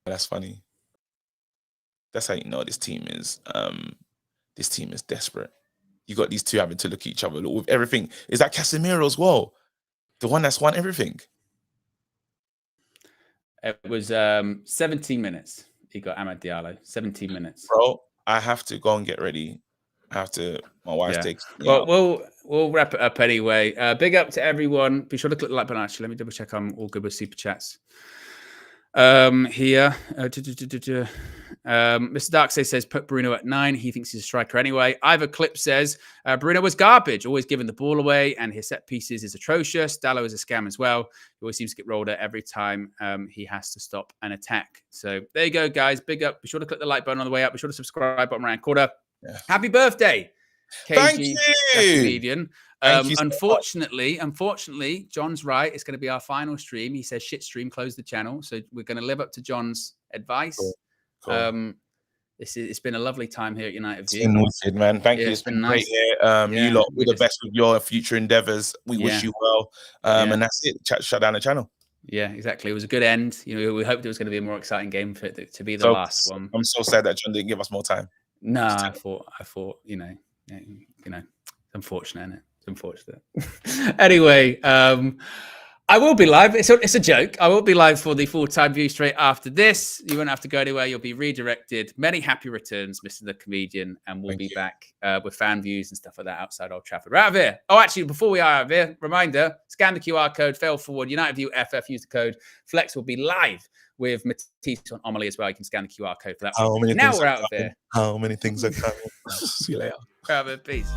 That's funny. That's how you know this team is. This team is desperate. You got these two having to look at each other with everything. Is that Casemiro as well? The one that's won everything. It was 17 minutes. He got Amad Diallo. 17 minutes. Bro, I have to go and get ready. My wife takes. Well, we'll wrap it up anyway. Big up to everyone. Be sure to click the like button. Actually, let me double check I'm all good with super chats. Here, Mr. Darkseid says put Bruno at 9. He thinks he's a striker anyway. Ivor Clip says Bruno was garbage, always giving the ball away, and his set pieces is atrocious. Dallo is a scam as well. He always seems to get rolled at every time he has to stop an attack. So there you go, guys. Big up. Be sure to click the like button on the way up. Be sure to subscribe button around corner. Yeah. Happy birthday, KG. Thank you. Comedian. Unfortunately, John's right. It's going to be our final stream. He says shit stream, close the channel. So we're going to live up to John's advice. Cool. It's been a lovely time here at United View. It's been wicked, man. Thank you. It's been nice. Great here. You lot, all the best with your future endeavors. We wish you well. And that's it. Shut down the channel. Yeah, exactly. It was a good end. You know, we hoped it was going to be a more exciting game for it to be the last one. I'm so sad that John didn't give us more time. No, I thought, you know, it's unfortunate, isn't it? It's unfortunate. Anyway, I will be live. It's a joke. I will be live for the full-time view straight after this. You won't have to go anywhere. You'll be redirected. Many happy returns, Mr. The Comedian, and we'll be back with fan views and stuff like that outside Old Trafford. We're out of here. Oh, actually, before we are out of here, reminder, scan the QR code, fail forward, United View FF, use the code. Flex will be live with Matisse on Amelie as well. You can scan the QR code for that. Now we're out of here. How many things are coming? See you later. Peace.